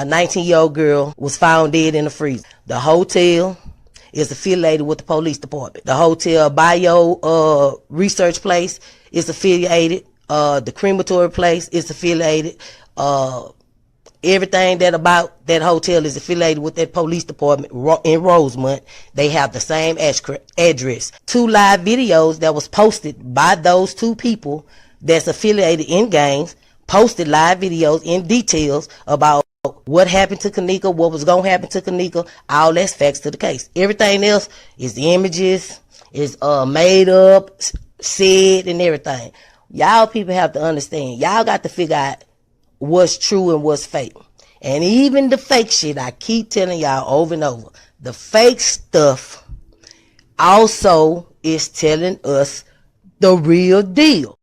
A 19-year-old girl was found dead in the freezer. The hotel is affiliated with the police department. The hotel bio research place is affiliated. The crematory place is affiliated. Everything that about that hotel is affiliated with that police department in Rosemont. They have the same address. 2 live videos that was posted by those 2 people that's affiliated in gangs, posted live videos in details about what happened to Kenneka, what was going to happen to Kenneka. All that's facts to the case. Everything else is the images, is made up, said, and everything. Y'all people have to understand. Y'all got to figure out what's true and what's fake. And even the fake shit, I keep telling y'all over and over, the fake stuff also is telling us the real deal.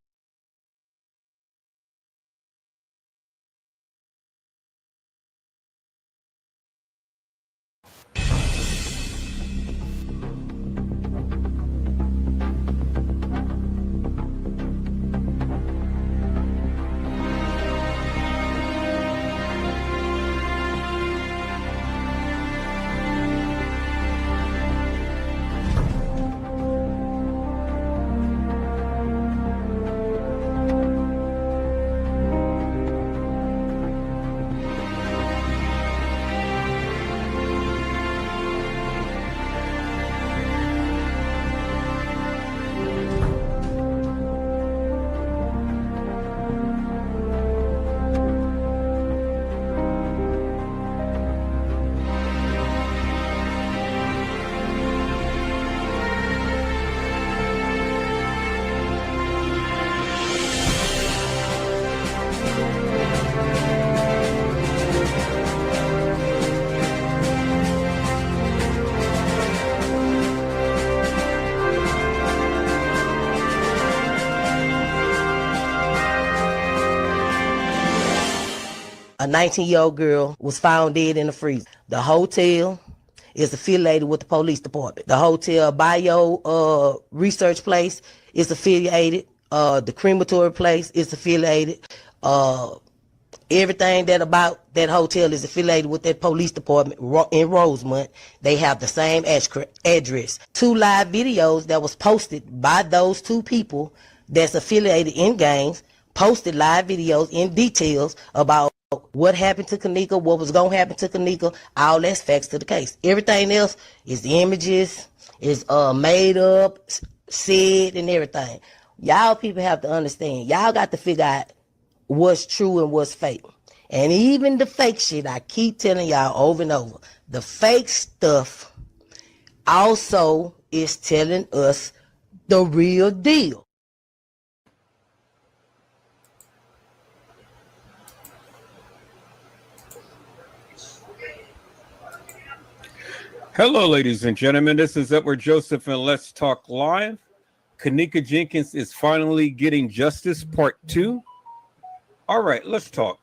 A 19-year-old girl was found dead in the freezer. The hotel is affiliated with the police department. The hotel bio research place is affiliated. The crematory place is affiliated. Everything that about that hotel is affiliated with that police department in Rosemont. They have the same address. 2 live videos that was posted by those 2 people that's affiliated in gangs, posted live videos in details about what happened to Kenneka, what was going to happen to Kenneka. All that's facts to the case. Everything else is the images, is made up, said, and everything. Y'all people have to understand. Y'all got to figure out what's true and what's fake. And even the fake shit, I keep telling y'all over and over, the fake stuff also is telling us the real deal. Hello, ladies and gentlemen. This is Edward Joseph, and Let's Talk Live. Kenneka Jenkins is finally getting justice, part 2. All right, let's talk.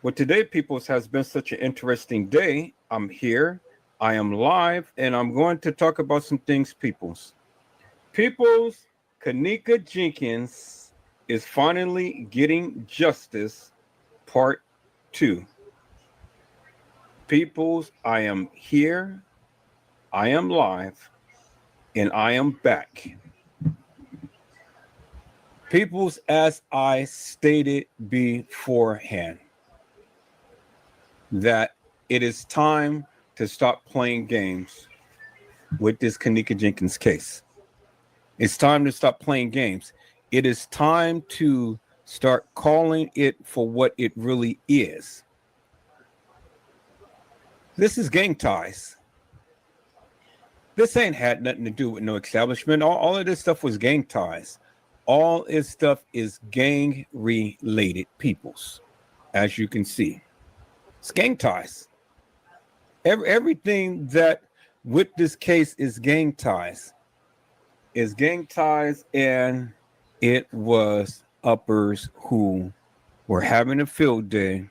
Well, today, peoples, has been such an interesting day. I'm here, I am live, and I'm going to talk about some things, peoples. Peoples, Kenneka Jenkins is finally getting justice, part 2. Peoples, I am here, I am live, and I am back. Peoples, as I stated beforehand, that it is time to stop playing games with this Kenneka Jenkins case. It's time to stop playing games. It is time to start calling it for what it really is. This is gang ties. This ain't had nothing to do with no establishment. All of this stuff was gang ties. All this stuff is gang related, peoples, as you can see. It's gang ties. Everything that with this case is gang ties. Is gang ties, and it was uppers who were having a field day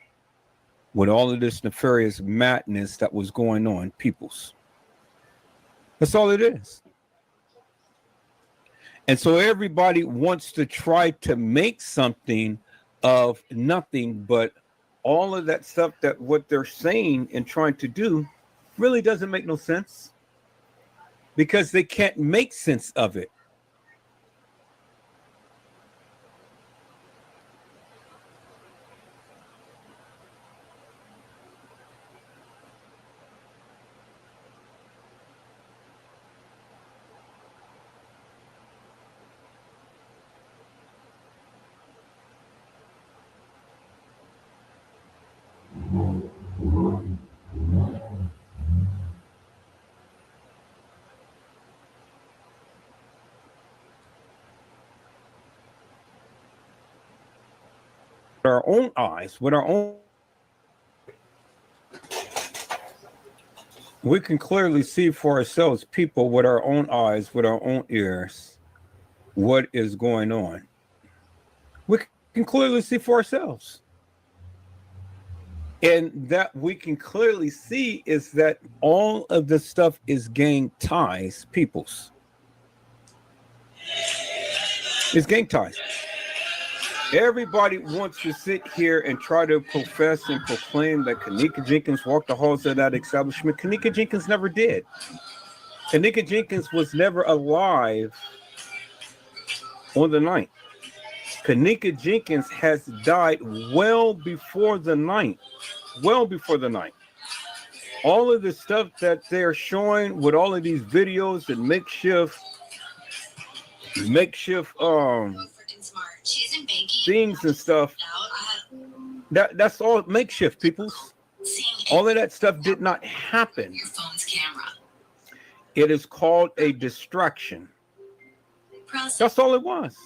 with all of this nefarious madness that was going on, peoples. That's all it is. And so everybody wants to try to make something of nothing but all of that stuff, that what they're saying and trying to do really doesn't make no sense, because they can't make sense of it. Our own eyes, with our own, we can clearly see for ourselves, people, with our own eyes, with our own ears, what is going on. We can clearly see for ourselves. And that we can clearly see is that all of this stuff is gang ties, peoples. It's gang ties. Everybody wants to sit here and try to profess and proclaim that Kenneka Jenkins walked the halls of that establishment. Kenneka Jenkins never did. Kenneka Jenkins was never alive on the night. Kenneka Jenkins has died well before the night. Well before the night. All of the stuff that they're showing with all of these videos and makeshift things and stuff, that's all makeshift, peoples. All of that stuff did not happen. It is called a distraction. That's all it was.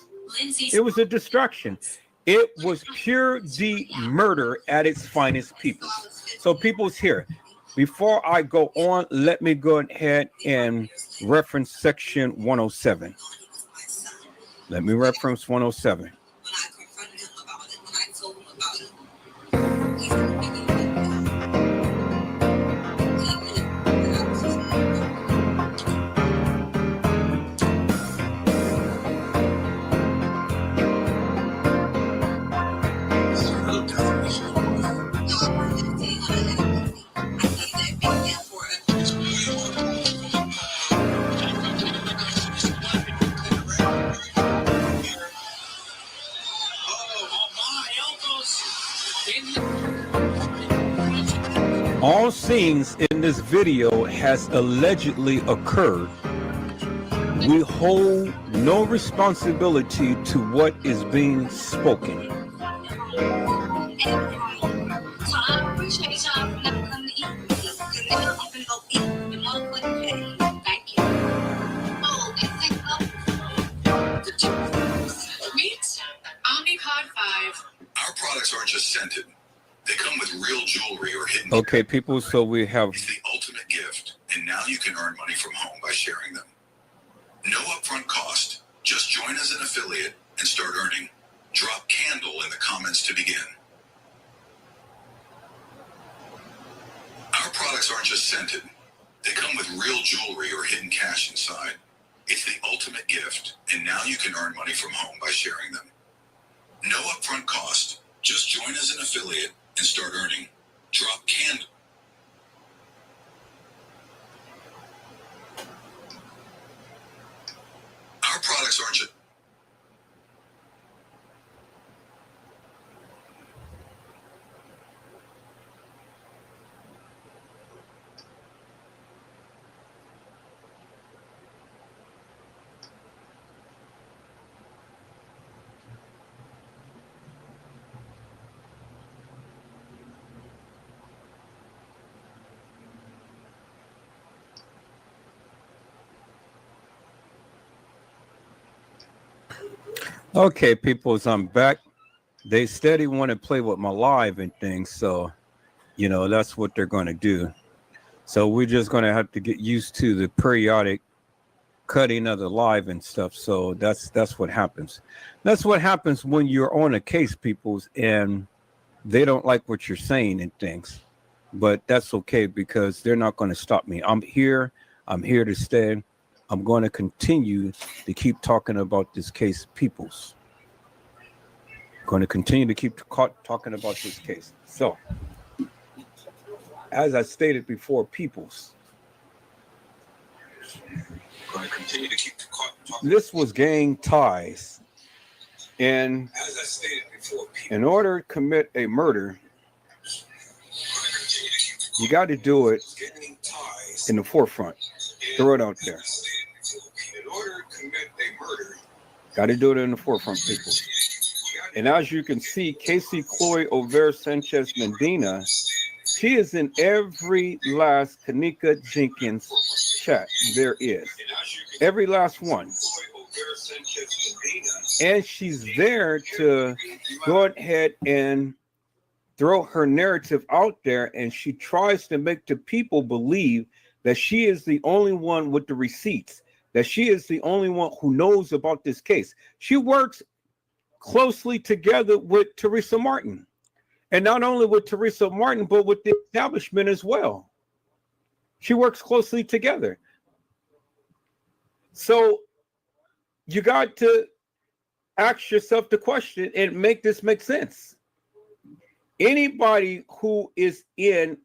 It was a distraction. It was pure D murder at its finest, people. So people's here. Before I go on, let me go ahead and reference section 107. Let me reference 107. All scenes in this video has allegedly occurred. We hold no responsibility to what is being spoken. Our products aren't just scented. They come with real jewelry or hidden. Okay, people, so we have... It's the ultimate gift, and now you can earn money from home by sharing them. No upfront cost. Just join as an affiliate and start earning. Drop candle in the comments to begin. Our products aren't just scented. They come with real jewelry or hidden cash inside. It's the ultimate gift, and now you can earn money from home by sharing them. No upfront cost. Just join as an affiliate and start earning. Drop candle. Our products aren't just... Okay, peoples, I'm back. They steady want to play with my live and things, so you know that's what they're going to do. So we're just going to have to get used to the periodic cutting of the live and stuff. So that's what happens. That's what happens when you're on a case, peoples, and they don't like what you're saying and things. But that's okay, because they're not going to stop me. I'm here to stay. I'm going to continue to keep talking about this case, peoples. Going to continue to keep talking about this case. So, as I stated before, peoples, Going to continue to keep talking. this was gang ties. And As I stated before, people, in order to commit a murder, you got to do it in the forefront. Throw it out there. in order to commit a murder, Got to do it in the forefront, people. And as you can see, Casey Chloe Over Sanchez Medina, she is in every last Kenneka Jenkins chat there is. Every last one. And she's there to go ahead and throw her narrative out there, and she tries to make the people believe that she is the only one with the receipts, that she is the only one who knows about this case. She works closely together with Teresa Martin, and not only with Teresa Martin, but with the establishment as well. She works closely together. So you got to ask yourself the question and make this make sense. Anybody who is in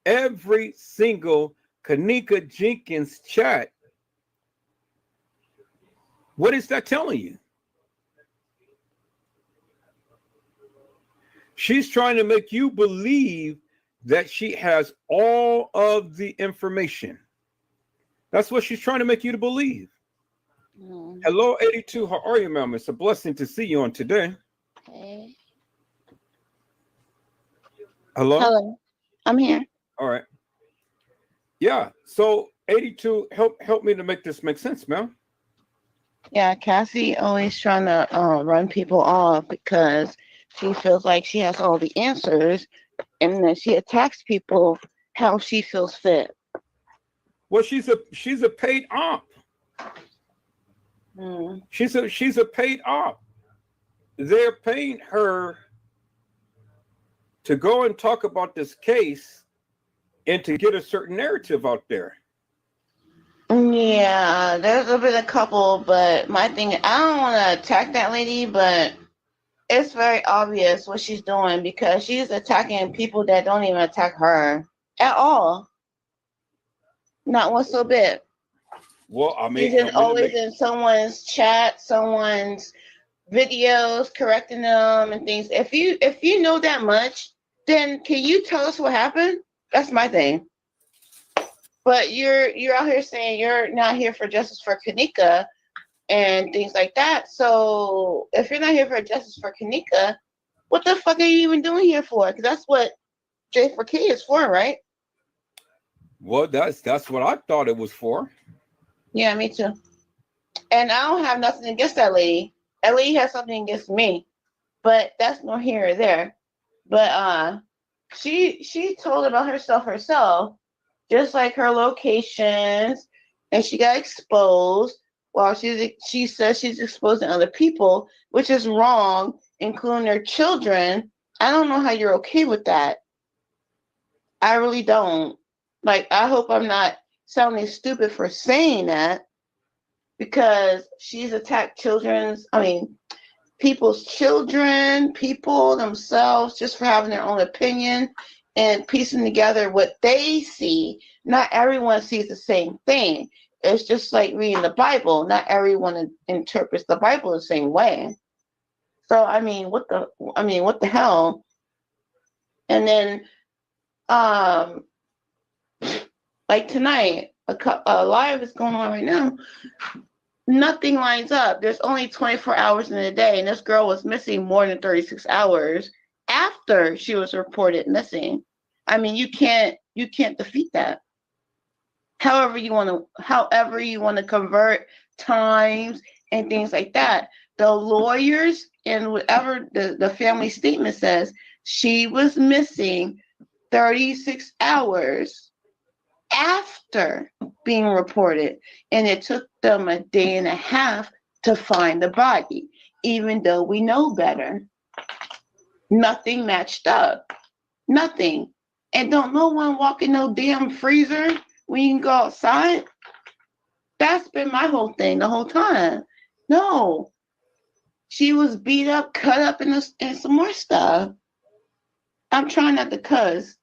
every single Kenneka Jenkins chat, what is that telling you? She's trying to make you believe that she has all of the information. That's what she's trying to make you to believe. Hello, 82. How are you, ma'am? It's a blessing to see you on today. Hey. Hello? Hello. I'm here. All right. Yeah. So 82, help me to make this make sense, ma'am. Yeah, Cassie always trying to run people off because she feels like she has all the answers, and then she attacks people how she feels fit. Well, she's a paid op. She's a paid op. They're paying her to go and talk about this case and to get a certain narrative out there. Yeah, there's been a couple, but my thing, I don't want to attack that lady, but it's very obvious what she's doing because she's attacking people that don't even attack her at all. Not one so bit. Well, I mean, she's just always in someone's chat, someone's videos, correcting them and things. If you know that much, then can you tell us what happened? That's my thing. But you're out here saying you're not here for justice for Kenneka and things like that. So if you're not here for justice for Kenneka, what the fuck are you even doing here for? Because that's what J4K is for, right? Well, that's what I thought it was for. Yeah, me too. And I don't have nothing against that lady. That lady has something against me, but that's nor here or there. But she told about herself, just like her locations, and she got exposed. While she says she's exposing other people, which is wrong, including their children. I don't know how you're okay with that. I really don't. Like, I hope I'm not sounding stupid for saying that, because she's attacked people's children, people themselves, just for having their own opinion and piecing together what they see. Not everyone sees the same thing. It's just like reading the Bible. Not everyone interprets the Bible the same way. So what the hell? And then, like tonight, a live is going on right now. Nothing lines up. There's only 24 hours in a day, and this girl was missing more than 36 hours after she was reported missing. You can't defeat that. However you want to convert times and things like that. The lawyers and whatever the family statement says, she was missing 36 hours after being reported, and it took them a day and a half to find the body, even though we know better. Nothing matched up. Nothing. And don't no one walk in no damn freezer when you can go outside. That's been my whole thing the whole time. No. She was beat up, cut up, and some more stuff. I'm trying not to cuss.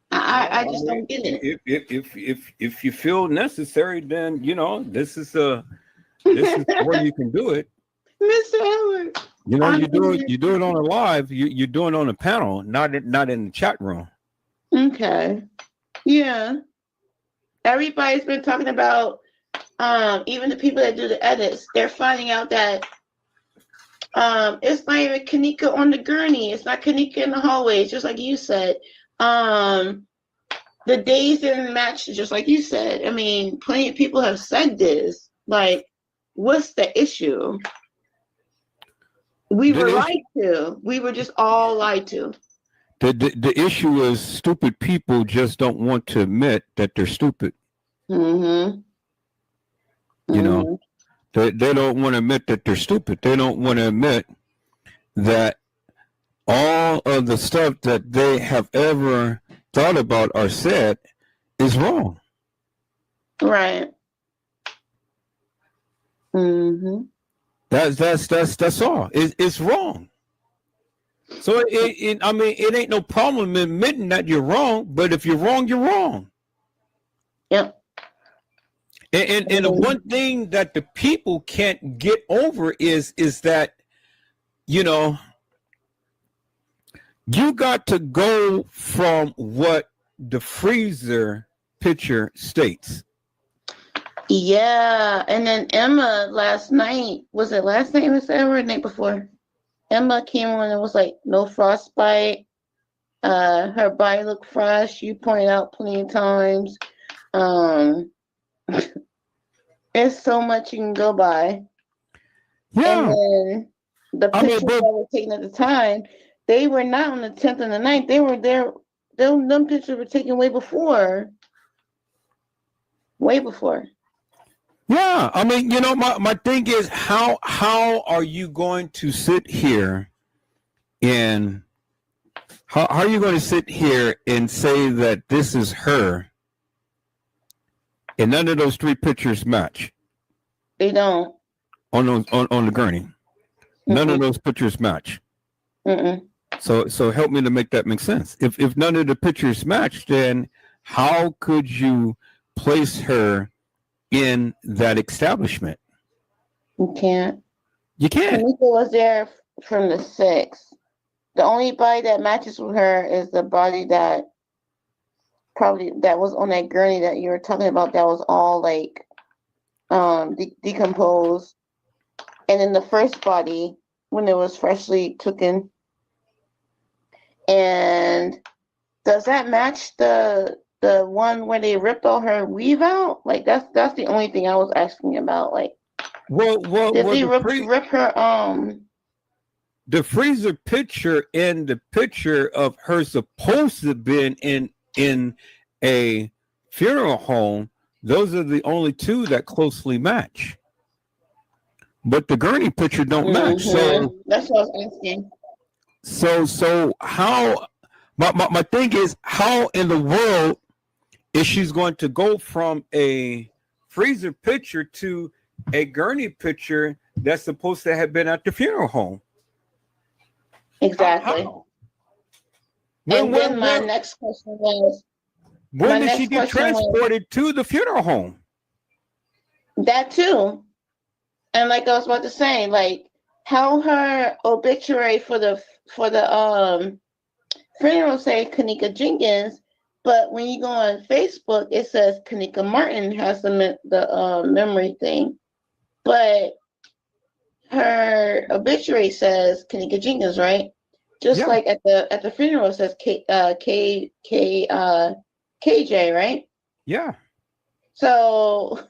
I just don't get it. If you feel necessary, then this is where you can do it. Mr. Howard. You do it on a live. You're doing it on a panel, not in the chat room. Okay. Yeah. Everybody's been talking about, even the people that do the edits, they're finding out that it's not even Kenneka on the gurney. It's not Kenneka in the hallways, just like you said. The days didn't match, just like you said. I mean, plenty of people have said this. Like, what's the issue? We were lied to. We were just all lied to. The issue is stupid people just don't want to admit that they're stupid. Mm-hmm. They don't want to admit that they're stupid. They don't want to admit that all of the stuff that they have ever thought about or said is wrong. Right. Mm-hmm. That's all. It's wrong. So it ain't no problem admitting that you're wrong, but if you're wrong, you're wrong. Yep. And the one thing that the people can't get over is that, you got to go from what the freezer picture states. Yeah, and then Emma last night, was it last night or the night before? Emma came on and was like, no frostbite. Her body looked fresh. You pointed out plenty of times. It's so much you can go by. Yeah. And then the pictures that were taken at the time, they were not on the 10th and the 9th. They were there. Them pictures were taken way before. Way before. Yeah, I mean, my thing is how are you going to sit here and how are you going to sit here and say that this is her and none of those three pictures match? They don't. On the gurney. None of those pictures match. Mm-mm. So help me to make that make sense. If none of the pictures match, then how could you place her in that establishment? You can't. You can't. Kenneka was there from the 6th. The only body that matches with her is the body that was on that gurney that you were talking about. That was all like decomposed. And then the first body when it was freshly cooking. And does that match the one where they ripped all her weave out? Like that's the only thing I was asking about. Like, did they rip her the freezer picture and the picture of her supposed to have been in a funeral home? Those are the only two that closely match. But the gurney picture don't match. So that's what I was asking. So how? My thing is, how in the world is she's going to go from a freezer picture to a gurney picture that's supposed to have been at the funeral home? Exactly. How? Then my next question was, when did she get transported to the funeral home? That too. And like I was about to say, like how her obituary for the funeral say Kenneka Jenkins, but when you go on Facebook, it says Kenneka Martin has the memory thing, but her obituary says Kenneka Jenkins, right? Just like at the funeral it says KJ, right? Yeah. So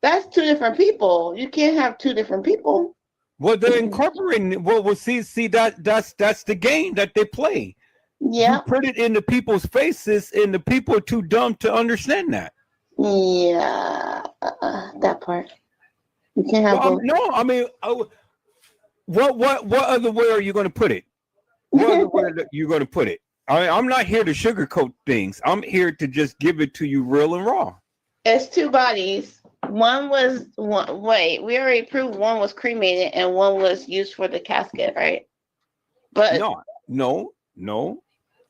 that's two different people. You can't have two different people. Well, they're incorporating. Well, see that's the game that they play. Yeah. You put it in the people's faces, and the people are too dumb to understand that. Yeah, that part. You can't have both. No, I mean, what other way are you going to put it? What other way are you going to put it? I'm not here to sugarcoat things. I'm here to just give it to you real and raw. It's two bodies. One was one. Wait, we already proved one was cremated and one was used for the casket, right? But No.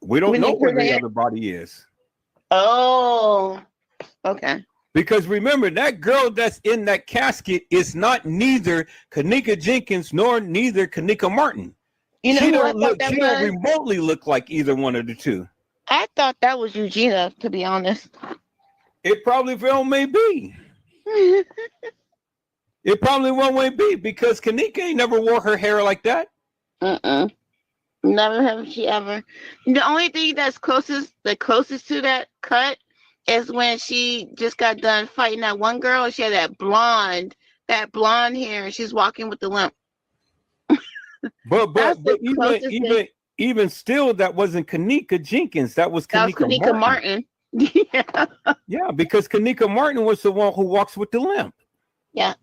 We don't we know didn't where prove the that. other body is. Oh, okay. Because remember, that girl that's in that casket is not neither Kenneka Jenkins nor neither Kenneka Martin. You know She who I don't thought look. that She don't was? remotely look like either one of the two. I thought that was Eugenia, to be honest. It probably well may be. It probably one way be because Kenneka ain't never wore her hair like that. Never have she ever. The only thing the closest to that cut is when she just got done fighting that one girl and she had that blonde hair and she's walking with the limp. But That's the closest even still, that wasn't Kenneka Jenkins. That was Kenneka Martin. Yeah. Yeah, because Kenneka Martin was the one who walks with the limp. Yeah.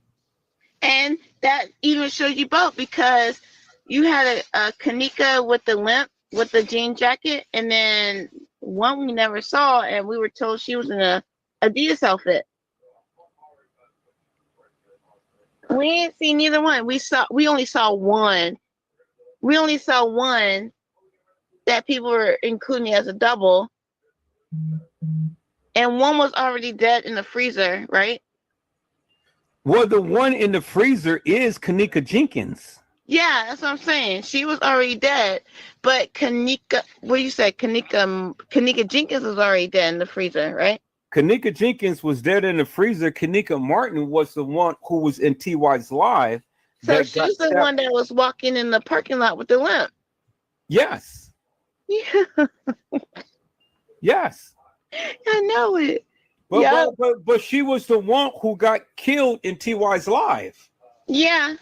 And that even shows you both because you had a Kenneka with the limp with the jean jacket, and then one we never saw, and we were told she was in a Adidas outfit. We ain't seen neither one. We only saw one. We only saw one that people were including as a double. And one was already dead in the freezer, right? Well, the one in the freezer is Kenneka Jenkins. Yeah, that's what I'm saying. She was already dead, but Kenneka Jenkins was already dead in the freezer, right? Kenneka Jenkins was dead in the freezer. Kenneka Martin was the one who was in TY's live. So she's the one that was walking in the parking lot with the limp. Yes. Yeah. Yes. I know it. But she was the one who got killed in TY's live. Yeah.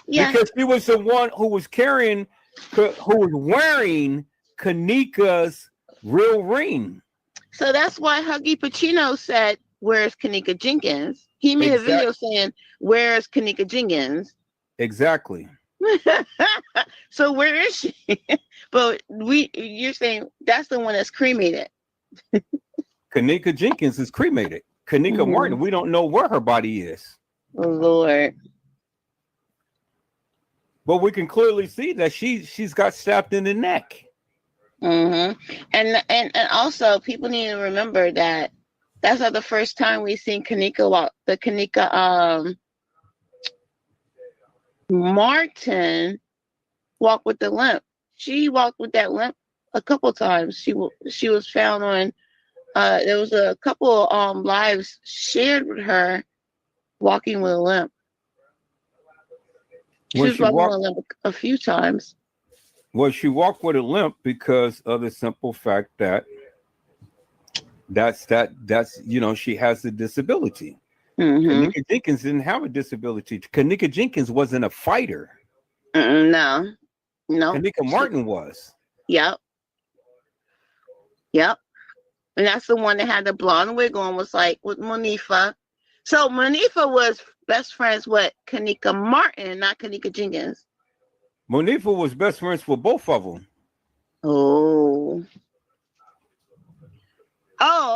Yeah. Because she was the one who was wearing Kenneka's real ring. So that's why Huggy Pacino said, "Where's Kenneka Jenkins?" He made a video saying, "Where's Kenneka Jenkins?" Exactly. So where is she? But you're saying that's the one that's cremated. Kenneka Jenkins is cremated. Kenneka Martin, we don't know where her body is. Oh, Lord. But we can clearly see that she's got stabbed in the neck. And also people need to remember that that's not the first time we've seen Kenneka walk. The Kenneka Martin walk with the limp. She walked with that limp a couple times. She was found on. There was a couple lives shared with her walking with a limp. She was walking with a limp a few times. Well, she walked with a limp because of the simple fact that she has a disability. Kenneka Jenkins didn't have a disability. Kenneka Jenkins wasn't a fighter. No. Kenneka Martin was. Yep. And that's the one that had the blonde wig on, was like with Monifa. So Monifa was best friends with Kenneka Martin, not Kenneka Jenkins. Monifa was best friends with both of them. Oh,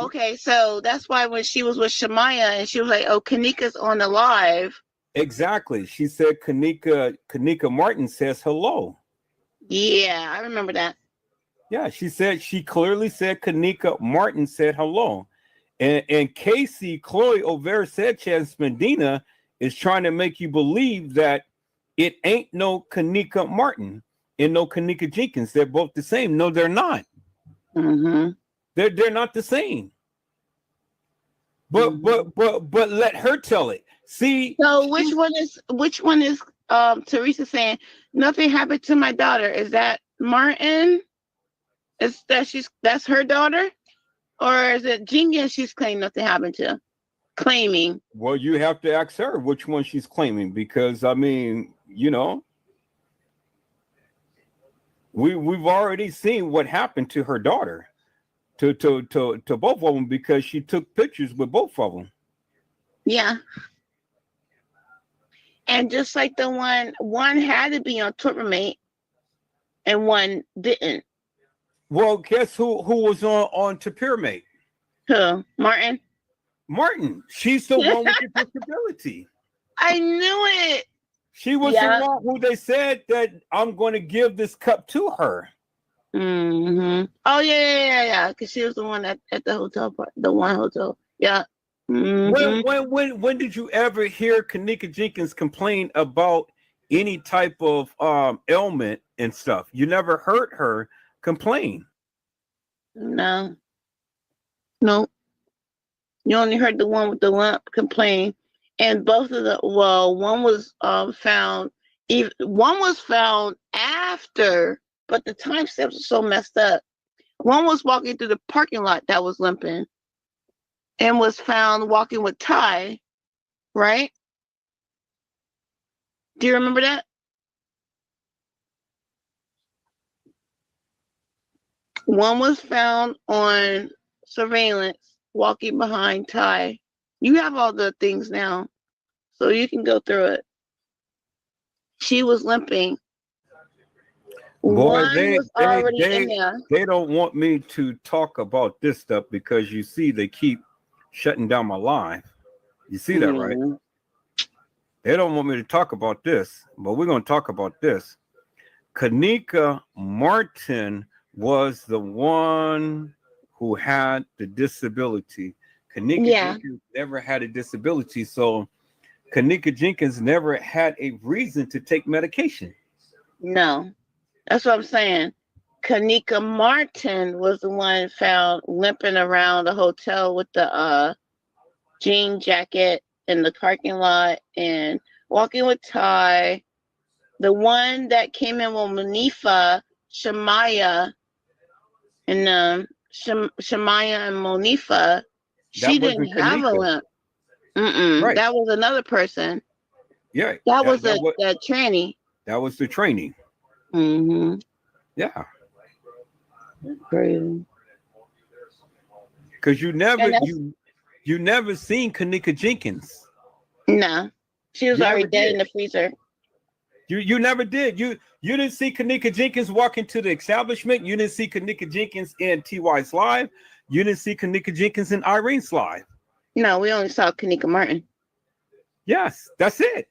okay. So that's why when she was with Shamaya and she was like, "Oh, Kenneka's on the live." Exactly. She said Kenneka Martin says hello. Yeah, I remember that. Yeah, she clearly said Kenneka Martin said hello. And Casey Chloe Over Sanchez Medina is trying to make you believe that it ain't no Kenneka Martin and no Kenneka Jenkins. They're both the same. No, they're not. They're not the same. But let her tell it. See. So which one is Teresa saying nothing happened to my daughter? Is that Martin? Is that's her daughter? Or is it Jenkins she's claiming nothing happened to? Claiming. Well, you have to ask her which one she's claiming, because I mean, we've already seen what happened to her daughter, to both of them, because she took pictures with both of them. Yeah. And just like the one had to be on Tournament and one didn't. Well, guess who was on to Pyramid? Who? Martin? Martin. She's the one with the disability. I knew it. She was the one who they said that I'm going to give this cup to her. Mm-hmm. Oh yeah. Because she was the one at the hotel part, the one hotel. Yeah. Mm-hmm. When did you ever hear Kenneka Jenkins complain about any type of ailment and stuff? You never heard her complain. No. You only heard the one with the lump complain, and both of the one was found. One was found after, but the time steps are so messed up. One was walking through the parking lot that was limping, and was found walking with Ty. Right? Do you remember that? One was found on surveillance walking behind Ty. You have all the things now, so you can go through it. She was limping. Boy, they don't want me to talk about this stuff because you see they keep shutting down my live. You see that, right? They don't want me to talk about this, but we're going to talk about this. Kenneka Martin was the one who had the disability. Kenneka Jenkins never had a disability, so Kenneka Jenkins never had a reason to take medication. No, that's what I'm saying. Kenneka Martin was the one found limping around the hotel with the jean jacket in the parking lot and walking with Ty. The one that came in with Monifa, Shamaya, and Shamaya and Monifa, she didn't have a limp. Right. That was another person. Yeah. That was the tranny. That was the trainee. Mm-hmm. Yeah. Crazy. Because you never seen Kenneka Jenkins. No. She was already dead in the freezer. You never did. You didn't see Kenneka Jenkins walk into the establishment. You didn't see Kenneka Jenkins in TY's live. You didn't see Kenneka Jenkins in Irene's live. No, we only saw Kenneka Martin. Yes, that's it.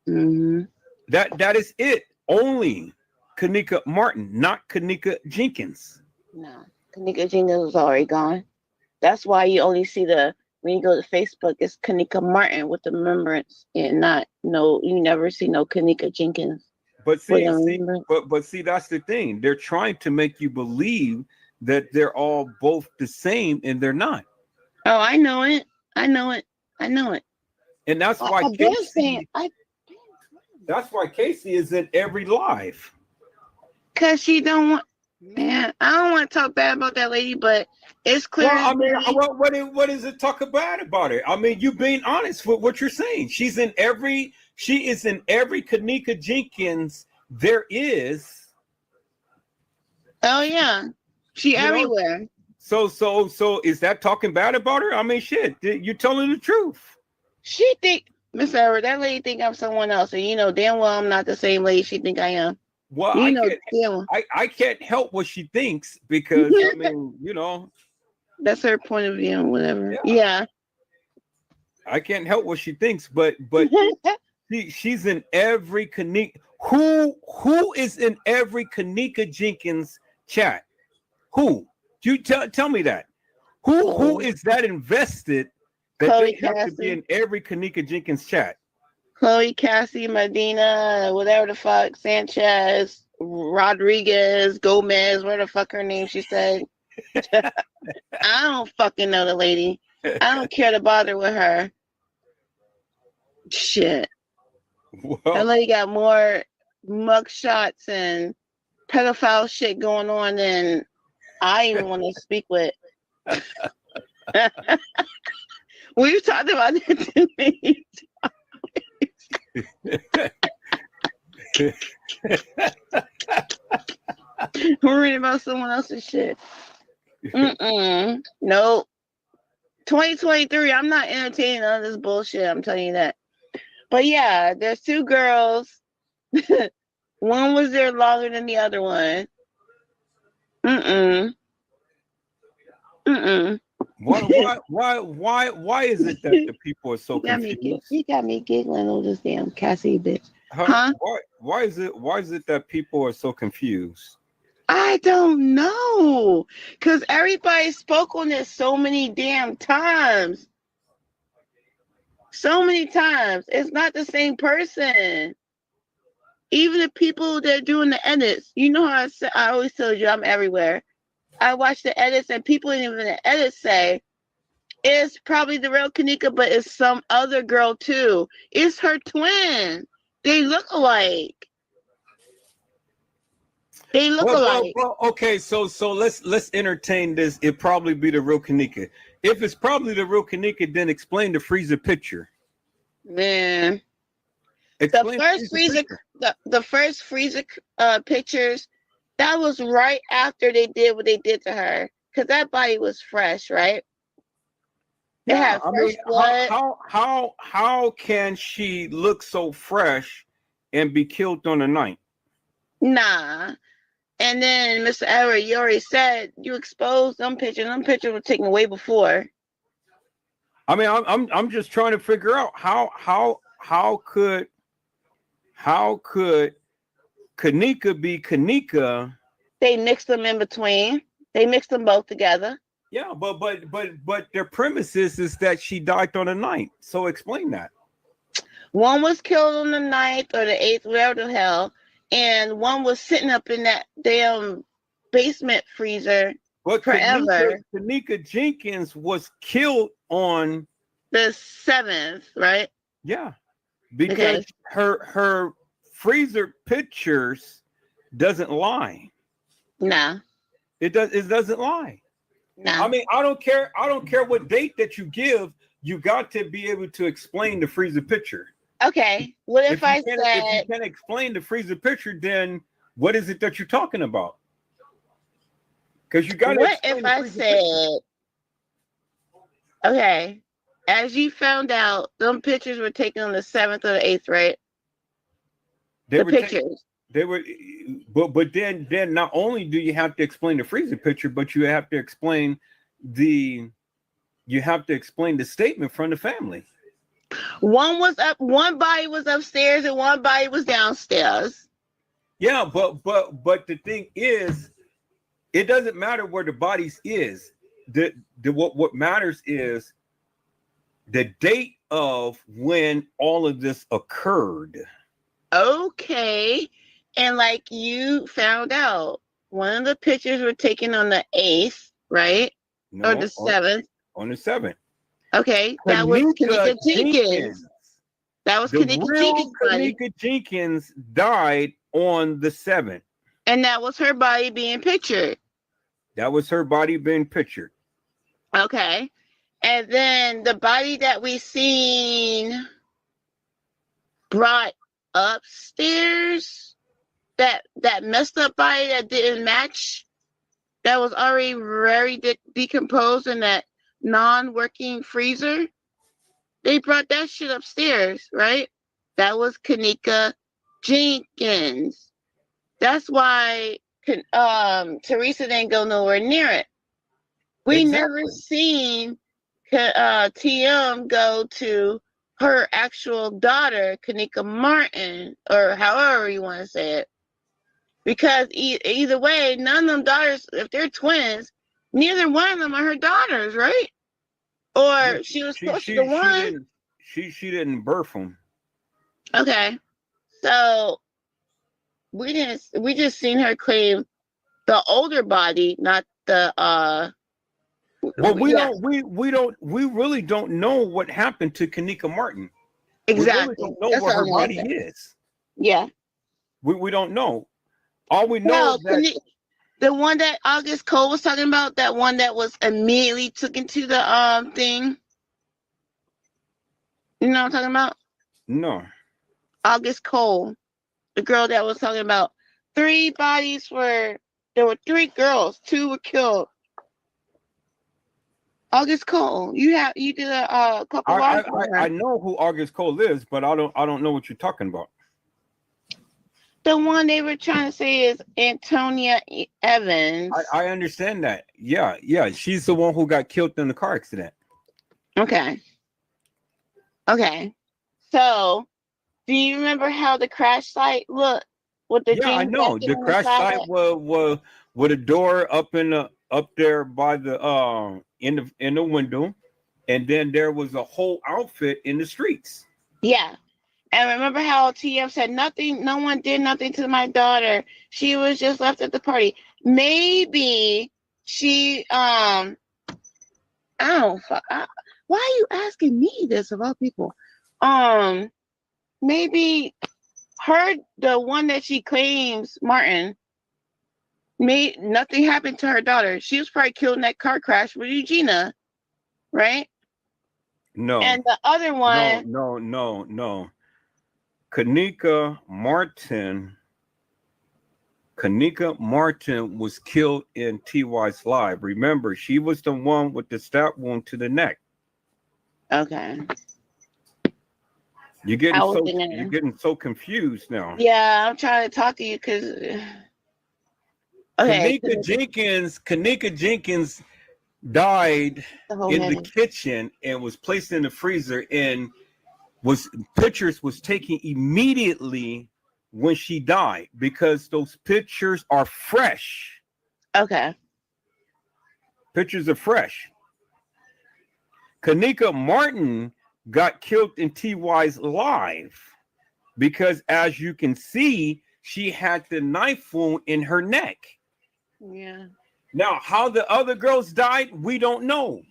Mm-hmm. That is it. Only Kenneka Martin, not Kenneka Jenkins. No, Kenneka Jenkins was already gone. That's why you only see when you go to Facebook, it's Kenneka Martin with the remembrance, and you never see no Kenneka Jenkins. But see, that's the thing. They're trying to make you believe that they're all both the same, and they're not. Oh, I know it. And that's why Casey is in every live. Cause she don't want. Man, I don't want to talk bad about that lady, but it's clear. Well, what is it talk bad about it? I mean, you being honest with what you're saying. She is in every Kenneka Jenkins there is. Oh yeah, she everywhere. So is that talking bad about her? I mean, shit, you're telling the truth. She think, Miss Edward, that lady think I'm someone else, and you know damn well I'm not the same lady she think I am. Well, I can't help what she thinks because I mean, that's her point of view, whatever. Yeah. I can't help what she thinks, but she's in every Kenneka. Who is in every Kenneka Jenkins chat? Who? You tell me that. Who is that invested that Chloe they have Cassie. to be in every Kenneka Jenkins chat? Chloe, Cassie, Medina, whatever the fuck, Sanchez, Rodriguez, Gomez, whatever the fuck her name she said. I don't fucking know the lady. I don't care to bother with her. Shit. Well, that lady got more mug shots and pedophile shit going on than I even want to speak with. We've talked about it too many times. Worrying about someone else's shit. Nope. 2023, I'm not entertaining none of this bullshit. I'm telling you that. But yeah, there's two girls. One was there longer than the other one. Why is it that the people are so confused? He got me giggling over this damn Cassie bitch. Huh? Why is it that people are so confused? I don't know. Because everybody spoke on this so many damn times. So many times. It's not the same person. Even the people that are doing the edits. You know how I always told you I'm everywhere. I watch the edits and people even in the edits say it's probably the real Kenneka, but it's some other girl too. It's her twin. They look alike. They look alike. Well, okay, so let's entertain this. It probably be the real Kenneka. If it's probably the real Kenneka, then explain the freezer picture. Man, explain the first freezer pictures, that was right after they did what they did to her, because that body was fresh, right? It had fresh blood. How can she look so fresh and be killed on the night? Nah. And then, Mr. Edward, you already said you exposed them pictures. Them pictures were taken way before. I mean, I'm just trying to figure out how could Kenneka be Kenneka? They mixed them in between. They mixed them both together. Yeah, but their premise is that she died on the 9th. So explain that. One was killed on the 9th or the 8th, whatever the hell. And one was sitting up in that damn basement freezer forever. Kenneka Jenkins was killed on the 7th, right? Yeah, because her freezer pictures doesn't lie. Nah, it doesn't lie. Nah. I mean, I don't care what date that you give. You got to be able to explain the freezer picture. Okay. What if I said if you can't explain the freezer picture, then what is it that you're talking about? Because you got to. What if I said, okay, as you found out, them pictures were taken on the 7th or the 8th, right? The pictures. But then not only do you have to explain the freezer picture, but you have to explain the statement from the family. One body was upstairs and one body was downstairs. Yeah, but the thing is, it doesn't matter where the bodies is. What matters is the date of when all of this occurred. Okay. And like you found out, one of the pictures were taken on the 8th, right? No, or the 7th. On the 7th. Okay, that was Kenneka Jenkins. That was Kenneka Jenkins. Kenneka Jenkins died on the 7th. And that was her body being pictured. That was her body being pictured. Okay. And then the body that we seen brought upstairs, that messed up body that didn't match, that was already very decomposed in that non-working freezer, they brought that shit upstairs, right? That was Kenneka Jenkins. That's why Teresa didn't go nowhere near it. We never seen TM go to her actual daughter, Kenneka Martin, or however you want to say it. Because either way, none of them daughters, if they're twins, neither one of them are her daughters, right? Or she was supposed to one. She didn't birth them. Okay, so we just seen her claim the older body, not the Well, we really don't know what happened to Kenneka Martin. Exactly. We really don't know what her body is. Yeah. We don't know. All we know is that the one that August Cole was talking about, that one that was immediately took into the thing. You know what I'm talking about? No. August Cole, the girl that was talking about 3 bodies there were 3 girls, 2 were killed. August Cole, you did a couple. I know who August Cole is, but I don't know what you're talking about. The one they were trying to say is Antonia Evans. I understand that. Yeah, yeah. She's the one who got killed in the car accident. Okay. Okay. So, do you remember how the crash site looked? With the Yeah, I jean know. jacket The on the crash side? site was with a door up there by the in the window, and then there was a whole outfit in the streets. Yeah. And remember how TF said nothing, no one did nothing to my daughter. She was just left at the party. Maybe she I don't why are you asking me this of all people? Maybe the one that she claims, Martin, nothing happened to her daughter. She was probably killed in that car crash with Eugenia, right? No. And the other one, No. Kenneka Martin was killed in TY's live. Remember, she was the one with the stab wound to the neck. okay. You're getting so confused now. Yeah, I'm trying to talk to you because okay. Kenneka Jenkins died in the heading. kitchen and was placed in the freezer, and pictures was taken immediately when she died because those pictures are fresh. Okay. Pictures are fresh. Kenneka Martin got killed in TY's live because, as you can see, she had the knife wound in her neck. Yeah. Now, how the other girls died, we don't know.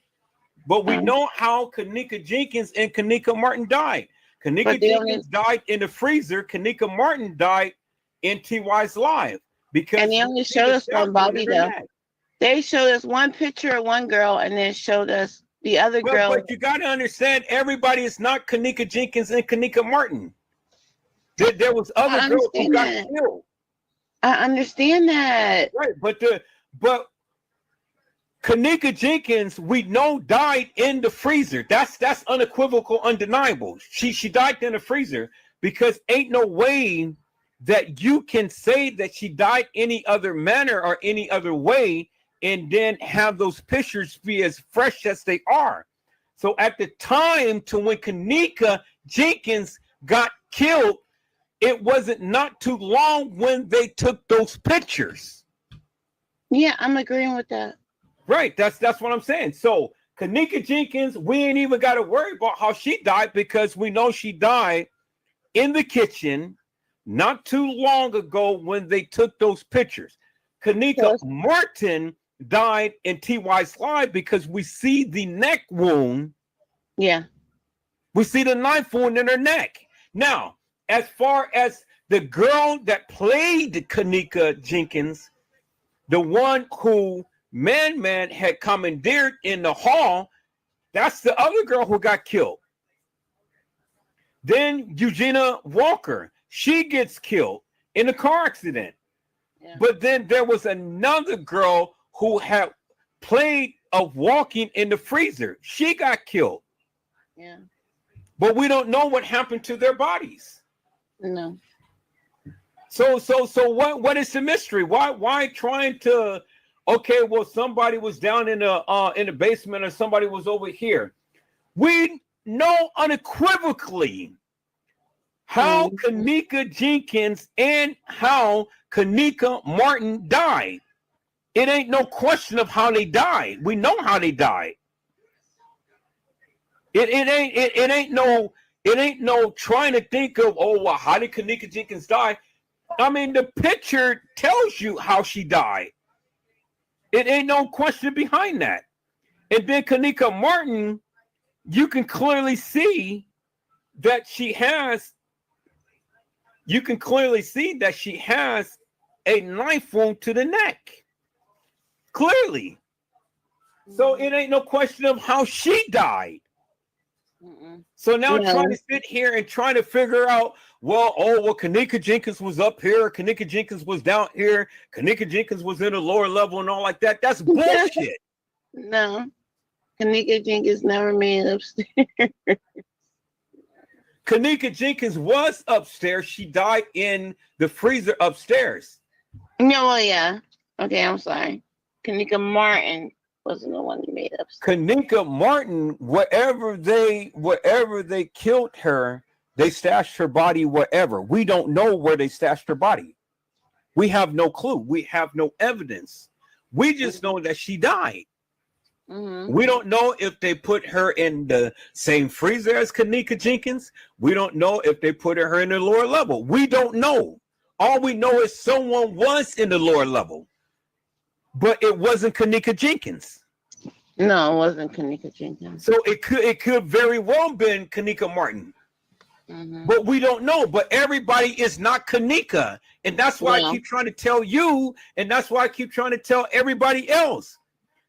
But we know how Kenneka Jenkins and Kenneka Martin died. Kenneka Jenkins died in the freezer. Kenneka Martin died in TY's live. And they only showed us one Bobby, though. They showed us one picture of one girl and then showed us the other girl. But you got to understand, everybody is not Kenneka Jenkins and Kenneka Martin. There was other girls who got killed. I understand that. Right, but Kenneka Jenkins, we know, died in the freezer. That's unequivocal, undeniable. She died in the freezer because ain't no way that you can say that she died any other manner or any other way and then have those pictures be as fresh as they are. So at the time to when Kenneka Jenkins got killed, it wasn't not too long when they took those pictures. Yeah, I'm agreeing with that. Right, that's what I'm saying. So Kenneka Jenkins, we ain't even got to worry about how she died because we know she died in the kitchen not too long ago when they took those pictures. Kenneka Martin died in TY's live because we see the neck wound. Yeah. We see the knife wound in her neck. Now, as far as the girl that played Kenneka Jenkins, the one who Man had commandeered in the hall, that's the other girl who got killed. Then Eugenia Walker, she gets killed in a car accident. Yeah. But then there was another girl who had played of walking in the freezer. She got killed. Yeah. But we don't know what happened to their bodies. No. So what is the mystery? Why trying to, okay, well, somebody was down in the basement or somebody was over here. We know unequivocally how Kenneka Jenkins and how Kenneka Martin died. It ain't no question of how they died. We know how they died. It ain't no trying to think of, oh, well, how did Kenneka Jenkins die? I mean, the picture tells you how she died. It ain't no question behind that. And then Kenneka Martin, you can clearly see that she has a knife wound to the neck. Clearly. So it ain't no question of how she died. So now trying to sit here and trying to figure out, Kenneka Jenkins was up here, Kenneka Jenkins was down here, Kenneka Jenkins was in a lower level and all like that. That's bullshit. No. Kenneka Jenkins never made it upstairs. Kenneka Jenkins was upstairs. She died in the freezer upstairs. No, well, yeah. Okay, I'm sorry. Kenneka Martin wasn't the one that made upstairs. Kenneka Martin, wherever they killed her, they stashed her body wherever. We don't know where they stashed her body. We have no clue. We have no evidence. We just know that she died. Mm-hmm. We don't know if they put her in the same freezer as Kenneka Jenkins. We don't know if they put her in the lower level. We don't know. All we know is someone was in the lower level, but it wasn't Kenneka Jenkins. No, it wasn't Kenneka Jenkins. So it could very well been Kenneka Martin. Mm-hmm. But we don't know. But everybody is not Kenneka. And that's why I keep trying to tell you, and that's why I keep trying to tell everybody else.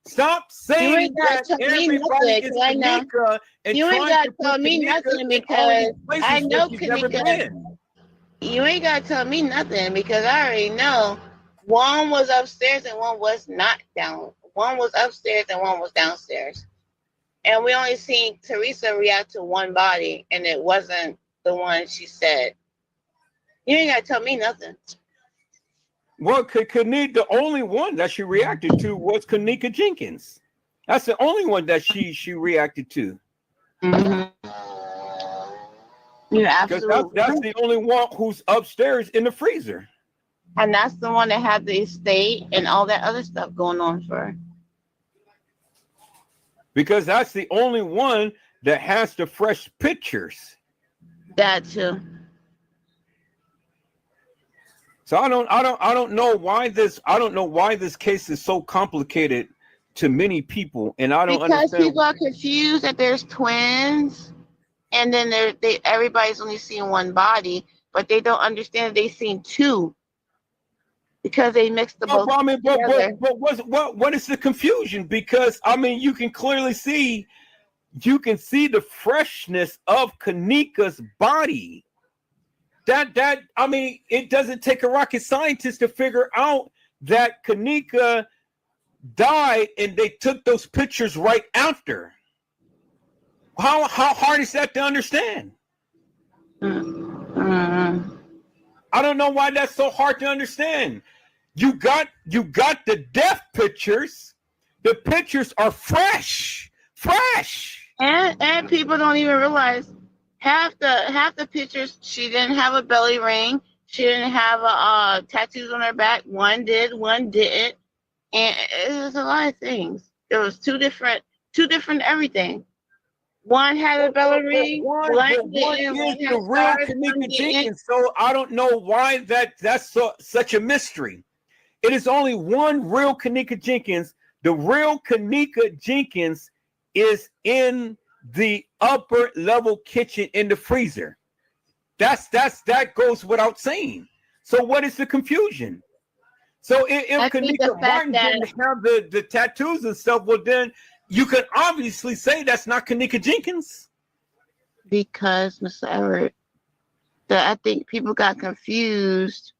Stop saying that everybody is Kenneka. You ain't got to tell me nothing because I know Kenneka. You ain't got to tell me nothing because I already know one was upstairs and one was not down. One was upstairs and one was downstairs. And we only seen Teresa react to one body, and it wasn't the one she said. You ain't got to tell me nothing. Well, the only one that she reacted to was Kenneka Jenkins. That's the only one that she reacted to. Mm-hmm. You're absolutely that's the only one who's upstairs in the freezer. And that's the one that had the estate and all that other stuff going on for her. Because that's the only one that has the fresh pictures. That too. So I don't know why this case is so complicated to many people, and I don't understand. Because people are confused that there's twins, and then everybody's only seeing one body, but they don't understand that they've seen two because they mixed the both together. But what is the confusion? Because I mean, you can clearly see, the freshness of Kenneka's body. That I mean, it doesn't take a rocket scientist to figure out that Kenneka died and they took those pictures right after. How hard is that to understand? Mm-hmm. I don't know why that's so hard to understand. You got the death pictures. The pictures are fresh. And people don't even realize half the pictures, she didn't have a belly ring. She didn't have tattoos on her back. One did, one didn't. And it was a lot of things. There was two different everything. One had a belly ring. One didn't. One is the real Kenneka Jenkins. So I don't know why that's such a mystery. It is only one real Kenneka Jenkins. The real Kenneka Jenkins is in the upper level kitchen in the freezer. That goes without saying. So what is the confusion? So if Kenneka Martin didn't have the tattoos and stuff, well then you can obviously say that's not Kenneka Jenkins. Because, Mr. Everett, I think people got confused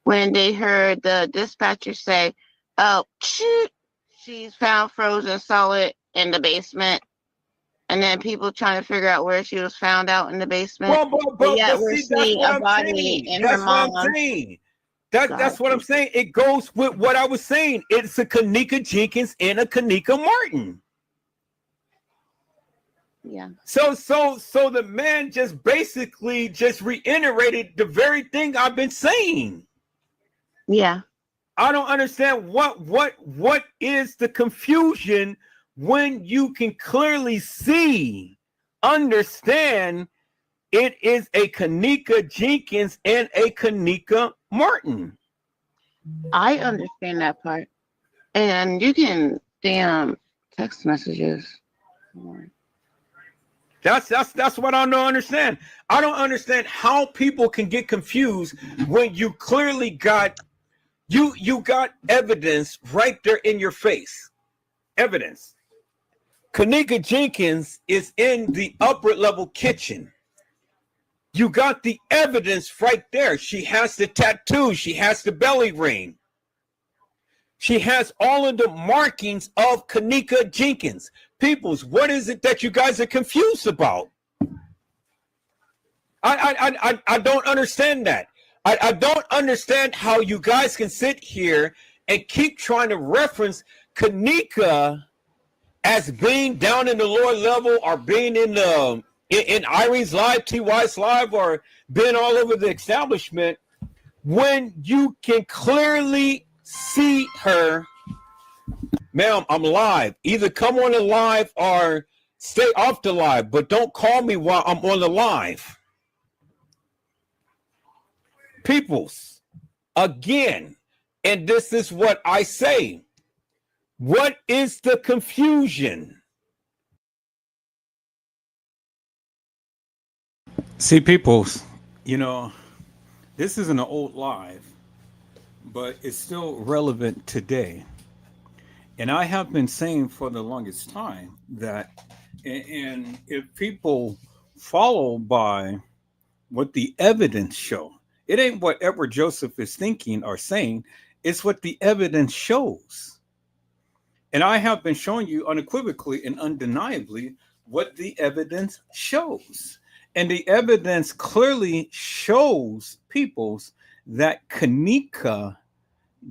when they heard the dispatcher say, "Oh, shoot, she's found frozen solid in the basement." And then people trying to figure out where she was found out in the basement. But we're seeing a body in her mom. That's what I'm saying. It goes with what I was saying. It's a Kenneka Jenkins and a Kenneka Martin. Yeah. So the man just basically just reiterated the very thing I've been saying. Yeah. I don't understand what is the confusion when you can clearly see, understand it is a Kenneka Jenkins and a Kenneka Martin. I understand that part. And you can damn text messages. That's what I don't understand. I don't understand how people can get confused when you clearly got you got evidence right there in your face. Evidence. Kenneka Jenkins is in the upper level kitchen. You got the evidence right there. She has the tattoo. She has the belly ring. She has all of the markings of Kenneka Jenkins. Peoples, what is it that you guys are confused about? I don't understand that. I don't understand how you guys can sit here and keep trying to reference Kenneka as being down in the lower level, or being in Irene's live, TY's live, or being all over the establishment, when you can clearly see her. Ma'am, I'm live. Either come on the live or stay off the live, but don't call me while I'm on the live. Peoples, again, and this is what I say. What is the confusion? See, peoples, this isn't an old live, but it's still relevant today. And I have been saying for the longest time that, and if people follow by what the evidence show, it ain't what Edward Joseph is thinking or saying, it's what the evidence shows. And I have been showing you unequivocally and undeniably what the evidence shows. And the evidence clearly shows peoples that Kenneka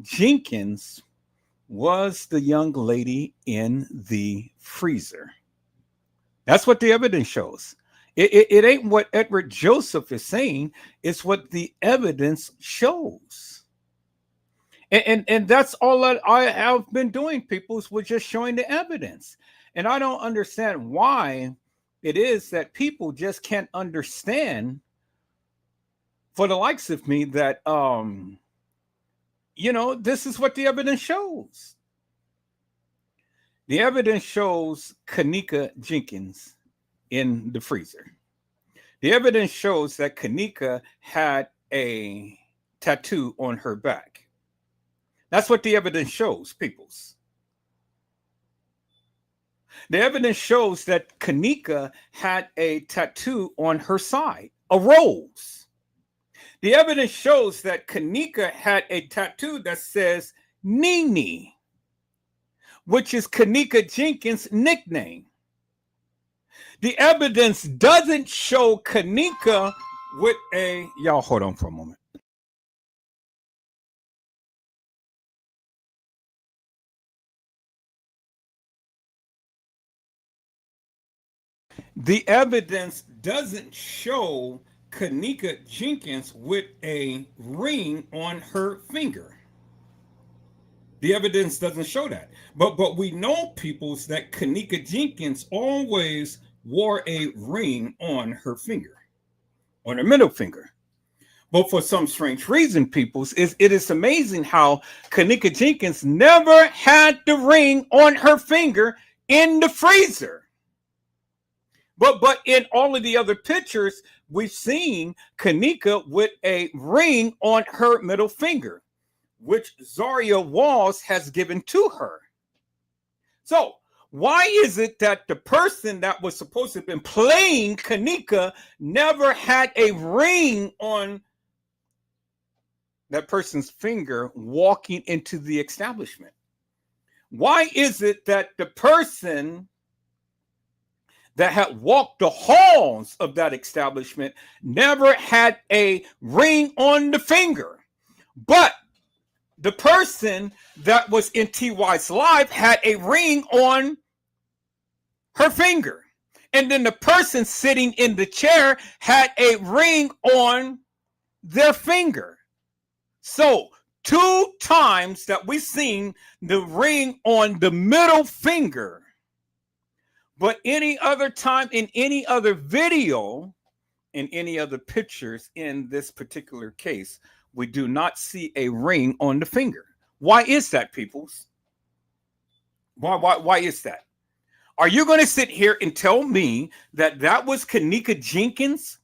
Jenkins was the young lady in the freezer. That's what the evidence shows. It ain't what Edward Joseph is saying. It's what the evidence shows. And that's all that I have been doing, peoples, was just showing the evidence. And I don't understand why it is that people just can't understand, for the likes of me, that this is what the evidence shows. The evidence shows Kenneka Jenkins in the freezer. The evidence shows that Kenneka had a tattoo on her back. That's what the evidence shows, peoples. The evidence shows that Kenneka had a tattoo on her side, a rose. The evidence shows that Kenneka had a tattoo that says Nene, which is Kenneka Jenkins' nickname. The evidence doesn't show Kenneka with a... Y'all hold on for a moment. The evidence doesn't show Kenneka Jenkins with a ring on her finger. The evidence doesn't show that. But we know, peoples, that Kenneka Jenkins always wore a ring on her finger, on her middle finger. But for some strange reason, peoples, it is amazing how Kenneka Jenkins never had the ring on her finger in the freezer. But in all of the other pictures, we've seen Kenneka with a ring on her middle finger, which Zaria Walls has given to her. So why is it that the person that was supposed to have been playing Kenneka never had a ring on that person's finger walking into the establishment? Why is it that the person that had walked the halls of that establishment never had a ring on the finger, but the person that was in TY's live had a ring on her finger? And then the person sitting in the chair had a ring on their finger. So 2 times that we've seen the ring on the middle finger. But any other time, in any other video, in any other pictures, in this particular case, we do not see a ring on the finger. Why is that, peoples? Why is that? Are you going to sit here and tell me that that was Kenneka Jenkins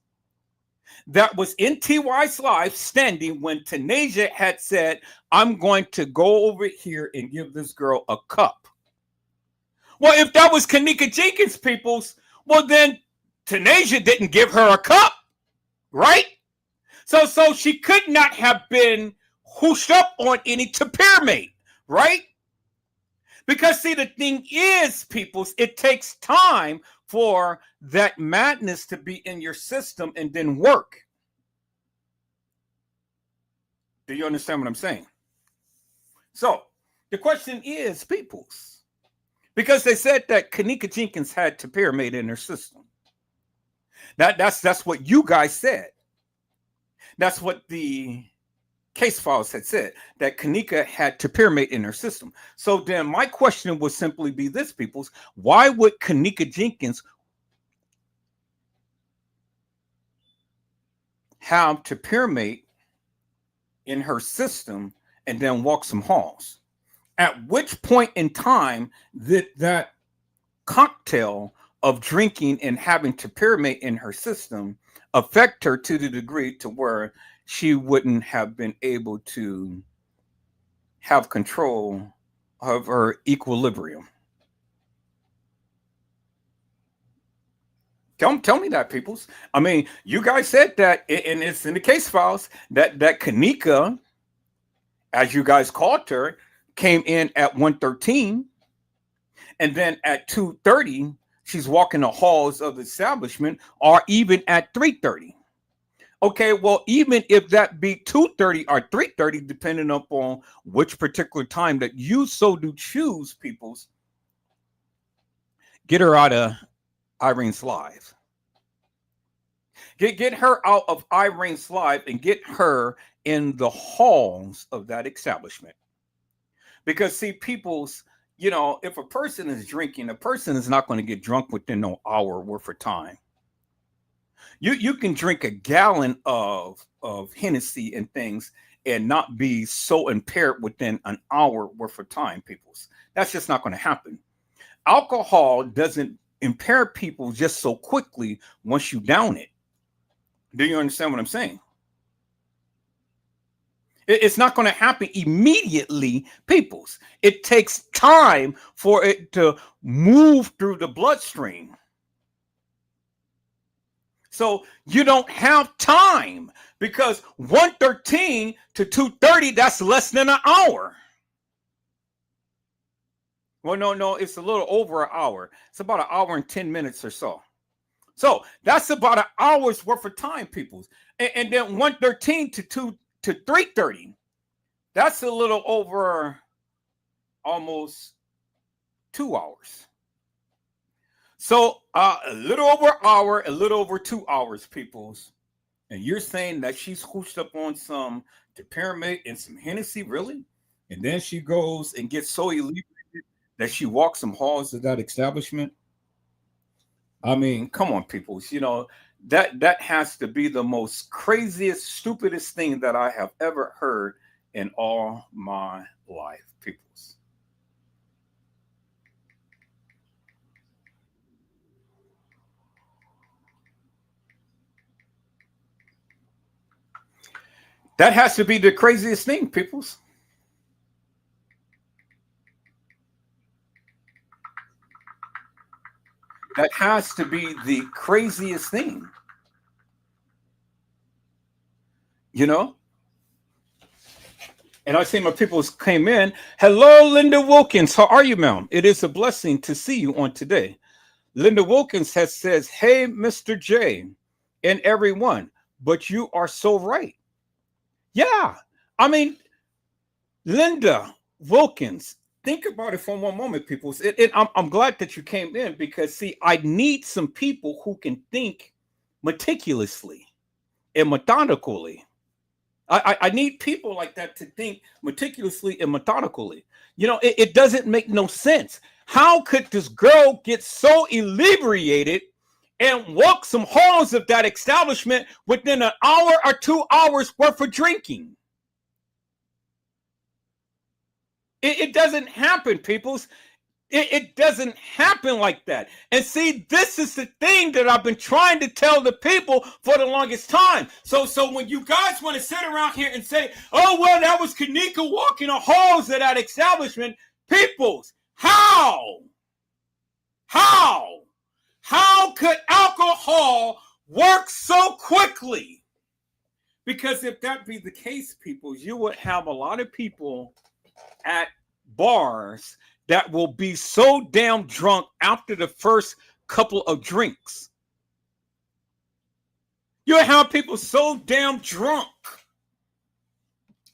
that was in TY's live standing when Tanasia had said, I'm going to go over here and give this girl a cup? Well, if that was Kenneka Jenkins, peoples, well, then Tanasia didn't give her a cup, right? So she could not have been hooshed up on any pyramid, right? Because, see, the thing is, peoples, it takes time for that madness to be in your system and then work. Do you understand what I'm saying? So the question is, peoples, because they said that Kenneka Jenkins had topiramate in her system. That's what you guys said. That's what the case files had said, that Kenneka had topiramate in her system. So then my question would simply be this, peoples. Why would Kenneka Jenkins have topiramate in her system and then walk some halls? At which point in time did that cocktail of drinking and having topiramate in her system affect her to the degree to where she wouldn't have been able to have control of her equilibrium? Tell me that, peoples. I mean, you guys said that, and it's in the case files, that Kenneka, as you guys called her, came in at 1:13, and then at 2:30, she's walking the halls of the establishment, or even at 3:30. Okay, well, even if that be 2:30 or 3:30, depending upon which particular time that you so do choose, peoples, get her out of Irene's live. Get her out of Irene's live and get her in the halls of that establishment. Because see, peoples, you know, if a person is drinking, a person is not going to get drunk within no hour worth of time. You can drink a gallon of Hennessy and things and not be so impaired within an hour worth of time, peoples. That's just not going to happen. Alcohol doesn't impair people just so quickly once you down it. Do you understand what I'm saying? It's not going to happen immediately, peoples. It takes time for it to move through the bloodstream. So you don't have time, because 1:13 to 2:30, that's less than an hour. Well, no, it's a little over an hour. It's about an hour and 10 minutes or so. So that's about an hour's worth of time, peoples. And then 1:13 to 3:30, that's a little over almost 2 hours. So a little over an hour, a little over 2 hours, peoples. And you're saying that she's hooshed up on some topiramate and some Hennessy, really? And then she goes and gets so elated that she walks some halls of that establishment? I mean, come on, peoples. You know, that has to be the most craziest, stupidest thing that I have ever heard in all my life, peoples. That has to be the craziest thing, peoples. That has to be the craziest thing. You know? And I see my people came in. Hello, Linda Wilkins. How are you, ma'am? It is a blessing to see you on today. Linda Wilkins says, hey, Mr. J and everyone, but you are so right. Yeah. I mean, Linda Wilkins, think about it for one moment, people. I'm glad that you came in, because, see, I need some people who can think meticulously and methodically. I need people like that to think meticulously and methodically. You know, it doesn't make no sense. How could this girl get so inebriated and walk some halls of that establishment within an hour or 2 hours worth of drinking? It doesn't happen, peoples. It doesn't happen like that. And see, this is the thing that I've been trying to tell the people for the longest time. So when you guys want to sit around here and say, oh, well, that was Kenneka walking the halls of that establishment, peoples, how could alcohol work so quickly? Because if that be the case, people, you would have a lot of people at bars that will be so damn drunk after the first couple of drinks. You'll have people so damn drunk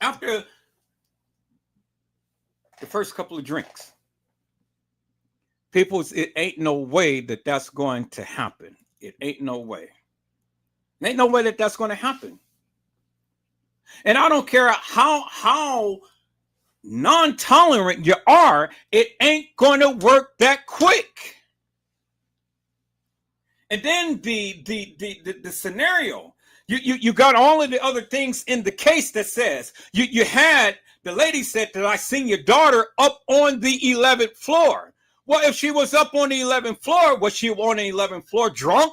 after the first couple of drinks. People, it ain't no way that that's going to happen. It ain't no way. There ain't no way that that's going to happen. And I don't care how non-tolerant you are, it ain't going to work that quick. And then the scenario, you got all of the other things in the case that says you had the lady said that I seen your daughter up on the 11th floor. Well, if she was up on the 11th floor, was she on the 11th floor drunk?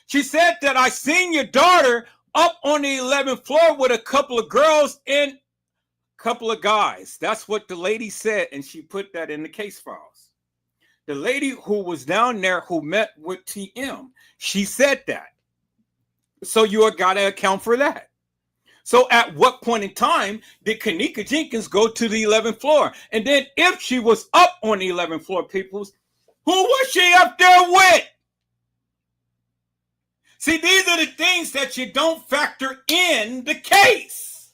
She said that I seen your daughter up on the 11th floor with a couple of girls and a couple of guys. That's what the lady said, and she put that in the case files. The lady who was down there who met with TM, she said that. So you got to account for that. So at what point in time did Kenneka Jenkins go to the 11th floor? And then if she was up on the 11th floor, peoples, who was she up there with? See, these are the things that you don't factor in the case.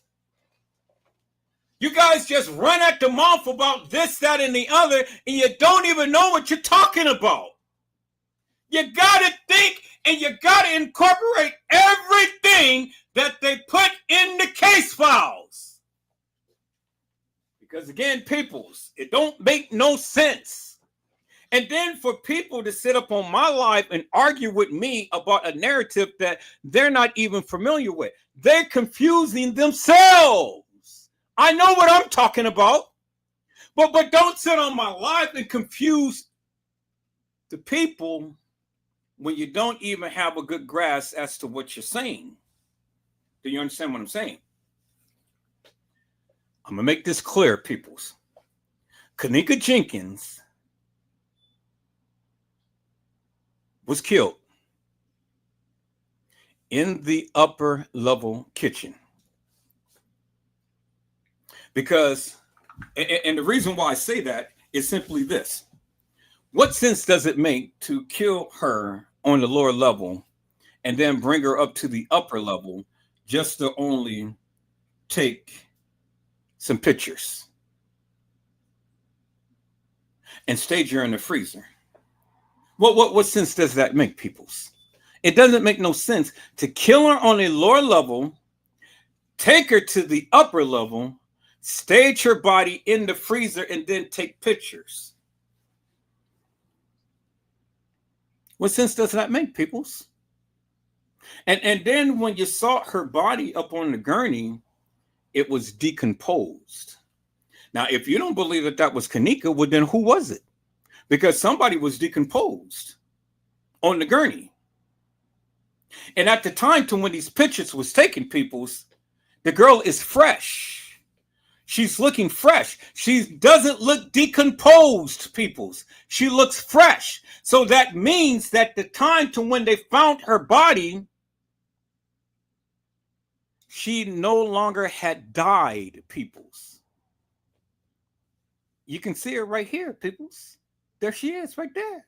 You guys just run at the mouth about this, that, and the other, and you don't even know what you're talking about. You got to think and you got to incorporate everything that they put in the case files. Because again, peoples, it don't make no sense. And then for people to sit up on my live and argue with me about a narrative that they're not even familiar with, they're confusing themselves. I know what I'm talking about, but don't sit on my live and confuse the people when you don't even have a good grasp as to what you're saying. Do you understand what I'm saying? I'm going to make this clear, peoples. Kenneka Jenkins was killed in the upper level kitchen. Because, and the reason why I say that is simply this. What sense does it make to kill her on the lower level and then bring her up to the upper level just to only take some pictures and stage her in the freezer? What sense does that make, peoples? It doesn't make no sense to kill her on a lower level, take her to the upper level, stage her body in the freezer, and then take pictures. What sense does that make, peoples? And then when you saw her body up on the gurney, it was decomposed. Now, if you don't believe that that was Kenneka, well, then who was it? Because somebody was decomposed on the gurney. And at the time to when these pictures was taken, peoples, the girl is fresh. She's looking fresh. She doesn't look decomposed, peoples. She looks fresh. So that means that the time to when they found her body, she no longer had died, peoples. You can see her right here, peoples. There she is right there.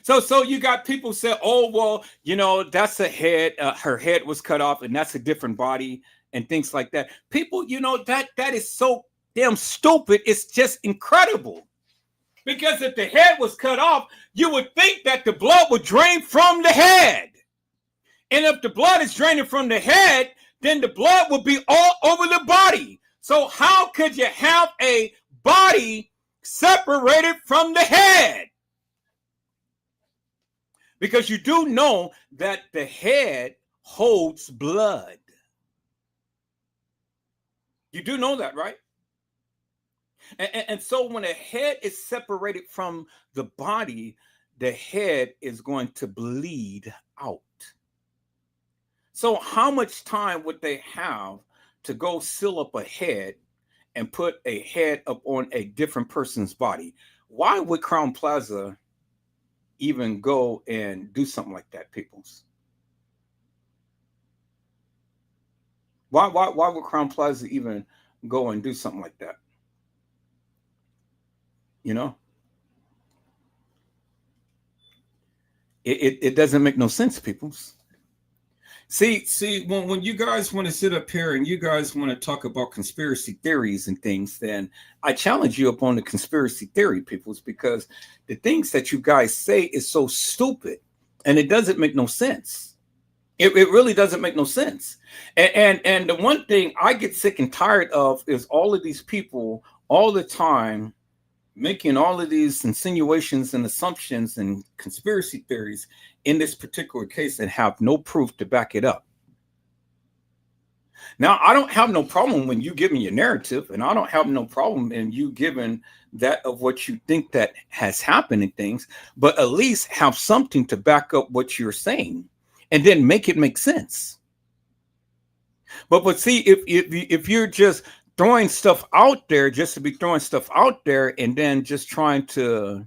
So you got people say, oh, well, you know, that's a head. Her head was cut off and that's a different body and things like that. People, you know, that is so damn stupid. It's just incredible. Because if the head was cut off, you would think that the blood would drain from the head. And if the blood is draining from the head, then the blood would be all over the body. So how could you have a body separated from the head? Because you do know that the head holds blood. You do know that, right? And so when a head is separated from the body, the head is going to bleed out. So how much time would they have to go seal up a head and put a head up on a different person's body? Why would Crown Plaza even go and do something like that, peoples? Why would Crown Plaza even go and do something like that? You know? It doesn't make no sense, people. See, when you guys want to sit up here and you guys want to talk about conspiracy theories and things, then I challenge you upon the conspiracy theory, peoples, because the things that you guys say is so stupid and it doesn't make no sense. It really doesn't make no sense. And the one thing I get sick and tired of is all of these people all the time making all of these insinuations and assumptions and conspiracy theories in this particular case and have no proof to back it up. Now, I don't have no problem when you give me your narrative, and I don't have no problem in you giving that of what you think that has happened and things, but at least have something to back up what you're saying and then make it make sense. But see, if you're just throwing stuff out there just to be throwing stuff out there and then just trying to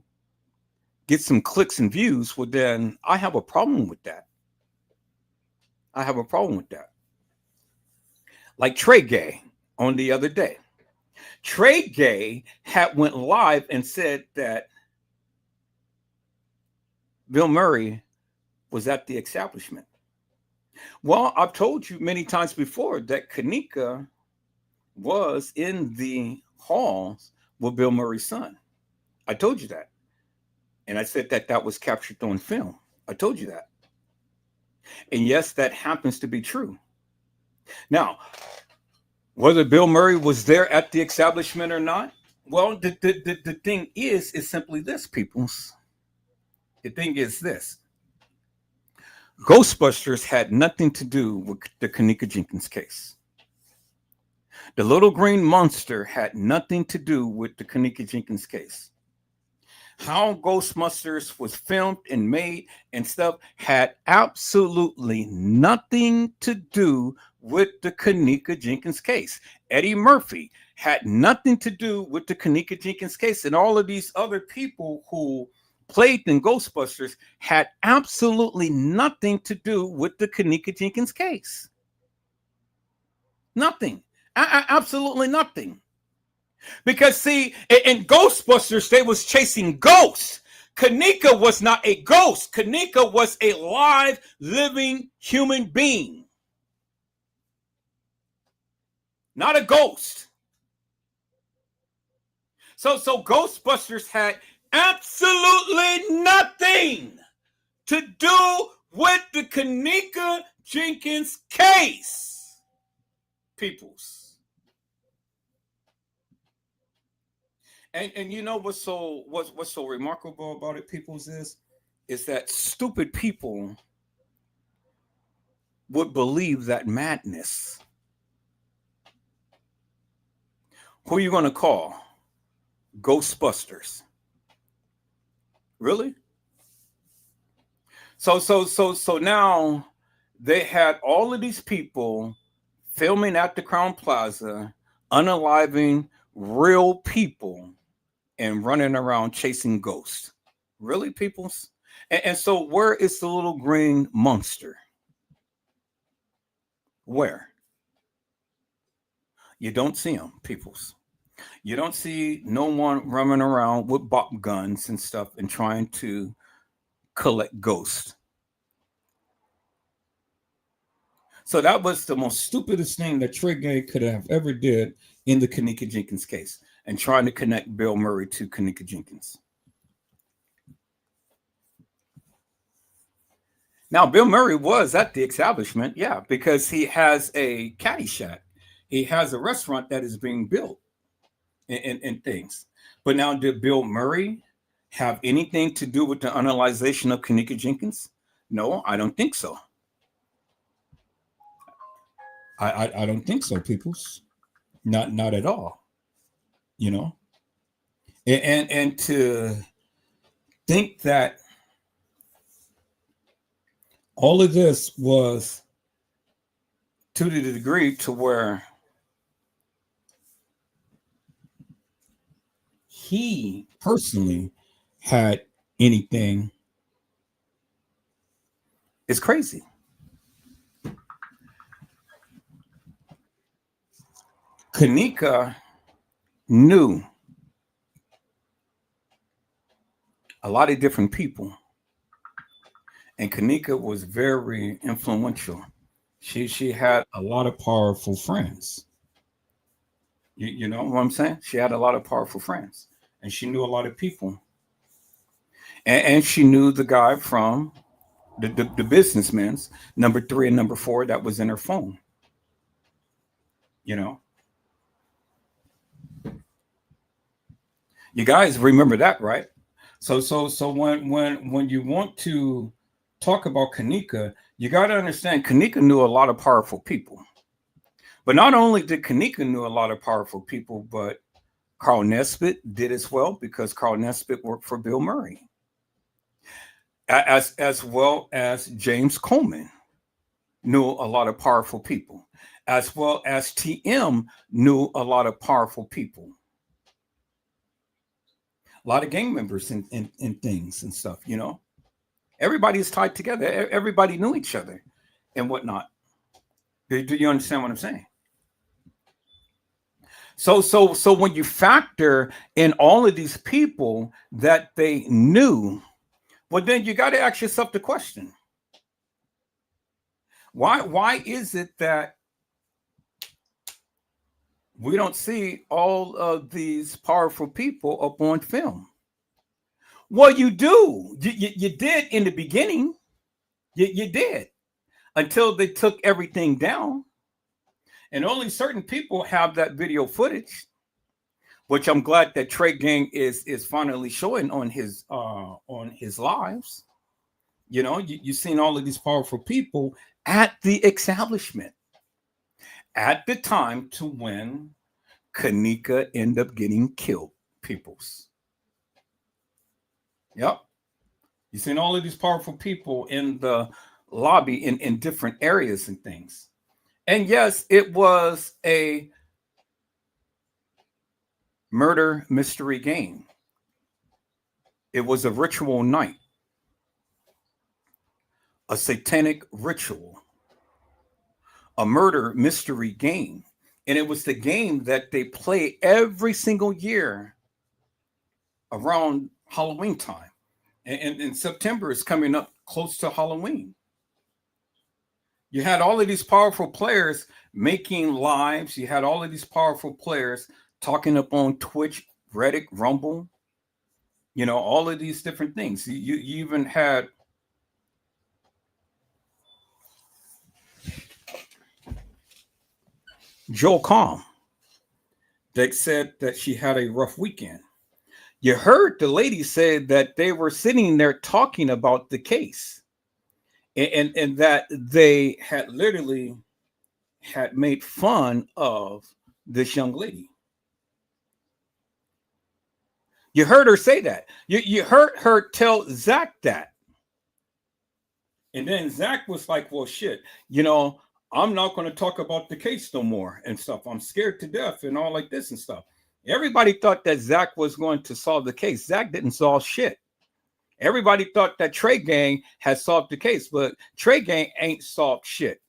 get some clicks and views, well, then I have a problem with that. I have a problem with that. Like Trey Gay on the other day. Trey Gay had went live and said that Bill Murray was at the establishment. Well, I've told you many times before that Kenneka was in the halls with Bill Murray's son. I told you that. And I said that that was captured on film. I told you that. And yes, that happens to be true. Now, whether Bill Murray was there at the establishment or not, well, the thing is simply this, peoples. The thing is this. Ghostbusters had nothing to do with the Kenneka Jenkins case. The little green monster had nothing to do with the Kenneka Jenkins case. How Ghostbusters was filmed and made and stuff had absolutely nothing to do with the Kenneka Jenkins case. Eddie Murphy had nothing to do with the Kenneka Jenkins case, and all of these other people who played in Ghostbusters had absolutely nothing to do with the Kenneka Jenkins case. Nothing. Absolutely nothing. Because see, in Ghostbusters, they was chasing ghosts. Kenneka was not a ghost. Kenneka was a live, living human being. Not a ghost. So Ghostbusters had absolutely nothing to do with the Kenneka Jenkins case. Peoples. And you know what's so remarkable about it, peoples, is that stupid people would believe that madness. Who are you going to call? Ghostbusters. Really? So now they had all of these people filming at the Crown Plaza, unaliving real people and running around chasing ghosts. Really, peoples? And so where is the little green monster? Where? You don't see him, peoples. You don't see no one running around with bop guns and stuff and trying to collect ghosts. So that was the most stupidest thing that Trey Gay could have ever did in the Kenneka Jenkins case, and trying to connect Bill Murray to Kenneka Jenkins. Now, Bill Murray was at the establishment, yeah, because he has a caddy shack. He has a restaurant that is being built and things. But now, did Bill Murray have anything to do with the unalization of Kenneka Jenkins? No, I don't think so. I don't think so, peoples. Not at all. You know? And to think that all of this was to the degree to where he personally had anything is crazy. Kenneka knew a lot of different people And Kenneka was very influential. She had a lot of powerful friends. You know what I'm saying? She had a lot of powerful friends, and she knew a lot of people. And she knew the guy from the businessman's number 3 and number 4 that was in her phone. You know, you guys remember that, right? So when you want to talk about Kenneka, you got to understand Kenneka knew a lot of powerful people. But not only did Kenneka knew a lot of powerful people, but Carl Nesbitt did as well, because Carl Nesbitt worked for Bill Murray, as well as James Coleman knew a lot of powerful people, as well as TM knew a lot of powerful people. A lot of gang members and things and stuff, you know. Everybody's tied together. Everybody knew each other and whatnot. Do you understand what I'm saying? So when you factor in all of these people that they knew, well, then you got to ask yourself the question: why is it that we don't see all of these powerful people up on film? Well, you do. You did in the beginning. You did, until they took everything down. And only certain people have that video footage, which I'm glad that Trey Gang is finally showing on his lives. You know, you've seen all of these powerful people at the establishment at the time to when Kenneka ended up getting killed. Peoples. Yep. You've seen all of these powerful people in the lobby in different areas and things. And yes, it was a murder mystery game. It was a ritual night, a satanic ritual, a murder mystery game. And it was the game that they play every single year around Halloween time. And September is coming up close to Halloween. You had all of these powerful players making lives. You had all of these powerful players talking up on Twitch, Reddit, Rumble, you know, all of these different things. You even had Joel Calm that said that she had a rough weekend. You heard the lady say that they were sitting there talking about the case. And that they had literally had made fun of this young lady. You heard her say that. You heard her tell Zach that. And then Zach was like, well, shit, you know, I'm not going to talk about the case no more and stuff. I'm scared to death and all like this and stuff. Everybody thought that Zach was going to solve the case. Zach didn't solve shit. Everybody thought that Trey Gang had solved the case, but Trey Gang ain't solved shit,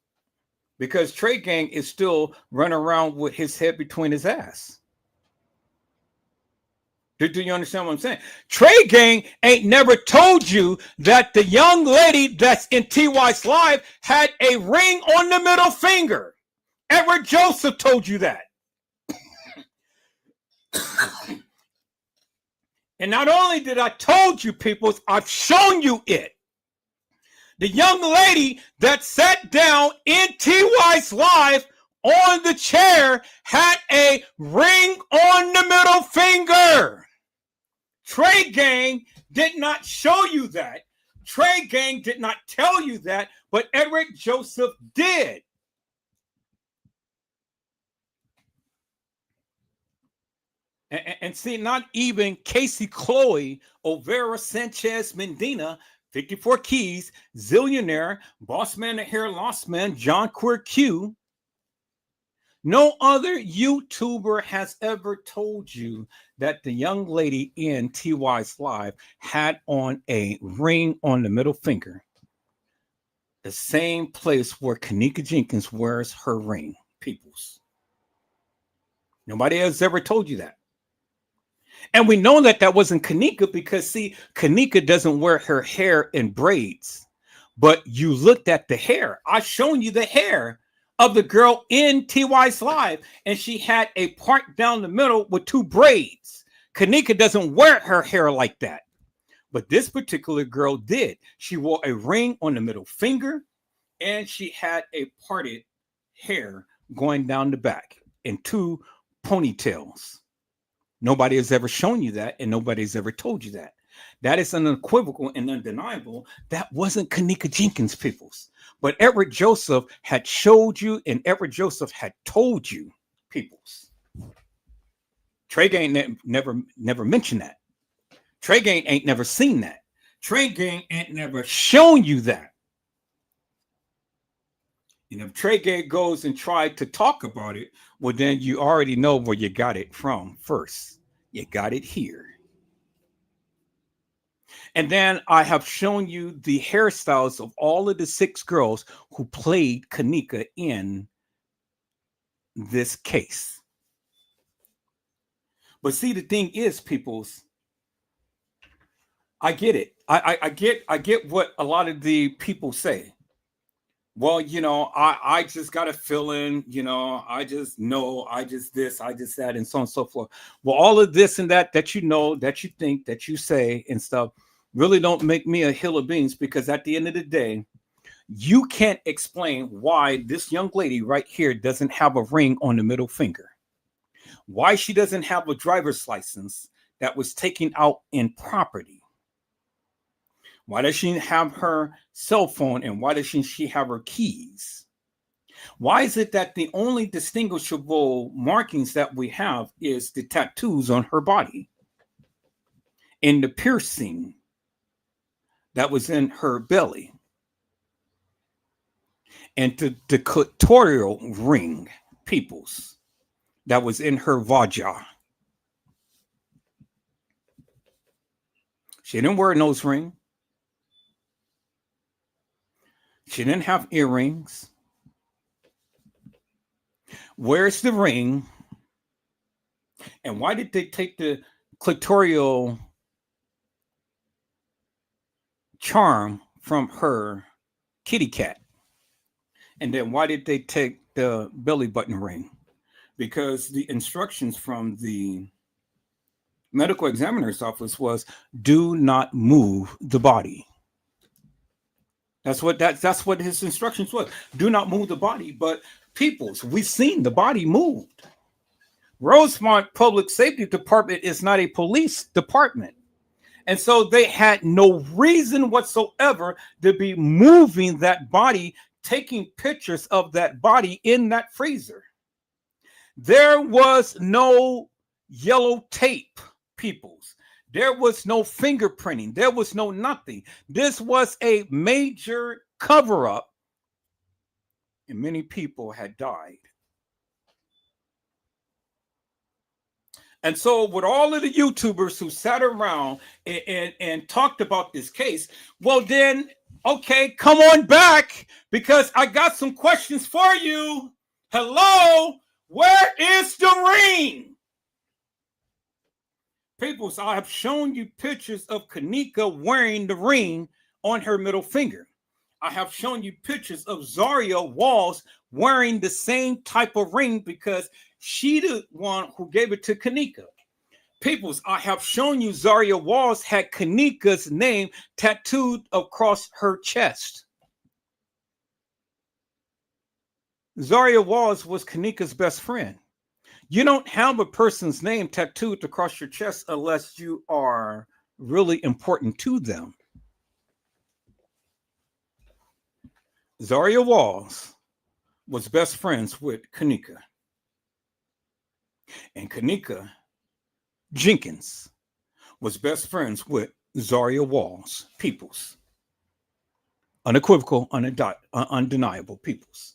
because Trey Gang is still running around with his head between his ass. Do you understand what I'm saying? Trey Gang ain't never told you that the young lady that's in TY's live had a ring on the middle finger. Edward Joseph told you that. And not only did I told you people, I've shown you it. The young lady that sat down in TY's live on the chair had a ring on the middle finger. Trey Gang did not show you that. Trey Gang did not tell you that, but Edward Joseph did. And see, not even Casey Chloe, Overa Sanchez Medina, 54 Keys, Zillionaire, Boss Man the Hair Lost Man, John Queer Q. No other YouTuber has ever told you that the young lady in TY's live had on a ring on the middle finger. The same place where Kenneka Jenkins wears her ring, peoples. Nobody has ever told you that. And we know that that wasn't Kenneka because, see, Kenneka doesn't wear her hair in braids. But you looked at the hair. I've shown you the hair of the girl in TY's live, and she had a part down the middle with 2 braids. Kenneka doesn't wear her hair like that. But this particular girl did. She wore a ring on the middle finger, and she had a parted hair going down the back and 2 ponytails. Nobody has ever shown you that, and nobody's ever told you that. That is unequivocal and undeniable. That wasn't Kenneka Jenkins, peoples. But Edward Joseph had showed you, and Edward Joseph had told you, peoples. Trey Gang never mentioned that. Trey Gang ain't never seen that. Trey Gang ain't never shown you that. And if Trey Gang goes and tried to talk about it, well, then you already know where you got it from first. You got it here. And then I have shown you the hairstyles of all of the 6 girls who played Kenneka in this case. But see, the thing is, peoples, I get it. I get what a lot of the people say. Well, you know, I just got a feeling, you know, I just know, I just this, I just that, and so on and so forth. Well, all of this and that you know, that you think, that you say and stuff really don't make me a hill of beans, because at the end of the day, you can't explain why this young lady right here doesn't have a ring on the middle finger, why she doesn't have a driver's license that was taken out in property. Why does she have her cell phone, and why doesn't she have her keys? Why is it that the only distinguishable markings that we have is the tattoos on her body and the piercing that was in her belly and the clitoral ring, peoples, that was in her vagina? She didn't wear a nose ring. She didn't have earrings. Where's the ring? And why did they take the clitoral charm from her kitty cat? And then why did they take the belly button ring? Because the instructions from the medical examiner's office was, do not move the body. That's what his instructions was. Do not move the body. But peoples, we've seen the body moved. Rosemont Public Safety Department is not a police department. And so they had no reason whatsoever to be moving that body, taking pictures of that body in that freezer. There was no yellow tape, peoples. There was no fingerprinting. There was no nothing. This was a major cover-up, and many people had died. And so with all of the YouTubers who sat around and talked about this case, well then, okay, come on back, because I got some questions for you. Hello, where is the ring? People, so I have shown you pictures of Kenneka wearing the ring on her middle finger. I have shown you pictures of Zaria Walls wearing the same type of ring, because she the one who gave it to Kenneka. Peoples, I have shown you Zaria Walls had Kenneka's name tattooed across her chest. Zaria Walls was Kenneka's best friend. You don't have a person's name tattooed across your chest unless you are really important to them. Zaria Walls was best friends with Kenneka. And Kenneka Jenkins was best friends with Zaria Walls, peoples. Unequivocal, undeniable peoples.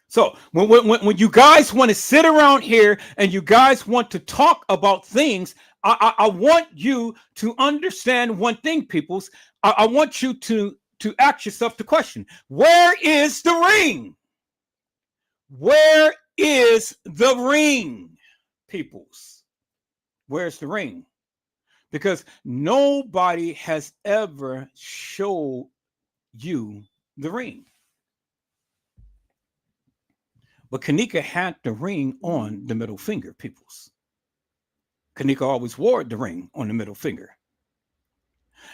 So when you guys want to sit around here and you guys want to talk about things, I want you to understand one thing, peoples. I want you to ask yourself the question, where is the ring? Where is the ring, peoples? Where's the ring? Because nobody has ever showed you the ring. But Kenneka had the ring on the middle finger, peoples. Kenneka always wore the ring on the middle finger.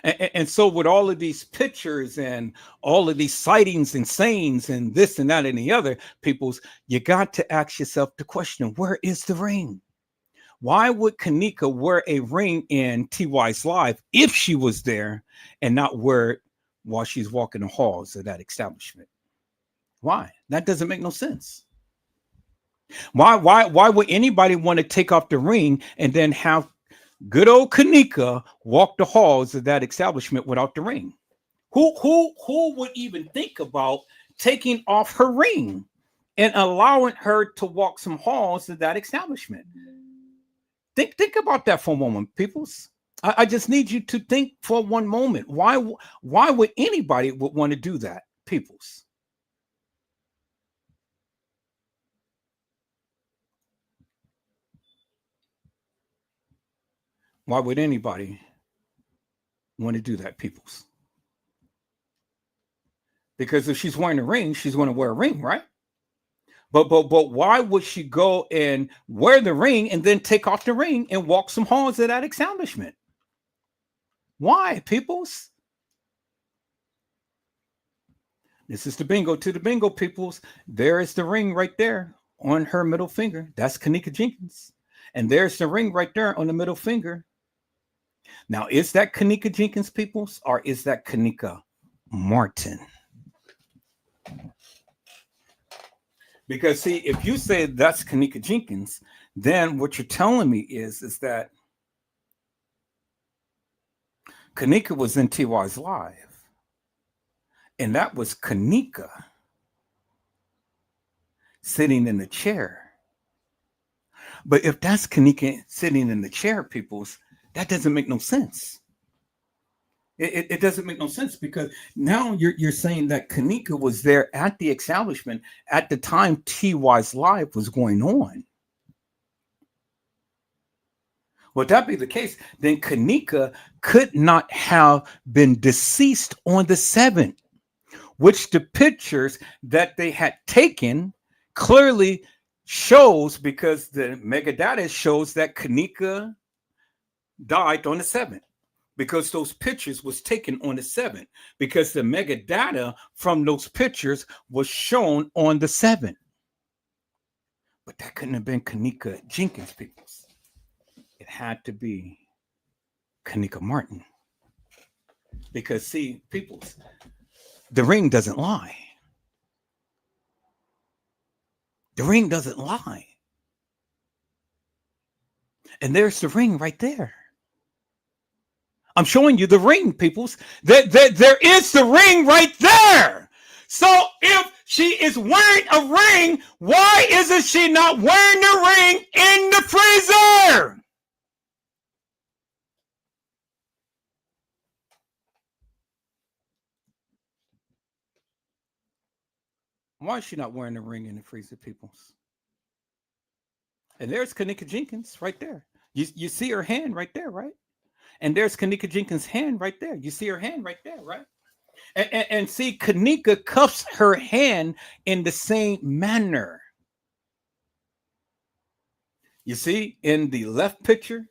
And so with all of these pictures and all of these sightings and sayings and this and that and the other, peoples, you got to ask yourself the question, where is the ring? Why would Kenneka wear a ring in TY's live if she was there and not wear it while she's walking the halls of that establishment? Why? That doesn't make no sense. Why would anybody want to take off the ring and then have good old Kenneka walk the halls of that establishment without the ring? Who would even think about taking off her ring and allowing her to walk some halls of that establishment? Think about that for a moment, peoples. I just need you to think for one moment. Why would anybody would want to do that, peoples? Why would anybody want to do that, peoples? Because if she's wearing a ring, she's going to wear a ring, right? But why would she go and wear the ring and then take off the ring and walk some halls of that establishment? Why, peoples? This is the bingo to the bingo, peoples. There is the ring right there on her middle finger. That's Kenneka Jenkins. And there's the ring right there on the middle finger. Now, is that Kenneka Jenkins, peoples, or is that Kenneka Martin? Because, see, if you say that's Kenneka Jenkins, then what you're telling me is that Kenneka was in TY's live, and that was Kenneka sitting in the chair. But if that's Kenneka sitting in the chair, peoples, that doesn't make no sense. It doesn't make no sense, because now you're saying that Kenneka was there at the establishment at the time TY's live was going on. Would that be the case? Then Kenneka could not have been deceased on the 7th, which the pictures that they had taken clearly shows, because the megadata shows that Kenneka died on the 7th. Because those pictures was taken on the 7th, because the megadata from those pictures was shown on the 7th. But that couldn't have been Kenneka Jenkins, peoples. It had to be Kenneka Martin. Because, see, peoples, the ring doesn't lie. The ring doesn't lie. And there's the ring right there. I'm showing you the ring, peoples. There is the ring right there. So if she is wearing a ring, why isn't she not wearing the ring in the freezer? Why is she not wearing the ring in the freezer, peoples? And there's Kenneka Jenkins right there. You see her hand right there, right? And there's Kenneka Jenkins' hand right there. You see her hand right there, right? And see, Kenneka cuffs her hand in the same manner. You see, in the left picture,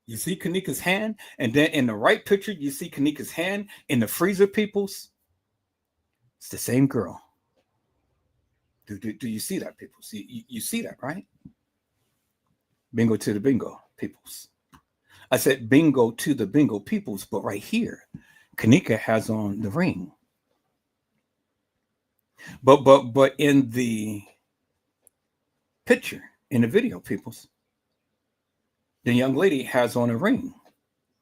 you see Kenneka's hand. And then in the right picture, you see Kenneka's hand in the freezer, peoples. It's the same girl. Do you see that, peoples? You see that, right? Bingo to the bingo, peoples. I said bingo to the bingo, peoples, but right here, Kenneka has on the ring. But in the picture, in the video, peoples, the young lady has on a ring.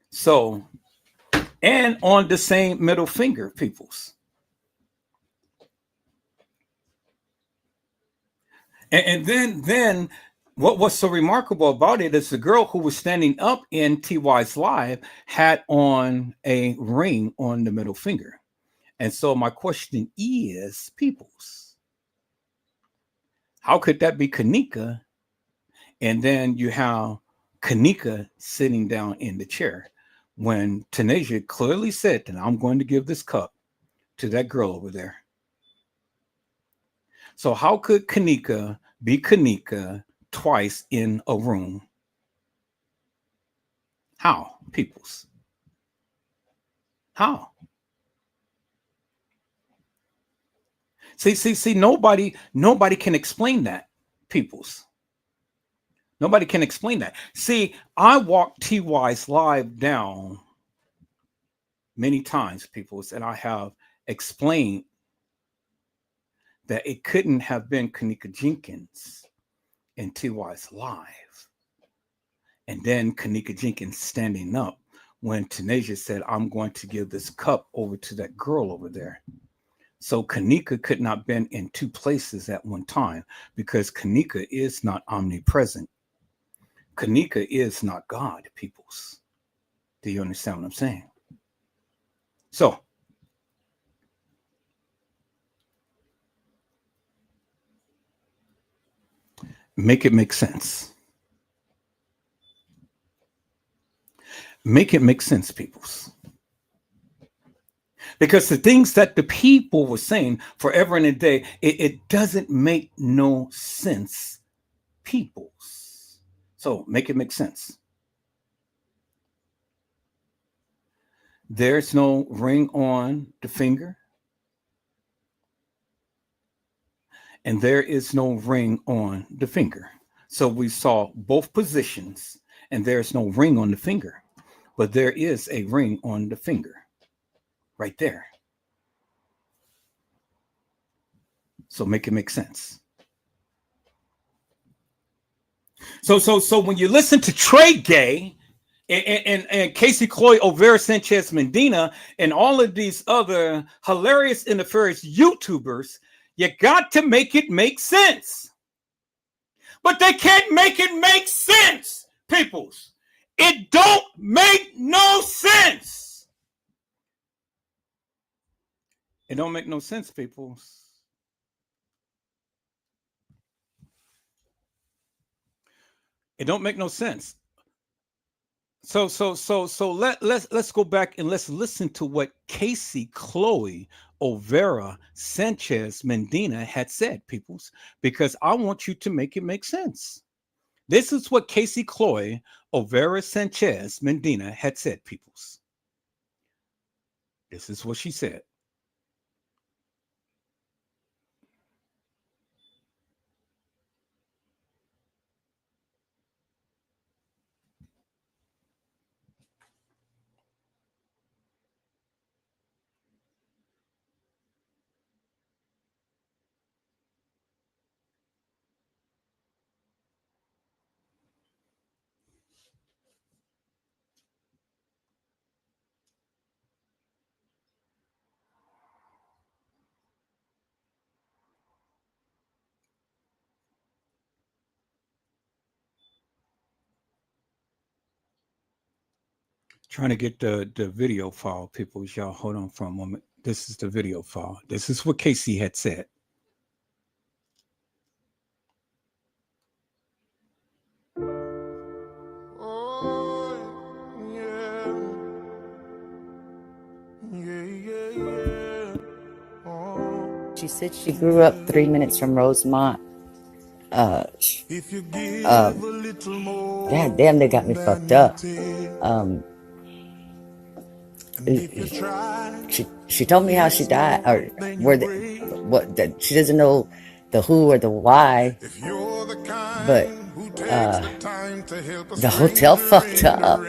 So, and on the same middle finger, peoples. And then what's so remarkable about it is the girl who was standing up in TY's live had on a ring on the middle finger. And so my question is, peoples, how could that be Kenneka? And then you have Kenneka sitting down in the chair when Tanasia clearly said that I'm going to give this cup to that girl over there. So how could Kenneka be Kenneka twice in a room? How, peoples? How? See, nobody can explain that, peoples. Nobody can explain that. See, I walked TY's live down many times, peoples, and I have explained that it couldn't have been Kenneka Jenkins in TY's live. And then Kenneka Jenkins standing up when Tanasia said, I'm going to give this cup over to that girl over there. So Kenneka could not have been in two places at one time because Kenneka is not omnipresent. Kenneka is not God, peoples. Do you understand what I'm saying? So, make it make sense. Make it make sense, peoples. Because the things that the people were saying forever and a day, it doesn't make no sense, peoples. So make it make sense. There's no ring on the finger. And there is no ring on the finger. So we saw both positions, and there's no ring on the finger. But there is a ring on the finger. Right there. So make it make sense. So when you listen to Trey Gay and Casey Chloe Overa Sanchez Medina and all of these other hilarious and nefarious YouTubers, you got to make it make sense. But they can't make it make sense, peoples. It don't make no sense. It don't make no sense, people. It don't make no sense. So let's go back and let's listen to what Casey Chloe Overa Sanchez Medina had said, peoples, because I want you to make it make sense. This is what Casey Chloe Overa Sanchez Medina had said, peoples. This is what she said. Trying to get the video file, people. Y'all hold on for a moment. This is the video file. This is what Casey had said. She said she grew up 3 minutes from Rosemont. God damn, they got me fucked up. She told me how she died, or she doesn't know the who or the why, but the hotel fucked up.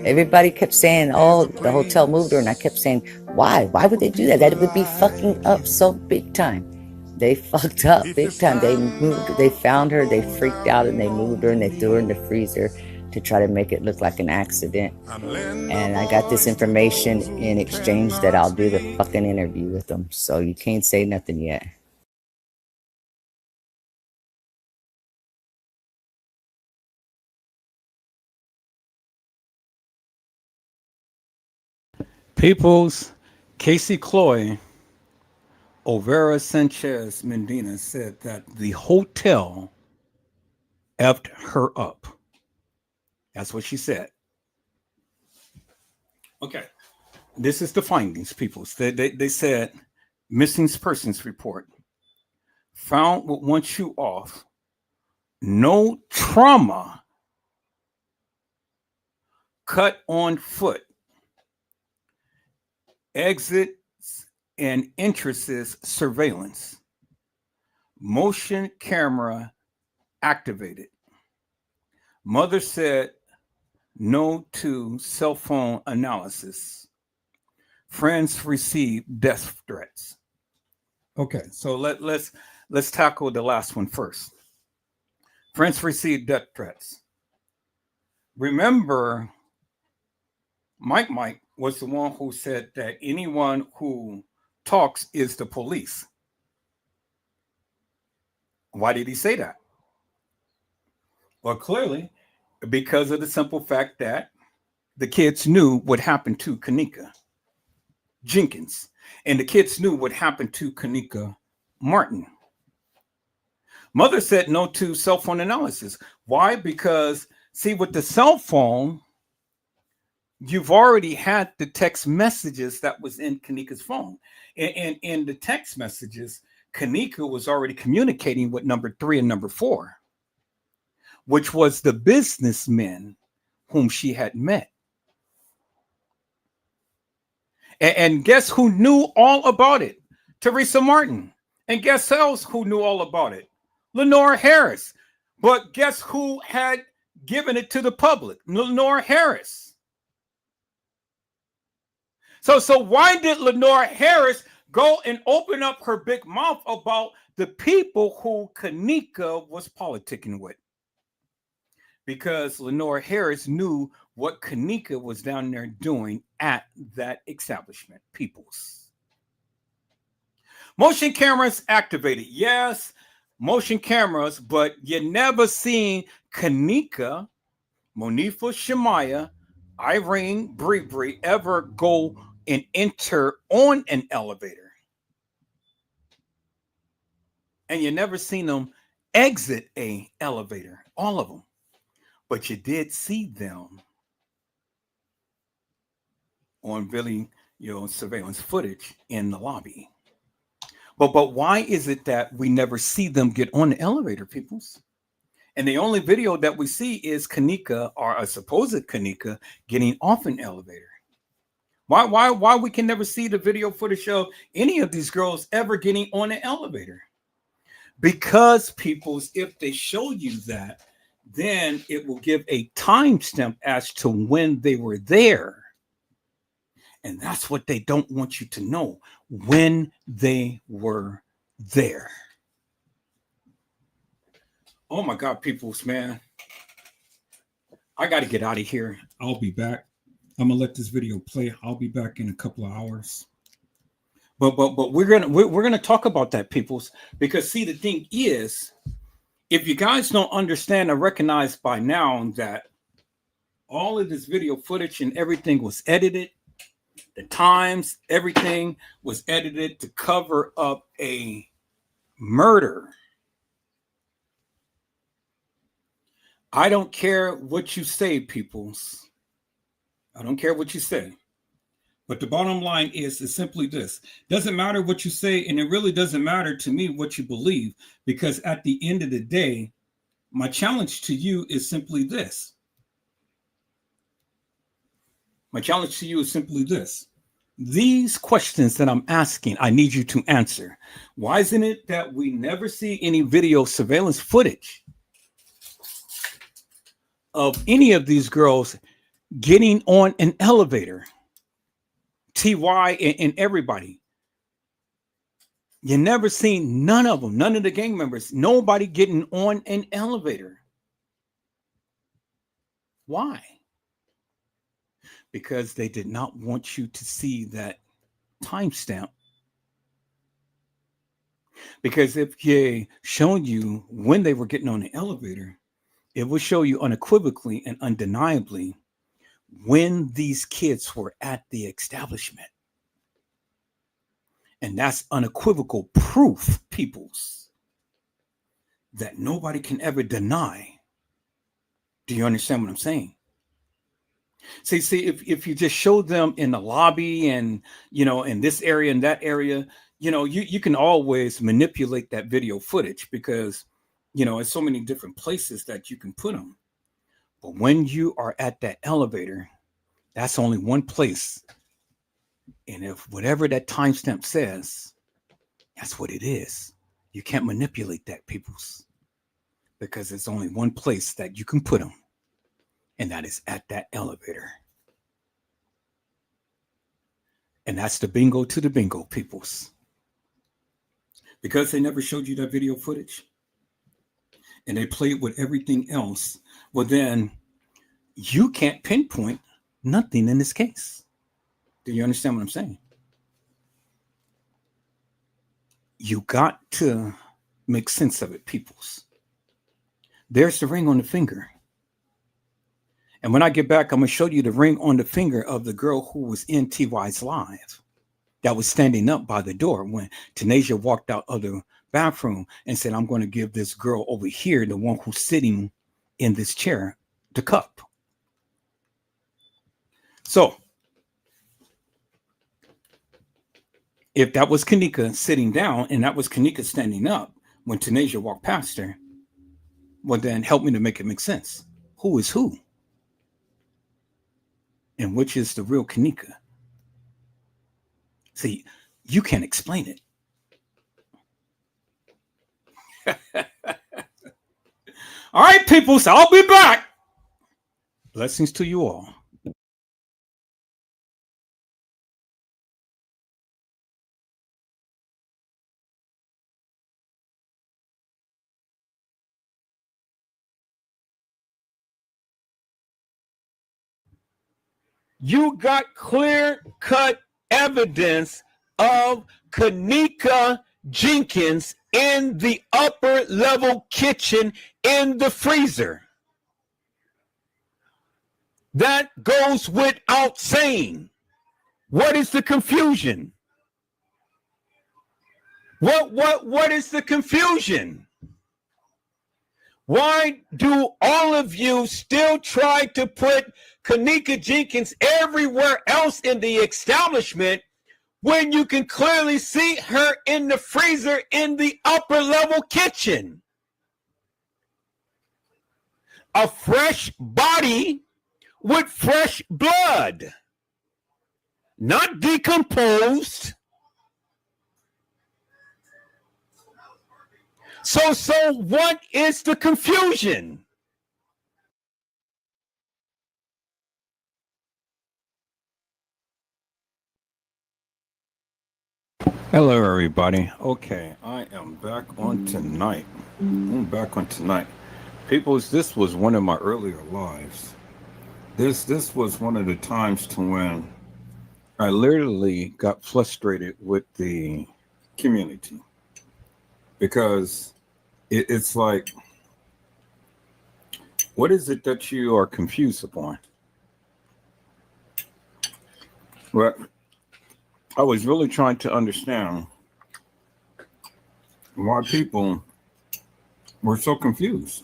Everybody kept saying, oh, the hotel moved her, and I kept saying, why would they do that? That would be fucking up so big time. They fucked up big time. They moved, they found her, they freaked out, and they moved her, and they threw her in the freezer to try to make it look like an accident. And I got this information in exchange that I'll do the fucking interview with them. So you can't say nothing yet. People's Casey Chloe Overa Sanchez Medina said that the hotel effed her up. That's what she said. Okay. This is the findings, people. They said missing persons report. Found what wants you off. No trauma. Cut on foot. Exits and entrances surveillance. Motion camera activated. Mother said no to cell phone analysis. Friends received death threats. Okay, so let's tackle the last one first. Friends received death threats. Remember, Mike was the one who said that anyone who talks is the police. Why did he say that? Well, clearly, because of the simple fact that the kids knew what happened to Kenneka Jenkins, and the kids knew what happened to Kenneka Martin. Mother said no to cell phone analysis. Why? Because, see, with the cell phone, you've already had the text messages that was in Kenneka's phone. And in the text messages, Kenneka was already communicating with number 3 and number 4, which was the businessmen whom she had met. And guess who knew all about it? Teresa Martin. And guess else who knew all about it? Lenore Harris. But guess who had given it to the public? Lenore Harris. So why did Lenore Harris go and open up her big mouth about the people who Kenneka was politicking with? Because Lenore Harris knew what Kenneka was down there doing at that establishment, peoples. Motion cameras activated. Yes, motion cameras, but you never seen Kenneka, Monifa Shemaya, Irene Bree ever go and enter on an elevator. And you never seen them exit a elevator, all of them. But you did see them on really, surveillance footage in the lobby. But why is it that we never see them get on the elevator, peoples? And the only video that we see is Kenneka, or a supposed Kenneka, getting off an elevator. Why we can never see the video footage of any of these girls ever getting on an elevator? Because, peoples, if they show you that, then it will give a timestamp as to when they were there. And that's what they don't want you to know, when they were there. Oh my God, peoples, man. I got to get out of here. I'll be back. I'm gonna let this video play. I'll be back in a couple of hours. But we're gonna talk about that, peoples, because see, the thing is, if you guys don't understand or recognize by now that all of this video footage and everything was edited, the times, everything was edited to cover up a murder. I don't care what you say, peoples. I don't care what you say. But the bottom line is simply this. Doesn't matter what you say, and it really doesn't matter to me what you believe, because at the end of the day, my challenge to you is simply this. My challenge to you is simply this. These questions that I'm asking, I need you to answer. Why isn't it that we never see any video surveillance footage of any of these girls getting on an elevator? TY and everybody. You never seen none of them, none of the gang members, nobody getting on an elevator. Why? Because they did not want you to see that timestamp. Because if they showed you when they were getting on the elevator, it will show you unequivocally and undeniably when these kids were at the establishment. And that's unequivocal proof, peoples, that nobody can ever deny. Do you understand what I'm saying? See, if you just show them in the lobby and, in this area and that area, you can always manipulate that video footage because, it's so many different places that you can put them. But when you are at that elevator, that's only one place. And if whatever that timestamp says, that's what it is. You can't manipulate that, peoples, because it's only one place that you can put them. And that is at that elevator. And that's the bingo to the bingo, peoples. Because they never showed you that video footage and they played with everything else, well, then you can't pinpoint nothing in this case. Do you understand what I'm saying? You got to make sense of it, peoples. There's the ring on the finger. And when I get back, I'm going to show you the ring on the finger of the girl who was in TY's live that was standing up by the door when Tanasia walked out of the bathroom and said, I'm going to give this girl over here, the one who's sitting in this chair, the cup. So if that was Kenneka sitting down and that was Kenneka standing up when Tanasia walked past her, well, then help me to make it make sense. Who is who? And which is the real Kenneka? See, you can't explain it. All right, people, so I'll be back. Blessings to you all. You got clear-cut evidence of Kenneka Jenkins in the upper level kitchen in the freezer. That goes without saying. What is the confusion? What is the confusion? Why do all of you still try to put Kenneka Jenkins everywhere else in the establishment when you can clearly see her in the freezer in the upper level kitchen? A fresh body with fresh blood, not decomposed. So what is the confusion? Hello, everybody. Okay, I am back on tonight. Peoples, this was one of my earlier lives. This was one of the times to when I literally got frustrated with the community. Because it's like, what is it that you are confused upon? Well, I was really trying to understand why people were so confused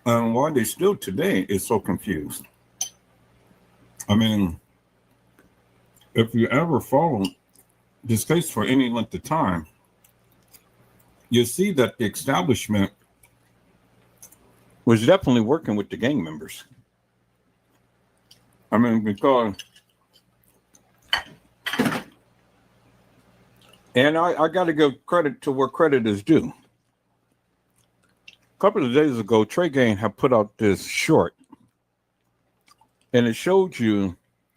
and why they still today is so confused. I mean, if you ever follow this case for any length of time, you see that the establishment was definitely working with the gang members. I mean, because, and I got to give credit to where credit is due. A couple of days ago, Trey Gang had put out this short, and it showed you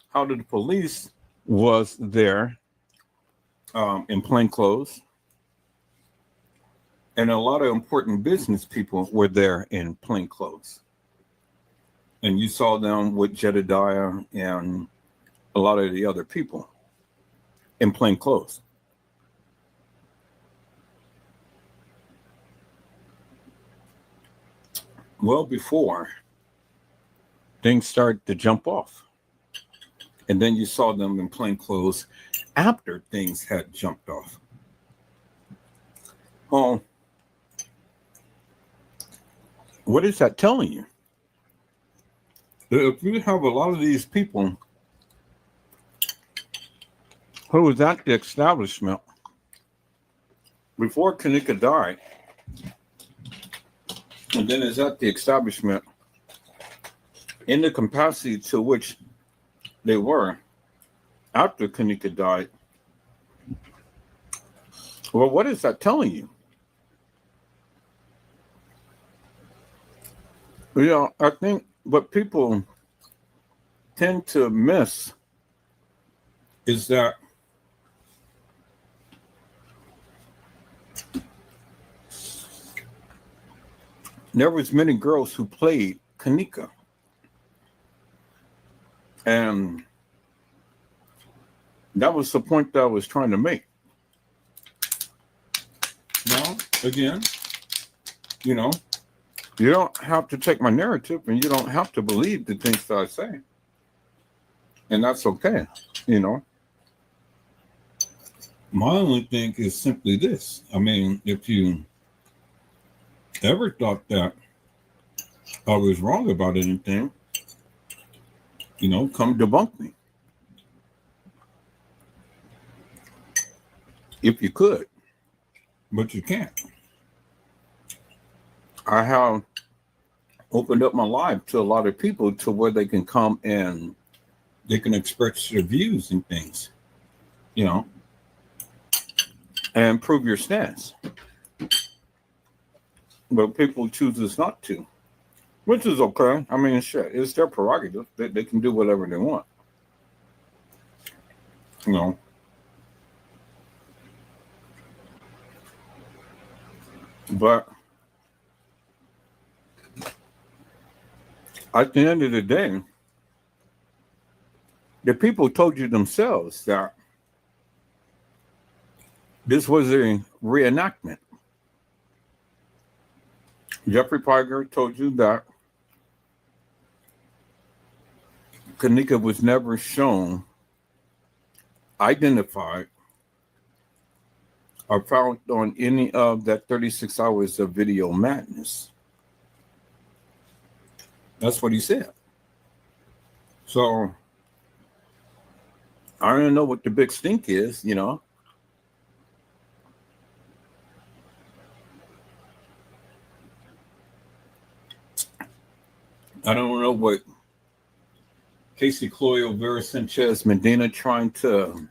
how the police was there in plain clothes. And a lot of important business people were there in plain clothes. And you saw them with Jedediah and a lot of the other people in plain clothes. Well, before things started to jump off. And then you saw them in plain clothes after things had jumped off. Oh, what is that telling you? If you have a lot of these people who was at the establishment before Kenneka died, and then is at the establishment in the capacity to which they were after Kenneka died. Well, what is that telling you? You know, I think what people tend to miss is that there was many girls who played Kenneka. And that was the point that I was trying to make. Now, again, you know, you don't have to take my narrative and you don't have to believe the things that I say. And that's okay, you know. My only thing is simply this. I mean, if you ever thought that I was wrong about anything, you know, come debunk me. If you could, but you can't. I have opened up my life to a lot of people to where they can come and they can express their views and things, you know, and prove your stance. But people chooses not to, which is okay. I mean, shit, it's their prerogative. They can do whatever they want, you know. But at the end of the day, the people told you themselves that this was a reenactment. Jeffrey Piger told you that Kenneka was never shown, identified, or found on any of that 36 hours of video madness. That's what he said. So I don't know what the big stink is, you know. I don't know what Casey Cloyo, Vera Sanchez, Medina trying to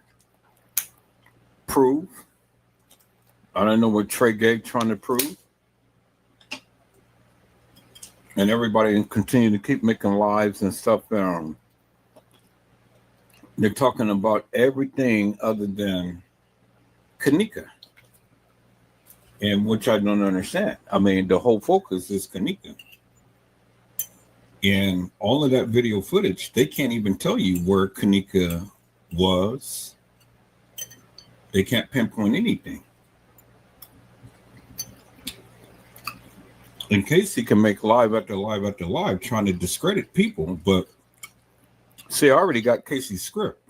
prove. I don't know what Trey Gay trying to prove. And everybody continue to keep making lives and stuff. They're talking about everything other than Kenneka, and which I don't understand. I mean, the whole focus is Kenneka. And all of that video footage, they can't even tell you where Kenneka was. They can't pinpoint anything. In case he can make live after live after live trying to discredit people, but see, I already got Casey's script.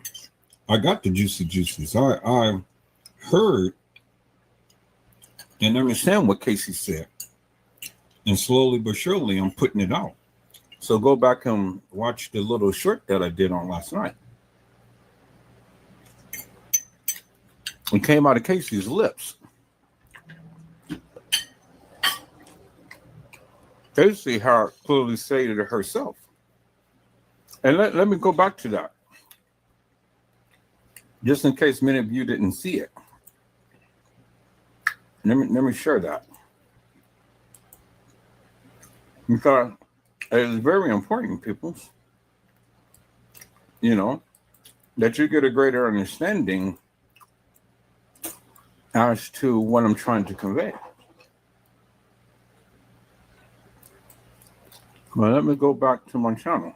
I got the juices. I heard and understand what Casey said. And slowly but surely, I'm putting it out. So go back and watch the little short that I did on last night. It came out of Casey's lips. Casey had clearly stated it herself. And let me go back to that. Just in case many of you didn't see it. Let me share that. Because it is very important, people, you know, that you get a greater understanding as to what I'm trying to convey. Well, let me go back to my channel.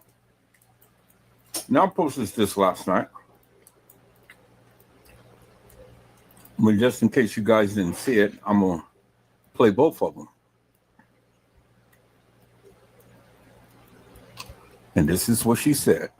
Now I posted this last night. But just in case you guys didn't see it, I'm going to play both of them. And this is what she said.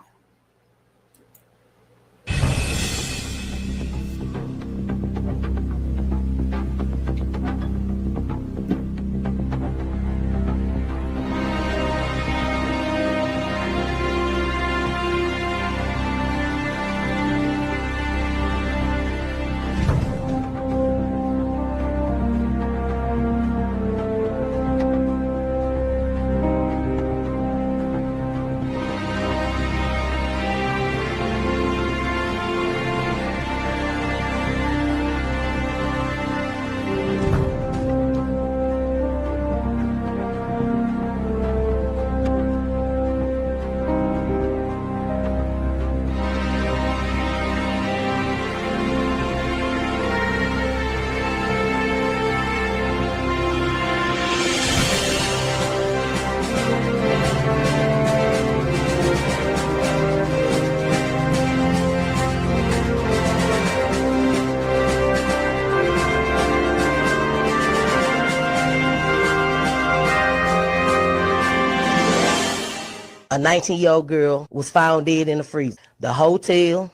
A 19-year-old girl was found dead in the freezer. The hotel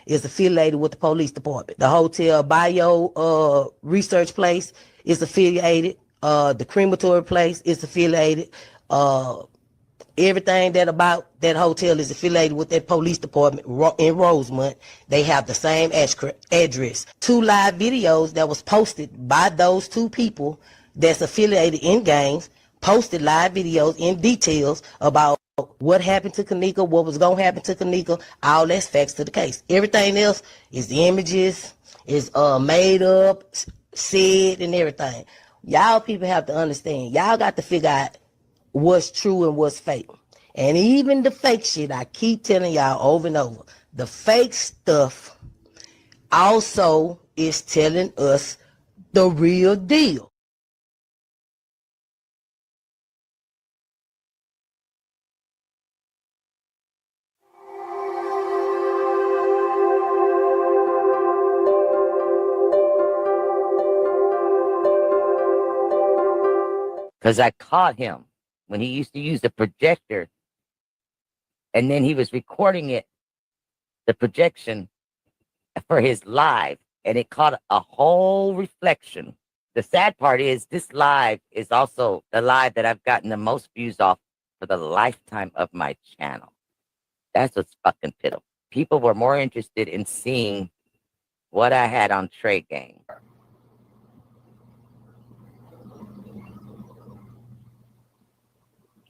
is affiliated with the police department. The hotel bio research place is affiliated. The crematory place is affiliated. Everything that about that hotel is affiliated with that police department in Rosemont. They have the same address. 2 live videos that was posted by those 2 people that's affiliated in gangs, posted live videos in details about what happened to Kenneka, what was going to happen to Kenneka, all that's facts to the case. Everything else is images, is made up, said, and everything. Y'all people have to understand. Y'all got to figure out what's true and what's fake. And even the fake shit, I keep telling y'all over and over, the fake stuff also is telling us the real deal. Because I caught him when he used to use the projector, and then he was recording it, the projection, for his live, and it caught a whole reflection. The sad part is this live is also the live that I've gotten the most views off for the lifetime of my channel. That's what's fucking pitiful. People were more interested in seeing what I had on Trade Game.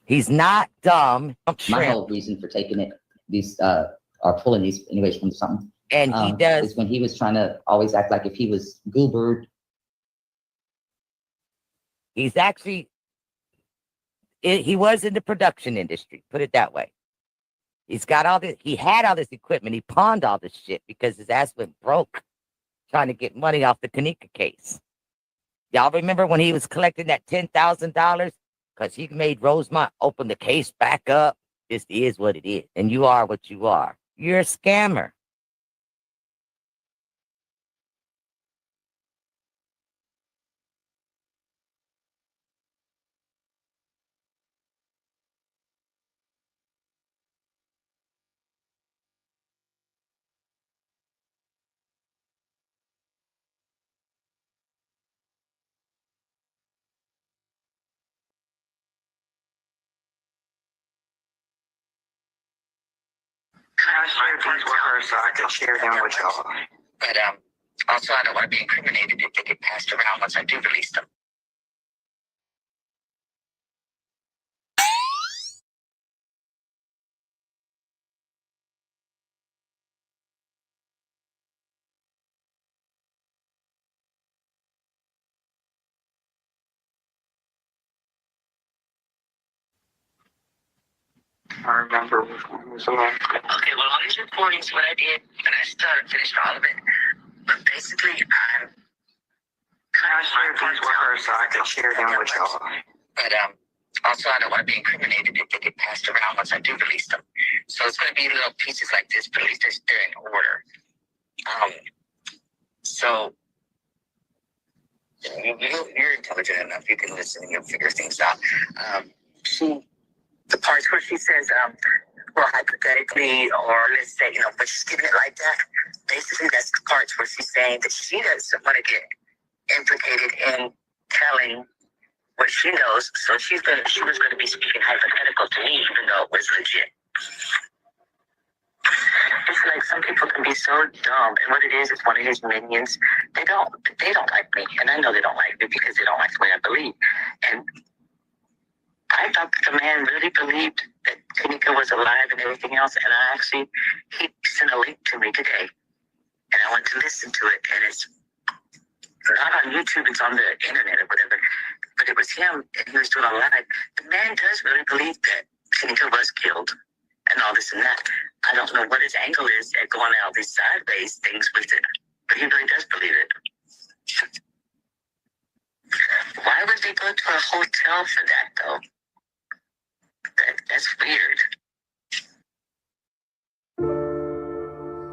He's not dumb. My whole reason for taking it, these or pulling these anyways from something, and he does is when he was trying to always act like if he was goobered. He's actually, he was in the production industry, put it that way. He's got all this, he had all this equipment, he pawned all this shit because his ass went broke trying to get money off the Kenneka case. Y'all remember when he was collecting that $10,000? Because he made Rosemont open the case back up. This is what it is. And you are what you are. You're a scammer. I share these with her so I can share them with y'all. But also, I don't want to be incriminated if they get passed around once I do release them. I remember which one was the last. Okay, well, all these recordings, what I did, and I finished all of it. But basically, I share these with her so I can share them with y'all. But also, I don't want to be incriminated if they get passed around once I do release them. So it's going to be little pieces like this, but at least they're in order. So you're intelligent enough. You can listen and you'll figure things out. The parts where she says, well, hypothetically, or let's say, but she's giving it like that. Basically, that's the parts where she's saying that she doesn't want to get implicated in telling what she knows. So she was going to be speaking hypothetical to me, even though it was legit. It's like some people can be so dumb, and what it is one of his minions. They don't like me, and I know they don't like me because they don't like the way I believe. And I thought the man really believed that Kenneka was alive and everything else, and he sent a link to me today, and I went to listen to it, and it's not on YouTube, it's on the internet or whatever, but it was him, and he was doing a live. The man does really believe that Kenneka was killed, and all this and that. I don't know what his angle is at going out these sideways things with it, but he really does believe it. Why would they go to a hotel for that, though? That's weird.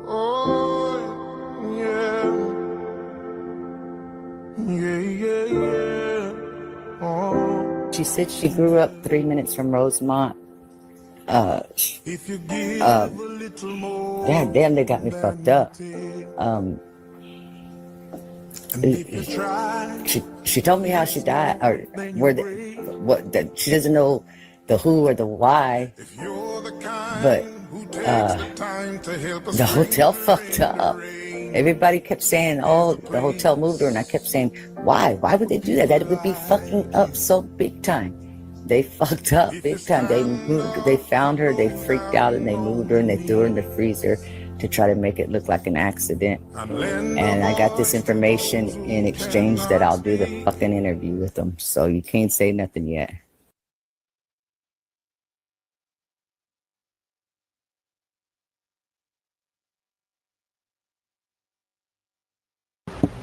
Oh, yeah. Oh. She said she grew up 3 minutes from Rosemont. If you give a little more, God damn, they got me fucked up. and if you try, She told me how she died, or that she doesn't know the who or the why, if you're the kind but who takes the time to help us the hotel bring fucked the up. rain. Everybody kept saying, oh, the hotel moved her, and I kept saying, why? Why would they do that? That would be fucking up so big time. They fucked up big time. They found her, they freaked out, and they moved her, and they threw her in the freezer to try to make it look like an accident. And I got this information in exchange that I'll do the fucking interview with them. So you can't say nothing yet.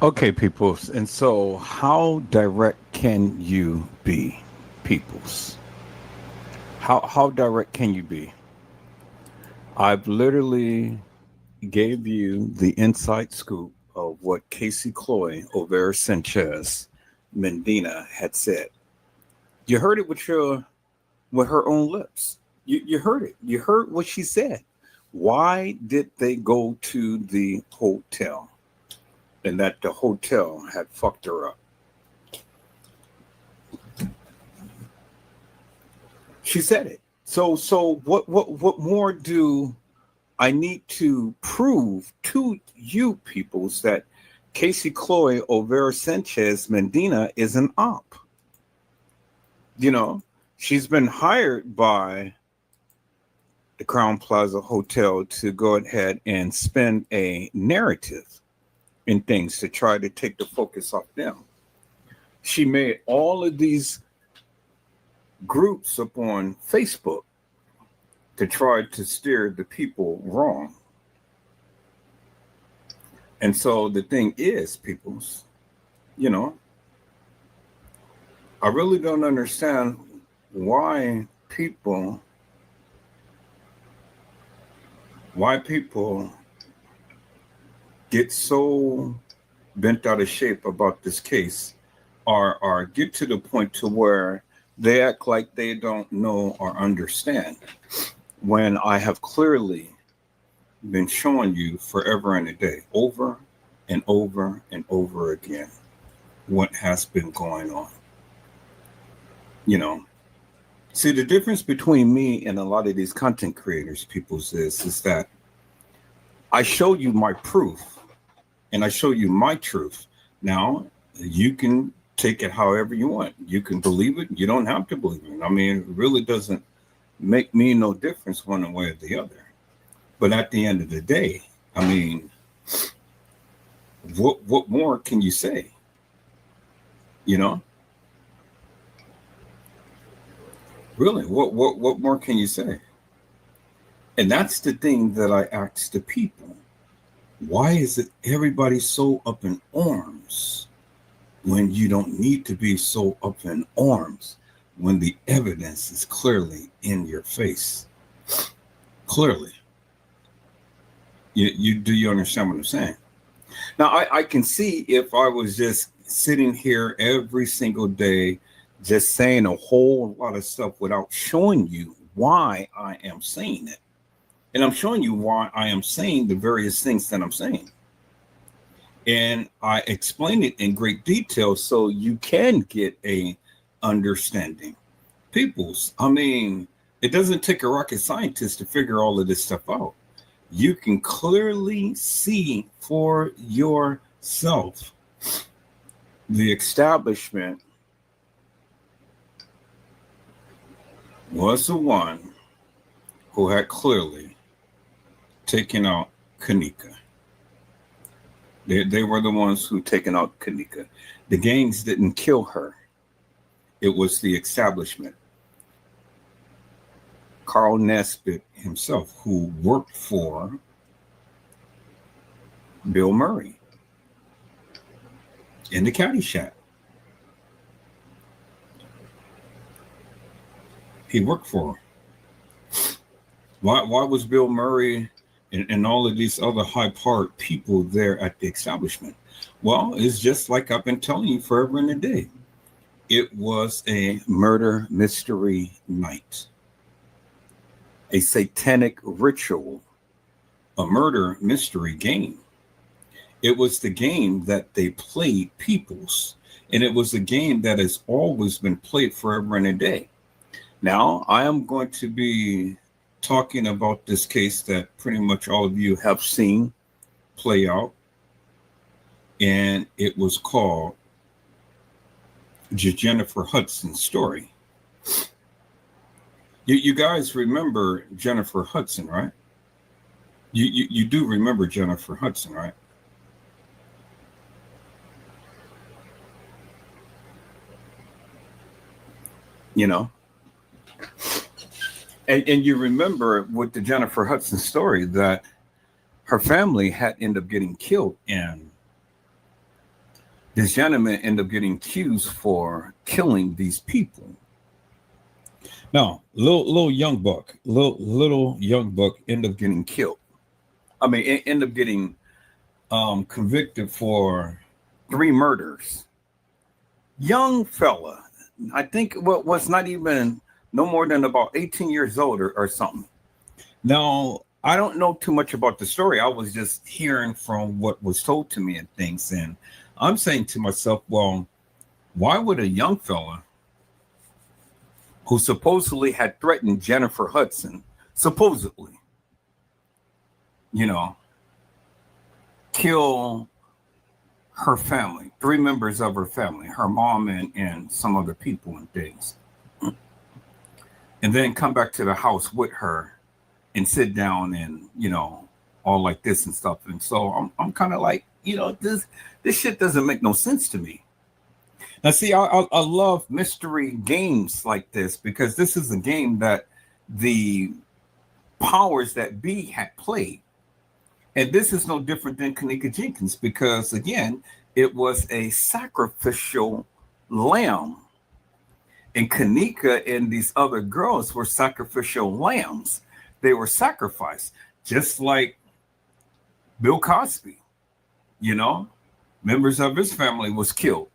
Okay, peoples. And so, how direct can you be, peoples? How direct can you be? I've literally gave you the inside scoop of what Casey Chloe Overa Sanchez Mendina had said. You heard it with her own lips. You heard it. You heard what she said. Why did they go to the hotel? And that the hotel had fucked her up. She said it. So what more do I need to prove to you peoples that Casey Chloe Overa Sanchez Mendina is an op? You know, she's been hired by the Crown Plaza Hotel to go ahead and spin a narrative in things to try to take the focus off them. She made all of these groups up on Facebook to try to steer the people wrong. And so the thing is, peoples, you know, I really don't understand why people get so bent out of shape about this case, or get to the point to where they act like they don't know or understand, when I have clearly been showing you forever and a day, over and over and over again, what has been going on. You know, see, the difference between me and a lot of these content creators, peoples, is that I show you my proof and I show you my truth. Now, you can take it however you want. You can believe it. You don't have to believe it. I mean, it really doesn't make me no difference one way or the other. But at the end of the day, I mean, what more can you say? You know? Really, what more can you say? And that's the thing that I ask the people. Why is it everybody so up in arms when you don't need to be so up in arms, when the evidence is clearly in your face? Clearly. You understand what I'm saying? Now, I can see if I was just sitting here every single day, just saying a whole lot of stuff without showing you why I am saying it. And I'm showing you why I am saying the various things that I'm saying. And I explain it in great detail so you can get a understanding. Peoples, I mean, it doesn't take a rocket scientist to figure all of this stuff out. You can clearly see for yourself. The establishment was the one who had clearly taken out Kenneka. They were the ones who taken out Kenneka. The gangs didn't kill her. It was the establishment. Carl Nesbitt himself, who worked for Bill Murray in the Caddyshack. He worked for him. Why was Bill Murray and all of these other high-powered people there at the establishment? Well, it's just like I've been telling you forever and a day. It was a murder mystery night. a satanic ritual, a murder mystery game. It was the game that they played peoples, and it was a game that has always been played forever and a day. Now, I am going to be talking about this case that pretty much all of you have seen play out, and it was called Jennifer Hudson's story. You guys remember Jennifer Hudson, right? You do remember Jennifer Hudson, right? You know, and you remember with the Jennifer Hudson story that her family had ended up getting killed, and this gentleman ended up getting accused for killing these people. Now, little young buck ended up getting killed. I mean, it ended up getting convicted for 3 murders. Young fella, I think was not even no more than about 18 years old or something. Now, I don't know too much about the story. I was just hearing from what was told to me and things. And I'm saying to myself, well, why would a young fella who supposedly had threatened Jennifer Hudson, supposedly, kill her family, 3 members of her family, her mom and some other people and things, and then come back to the house with her and sit down and, all like this and stuff. And so I'm kind of like, this shit doesn't make no sense to me. Now, see, I love mystery games like this because this is a game that the powers that be had played. And this is no different than Kenneka Jenkins because, again, it was a sacrificial lamb. And Kenneka and these other girls were sacrificial lambs. They were sacrificed, just like Bill Cosby, members of his family was killed.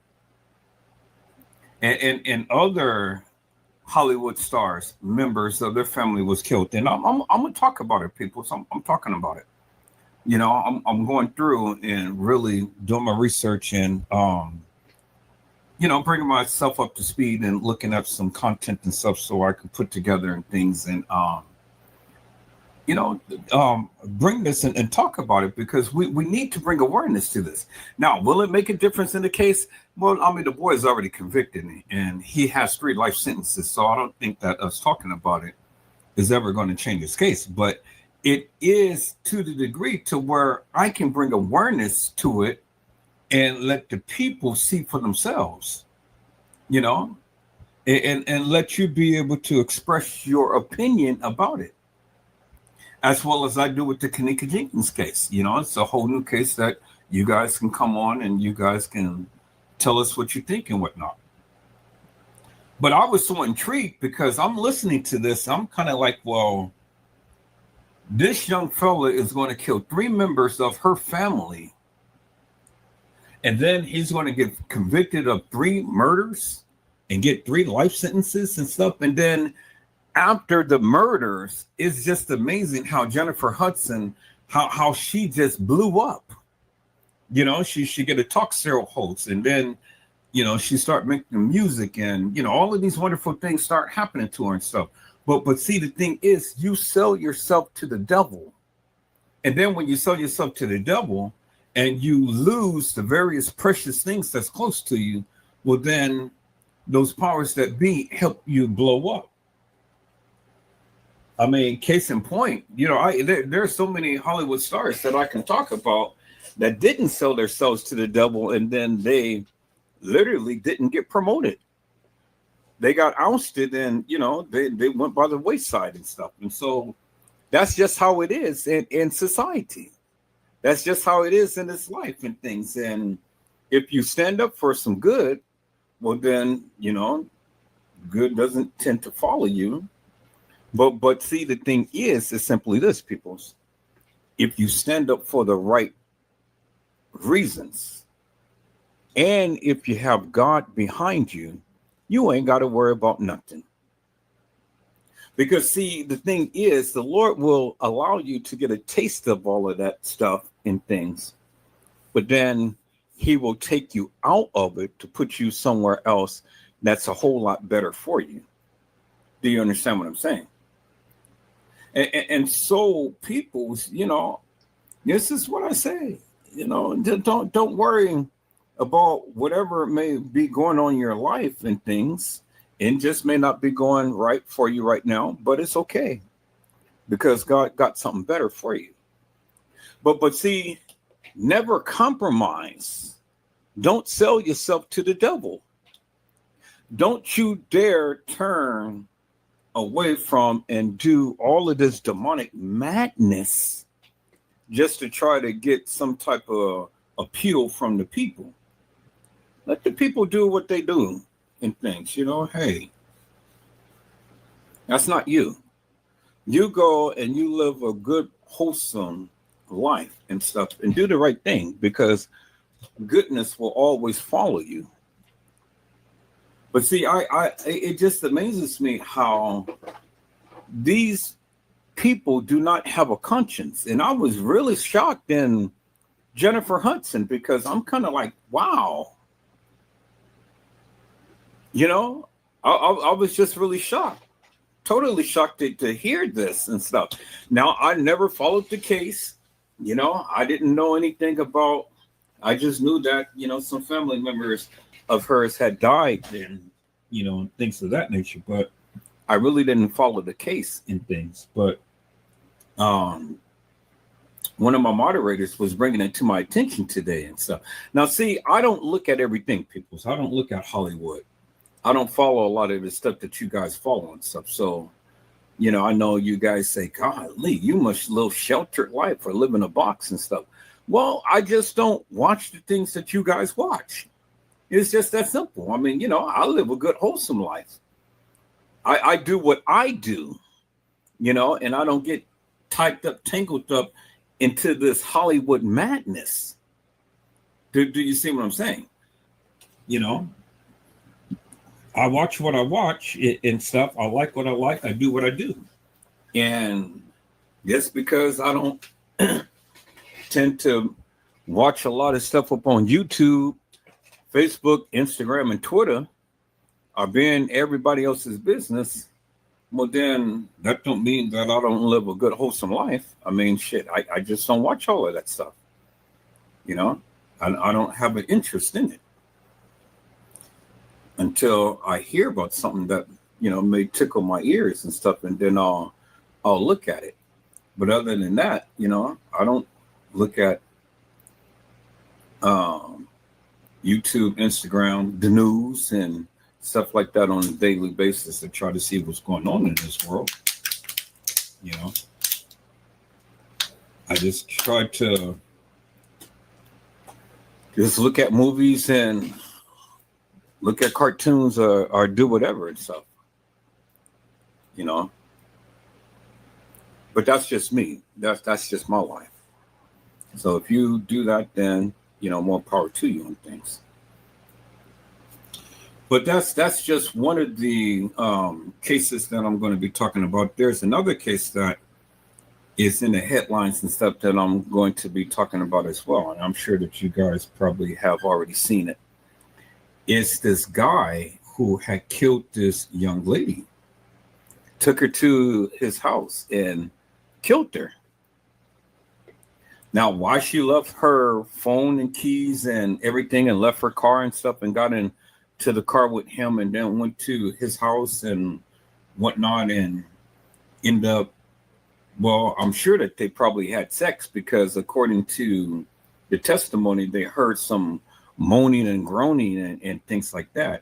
And other Hollywood stars, members of their family was killed. And I'm going to talk about it, people. So I'm talking about it. I'm going through and really doing my research and, bringing myself up to speed and looking up some content and stuff so I can put together and things and, bring this and talk about it because we need to bring awareness to this. Now, will it make a difference in the case? Well, I mean, the boy is already convicted and he has 3 life sentences. So I don't think that us talking about it is ever going to change his case. But it is to the degree to where I can bring awareness to it and let the people see for themselves, and let you be able to express your opinion about it. As well as I do with the Kenneka Jenkins case. It's a whole new case that you guys can come on and you guys can tell us what you think and whatnot. But I was so intrigued because I'm listening to this. I'm kind of like, well, this young fella is going to kill 3 members of her family. And then he's going to get convicted of 3 murders and get 3 life sentences and stuff. And then after the murders, it's just amazing how Jennifer Hudson, how she just blew up. She get a talk show host, and then, she start making music, and all of these wonderful things start happening to her and stuff. But see, the thing is, you sell yourself to the devil, and then when you sell yourself to the devil, and you lose the various precious things that's close to you, well, then those powers that be help you blow up. I mean, case in point, there are so many Hollywood stars that I can talk about that didn't sell themselves to the devil, and then they literally didn't get promoted. They got ousted, and they went by the wayside and stuff. And so that's just how it is in society. That's just how it is in this life and things. And if you stand up for some good, well, then good doesn't tend to follow you. But see, the thing is simply this, peoples. If you stand up for the right reasons, and if you have God behind you, you ain't got to worry about nothing. Because see, the thing is, the Lord will allow you to get a taste of all of that stuff and things, but then he will take you out of it to put you somewhere else that's a whole lot better for you. Do you understand what I'm saying? And so people, you know, this is what I say, you know, don't worry about whatever may be going on in your life and things. It just may not be going right for you right now, but it's okay because God got something better for you. But see, never compromise. Don't sell yourself to the devil. Don't you dare turn away from and do all of this demonic madness just to try to get some type of appeal from the people. Let the people do what they do and things, you know. Hey, that's not you. You go and you live a good, wholesome life and stuff and do the right thing, because goodness will always follow you. But see, it just amazes me how these people do not have a conscience. And I was really shocked in Jennifer Hudson, because I'm kind of like, wow. You know, I was just really shocked, totally shocked to hear this and stuff. Now, I never followed the case. You know, I didn't know anything about, I just knew that, you know, some family members of hers had died and, you know, things of that nature. But I really didn't follow the case and things. But one of my moderators was bringing it to my attention today and stuff. Now, see, I don't look at everything, people. So I don't look at Hollywood. I don't follow a lot of the stuff that you guys follow and stuff. So, you know, I know you guys say, God, Lee, you must live sheltered life or live in a box and stuff. Well, I just don't watch the things that you guys watch. It's just that simple. I mean, you know, I live a good, wholesome life. I do what I do, you know, and I don't get tangled up into this Hollywood madness. Do you see what I'm saying? You know, I watch what I watch and stuff. I like what I like. I do what I do. And just because I don't tend to watch a lot of stuff up on YouTube, Facebook, Instagram, and Twitter, or being everybody else's business, well, then that don't mean that I don't live a good, wholesome life. I mean, shit, I just don't watch all of that stuff. You know, I don't have an interest in it until I hear about something that, you know, may tickle my ears and stuff, and then I'll look at it. But other than that, you know, I don't look at YouTube, Instagram, the news, and stuff like that on a daily basis to try to see what's going on in this world. You know, I just try to just look at movies and look at cartoons or do whatever and stuff, you know. But that's just me. That's just my life. So if you do that, then, you know, more power to you and things. But that's just one of the cases that I'm going to be talking about. There's another case that is in the headlines and stuff that I'm going to be talking about as well. And I'm sure that you guys probably have already seen it. It's this guy who had killed this young lady, took her to his house and killed her. Now, why she left her phone and keys and everything and left her car and stuff and got into the car with him and then went to his house and whatnot and ended up, well, I'm sure that they probably had sex, because according to the testimony, they heard some moaning and groaning and things like that.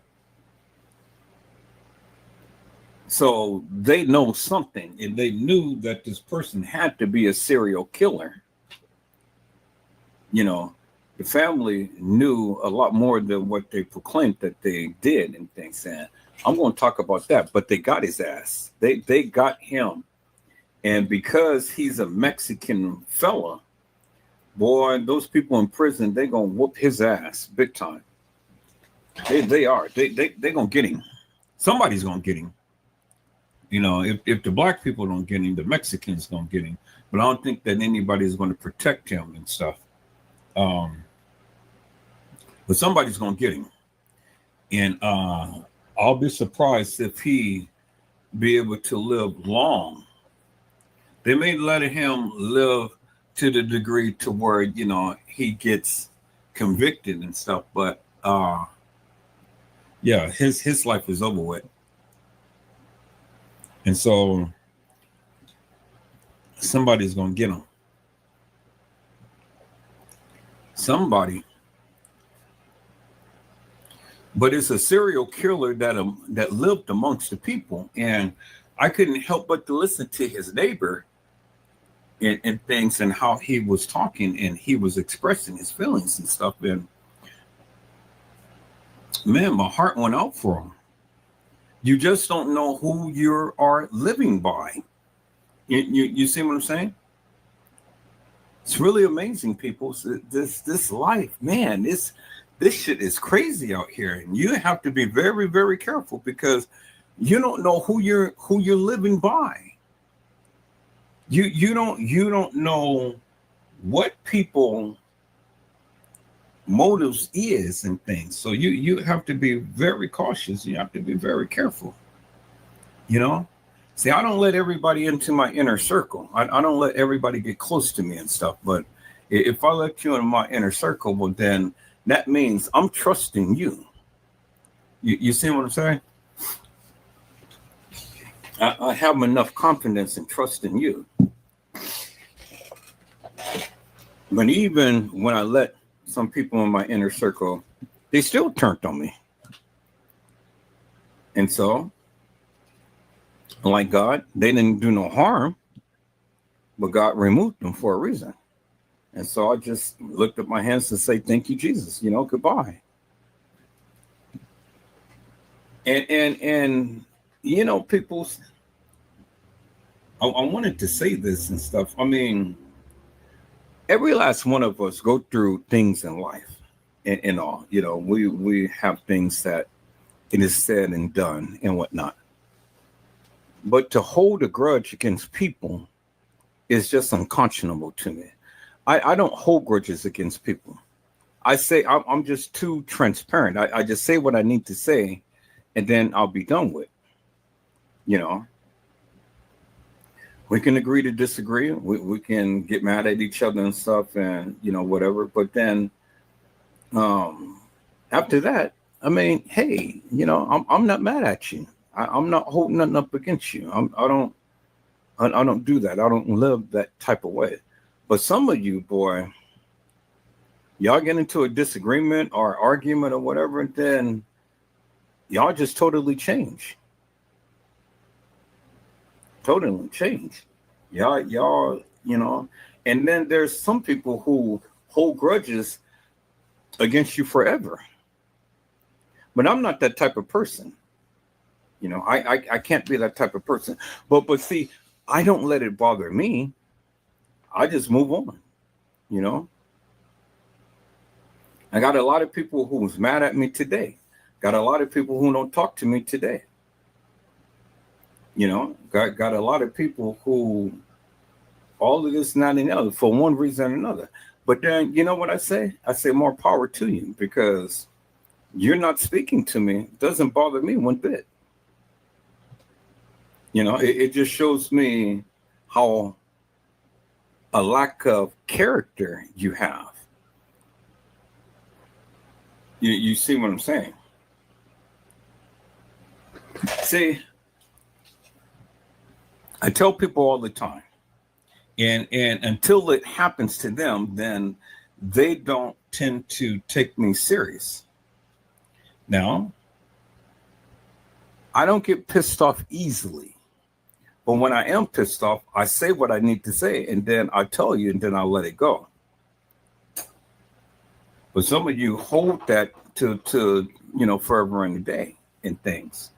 So they know something, and they knew that this person had to be a serial killer. You know, the family knew a lot more than what they proclaimed that they did and things. And I'm going to talk about that, but they got his ass. They got him. And because he's a Mexican fella, boy, those people in prison, they're going to whoop his ass big time. They are. They're going to get him. Somebody's going to get him. You know, if the black people don't get him, the Mexicans don't get him. But I don't think that anybody's going to protect him and stuff. But somebody's going to get him. And I'll be surprised if he be able to live long. They may let him live to the degree to where, you know, he gets convicted and stuff. But yeah, his life is over with. And so somebody's going to get him. Somebody. But it's a serial killer that lived amongst the people. And I couldn't help but to listen to his neighbor and things and how he was talking and he was expressing his feelings and stuff. And man, my heart went out for him. You just don't know who you are living by. You see what I'm saying? It's really amazing, people. This life, man, this shit is crazy out here, and you have to be very, very careful because you don't know who you're living by. You don't know what people motives is and things. So you have to be very cautious. You have to be very careful. You know? See, I don't let everybody into my inner circle. I don't let everybody get close to me and stuff. But if I let you in my inner circle, well, then that means I'm trusting you. You see what I'm saying? I have enough confidence and trust in you. But even when I let some people in my inner circle, they still turned on me. And so, like God, they didn't do no harm, but God removed them for a reason. And so I just looked at my hands to say, thank you, Jesus, you know, goodbye. And you know, people, I wanted to say this and stuff. I mean, every last one of us go through things in life and all, you know, we have things that it is said and done and whatnot. But to hold a grudge against people is just unconscionable to me. I don't hold grudges against people. I say I'm just too transparent. I just say what I need to say and then I'll be done with. You know, we can agree to disagree. We can get mad at each other and stuff and, you know, whatever. But then after that, I mean, hey, you know, I'm not mad at you. I'm not holding nothing up against you. I don't do that. I don't live that type of way. But some of you, boy, y'all get into a disagreement or argument or whatever, and then y'all just totally change. Totally change. Y'all, you know, and then there's some people who hold grudges against you forever. But I'm not that type of person. You know, I can't be that type of person. But see, I don't let it bother me. I just move on, you know. I got a lot of people who's mad at me today. Got a lot of people who don't talk to me today. You know, got a lot of people who all of this, not and the other, for one reason or another. But then, you know what I say? I say more power to you because you're not speaking to me. It doesn't bother me one bit. You know, it just shows me how a lack of character you have. You see what I'm saying? See, I tell people all the time, and until it happens to them, then they don't tend to take me serious. Now, I don't get pissed off easily. But when I am pissed off, I say what I need to say, and then I tell you, and then I'll let it go. But some of you hold that to you know, forever and a day in things.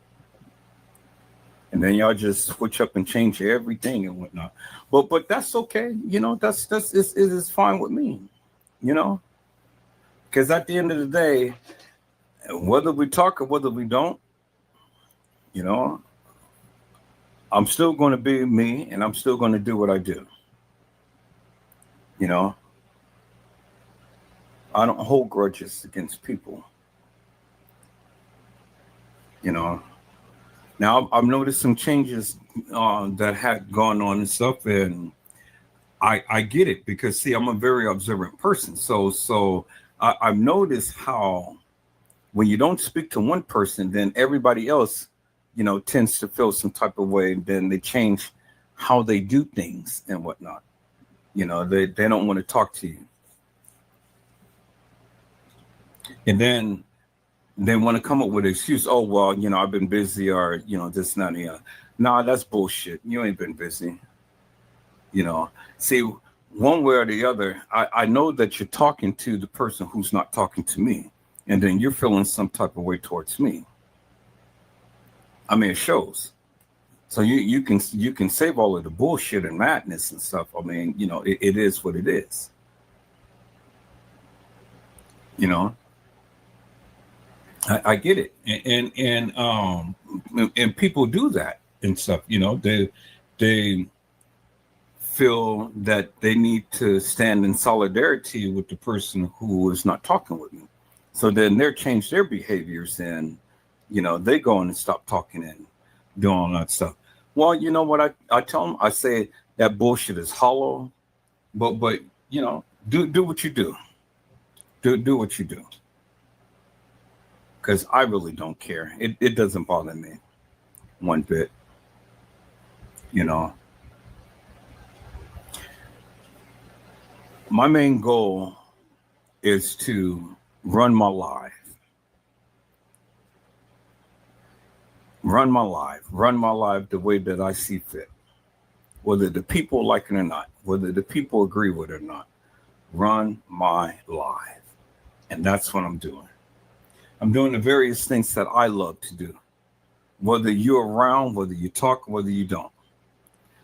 And then y'all just switch up and change everything and whatnot. But that's okay. You know, it is fine with me, you know, because at the end of the day, whether we talk or whether we don't, you know, I'm still going to be me, and I'm still going to do what I do. You know, I don't hold grudges against people. You know, now I've noticed some changes that had gone on and stuff, and I get it because see, I'm a very observant person. So I've noticed how when you don't speak to one person, then everybody else, you know, tends to feel some type of way. And then they change how they do things and whatnot. You know, they don't want to talk to you. And then they want to come up with an excuse. Oh, well, you know, I've been busy or, you know, this, not the other. Nah, that's bullshit. You ain't been busy. You know, see, one way or the other, I know that you're talking to the person who's not talking to me. And then you're feeling some type of way towards me. I mean, it shows. So you can save all of the bullshit and madness and stuff. I mean, you know, it is what it is. You know, I get it, and people do that and stuff. You know, they feel that they need to stand in solidarity with the person who is not talking with me. So then they change their behaviors and, you know, they go in and stop talking and doing all that stuff. Well, you know what I tell them? I say that bullshit is hollow, but you know, do what you do. Do what you do. Because I really don't care. It doesn't bother me one bit. You know. My main goal is to run my life. Run my life the way that I see fit. Whether the people like it or not, whether the people agree with it or not. Run my life. And that's what I'm doing. I'm doing the various things that I love to do. Whether you're around, whether you talk, whether you don't.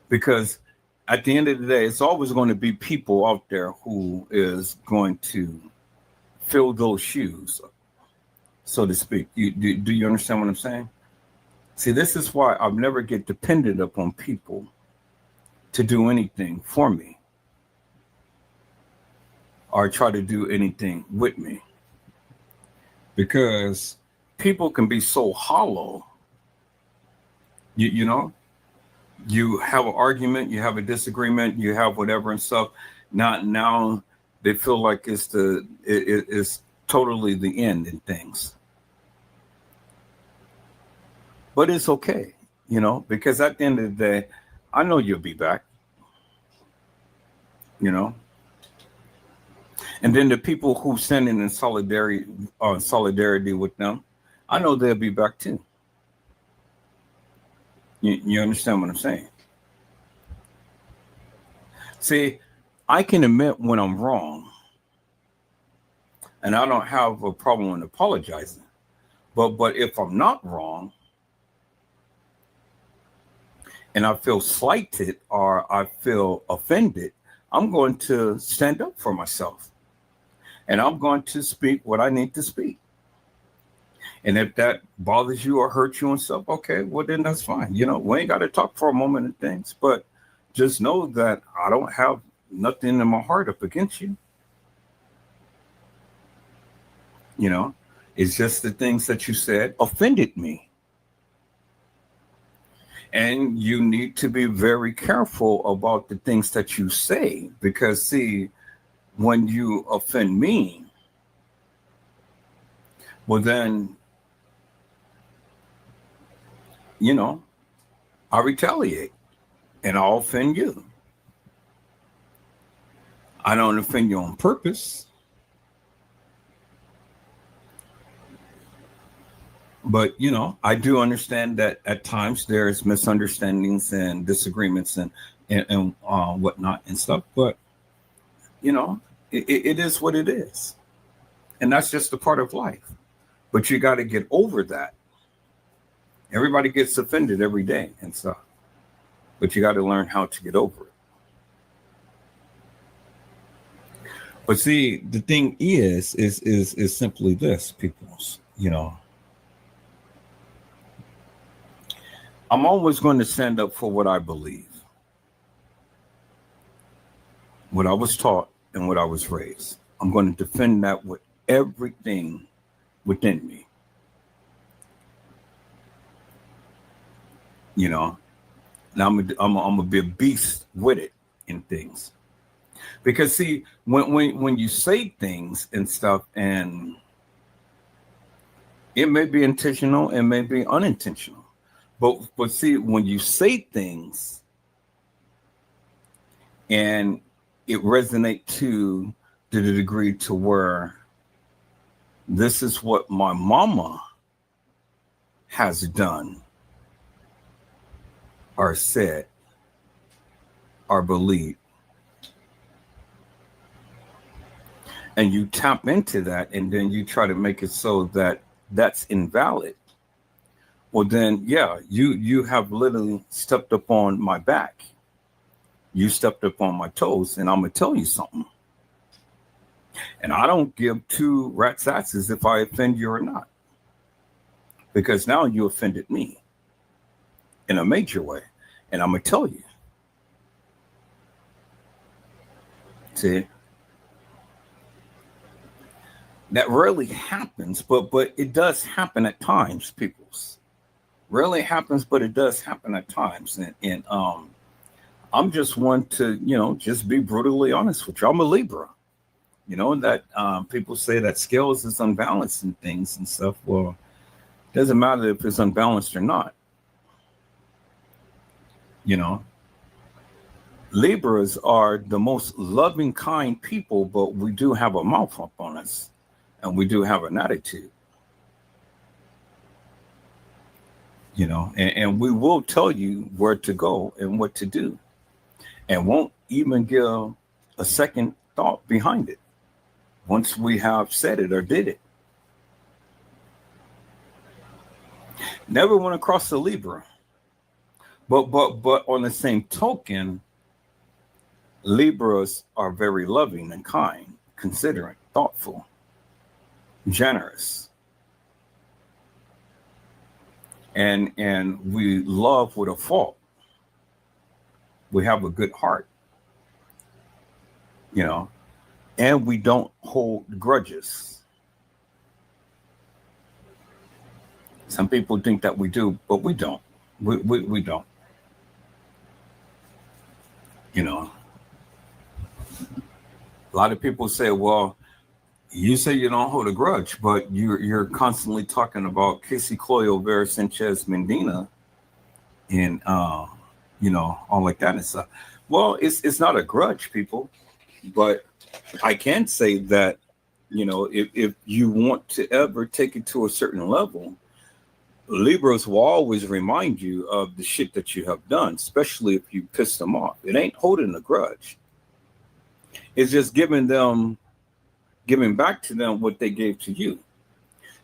Because at the end of the day, it's always going to be people out there who is going to fill those shoes, so to speak. Do you understand what I'm saying? See, this is why I'll never get dependent upon people to do anything for me or try to do anything with me. Because people can be so hollow. You know, you have an argument, you have a disagreement, you have whatever and stuff. Now they feel like it's totally the end in things. But it's okay, you know, because at the end of the day, I know you'll be back. You know. And then the people who stand in solidarity with them, I know they'll be back too. You understand what I'm saying? See, I can admit when I'm wrong, and I don't have a problem with apologizing. But if I'm not wrong, and I feel slighted or I feel offended, I'm going to stand up for myself. And I'm going to speak what I need to speak. And if that bothers you or hurts you and stuff, okay, well, then that's fine. You know, we ain't got to talk for a moment and things, but just know that I don't have nothing in my heart up against you. You know, it's just the things that you said offended me. And you need to be very careful about the things that you say, because see, when you offend me, well then, you know, I retaliate and I'll offend you. I don't offend you on purpose. But, you know, I do understand that at times there's misunderstandings and disagreements and whatnot and stuff. But, you know, it is what it is. And that's just a part of life. But you got to get over that. Everybody gets offended every day and stuff. But you got to learn how to get over it. But see, the thing is simply this, peoples, you know. I'm always going to stand up for what I believe, what I was taught, and what I was raised. I'm going to defend that with everything within me. You know, now I'm gonna be a beast with it in things, because see, when you say things and stuff, and it may be intentional, it may be unintentional, but see, when you say things and it resonates to the degree to where this is what my mama has done or said or believed, and you tap into that, and then you try to make it so that that's invalid, well then yeah, you have literally stepped up on my back, you stepped up on my toes, and I'm gonna tell you something, and I don't give two rat's asses if I offend you or not, because now you offended me in a major way, and I'm gonna tell you. See, that rarely happens, but it does happen at times. People's rarely happens, but it does happen at times, and I'm just one to just be brutally honest with you. I'm a Libra. That people say that scales is unbalanced and things and stuff. Well, it doesn't matter if it's unbalanced or not. Libras are the most loving, kind people, but we do have a mouth up on us, and we do have an attitude. And we will tell you where to go and what to do, and won't even give a second thought behind it once we have said it or did it. Never went across the Libra. But on the same token, Libras are very loving and kind, considerate, thoughtful, generous. And we love with a fault. We have a good heart. And we don't hold grudges. Some people think that we do, but we don't. We don't. A lot of people say, well, you say you don't hold a grudge, but you're constantly talking about Casey Cloyo, Vera Sanchez Medina, and all like that and stuff. Well, it's not a grudge, people, but I can say that, if you want to ever take it to a certain level, Libras will always remind you of the shit that you have done, especially if you piss them off. It ain't holding a grudge. It's just giving back to them what they gave to you.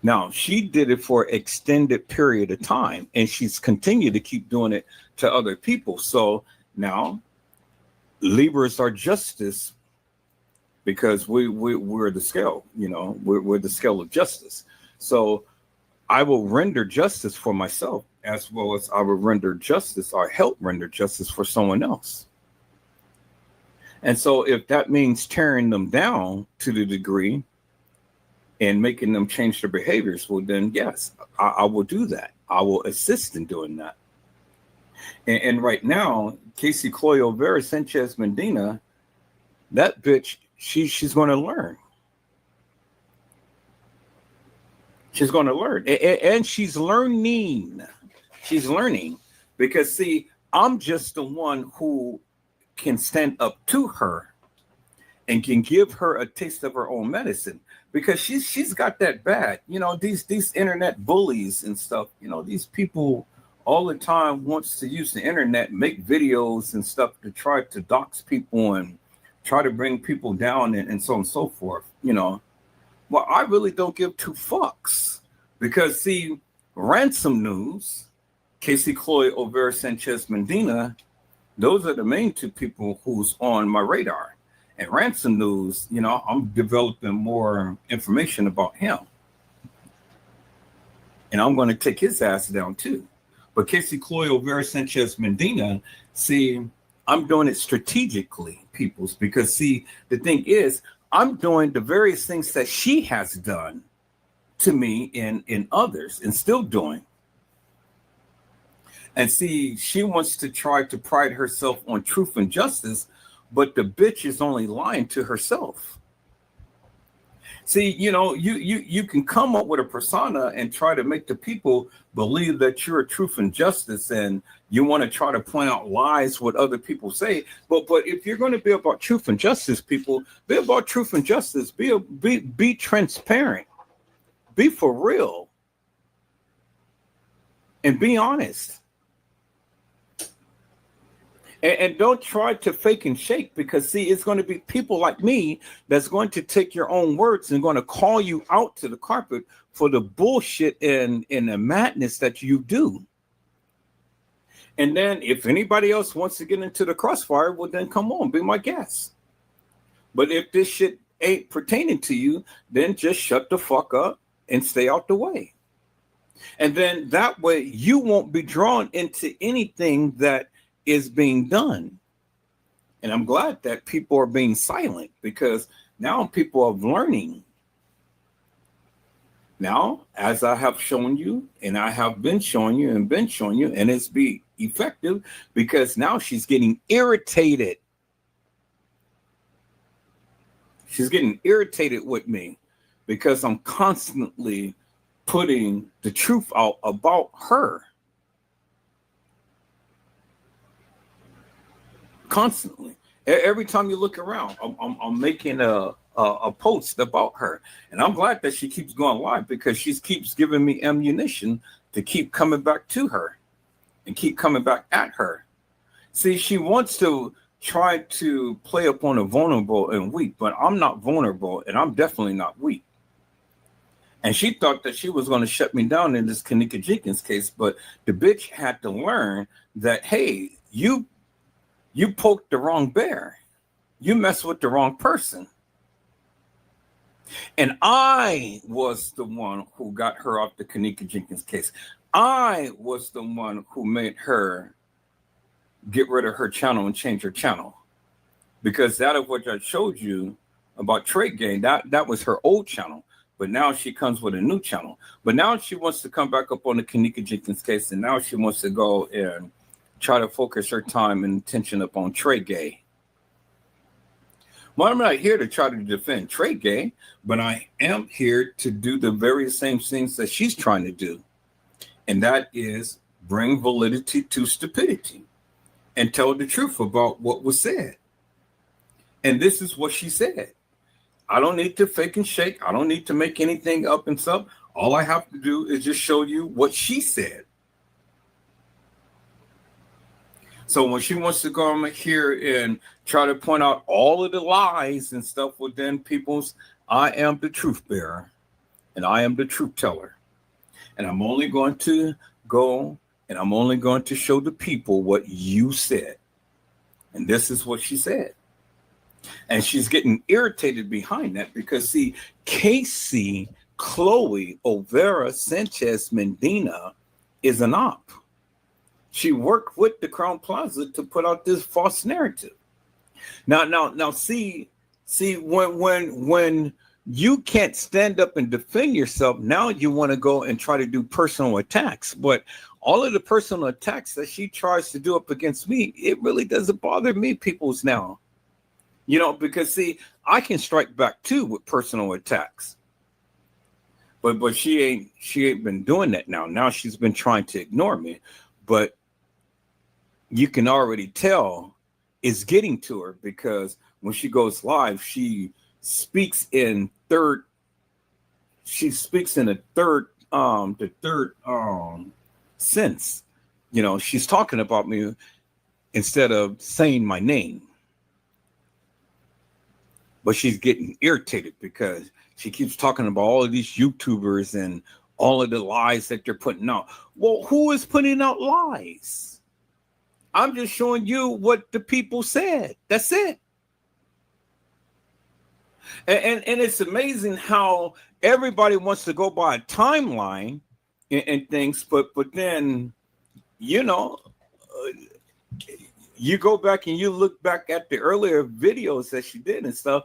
Now, she did it for an extended period of time, and she's continued to keep doing it to other people. So now Libras are justice, because we're the scale, we're the scale of justice. So I will render justice for myself, as well as I will render justice or help render justice for someone else. And so if that means tearing them down to the degree and making them change their behaviors, well, then yes, I will do that. I will assist in doing that. And right now, Casey Cloyo, Vera Sanchez Medina, that bitch, she's going to learn. She's going to learn. And she's learning. She's learning. Because, see, I'm just the one who can stand up to her and can give her a taste of her own medicine, because she's got that bad. These internet bullies and stuff, these people all the time wants to use the internet, make videos and stuff to try to dox people and try to bring people down and so on and so forth. Well, I really don't give two fucks, because see, Ransom News, Casey Cloy, Vera Sanchez Medina, those are the main two people who's on my radar. And Ransom News, I'm developing more information about him, and I'm going to take his ass down too. But Casey Cloyo, Vera Sanchez Medina, see, I'm doing it strategically, peoples, because see, the thing is, I'm doing the various things that she has done to me and in others and still doing. And see, she wants to try to pride herself on truth and justice, but the bitch is only lying to herself. See, you know, you can come up with a persona and try to make the people believe that you're a truth and justice, and you want to try to point out lies what other people say. But if you're going to be about truth and justice, people, be about truth and justice. Be transparent. Be for real. And be honest. And don't try to fake and shake, because see, it's going to be people like me that's going to take your own words and going to call you out to the carpet for the bullshit and the madness that you do. And then if anybody else wants to get into the crossfire, well, then come on, be my guest. But if this shit ain't pertaining to you, then just shut the fuck up and stay out the way. And then that way you won't be drawn into anything that is being done. And I'm glad that people are being silent, because now people are learning. Now, as I have shown you, and I have been showing you, and it's be effective, because now she's getting irritated. She's getting irritated with me because I'm constantly putting the truth out about her. Constantly. Every time you look around, I'm making a post about her. And I'm glad that she keeps going live, because she keeps giving me ammunition to keep coming back to her and keep coming back at her. See, she wants to try to play up on a vulnerable and weak, but I'm not vulnerable, and I'm definitely not weak. And she thought that she was going to shut me down in this Kenneka Jenkins case, but the bitch had to learn that, hey, you poked the wrong bear. You messed with the wrong person. And I was the one who got her off the Kenneka Jenkins case. I was the one who made her get rid of her channel and change her channel. Because that of what I showed you about Trade Game, that was her old channel. But now she comes with a new channel. But now she wants to come back up on the Kenneka Jenkins case, and now she wants to go and try to focus her time and attention upon Trade Gay. Well, I'm not here to try to defend Trade Gay, but I am here to do the very same things that she's trying to do. And that is bring validity to stupidity and tell the truth about what was said. And this is what she said. I don't need to fake and shake. I don't need to make anything up and stuff. All I have to do is just show you what she said. So when she wants to go here and try to point out all of the lies and stuff, well, then people's, I am the truth bearer and I am the truth teller. And I'm only going to go and I'm only going to show the people what you said. And this is what she said. And she's getting irritated behind that because, see, Casey Chloe Overa Sanchez Medina is an op. She worked with the Crown Plaza to put out this false narrative. Now, see, when you can't stand up and defend yourself, now you want to go and try to do personal attacks. But all of the personal attacks that she tries to do up against me, it really doesn't bother me, peoples, now. You know, because see, I can strike back too with personal attacks. But she ain't been doing that now. Now she's been trying to ignore me. But you can already tell it's getting to her, because when she goes live, she speaks in the third sense. You know, she's talking about me instead of saying my name. But she's getting irritated because she keeps talking about all of these YouTubers and all of the lies that they're putting out. Well, who is putting out lies? I'm just showing you what the people said. That's it. And it's amazing how everybody wants to go by a timeline and things, but then you know, you go back and you look back at the earlier videos that she did and stuff.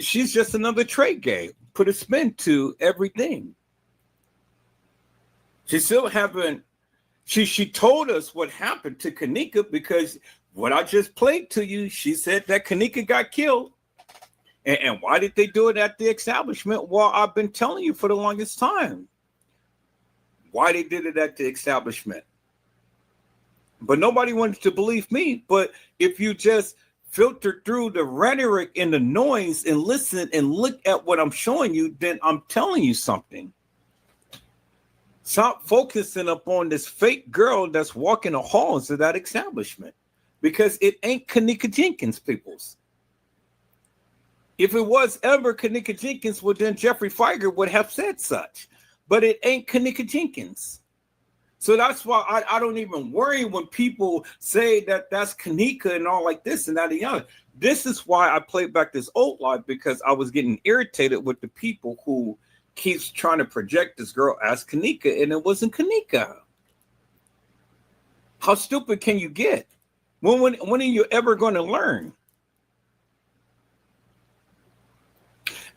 She's just another trade game. Put a spin to everything. She still haven't. She told us what happened to Kenneka, because what I just played to you, she said that Kenneka got killed. And why did they do it at the establishment? Well, I've been telling you for the longest time why they did it at the establishment. But nobody wanted to believe me. But if you just filter through the rhetoric and the noise and listen and look at what I'm showing you, then I'm telling you something. Stop focusing up on this fake girl that's walking the halls of that establishment, because it ain't Kenneka Jenkins, peoples. If it was ever Kenneka Jenkins, well, then Jeffrey Feiger would have said such. But it ain't Kenneka Jenkins. So that's why I don't even worry when people say that that's Kenneka and all like this and that and the other. This is why I played back this old live, because I was getting irritated with the people who keeps trying to project this girl as Kenneka, and it wasn't Kenneka. How stupid can you get? When are you ever going to learn?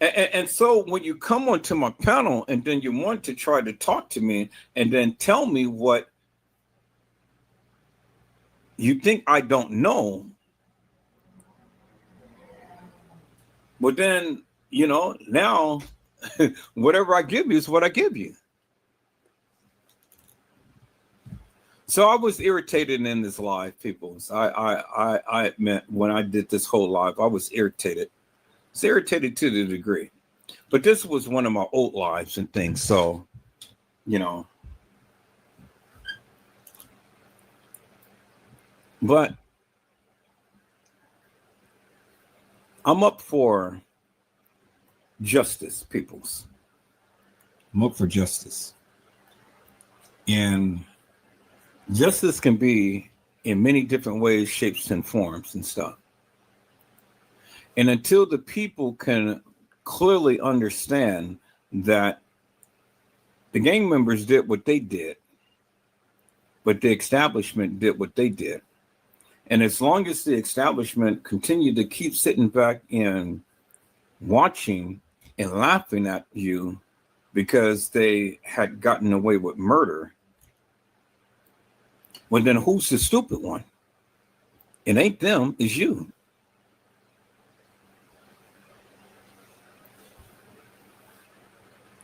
And so when you come onto my panel and then you want to try to talk to me and then tell me what you think I don't know, well then, you know, now whatever I give you is what I give you. So I was irritated in this live, people. I admit, when I did this whole live, I was irritated. It's irritated to the degree. But this was one of my old lives and things. So, you know. But I'm up for justice, peoples. I'm up for justice. And justice can be in many different ways, shapes, and forms and stuff. And until the people can clearly understand that the gang members did what they did, but the establishment did what they did. And as long as the establishment continued to keep sitting back and watching and laughing at you because they had gotten away with murder, well, then who's the stupid one? It ain't them, it's you.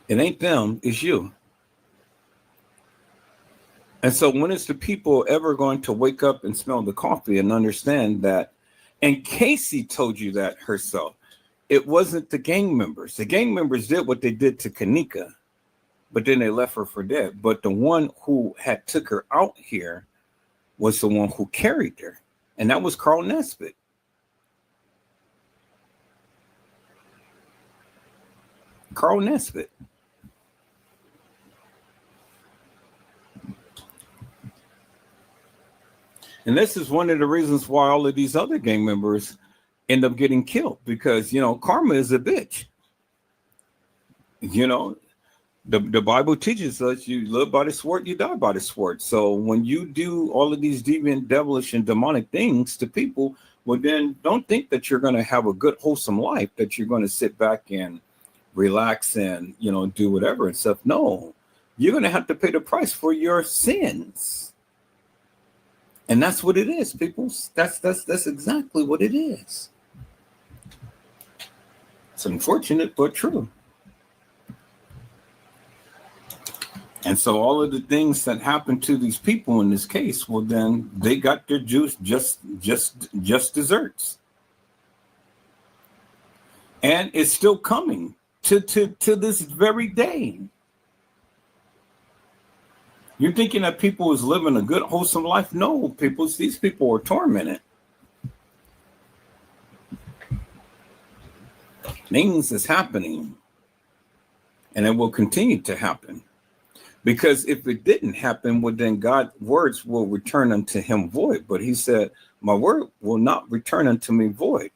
It ain't them, it's you. And so when is the people ever going to wake up and smell the coffee and understand that? And Casey told you that herself. It wasn't the gang members. The gang members did what they did to Kenneka, but then they left her for dead. But the one who had took her out here was the one who carried her. And that was Carl Nesbitt. Carl Nesbitt. And this is one of the reasons why all of these other gang members end up getting killed, because, you know, karma is a bitch. You know, the Bible teaches us you live by the sword, you die by the sword. So when you do all of these deviant, devilish, and demonic things to people, well, then don't think that you're going to have a good, wholesome life, that you're going to sit back and relax and, you know, do whatever and stuff. No, you're going to have to pay the price for your sins. And that's what it is, people. That's exactly what it is. It's unfortunate, but true. And so all of the things that happened to these people in this case, well, then they got their juice, just desserts. And it's still coming to this very day. You're thinking that people is living a good, wholesome life? No, people. These people are tormented. Things is happening, and it will continue to happen. Because if it didn't happen, well, then God's words will return unto him void. But he said, my word will not return unto me void.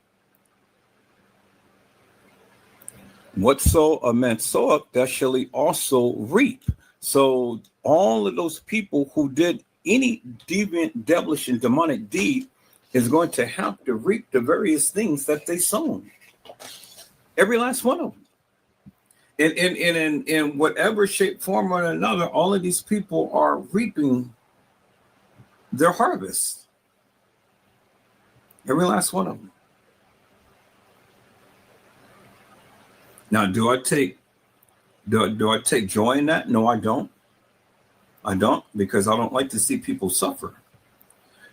Whatso a man soweth, that shall he also reap. So all of those people who did any deviant, devilish, and demonic deed is going to have to reap the various things that they sown. Every last one of them. In whatever shape, form, or another, all of these people are reaping their harvest. Every last one of them. Now, do I take joy in that? No, I don't. I don't, because I don't like to see people suffer.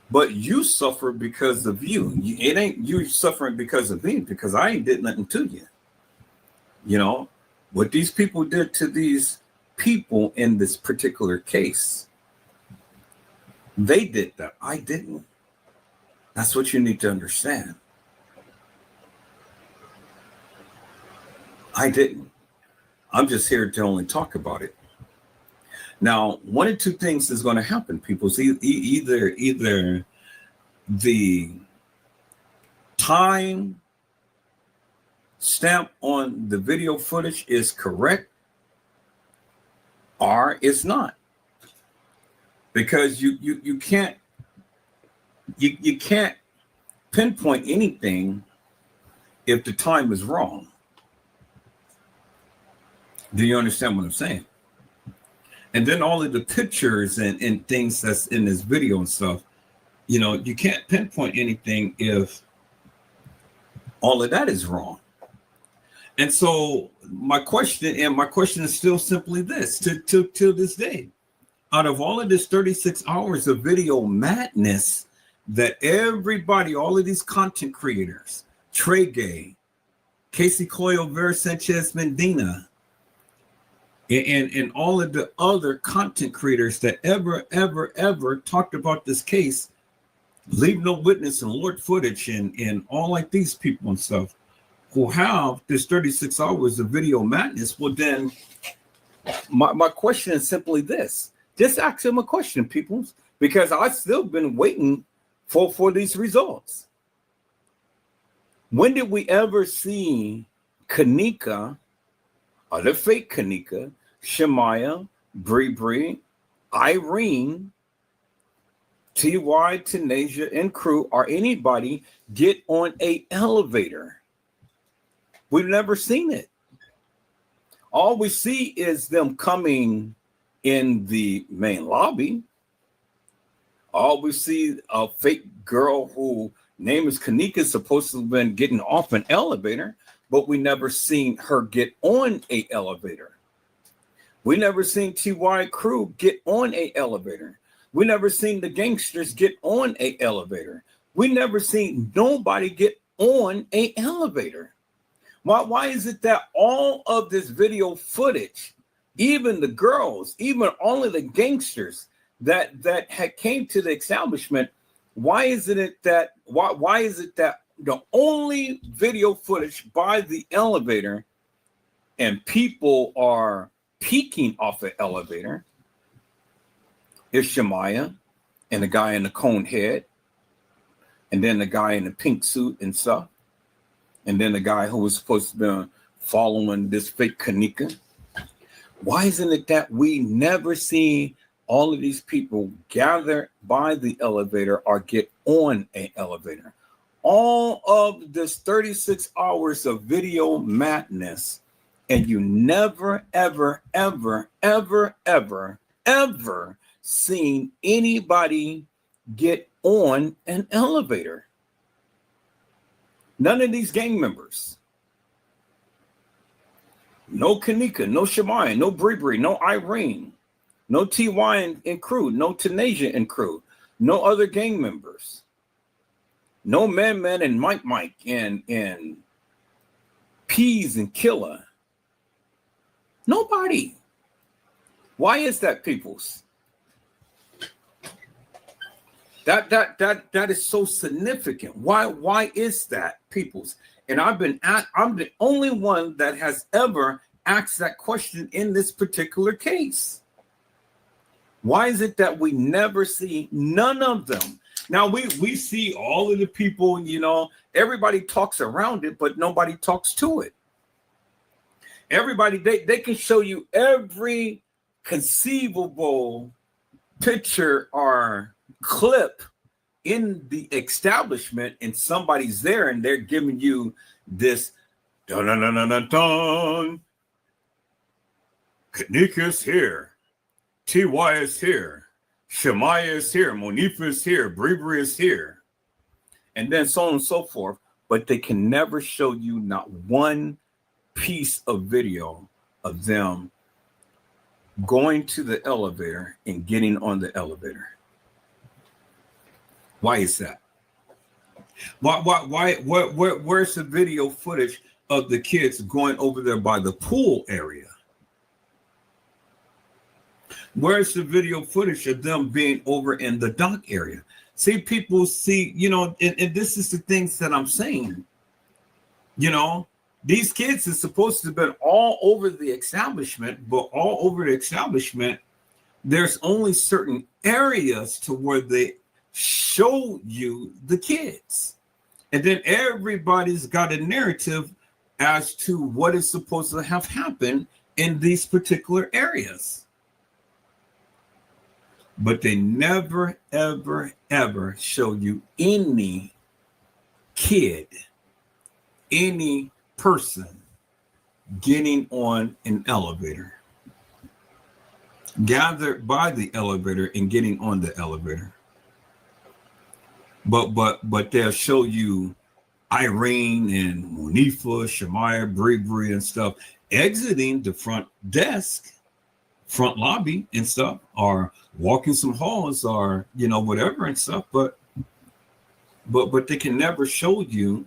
But you suffer because of you. It ain't you suffering because of me, because I ain't did nothing to you. You know, what these people did to these people in this particular case, they did that. I didn't. That's what you need to understand. I didn't. I'm just here to only talk about it. Now, one of two things is going to happen, people. See, either the time stamp on the video footage is correct or it's not, because you can't pinpoint anything if the time is wrong. Do you understand what I'm saying? And then all of the pictures and things that's in this video and stuff, you know, you can't pinpoint anything if all of that is wrong. And so my question is still simply this, to this day, out of all of this 36 hours of video madness that everybody, all of these content creators, Trey Gay, Casey Coyle, Vera Sanchez Medina, and all of the other content creators that ever talked about this case, Leave No Witness and Lord Footage and all like these people and stuff, who have this 36 hours of video madness, well then, my question is simply this. Just ask them a question, people, because I've still been waiting for these results. When did we ever see Kenneka, or the fake Kenneka, Shemaya, Bree, Irene, T.Y., Tanasia, and crew, or anybody get on a elevator? We've never seen it. All we see is them coming in the main lobby. All we see a fake girl who name is Kenneka is supposed to have been getting off an elevator, but we never seen her get on a elevator. We never seen T.Y. crew get on a elevator. We never seen the gangsters get on a elevator. We never seen nobody get on a elevator. Why is it that all of this video footage, even the girls, even all of the gangsters that had came to the establishment, why is it that the only video footage by the elevator and people are peeking off the elevator is Shemaya and the guy in the cone head, and then the guy in the pink suit and stuff, and then the guy who was supposed to be following this fake Kenneka? Why isn't it that we never see all of these people gather by the elevator or get on an elevator? All of this 36 hours of video madness, and you never, ever seen anybody get on an elevator. None of these gang members. No Kenneka, no Shemaya, no Bree, no Irene, no T.Y. and crew, no Tanasia and crew, no other gang members. No Man and Mike and Peas and Killer. Nobody. Why is that, peoples? That is so significant. Why is that, peoples? And I'm the only one that has ever asked that question in this particular case. Why is it that we never see none of them? Now we see all of the people, you know, everybody talks around it, but nobody talks to it. Everybody, they can show you every conceivable picture or clip in the establishment and somebody's there and they're giving you this dun dun dun dun dun dun. Kenneka's here, TY is here, Shemaya is here, Monifa is here, Breebury is here, and then so on and so forth. But they can never show you not one piece of video of them going to the elevator and getting on the elevator. Why is that? Where's the video footage of the kids going over there by the pool area? Where's the video footage of them being over in the dock area? See, people see, you know, and this is the things that I'm saying. You know, these kids are supposed to have been all over the establishment, but all over the establishment, there's only certain areas to where they show you the kids. And then everybody's got a narrative as to what is supposed to have happened in these particular areas. But they never, ever, ever show you any kid, any person getting on an elevator, gathered by the elevator and getting on the elevator. But they'll show you Irene and Monifa, Shemaya, Breebury and stuff exiting the front desk, front lobby and stuff, or walking some halls, or you know, whatever and stuff, but they can never show you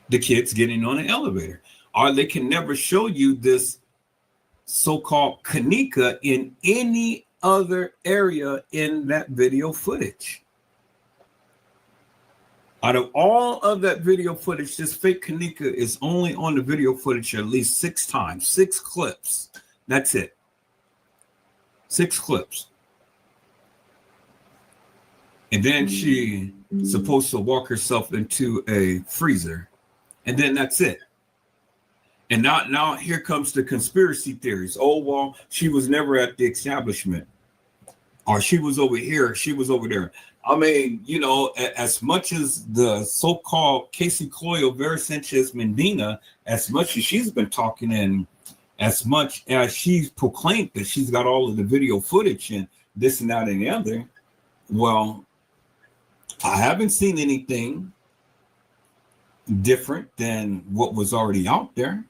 the kids getting on an elevator, or they can never show you this so-called Kenneka in any other area in that video footage. Out of all of that video footage, this fake Kenneka is only on the video footage at least 6 times, 6 clips. That's it. 6 clips. And then she's supposed to walk herself into a freezer. And then that's it. And now here comes the conspiracy theories. Oh, well, she was never at the establishment. Or she was over here, she was over there. I mean, you know, as much as the so-called Casey Cloyo, Vera Sanchez Medina, as much as she's been talking and as much as she's proclaimed that she's got all of the video footage and this and that and the other, well, I haven't seen anything different than what was already out there.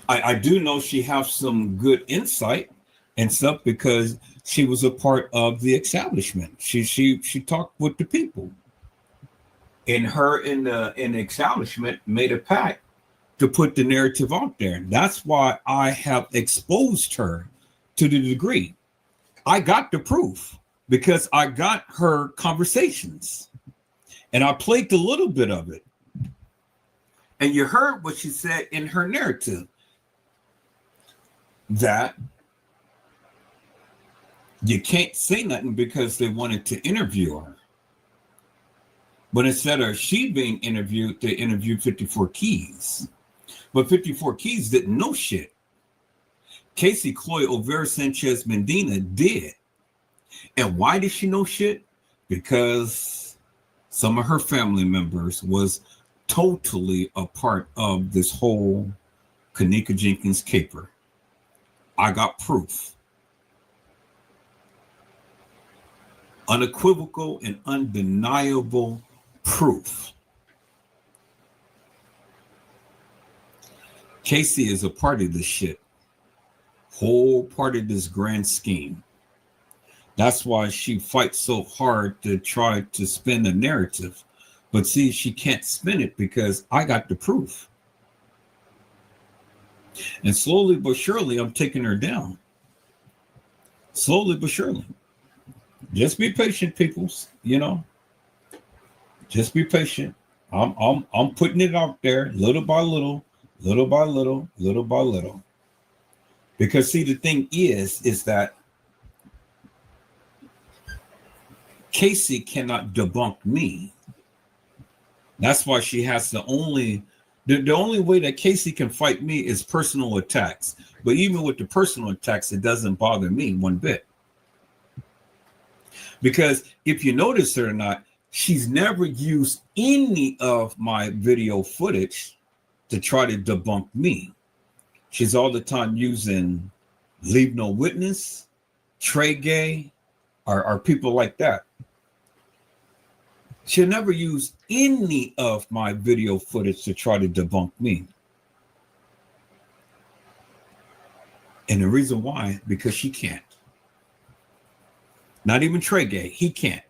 I do know she has some good insight and stuff because she was a part of the establishment. She talked with the people, and her in the establishment made a pact to put the narrative out there. That's why I have exposed her to the degree. I got the proof because I got her conversations and I played a little bit of it. And you heard what she said in her narrative, that you can't say nothing because they wanted to interview her. But instead of she being interviewed, they interviewed 54 Keys. But 54 Keys didn't know shit. Casey Cloyo, Vera Sanchez Medina did. And why did she know shit? Because some of her family members was totally a part of this whole Kenneka Jenkins caper. I got proof. Unequivocal and undeniable proof. Casey is a part of this shit. Whole part of this grand scheme. That's why she fights so hard to try to spin the narrative. But see, she can't spin it because I got the proof. And slowly but surely, I'm taking her down. Slowly but surely. Just be patient, peoples. You know, just be patient. I'm putting it out there, little by little, little by little, little by little. Because see, the thing is that Casey cannot debunk me. That's why she has to only The only way that Casey can fight me is personal attacks. But even with the personal attacks, it doesn't bother me one bit. Because if you notice it or not, she's never used any of my video footage to try to debunk me. She's all the time using Leave No Witness, Trey Gay, or people like that. She'll never use any of my video footage to try to debunk me. And the reason why, because she can't. Not even Trey Gay, he can't.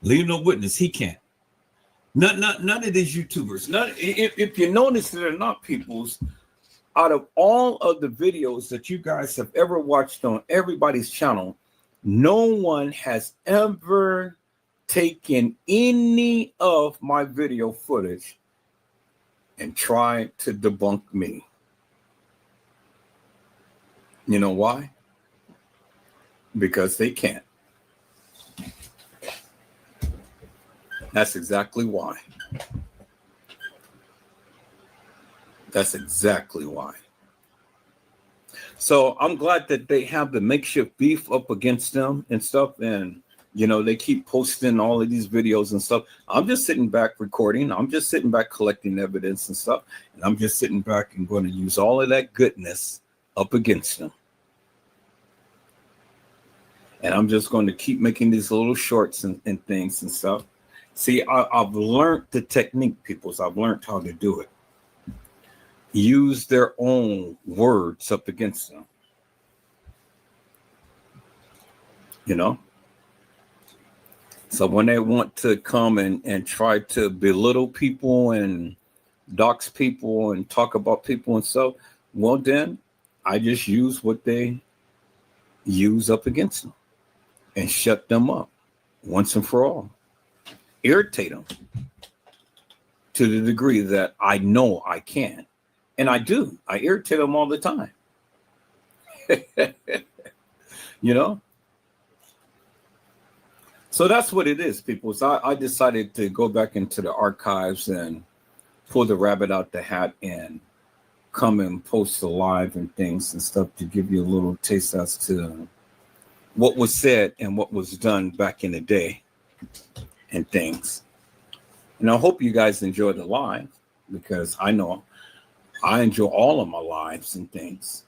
Leave No Witness, he can't. None of these YouTubers. If you notice it or not, peoples, out of all of the videos that you guys have ever watched on everybody's channel, no one has ever taken any of my video footage and tried to debunk me. You know why? Because they can't. That's exactly why. That's exactly why. So I'm glad that they have the makeshift beef up against them and stuff. And, you know, they keep posting all of these videos and stuff. I'm just sitting back recording. I'm just sitting back collecting evidence and stuff. And I'm just sitting back and going to use all of that goodness up against them. And I'm just going to keep making these little shorts and things and stuff. See, I've learned the technique, peoples. I've learned how to do it. Use their own words up against them. You know? So when they want to come and try to belittle people and dox people and talk about people and stuff, well then, I just use what they use up against them and shut them up once and for all. Irritate them to the degree that I know I can. And I do. I irritate them all the time. You know? So that's what it is, people. So I decided to go back into the archives and pull the rabbit out the hat and come and post a live and things and stuff to give you a little taste as to what was said and what was done back in the day and things. And I hope you guys enjoy the live, because I know I enjoy all of my lives and things.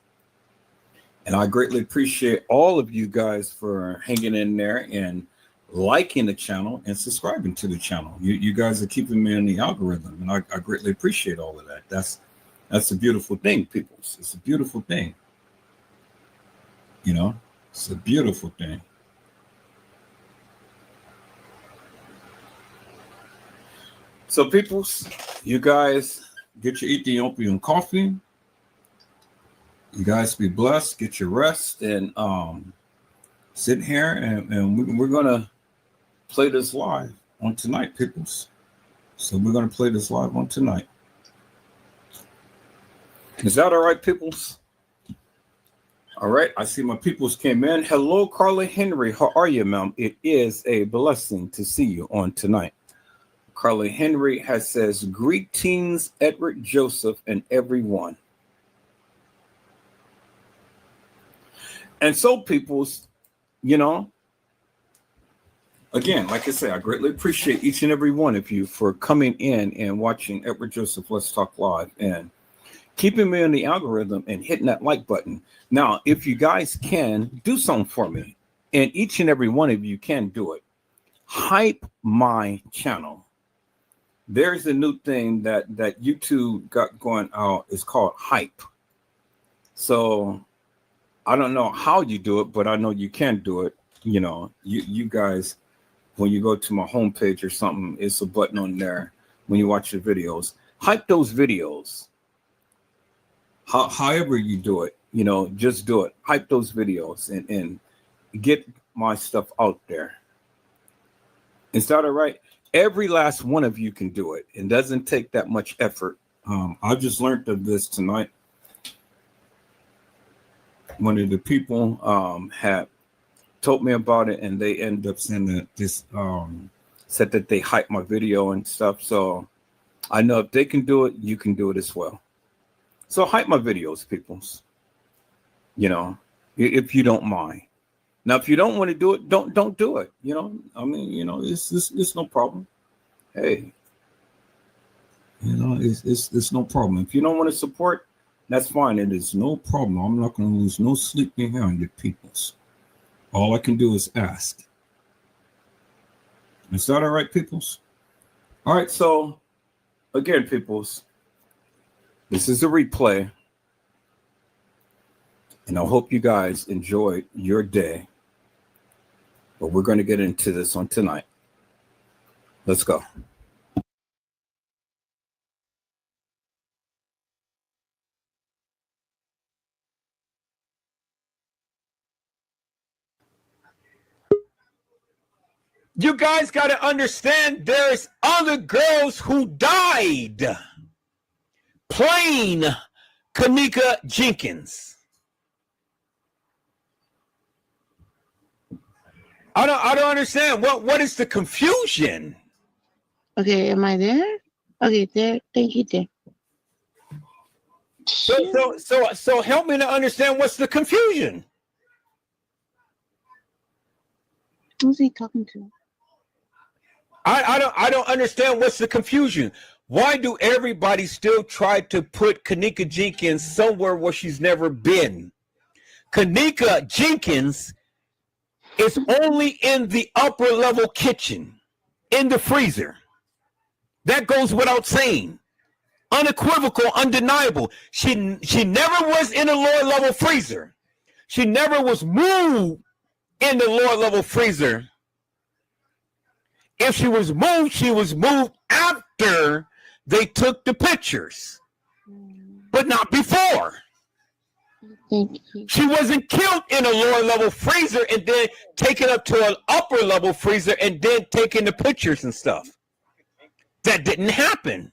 And I greatly appreciate all of you guys for hanging in there and liking the channel and subscribing to the channel. You guys are keeping me in the algorithm, and I greatly appreciate all of that. That's a beautiful thing, people. It's a beautiful thing. You know, it's a beautiful thing. So, peoples, you guys get your Ethiopian coffee. You guys be blessed. Get your rest and sit here and we're gonna play this live on tonight, peoples. So we're gonna play this live on tonight. Is that all right, peoples? All right. I see my peoples came in. Hello, Carla Henry. How are you, ma'am? It is a blessing to see you on tonight. Carly Henry has says, greetings, Edward Joseph and everyone. And so, peoples, you know, again, like I say, I greatly appreciate each and every one of you for coming in and watching Edward Joseph Let's Talk Live and keeping me on the algorithm and hitting that like button. Now, if you guys can, do something for me, and each and every one of you can do it. Hype my channel. There's a new thing that YouTube got going out. It's called hype. So I don't know how you do it, but I know you can do it. You know, you guys, when you go to my homepage or something, it's a button on there when you watch the videos. Hype those videos. However you do it, you know, just do it. Hype those videos and get my stuff out there. Is that all right? Every last one of you can do it. It doesn't take that much effort. I just learned of this tonight. One of the people had told me about it, and they ended up saying that this said that they hyped my video and stuff. So I know if they can do it, you can do it as well. So hype my videos, peoples. You know, if you don't mind. Now, if you don't want to do it, don't do it. You know, I mean, you know, it's no problem. Hey, you know, it's no problem. If you don't want to support, that's fine. It is no problem. I'm not going to lose no sleep behind you, peoples. All I can do is ask. Is that all right, peoples? All right, so again, peoples, this is a replay, and I hope you guys enjoyed your day. But we're going to get into this on tonight. Let's go. You guys got to understand there's other girls who died playing Kenneka Jenkins. I don't understand. What is the confusion? Okay, am I there? Okay, there. Thank you, there. So help me to understand what's the confusion. Who's he talking to? I don't understand what's the confusion. Why do everybody still try to put Kenneka Jenkins somewhere where she's never been? Kenneka Jenkins is only in the upper level kitchen, in the freezer. That goes without saying. Unequivocal, undeniable. She never was in a lower level freezer. She never was moved in the lower level freezer. If she was moved after they took the pictures, but not before. Thank you. She wasn't killed in a lower level freezer and then taken up to an upper level freezer and then taking the pictures and stuff. That didn't happen.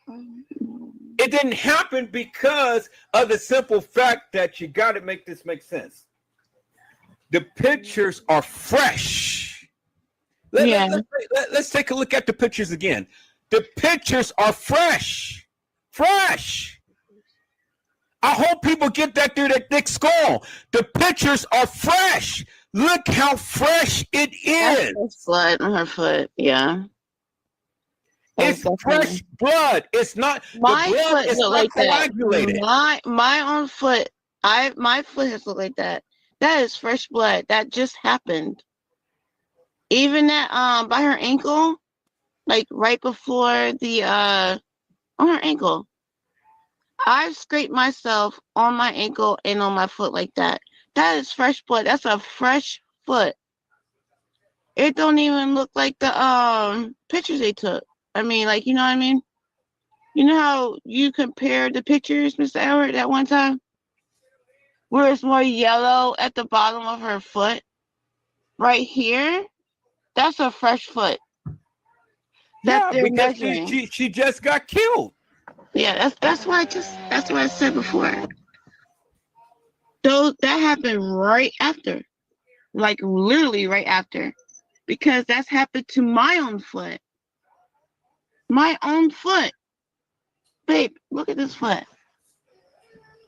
It didn't happen because of the simple fact that you got to make this make sense. The pictures are fresh. Let's take a look at the pictures again. The pictures are fresh. Fresh. I hope people get that through their thick skull. The pictures are fresh. Look how fresh it is. That's blood on her foot. Yeah. It's fresh blood. It's not My the blood foot is look not like coagulated. that. My own foot. My foot has looked like that. That is fresh blood. That just happened. Even that by her ankle, like right before the on her ankle. I've scraped myself on my ankle and on my foot like that. That is fresh blood. That's a fresh foot. It don't even look like the pictures they took. I mean, like, you know what I mean? You know how you compared the pictures, Mr. Edward, that one time? Where it's more yellow at the bottom of her foot? Right here? That's a fresh foot. Yeah, because she just got killed. Yeah, that's what I said before. That happened right after. Like literally right after. Because that's happened to my own foot. My own foot. Babe, look at this foot.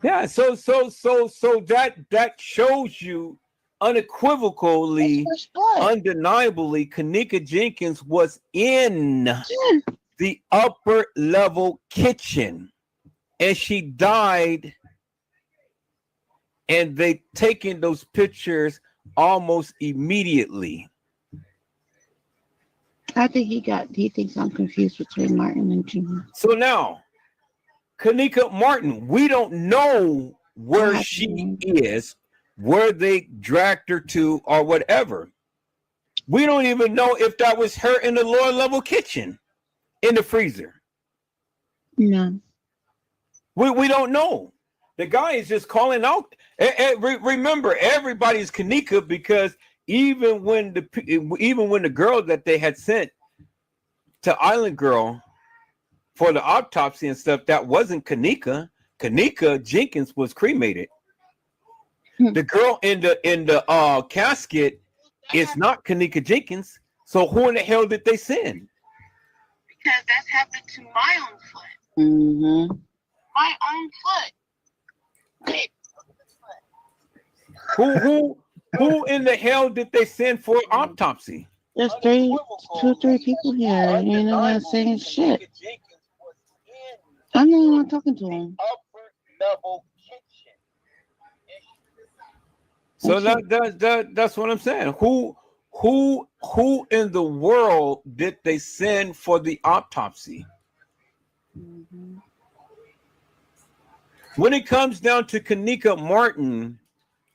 Yeah, so that shows you unequivocally, undeniably, Kenneka Jenkins was in the upper level kitchen, and she died, and they taken those pictures almost immediately. I think he thinks I'm confused between Martin and Jimmy. So now, Kenneka Martin, we don't know where she is, where they dragged her to, or whatever. We don't even know if that was her in the lower level kitchen, in the freezer. No. We don't know. The guy is just calling out. Remember, everybody's Kenneka, because even when the girl that they had sent to Island Girl for the autopsy and stuff, that wasn't Kenneka. Kenneka Jenkins was cremated. The girl in the casket is not Kenneka Jenkins. So who in the hell did they send? because that's happened to my own foot. Mm-hmm. My own foot. Who in the hell did they send for autopsy? There's two or three people here. You know, not saying shit. I'm the one talking to him. So that's what I'm saying. Who in the world did they send for the autopsy? Mm-hmm. When it comes down to Kenneka Martin,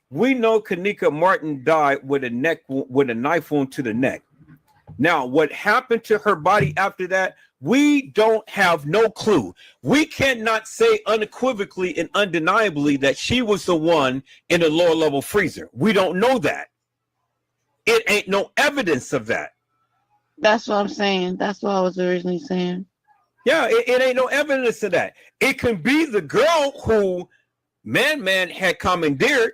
we know Kenneka Martin died with a knife wound to the neck. Now, what happened to her body after that, we don't have no clue. We cannot say unequivocally and undeniably that she was the one in the lower level freezer. We don't know that. It ain't no evidence of that. That's what I'm saying. That's what I was originally saying. Yeah, it ain't no evidence of that. It can be the girl who Man had commandeered.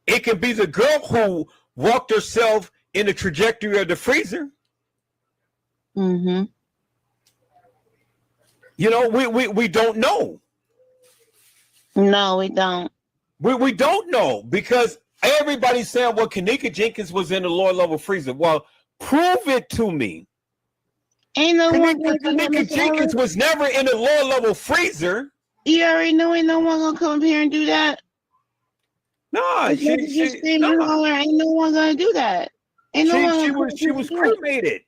It can be the girl who walked herself in the trajectory of the freezer. Mm-hmm. You know, we don't know. No, we don't. We don't know because everybody's saying, well, Kenneka Jenkins was in the lower level freezer. Well, prove it to me. Ain't no one Kenneka Jenkins was never in the lower level freezer. You already know ain't no one gonna come up here and do that. No, ain't no one gonna do that. She was cremated.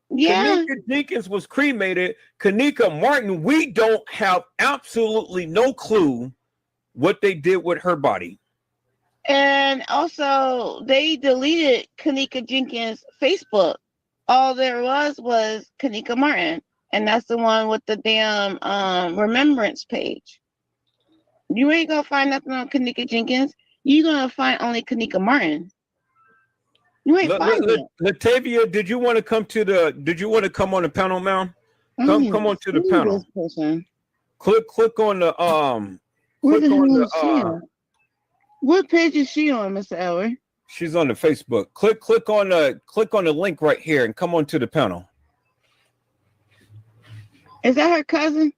Yeah. Kenneka Jenkins was cremated. Kenneka Martin, we don't have absolutely no clue what they did with her body. And also, they deleted Kenneka Jenkins' Facebook. All there was Kenneka Martin, and that's the one with the damn remembrance page. You ain't gonna find nothing on Kenneka Jenkins. You're gonna find only Kenneka Martin. You ain't finding it. Latavia, did you want to come on the panel, ma'am? Come on to the panel. Click on the What page is she on, Mr. Elwer? She's on the Facebook. Click on the link right here and come on to the panel. Is that her cousin?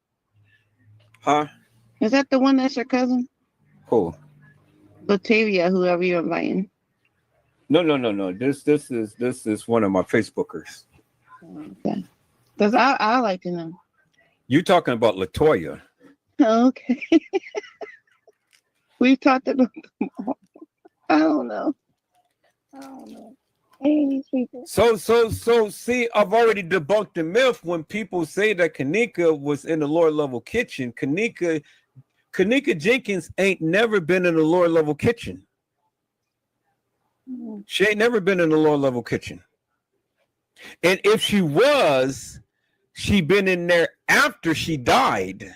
Huh? Is that the one that's her cousin? Who? Latavia, whoever you're inviting. No. This is one of my Facebookers. Okay. Because I like to know. You talking about Latoya? Okay. We've talked about them all. I don't know. Hey, these people. So see, I've already debunked the myth when people say that Kenneka was in the lower level kitchen. Kenneka Jenkins ain't never been in the lower level kitchen. She ain't never been in the lower level kitchen. And if she was, she been in there after she died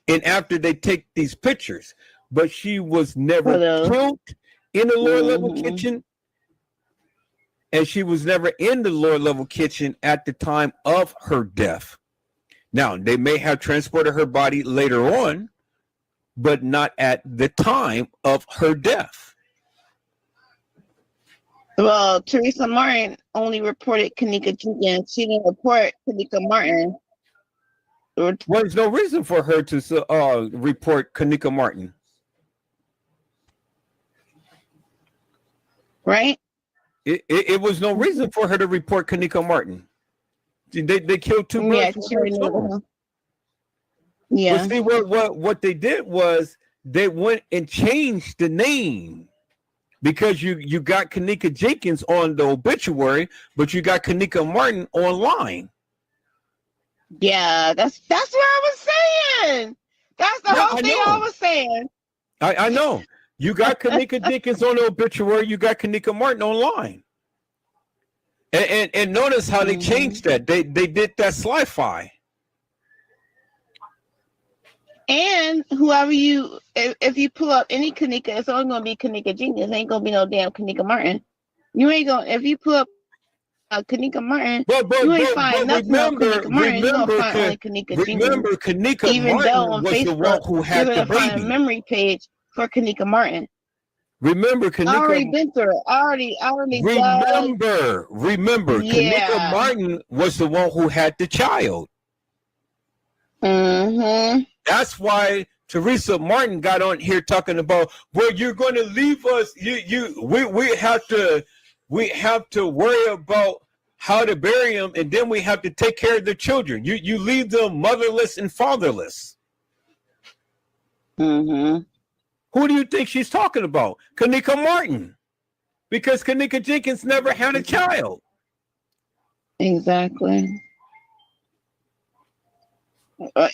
and after they take these pictures. But she was never killed in the lower level kitchen. And she was never in the lower level kitchen at the time of her death. Now, they may have transported her body later on, but not at the time of her death. Well, Teresa Martin only reported Kenneka Jenkins. She didn't report Kenneka Martin. Well, there's no reason for her to report Kenneka Martin. Right? It was no reason for her to report Kenneka Martin. They killed two birds. Yeah. But see, what they did was they went and changed the name because you got Kenneka Jenkins on the obituary, but you got Kenneka Martin online. Yeah, that's what I was saying. That's the whole thing I was saying. I know. You got Kenneka Jenkins on the obituary. You got Kenneka Martin online. And notice how they changed that. They did that sli-fi. And whoever if you pull up any Kenneka, it's only gonna be Kenneka Jenkins. Ain't gonna be no damn Kenneka Martin. You ain't gonna if you pull up Kenneka Martin, you ain't find nothing on Kenneka Martin. You gonna find only Kenneka Jenkins. Remember, Kenneka Even Martin though on was Facebook, the one who had you're the gonna find a baby. memory page for Kenneka Martin. Remember, I already Kenneka. been through it. I already done. Remember, Kenneka Yeah. Martin was the one who had the child. Mm-hmm. That's why Teresa Martin got on here talking about, well, you're going to leave us. We have to worry about how to bury them, and then we have to take care of the children. You leave them motherless and fatherless. Mm-hmm. Who do you think she's talking about? Kenneka Martin, because Kenneka Jenkins never had a child. Exactly.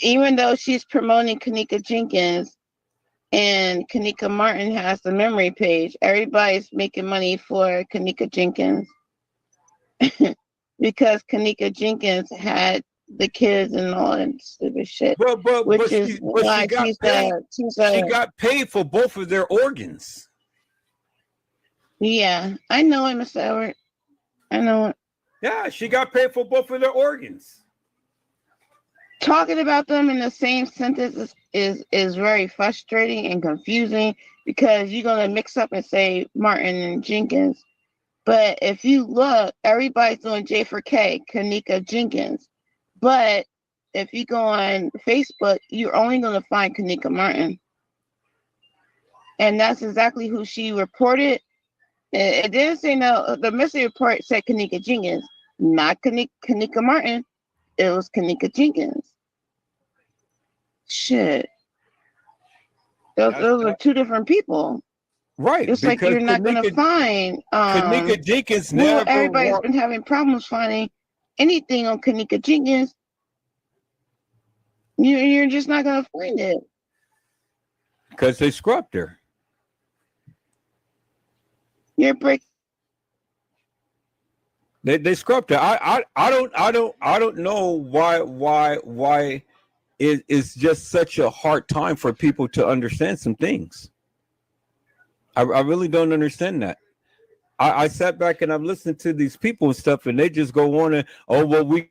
Even though she's promoting Kenneka Jenkins and Kenneka Martin has the memory page, everybody's making money for Kenneka Jenkins because Kenneka Jenkins had the kids and all that stupid shit. Which is why she got paid for both of their organs. Yeah, I know it, Mr. Edward. I know it. Yeah, she got paid for both of their organs. Talking about them in the same sentence is very frustrating and confusing because you're gonna mix up and say Martin and Jenkins. But if you look, everybody's doing J for K, Kenneka Jenkins. But if you go on Facebook, you're only gonna find Kenneka Martin. And that's exactly who she reported. It didn't say no, the missing report said Kenneka Jenkins, not Kenneka Martin. It was Kenneka Jenkins. Shit. Those are two different people. Right. It's like you're not going to find. Kenneka Jenkins never. Everybody's been having problems finding anything on Kenneka Jenkins. You're just not going to find it. Because they scrubbed her. You're breaking. They scrubbed her. I don't know why it's just such a hard time for people to understand some things. I really don't understand that. I sat back and I've listened to these people and stuff, and they just go on and, oh, well, we.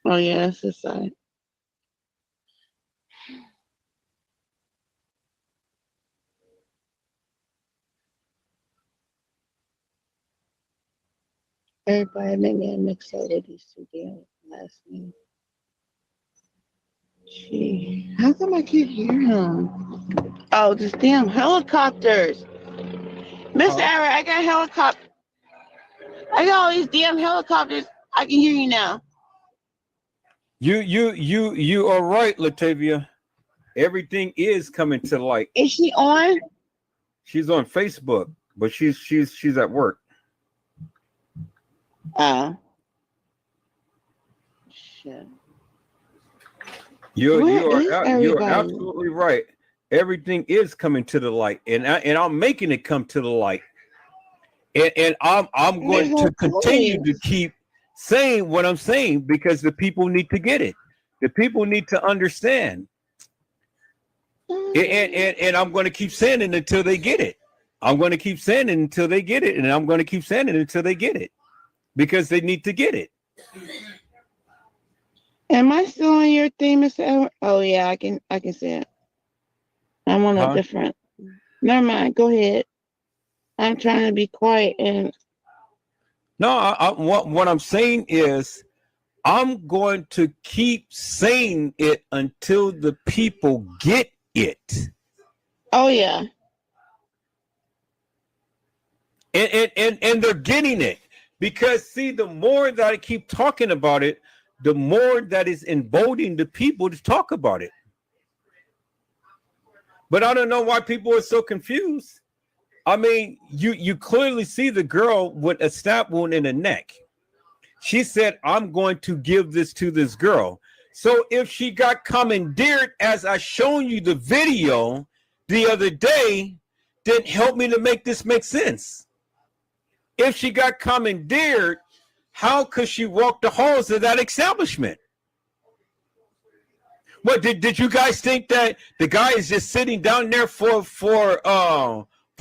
Oh, yeah, that's the side. Everybody make me mix up with these two damn last names. Gee, how come I can't hear him? Oh, this damn helicopters. Mr. Eric, I got helicopter. I got all these damn helicopters. I can hear you now. You are right, Latavia. Everything is coming to light. Is she on? She's on Facebook, but she's at work. Shit. You're absolutely right. Everything is coming to the light, and I'm making it come to the light. And I'm going to continue to keep saying what I'm saying because the people need to get it. The people need to understand. And I'm going to keep saying it until they get it. I'm going to keep saying it until they get it, and I'm going to keep saying it until they get it. Because they need to get it. Am I still on your thing, Mr. Edward? Oh yeah, I can see it. I'm on a different. Never mind. Go ahead. I'm trying to be quiet and. No, what I'm saying is, I'm going to keep saying it until the people get it. Oh yeah. And they're getting it. Because, see, the more that I keep talking about it, the more that is emboldening the people to talk about it. But I don't know why people are so confused. I mean, you clearly see the girl with a stab wound in the neck. She said, I'm going to give this to this girl. So if she got commandeered, as I shown you the video the other day, then help me to make this make sense. If she got commandeered, how could she walk the halls of that establishment? What did you guys think that the guy is just sitting down there for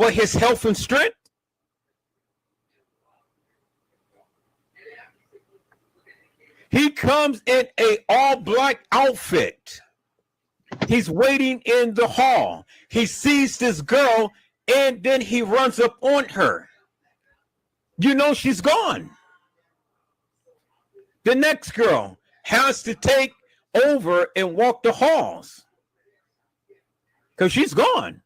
his health and strength? He comes in a all-black outfit. He's waiting in the hall. He sees this girl, and then he runs up on her. You know she's gone. The next girl has to take over and walk the halls because she's gone.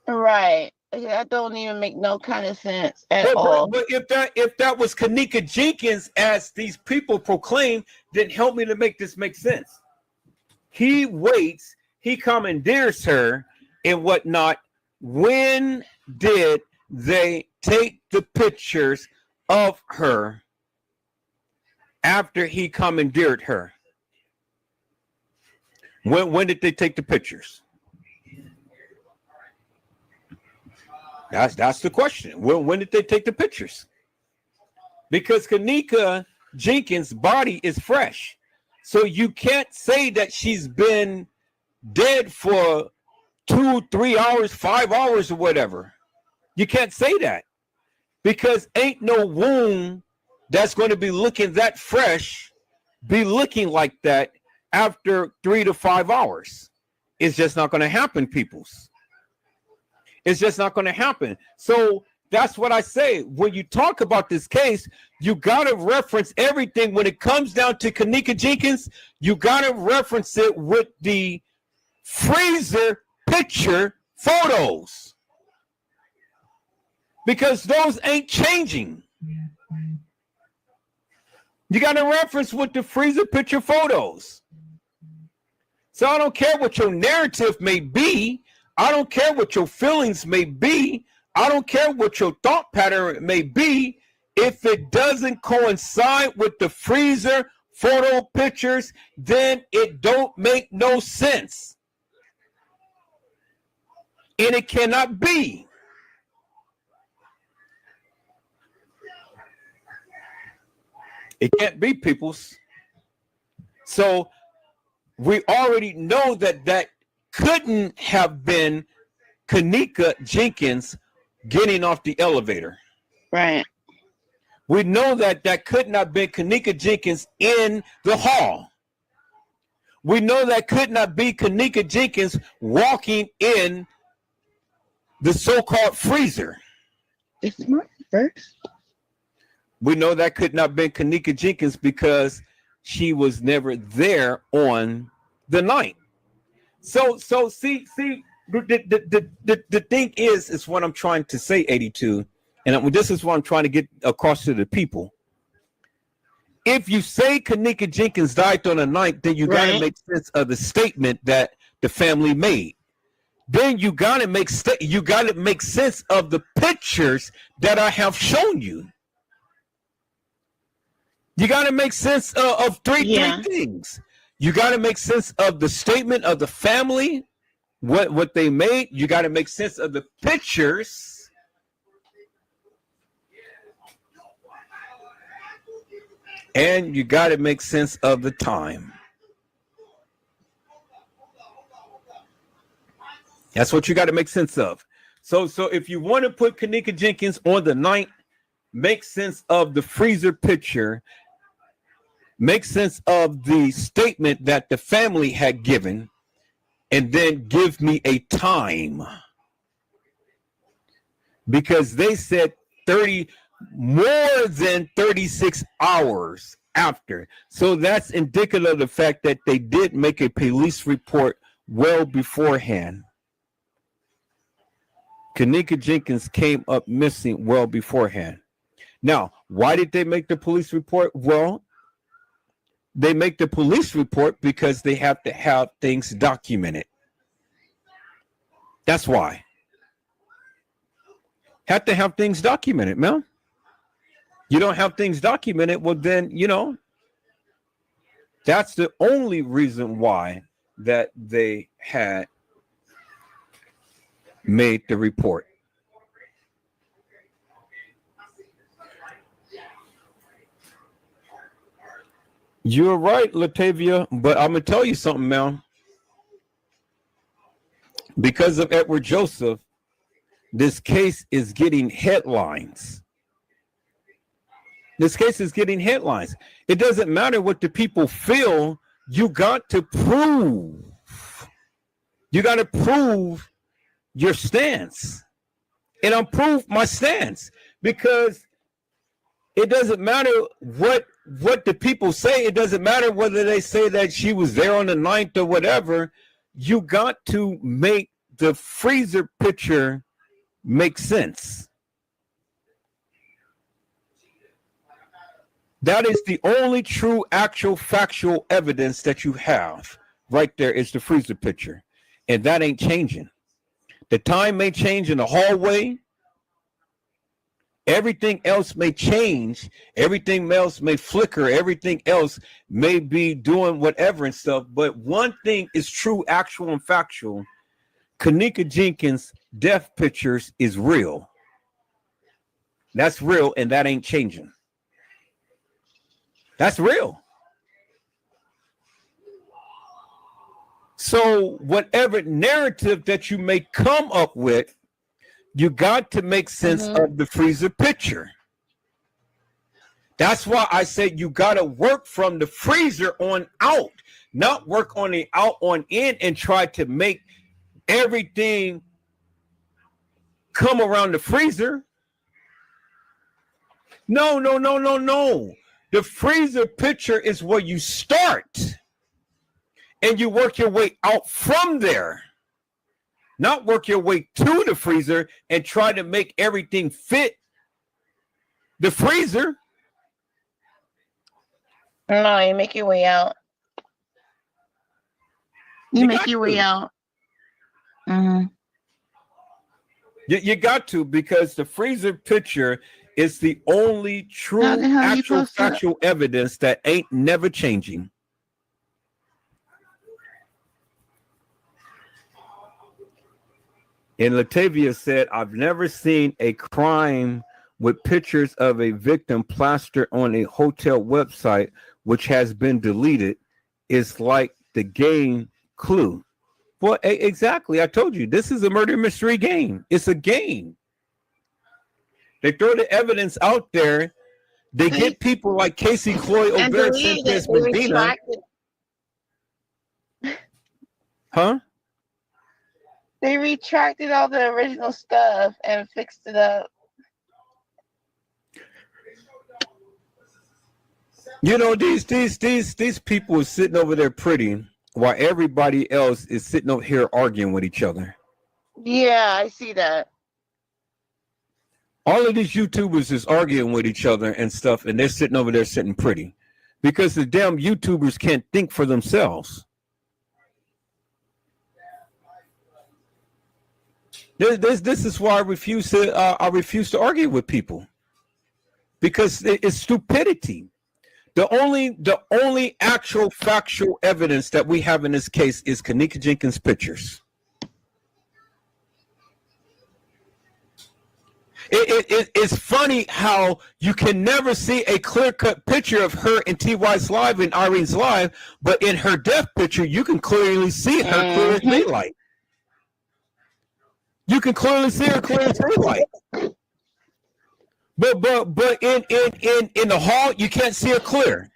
Right. That don't even make no kind of sense at all. But if that was Kenneka Jenkins, as these people proclaim, then help me to make this make sense. He waits, he commandeers her and whatnot. When did they take the pictures of her after he commandeered her? When did they take the pictures? That's the question. When did they take the pictures? Because Kenneka Jenkins' body is fresh. So you can't say that she's been dead for 2, 3 hours, 5 hours, or whatever. You can't say that. Because ain't no wound that's going to be looking that fresh, be looking like that after 3 to 5 hours. It's just not going to happen, peoples. It's just not going to happen. So that's what I say. When you talk about this case, you got to reference everything. When it comes down to Kenneka Jenkins, you got to reference it with the freezer picture photos. Because those ain't changing. You got to reference with the freezer picture photos. So I don't care what your narrative may be. I don't care what your feelings may be. I don't care what your thought pattern may be. If it doesn't coincide with the freezer photo pictures, then it don't make no sense. And it cannot be. It can't be, peoples. So we already know that that couldn't have been Kenneka Jenkins getting off the elevator. Right. We know that that could not have been Kenneka Jenkins in the hall. We know that could not be Kenneka Jenkins walking in the so-called freezer. It's my first. We know that could not have been Kenneka Jenkins because she was never there on the night. So see, the thing is what I'm trying to say, 82, and this is what I'm trying to get across to the people. If you say Kenneka Jenkins died on the night, then you got to make sense of the statement that the family made. Then you got to make sense of the pictures that I have shown you. You got to make sense of three things. You got to make sense of the statement of the family, what they made. You got to make sense of the pictures. And you got to make sense of the time. That's what you got to make sense of. So if you want to put Kenneka Jenkins on the night, make sense of the freezer picture. Make sense of the statement that the family had given, and then give me a time. Because they said more than 36 hours after. So that's indicative of the fact that they did make a police report well beforehand. Kenneka Jenkins came up missing well beforehand. Now, why did they make the police report? Well, they make the police report because they have to have things documented. That's why. Have to have things documented, man. You don't have things documented, well then, that's the only reason why that they had made the report. You're right, Latavia, but I'm going to tell you something, man. Because of Edward Joseph, this case is getting headlines. This case is getting headlines. It doesn't matter what the people feel. You got to prove. You got to prove your stance. And I'll prove my stance because it doesn't matter what the people say. It doesn't matter whether they say that she was there on the 9th or whatever. You got to make the freezer picture make sense. That is the only true, actual, factual evidence that you have. Right there is the freezer picture. And that ain't changing. The time may change in the hallway. Everything else may change. Everything else may flicker. Everything else may be doing whatever and stuff. But one thing is true, actual, and factual. Kenneka Jenkins' death pictures is real. That's real, and that ain't changing. That's real. So whatever narrative that you may come up with, you got to make sense of the freezer picture. That's why I said you got to work from the freezer on out, not work on the out on in and try to make everything come around the freezer. No. The freezer picture is where you start and you work your way out from there, not work your way to the freezer and try to make everything fit the freezer. No, you make your way out. You make your way out. Mm-hmm. You got to, because the freezer picture is the only true, actual, factual evidence that ain't never changing. And Latavia said, I've never seen a crime with pictures of a victim plastered on a hotel website, which has been deleted. It's like the game Clue. Well, exactly. I told you, this is a murder mystery game. It's a game. They throw the evidence out there. They get people like Casey Cloy, O'Bear, Sanchez, Medina. Huh? They retracted all the original stuff and fixed it up. You know, these people are sitting over there pretty while everybody else is sitting over here arguing with each other. Yeah, I see that. All of these YouTubers is arguing with each other and stuff, and they're sitting over there sitting pretty because the damn YouTubers can't think for themselves. This is why I refuse to argue with people, because it's stupidity. The only actual factual evidence that we have in this case is Kenneka Jenkins' pictures. It's funny how you can never see a clear-cut picture of her in TY's live and Irene's live, but in her death picture, you can clearly see her clear as daylight. You can clearly see her clear as daylight. But in the hall, you can't see her clear.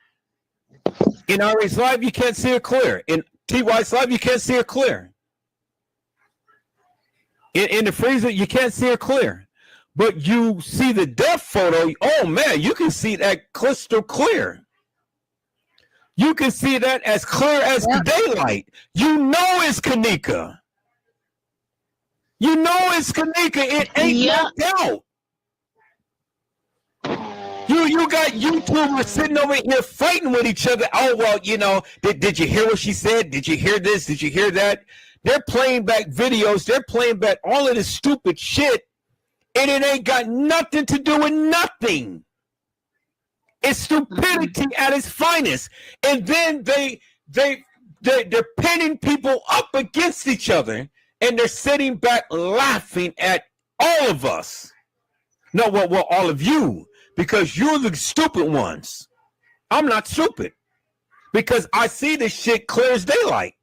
In Irene's live, you can't see her clear. In TY's live, you can't see her clear. In the freezer, you can't see her clear. But you see the death photo, oh man, you can see that crystal clear. You can see that as clear as the daylight. You know it's Kenneka. You know it's Kenneka. It ain't knocked out. You got YouTubers sitting over here fighting with each other. Oh, well, you know, did you hear what she said? Did you hear this? Did you hear that? They're playing back videos. They're playing back all of this stupid shit. And it ain't got nothing to do with nothing. It's stupidity at its finest. And then they're pinning people up against each other, and they're sitting back laughing at all of us. No, well, all of you, because you're the stupid ones. I'm not stupid, because I see this shit clear as daylight.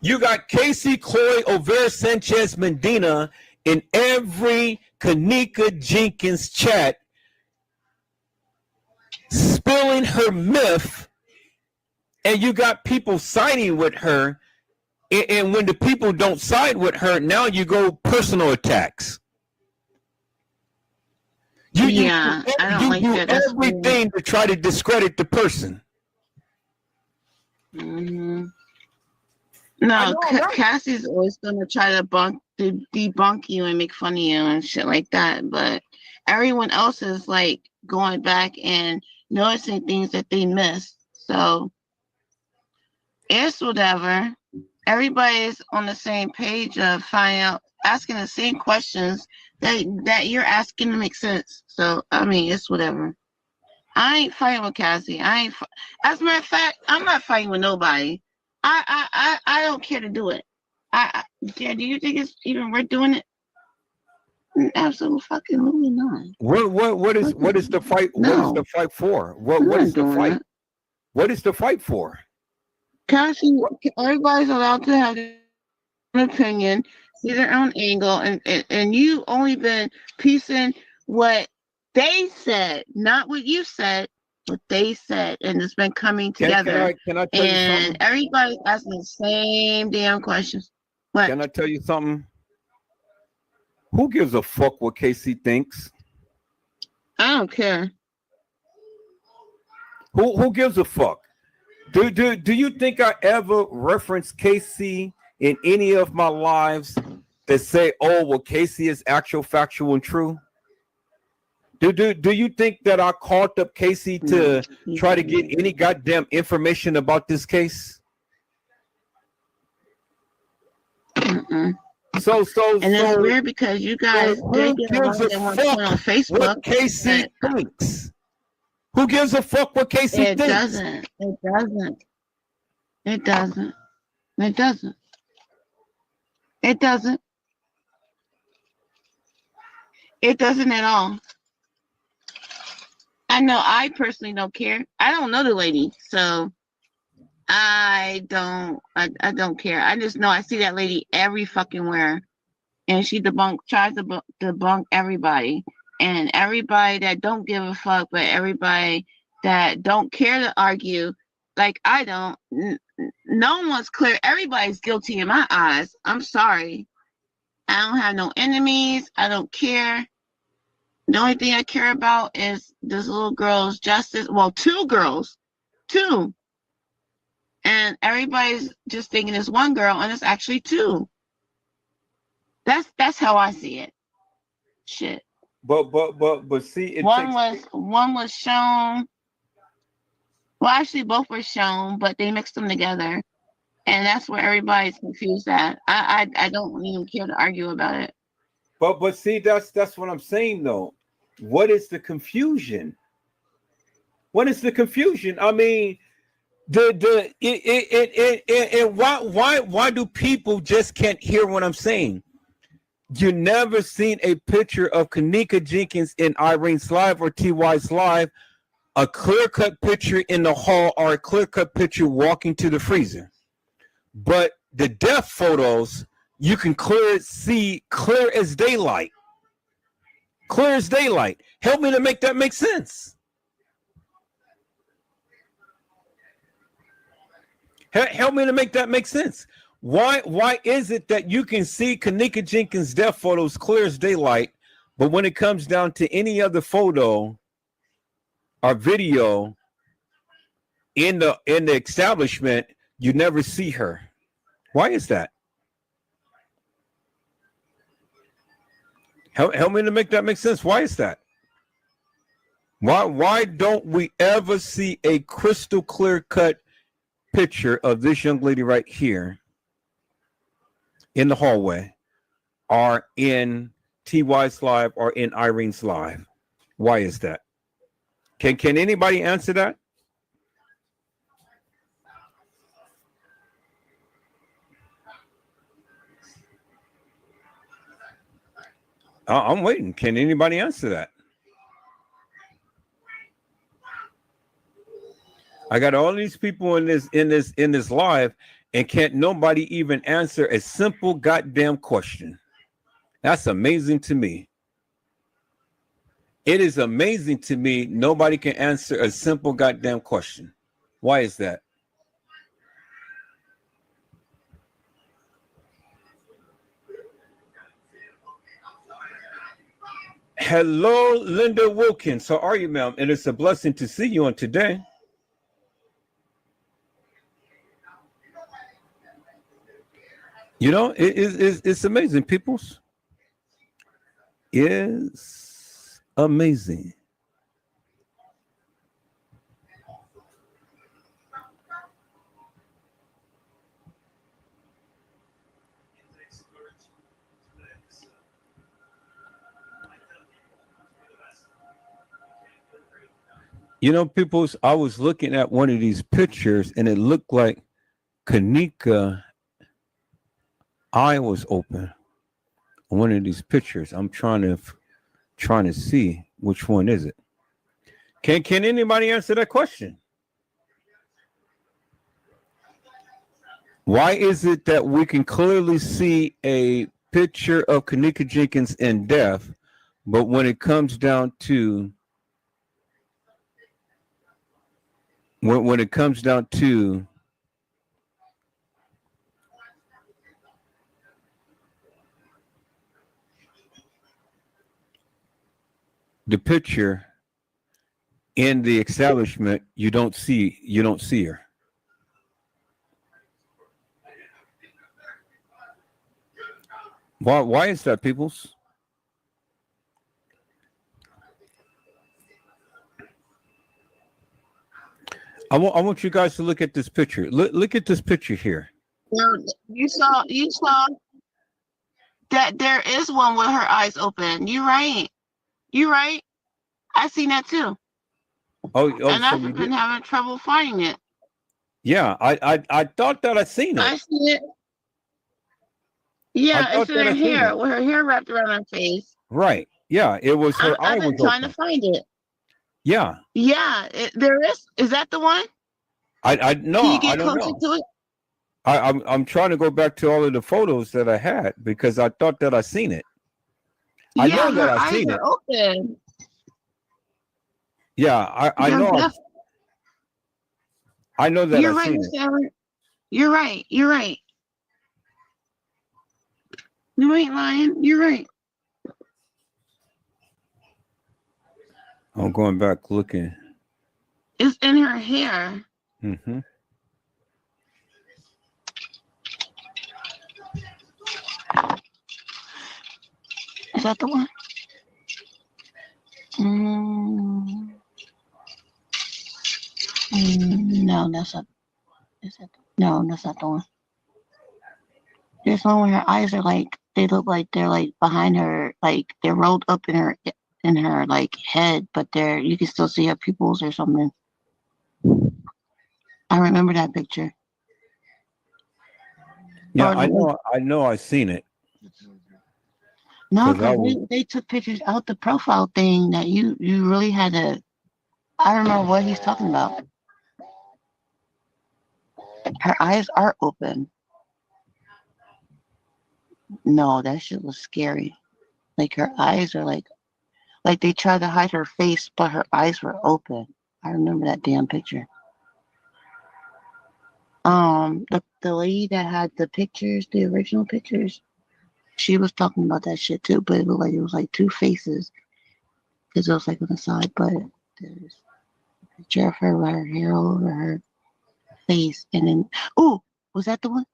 You got Casey, Cloy, O'Vear, Sanchez, Medina in every Kenneka Jenkins chat spilling her myth, and you got people siding with her, and when the people don't side with her, now you go personal attacks. You I don't like do that. That's everything to try to discredit the person. Mm-hmm. No, Cassie's always gonna try to debunk you and make fun of you and shit like that. But everyone else is like going back and noticing things that they missed. So it's whatever. Everybody's on the same page of finding out, asking the same questions that you're asking to make sense. So I mean, it's whatever. I ain't fighting with Cassie. As a matter of fact, I'm not fighting with nobody. I don't care to do it. Yeah, do you think it's even worth doing it? Absolutely fucking not. What is the fight? No. What is the fight for? What is the fight? That. What is the fight for? Cassie, everybody's allowed to have an opinion, see their own angle, and you only been piecing what they said, not what you said, what they said, and it's been coming together. Can I tell you something? Everybody's asking the same damn questions. What? Can I tell you something? Who gives a fuck what Casey thinks? I don't care. Who gives a fuck? Do you think I ever reference Casey in any of my lives that say, oh, well, Casey is actual, factual, and true? Do you think that I called up Casey to try to get any goddamn information about this case? Mm-mm. So it's weird because you guys did get on Facebook. What Casey thinks? Who gives a fuck what Casey thinks? It doesn't. It doesn't at all. I know I personally don't care. I don't know the lady, so I don't care. I just know I see that lady every fucking where, and she tries to debunk everybody, and everybody that don't give a fuck, but everybody that don't care to argue, like I don't. No one's clear. Everybody's guilty in my eyes. I'm sorry. I don't have no enemies. I don't care. The only thing I care about is this little girl's justice. Well, two girls. And everybody's just thinking it's one girl, and it's actually two. That's how I see it. Shit. But see, one was shown. Well, actually, both were shown, but they mixed them together, and that's where everybody's confused at. I don't even care to argue about it. But see, that's what I'm saying though. What is the confusion? What is the confusion? I mean, why do people just can't hear what I'm saying? You never seen a picture of Kenneka Jenkins in Irene's live or TY's live, a clear-cut picture in the hall or a clear-cut picture walking to the freezer. But the death photos, you can see clear as daylight. Clear as daylight. Help me to make that make sense. Help me to make that make sense. Why is it that you can see Kenneka Jenkins' death photos clear as daylight, but when it comes down to any other photo or video in the establishment, you never see her? Why is that? Help me to make that make sense. Why is that? Why don't we ever see a crystal clear cut picture of this young lady right here in the hallway or in TY's live or in Irene's live? Why is that? Can anybody answer that? I'm waiting. Can anybody answer that? I got all these people in this live, and can't nobody even answer a simple goddamn question. That's amazing to me. It is amazing to me nobody can answer a simple goddamn question. Why is that? Hello, Linda Wilkins. How are you, ma'am? And it's a blessing to see you on today. You know, it's amazing, peoples. It's amazing. You know, peoples, I was looking at one of these pictures and it looked like Kenneka eye was open on one of these pictures. I'm trying to see which one is it. Can anybody answer that question? Why is it that we can clearly see a picture of Kenneka Jenkins in death, but when it comes down to when it comes down to the picture in the establishment, you don't see her? Why is that, peoples? I want you guys to look at this picture. Look at this picture here. You saw that there is one with her eyes open. You're right. I seen that too. Oh, And so I've you been did? having trouble finding it. Yeah, I thought that I seen I it. see it. I Yeah, it's thought in that her I seen hair it. with her hair wrapped around her face. Right. Yeah, it was her eye I've was been trying to open. find it. Yeah. Yeah, there is. Is that the one? I Can no, you I get don't closer know. to it? I'm trying to go back to all of the photos that I had because I thought that I seen it. I Yeah, know that her I eyes seen it. are open. Yeah, I They're know def- I know that I You're right, seen it. Mr. Edward. You're right. You ain't lying. You're right. I'm going back looking. It's in her hair. Mm-hmm. Is that the one? No, that's not. Is that? No, that's not the one. There's one where her eyes are like they look like they're like behind her, like they're rolled up in her like head, but they're you can still see her pupils or something. I remember that picture. Yeah, Or the I know I seen it no, because I because was they took pictures out the profile thing that you really had to. I remember what he's talking about. Her eyes are open. No, that shit was scary. Like her eyes are like they tried to hide her face, but her eyes were open. I remember that damn picture. The lady that had the pictures, the original pictures, she was talking about that shit too, but it was like two faces because it was like on the side, but there's a picture of her with her hair all over her face, and then was that the one?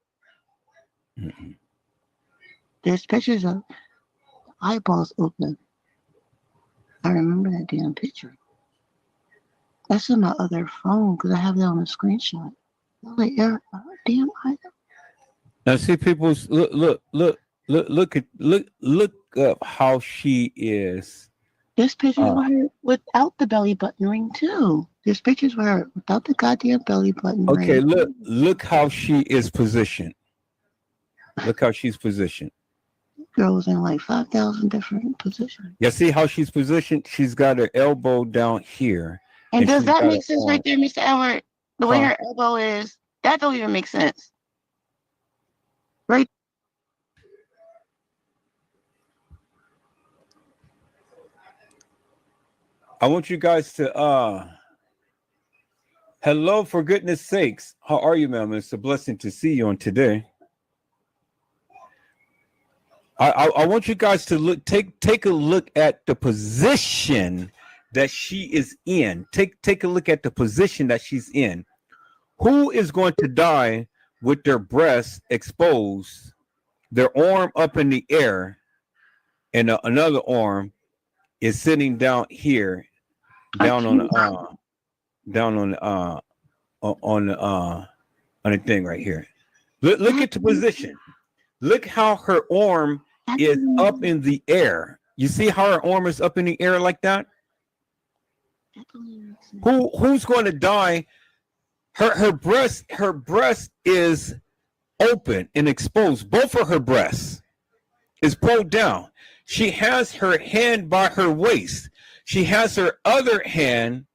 mm-mm. There's pictures of eyeballs open. I remember that damn picture. That's in my other phone because I have that on a screenshot. I was like, damn eye. Now see people's look up how she is. There's pictures Uh, with her without the belly button ring too. There's pictures with her without the goddamn belly button okay, ring. look how she is positioned. Look how she's positioned. Girl was in like 5,000 different positions. You see how she's positioned? She's got her elbow down here. And does She's that got make her sense right arm. there, Mr. Edward? The way Huh? her elbow is, that don't even make sense. Right? I want you guys to hello, for goodness sakes. How are you, ma'am? It's a blessing to see you on today. I want you guys to take a look at the position that she is in. Take a look at the position that she's in. Who is going to die with their breasts exposed, their arm up in the air, and another arm is sitting down here, down on the thing right here. Look at the position. Look how her arm is up in the air. You see how her arm is up in the air like that? Who's going to die? Her breast is open and exposed. Both of her breasts is pulled down. She has her hand by her waist. She has her other hand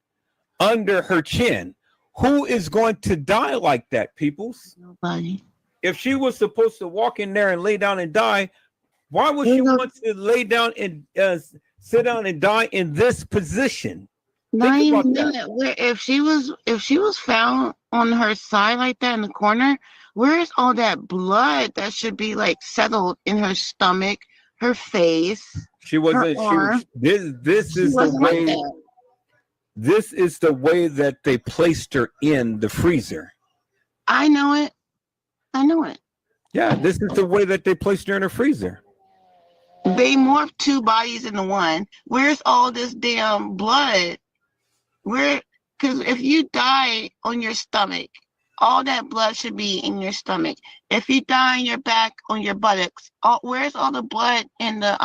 under her chin. Who is going to die like that, peoples? Nobody. If she was supposed to walk in there and lay down and die, why would she want to lay down and sit down and die in this position? Not even that. If she was found on her side like that in the corner, where's all that blood that should be like settled in her stomach, her face? She wasn't. This is the way. Like this is the way that they placed her in the freezer. I know it. Yeah, this is the way that they placed her in a freezer. They morphed two bodies into one. Where's all this damn blood? Because if you die on your stomach, all that blood should be in your stomach. If you die on your back, on your buttocks, where's all the blood in the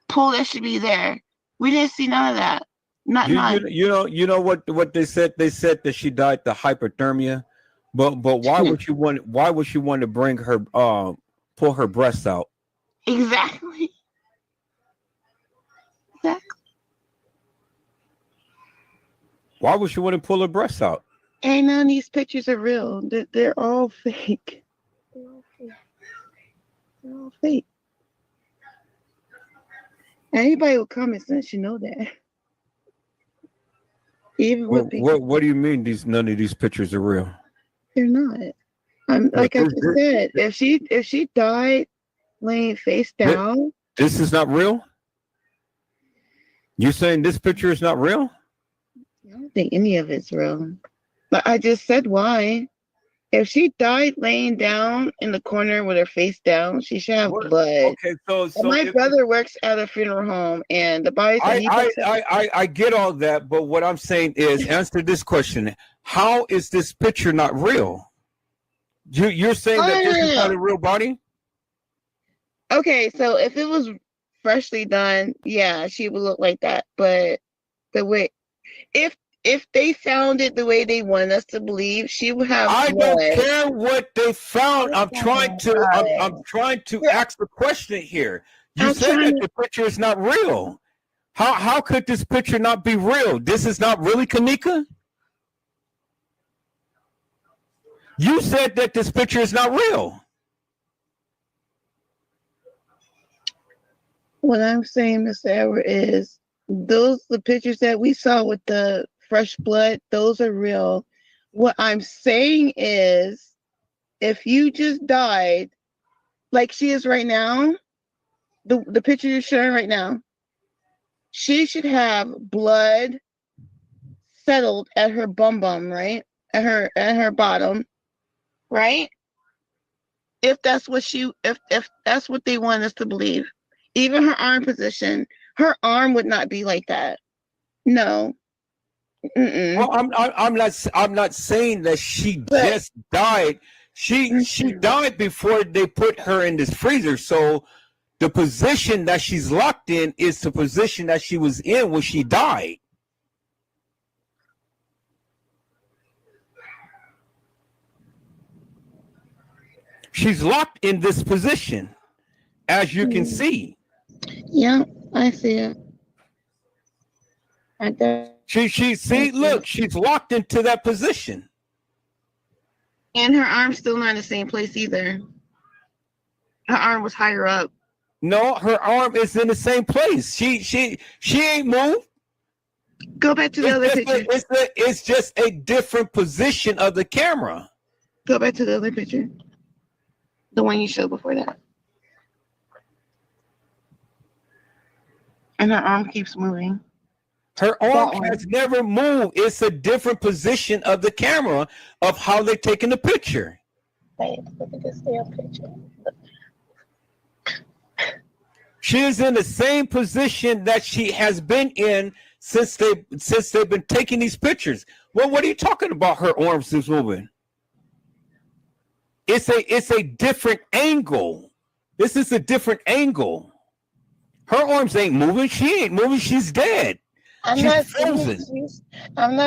pool that should be there? We didn't see none of that. None. You know what they said? They said that she died to hypothermia. But why would she want to bring her pull her breasts out? Exactly. Why would she want to pull her breasts out? Ain't none of these pictures are real. They're all fake. They're all fake. Anybody with common sense should know that. Even what do you mean none of these pictures are real? They're not. Like I just said, if she died laying face down. This is not real? You're saying this picture is not real? I don't think any of it's real. But I just said why. If she died laying down in the corner with her face down, she should have blood. Okay, so my brother works at a funeral home, and the bodies. I get all that, but what I'm saying is, answer this question: how is this picture not real? You're saying that this is not a real body? Okay, so if it was freshly done, yeah, she would look like that. But the way, if they found it the way they want us to believe, she would have. I don't care what they found. I'm trying to ask the question here. You said that the picture is not real. How could this picture not be real? This is not really Kenneka? You said that this picture is not real. What I'm saying, Mr. Edward, is the pictures that we saw with the fresh blood, those are real. What I'm saying is, if you just died like she is right now, the picture you're showing right now, she should have blood settled at her bum, right? At her bottom, right? If that's what if that's what they want us to believe. Even her arm position, her arm would not be like that. No. Well, I'm not saying that she just died. She died before they put her in this freezer. So the position that she's locked in is the position that she was in when she died. She's locked in this position, as you can see. Yeah, I see it. Look, she's locked into that position. And her arm's still not in the same place either. Her arm was higher up. No, her arm is in the same place. She ain't moved. Go back to the other picture. It's just a different position of the camera. Go back to the other picture. The one you showed before that. And her arm keeps moving. Her arm has never moved. It's a different position of the camera of how they're taking the picture. Wait, look at this damn picture. She is in the same position that she has been in since they've been taking these pictures. Well, what are you talking about? Her arms is moving. It's a different angle. This is a different angle. Her arms ain't moving. She ain't moving. She's dead. I'm not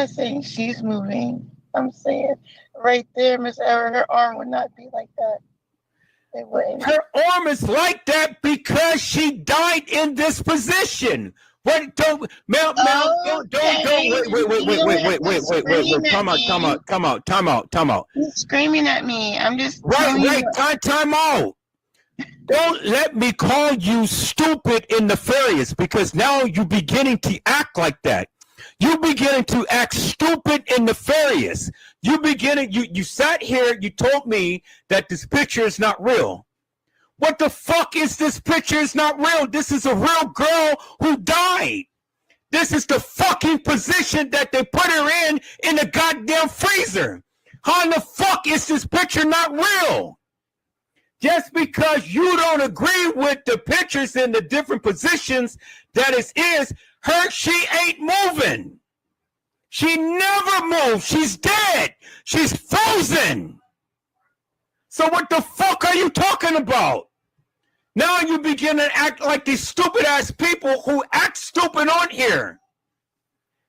saying she's moving. I'm saying right there, Miss Ever, her arm would not be like that. It wouldn't. Her arm is like that because she died in this position. What? Don't, wait. Time out. You're screaming at me. I'm just right. Time out. Don't let me call you stupid and nefarious because now you're beginning to act like that. You're beginning to act stupid and nefarious. You sat here, you told me that this picture is not real. What the fuck is this picture is not real? This is a real girl who died. This is the fucking position that they put her in the goddamn freezer. How in the fuck is this picture not real? Just because you don't agree with the pictures in the different positions that it is, she ain't moving. She never moved. She's dead. She's frozen. So what the fuck are you talking about? Now you begin to act like these stupid ass people who act stupid on here.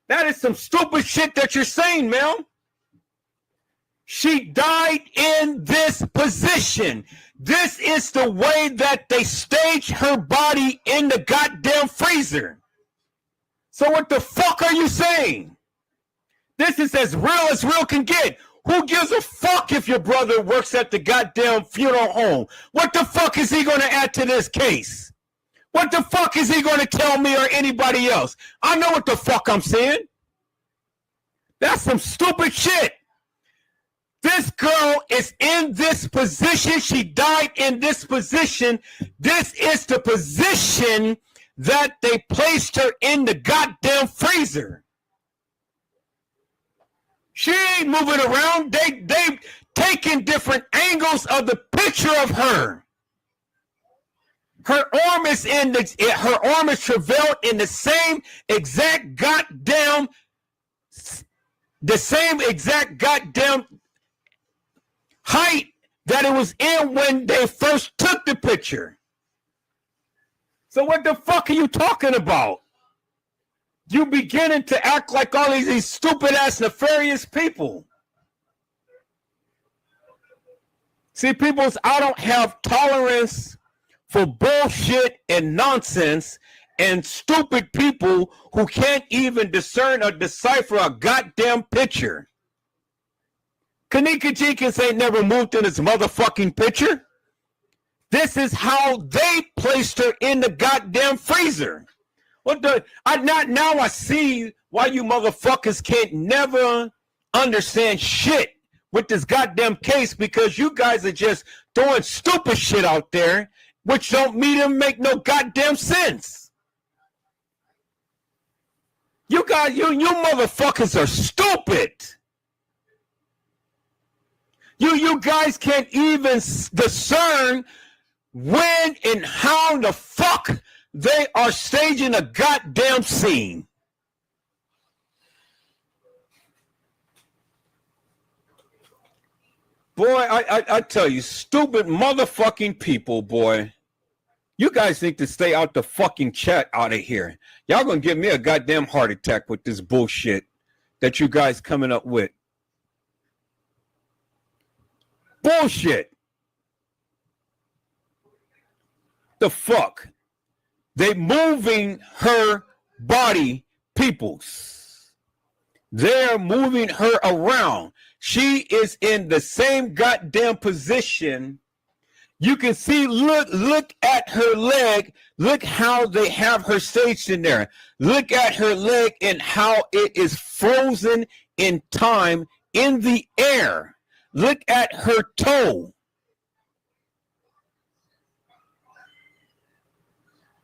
That is some stupid shit that you're saying, man. She died in this position. This is the way that they stage her body in the goddamn freezer. So what the fuck are you saying? This is as real can get. Who gives a fuck if your brother works at the goddamn funeral home? What the fuck is he going to add to this case? What the fuck is he going to tell me or anybody else? I know what the fuck I'm saying. That's some stupid shit. This girl is in this position. She died in this position. This is the position that they placed her in the goddamn freezer. She ain't moving around. They've taken different angles of the picture of her. Her arm is travailed in the same exact goddamn height that it was in when they first took the picture. So what the fuck are you talking about? You beginning to act like all these stupid ass nefarious people. See, I don't have tolerance for bullshit and nonsense and stupid people who can't even discern or decipher a goddamn picture. Kenneka Jenkins ain't never moved in his motherfucking picture. This is how they placed her in the goddamn freezer. Now I see why you motherfuckers can't never understand shit with this goddamn case, because you guys are just throwing stupid shit out there which don't make no goddamn sense. You guys, you motherfuckers are stupid. You guys can't even discern when and how the fuck they are staging a goddamn scene. Boy, I tell you, stupid motherfucking people, boy. You guys need to stay out the fucking chat out of here. Y'all gonna give me a goddamn heart attack with this bullshit that you guys coming up with. Bullshit. The fuck? They moving her body, peoples. They're moving her around. She is in the same goddamn position You can see, look at her leg. Look how they have her staged in there. Look at her leg and how it is frozen in time in the air. Look at her toe.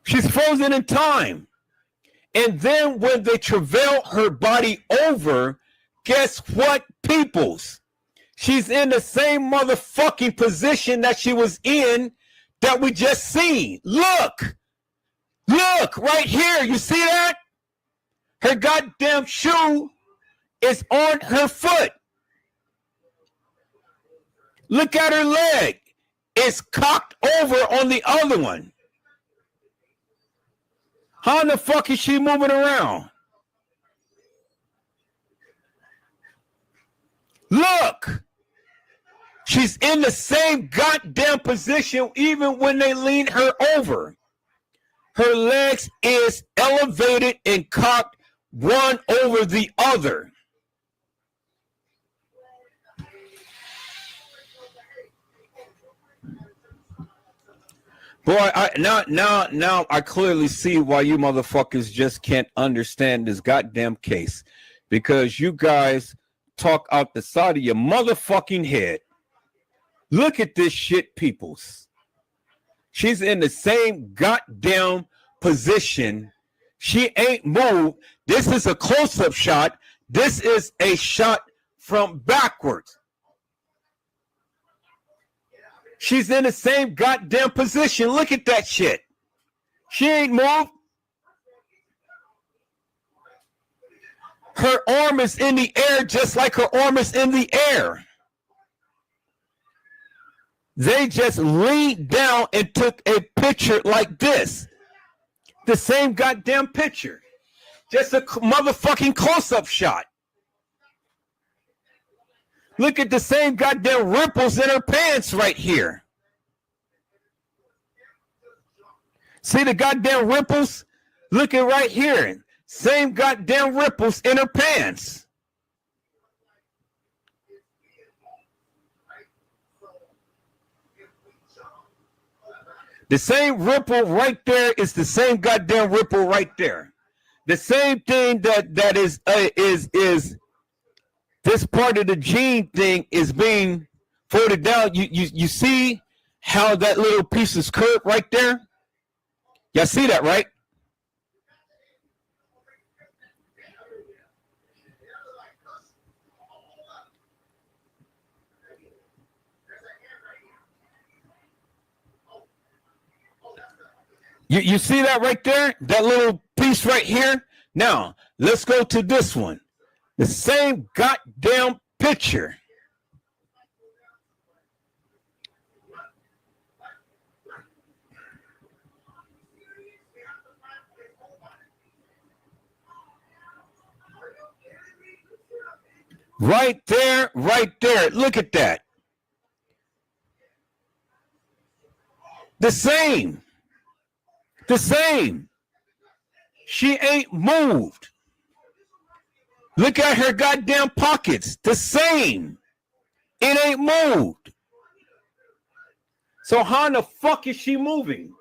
She's frozen in time. And then when they travail her body over, guess what, peoples? She's in the same motherfucking position that she was in that we just seen. Look right here. You see that? Her goddamn shoe is on her foot. Look at her leg. It's cocked over on the other one. How in the fuck is she moving around? Look. She's in the same goddamn position even when they lean her over. Her legs is elevated and cocked one over the other. Boy, now I clearly see why you motherfuckers just can't understand this goddamn case. Because you guys talk out the side of your motherfucking head. Look at this shit, peoples. She's in the same goddamn position. She ain't moved. This is a close-up shot. This is a shot from backwards. She's in the same goddamn position. Look at that shit. She ain't moved. Her arm is in the air just like her arm is in the air. They just leaned down and took a picture like this. The same goddamn picture. Just a motherfucking close-up shot. Look at the same goddamn ripples in her pants right here. See the goddamn ripples? Look at right here. Same goddamn ripples in her pants. The same ripple right there is the same goddamn ripple right there. The same thing that is this part of the gene thing is being folded down. You see how that little piece is curved right there? Y'all see that, right? You see that right there? That little piece right here? Now, let's go to this one. The same goddamn picture. Right there, right there. Look at that. The same. The same. She ain't moved. Look at her goddamn pockets. The same. It ain't moved. So how in the fuck is she moving?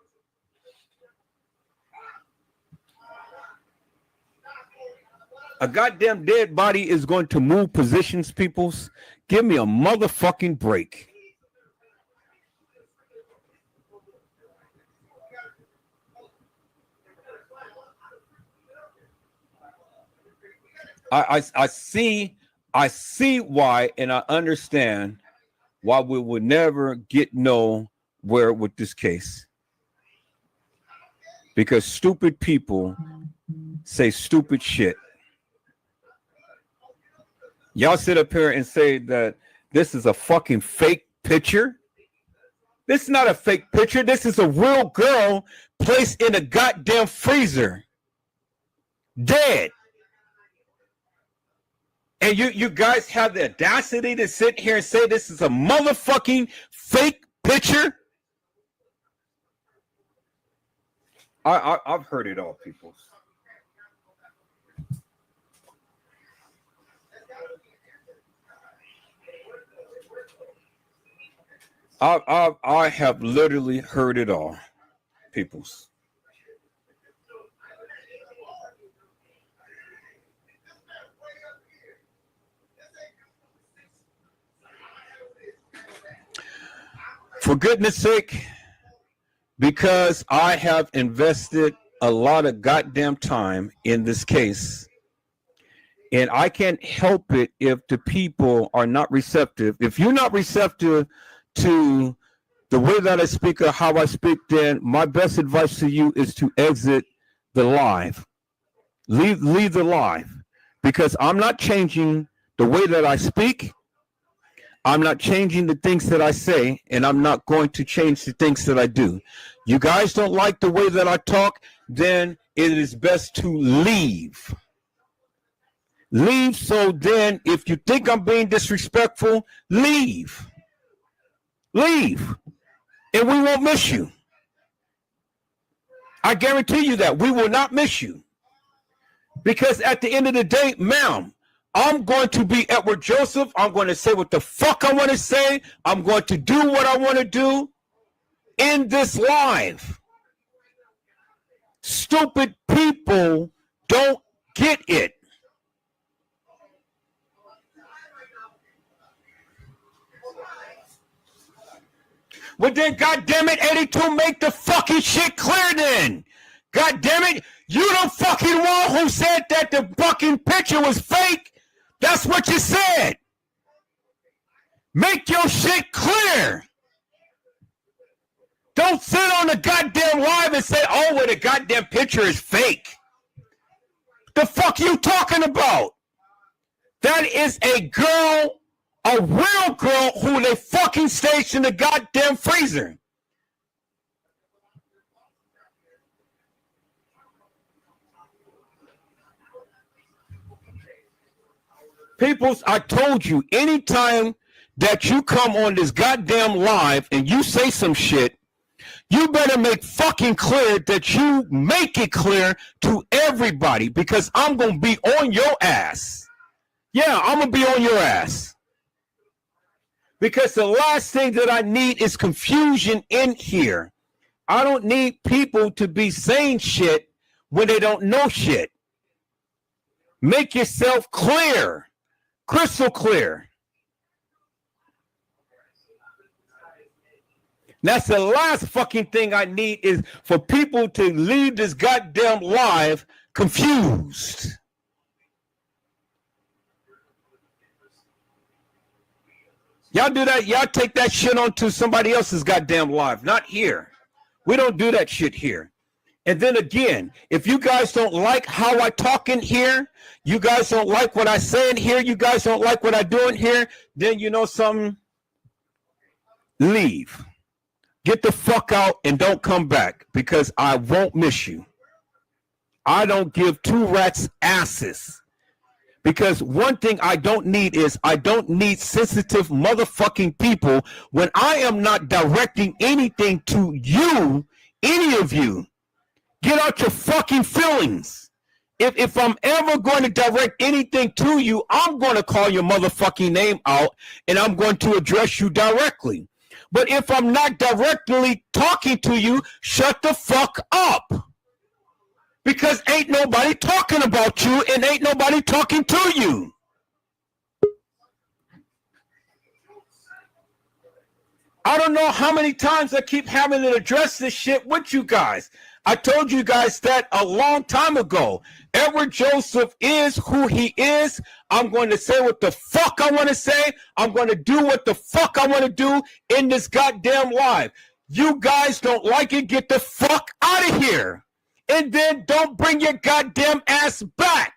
A goddamn dead body is going to move positions, peoples. Give me a motherfucking break. I see why, and I understand why we would never get nowhere with this case. Because stupid people say stupid shit. Y'all sit up here and say that this is a fucking fake picture. This is not a fake picture. This is a real girl placed in a goddamn freezer. Dead. And you guys have the audacity to sit here and say this is a motherfucking fake picture? I've heard it all, people. I have literally heard it all, peoples. For goodness sake, because I have invested a lot of goddamn time in this case, and I can't help it if the people are not receptive. If you're not receptive to the way that I speak or how I speak, then my best advice to you is to exit the live. Leave the live, because I'm not changing the way that I speak. I'm not changing the things that I say, and I'm not going to change the things that I do. You guys don't like the way that I talk, then it is best to leave. Leave, so then if you think I'm being disrespectful, leave. Leave. And we won't miss you. I guarantee you that. We will not miss you. Because at the end of the day, ma'am, I'm going to be Edward Joseph. I'm going to say what the fuck I want to say. I'm going to do what I want to do in this live. Stupid people don't get it. Well, then, goddammit, 82, make the fucking shit clear then. Goddammit, you the fucking one who said that the fucking picture was fake. That's what you said. Make your shit clear. Don't sit on the goddamn live and say, oh, well, the goddamn picture is fake. The fuck you talking about? That is a girl, a real girl who they fucking staged in the goddamn freezer. Peoples, I told you, anytime that you come on this goddamn live and you say some shit, you better make fucking clear that you make it clear to everybody, because I'm going to be on your ass. Yeah, I'm going to be on your ass. Because the last thing that I need is confusion in here. I don't need people to be saying shit when they don't know shit. Make yourself clear. Crystal clear. That's the last fucking thing I need, is for people to leave this goddamn live confused. Y'all do that. Y'all take that shit onto somebody else's goddamn live, not here. We don't do that shit here. And then again, if you guys don't like how I talk in here, you guys don't like what I say in here, you guys don't like what I do in here, then you know something? Leave. Get the fuck out and don't come back, because I won't miss you. I don't give two rats asses. Because one thing I don't need is, I don't need sensitive motherfucking people when I am not directing anything to you, any of you. Get out your fucking feelings. If I'm ever going to direct anything to you, I'm going to call your motherfucking name out and I'm going to address you directly. But if I'm not directly talking to you, shut the fuck up. Because ain't nobody talking about you and ain't nobody talking to you. I don't know how many times I keep having to address this shit with you guys. I told you guys that a long time ago. Edward Joseph is who he is. I'm going to say what the fuck I want to say. I'm going to do what the fuck I want to do in this goddamn live. You guys don't like it, get the fuck out of here. And then don't bring your goddamn ass back.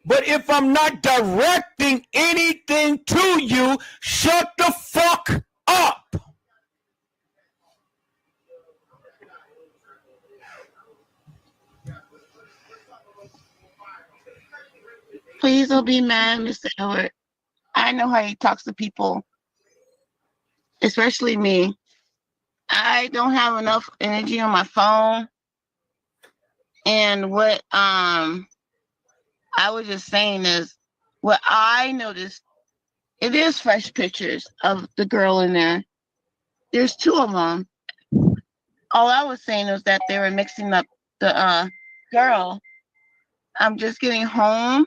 But if I'm not directing anything to you, shut the fuck up. Please don't be mad, Mr. Edward. I know how he talks to people, especially me. I don't have enough energy on my phone. And what I was just saying is, what I noticed It is fresh pictures of the girl in there. There's 2 of them. All I was saying was that they were mixing up the girl. I'm just getting home.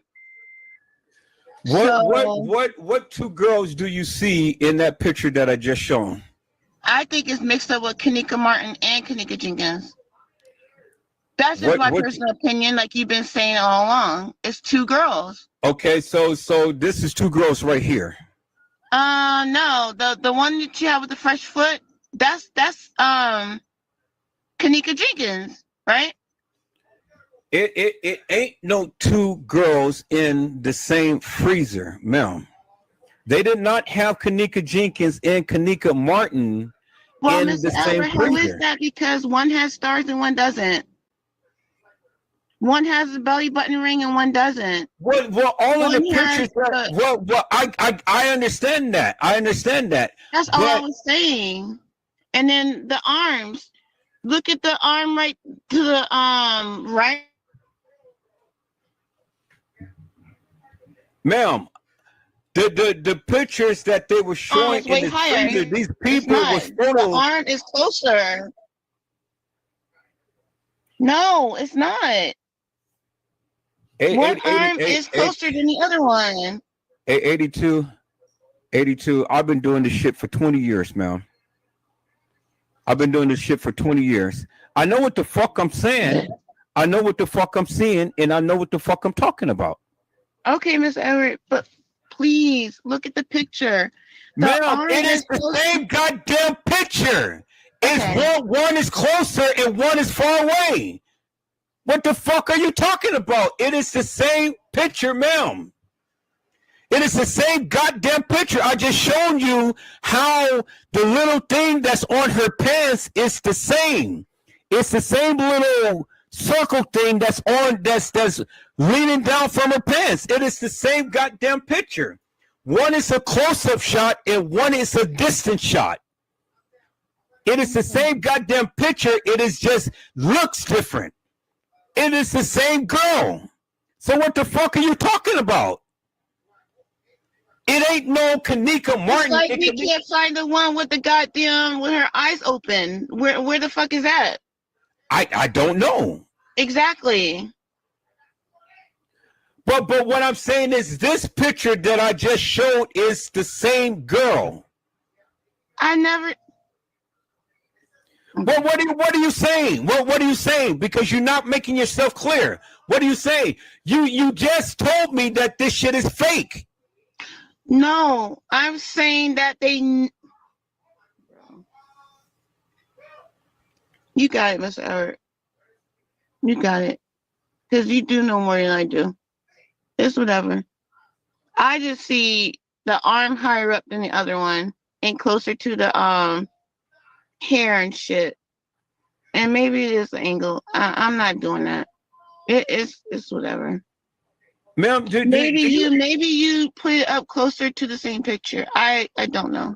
What 2 girls do you see in that picture that I just shown? I think it's mixed up with Kenneka Martin and Kenneka Jenkins. That's just my personal opinion, like you've been saying all along. It's 2 girls. Okay, so this is 2 girls right here. No, the one that you have with the fresh foot, that's Kenneka Jenkins, right? It ain't no 2 girls in the same freezer, ma'am. They did not have Kenneka Jenkins and Kenneka Martin in the same freezer. How is that? Because one has stars and one doesn't. One has a belly button ring and one doesn't. Well, all of the pictures. I understand that. I understand that. That's all I was saying. And then the arms. Look at the arm right to the right. Ma'am, the pictures that they were showing in the freezer, these people were photos. The arm is closer. No, it's not. One arm is closer than the other one. 82. I've been doing this shit for 20 years, ma'am. I've been doing this shit for 20 years. I know what the fuck I'm saying. I know what the fuck I'm seeing, and I know what the fuck I'm talking about. Okay, Miss Everett, but please look at the picture. Ma'am, it is the same goddamn picture. It's one is closer and one is far away. What the fuck are you talking about? It is the same picture, ma'am. It is the same goddamn picture. I just shown you how the little thing that's on her pants is the same. It's the same little circle thing that's leaning down from her pants. It is the same goddamn picture. One is a close-up shot and one is a distance shot. It is the same goddamn picture. It is just looks different. It is the same girl. So what the fuck are you talking about? It ain't no Kenneka Martin. It's like we can't find the one with the goddamn with her eyes open. Where the fuck is that? I don't know. Exactly. But what I'm saying is this picture that I just showed is the same girl. I never. Well, what are you saying? What are you saying? Because you're not making yourself clear. What do you say? You just told me that this shit is fake. No, I'm saying that they. You got it, Mr. Everett. You got it. Because you do know more than I do. It's whatever. I just see the arm higher up than the other one and closer to the hair and shit. And maybe it is the angle. I'm not doing that. It's whatever. Ma'am, maybe you put it up closer to the same picture. I don't know.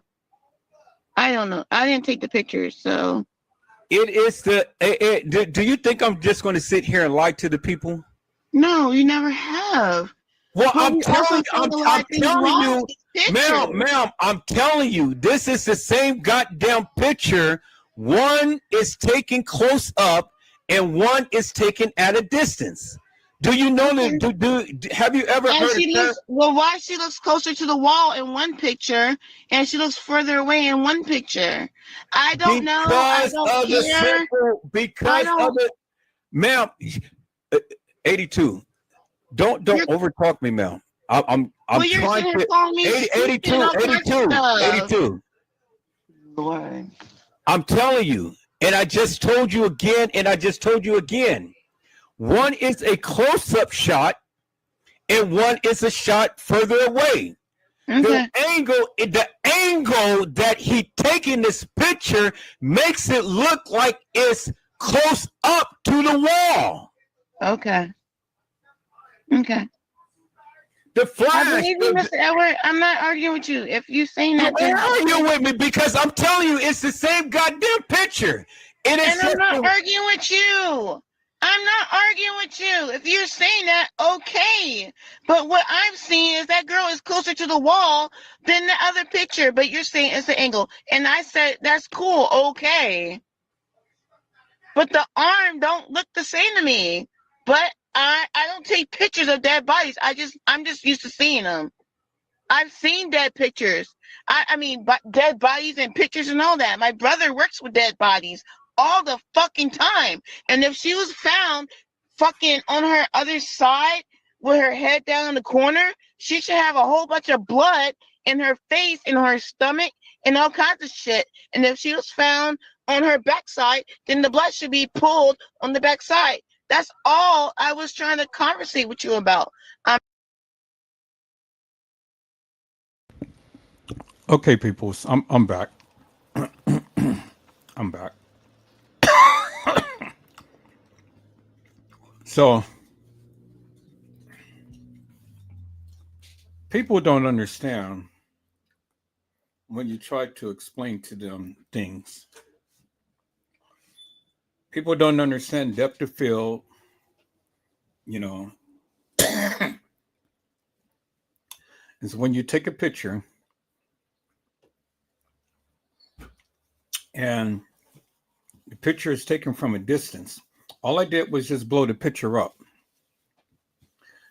I don't know. I didn't take the pictures, so. It is do you think I'm just going to sit here and lie to the people? No, you never have. Well, I'm telling you, ma'am, I'm telling you, this is the same goddamn picture. One is taken close up and one is taken at a distance. Do you know that? Have you ever heard of that? Well, why she looks closer to the wall in one picture and she looks further away in one picture? I don't know. I don't care. Ma'am, 82. Don't overtalk me, ma'am. I'm trying to 82. Lord. I'm telling you, and I just told you again, and I just told you again. One is a close-up shot, and one is a shot further away. Okay. The angle that he taking this picture makes it look like it's close up to the wall. Okay. The flash. I believe you, Mr. Edward. I'm not arguing with you. If you're saying that, you're arguing with me because I'm telling you, it's the same goddamn picture. I'm not arguing with you. I'm not arguing with you. If you're saying that, okay. But what I'm seeing is that girl is closer to the wall than the other picture. But you're saying it's the angle. And I said, that's cool, okay. But the arm don't look the same to me. But I don't take pictures of dead bodies. I'm just used to seeing them. I've seen dead pictures. I mean, dead bodies and pictures and all that. My brother works with dead bodies all the fucking time. And if she was found fucking on her other side with her head down in the corner, she should have a whole bunch of blood in her face, in her stomach, and all kinds of shit. And if she was found on her backside, then the blood should be pulled on the backside. That's all I was trying to conversate with you about. Okay, peoples, I'm back. I'm back. So people don't understand when you try to explain to them things. People don't understand depth of field, you know. Is when you take a picture and the picture is taken from a distance. All I did was just blow the picture up.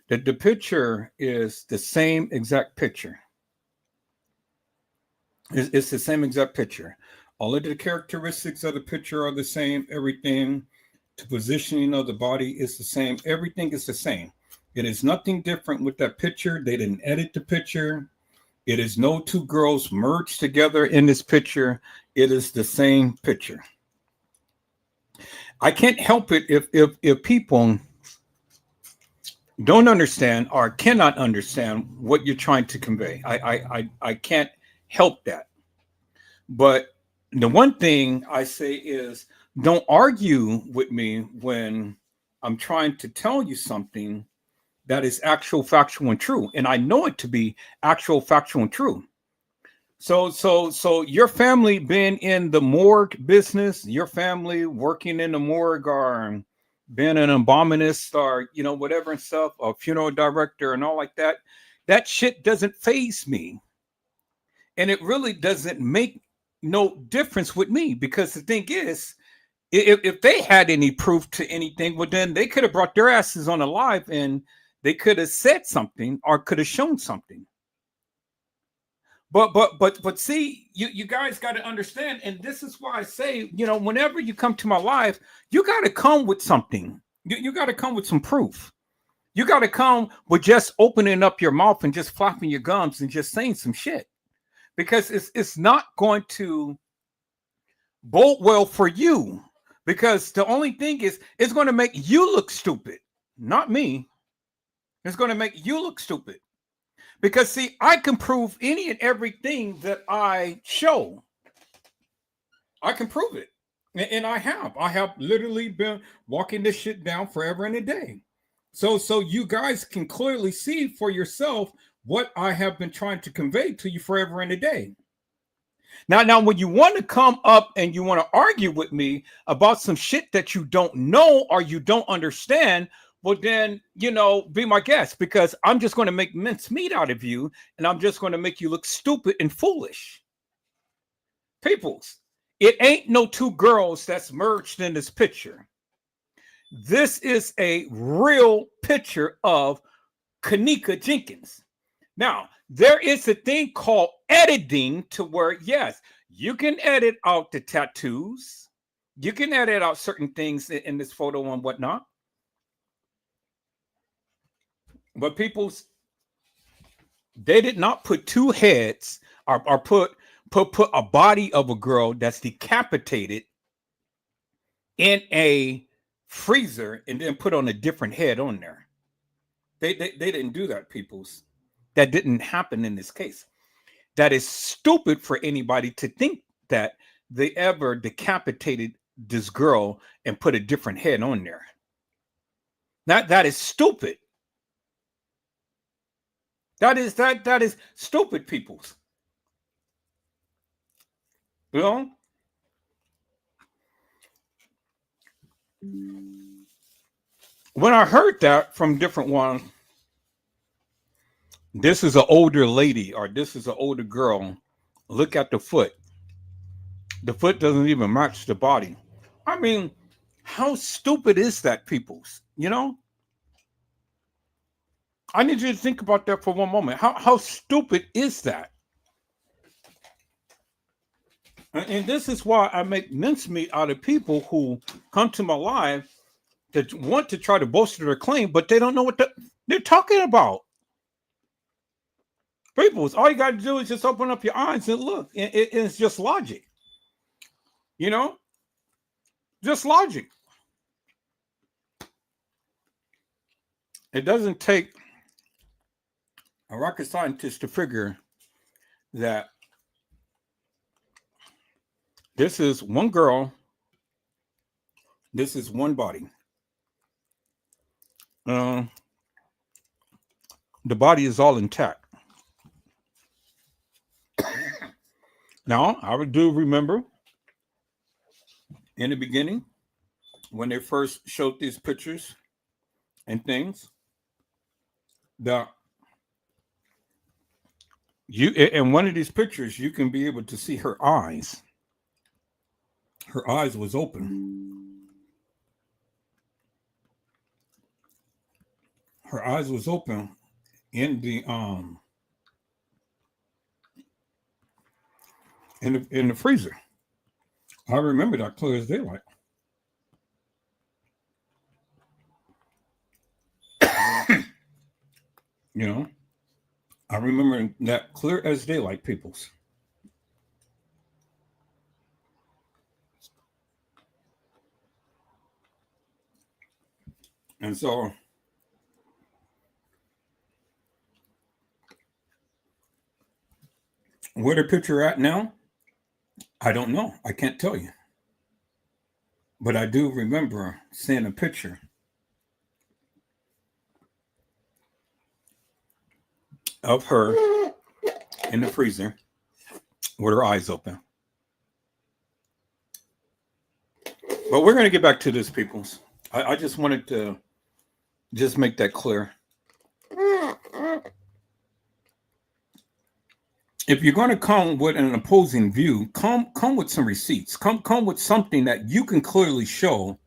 The picture is the same exact picture. It's the same exact picture. All of the characteristics of the picture are the same. Everything, the positioning of the body is the same. Everything is the same. It is nothing different with that picture. They didn't edit the picture. It is no two girls merged together in this picture. It is the same picture. I can't help it if people don't understand or cannot understand what you're trying to convey. I can't help that. But the one thing I say is don't argue with me when I'm trying to tell you something that is actual, factual, and true. And I know it to be actual, factual, and true. So your family been in the morgue business, your family working in the morgue or been an embalmist or, whatever and stuff, a funeral director and all like that. That shit doesn't faze me. And it really doesn't make no difference with me because the thing is, if they had any proof to anything, well, then they could have brought their asses on alive and they could have said something or could have shown something. But see, you guys got to understand, and this is why I say, whenever you come to my live, you got to come with something. You got to come with some proof. You got to come with just opening up your mouth and just flapping your gums and just saying some shit, because it's not going to bode well for you. Because the only thing is, it's going to make you look stupid, not me. It's going to make you look stupid. Because, see, I can prove any and everything that I show. I can prove it. And I have. I have literally been walking this shit down forever and a day. So you guys can clearly see for yourself what I have been trying to convey to you forever and a day. Now, when you want to come up and you want to argue with me about some shit that you don't know or you don't understand, well, then, be my guest, because I'm just going to make mincemeat out of you and I'm just going to make you look stupid and foolish. Peoples, it ain't no two girls that's merged in this picture. This is a real picture of Kenneka Jenkins. Now, there is a thing called editing to where, yes, you can edit out the tattoos. You can edit out certain things in this photo and whatnot. But they did not put two heads or put a body of a girl that's decapitated in a freezer and then put on a different head on there. They didn't do that, peoples. That didn't happen in this case. That is stupid for anybody to think that they ever decapitated this girl and put a different head on there. That is stupid. That is stupid, peoples. You know? when I heard that from different ones, this is an older lady or this is an older girl. Look at the foot. The foot doesn't even match the body. I mean, how stupid is that, peoples? You know, I need you to think about that for one moment. How stupid is that? And this is why I make mincemeat out of people who come to my live that want to try to bolster their claim, but they don't know what they're talking about. Peoples, all you got to do is just open up your eyes and look. It's just logic. You know, just logic. It doesn't take a rocket scientist to figure that this is one girl, this is one body. The body is all intact. Now, I do remember in the beginning when they first showed these pictures and things that you, in one of these pictures, you can be able to see her eyes. Her eyes was open. Her eyes was open in the in the freezer. I remember that clear as daylight. You know, I remember that clear as daylight, peoples. And so where the picture at now, I don't know. I can't tell you. But I do remember seeing a picture of her in the freezer with her eyes open. But we're going to get back to this, peoples. I just wanted to just make that clear. If you're going to come with an opposing view, come with some receipts. Come with something that you can clearly show,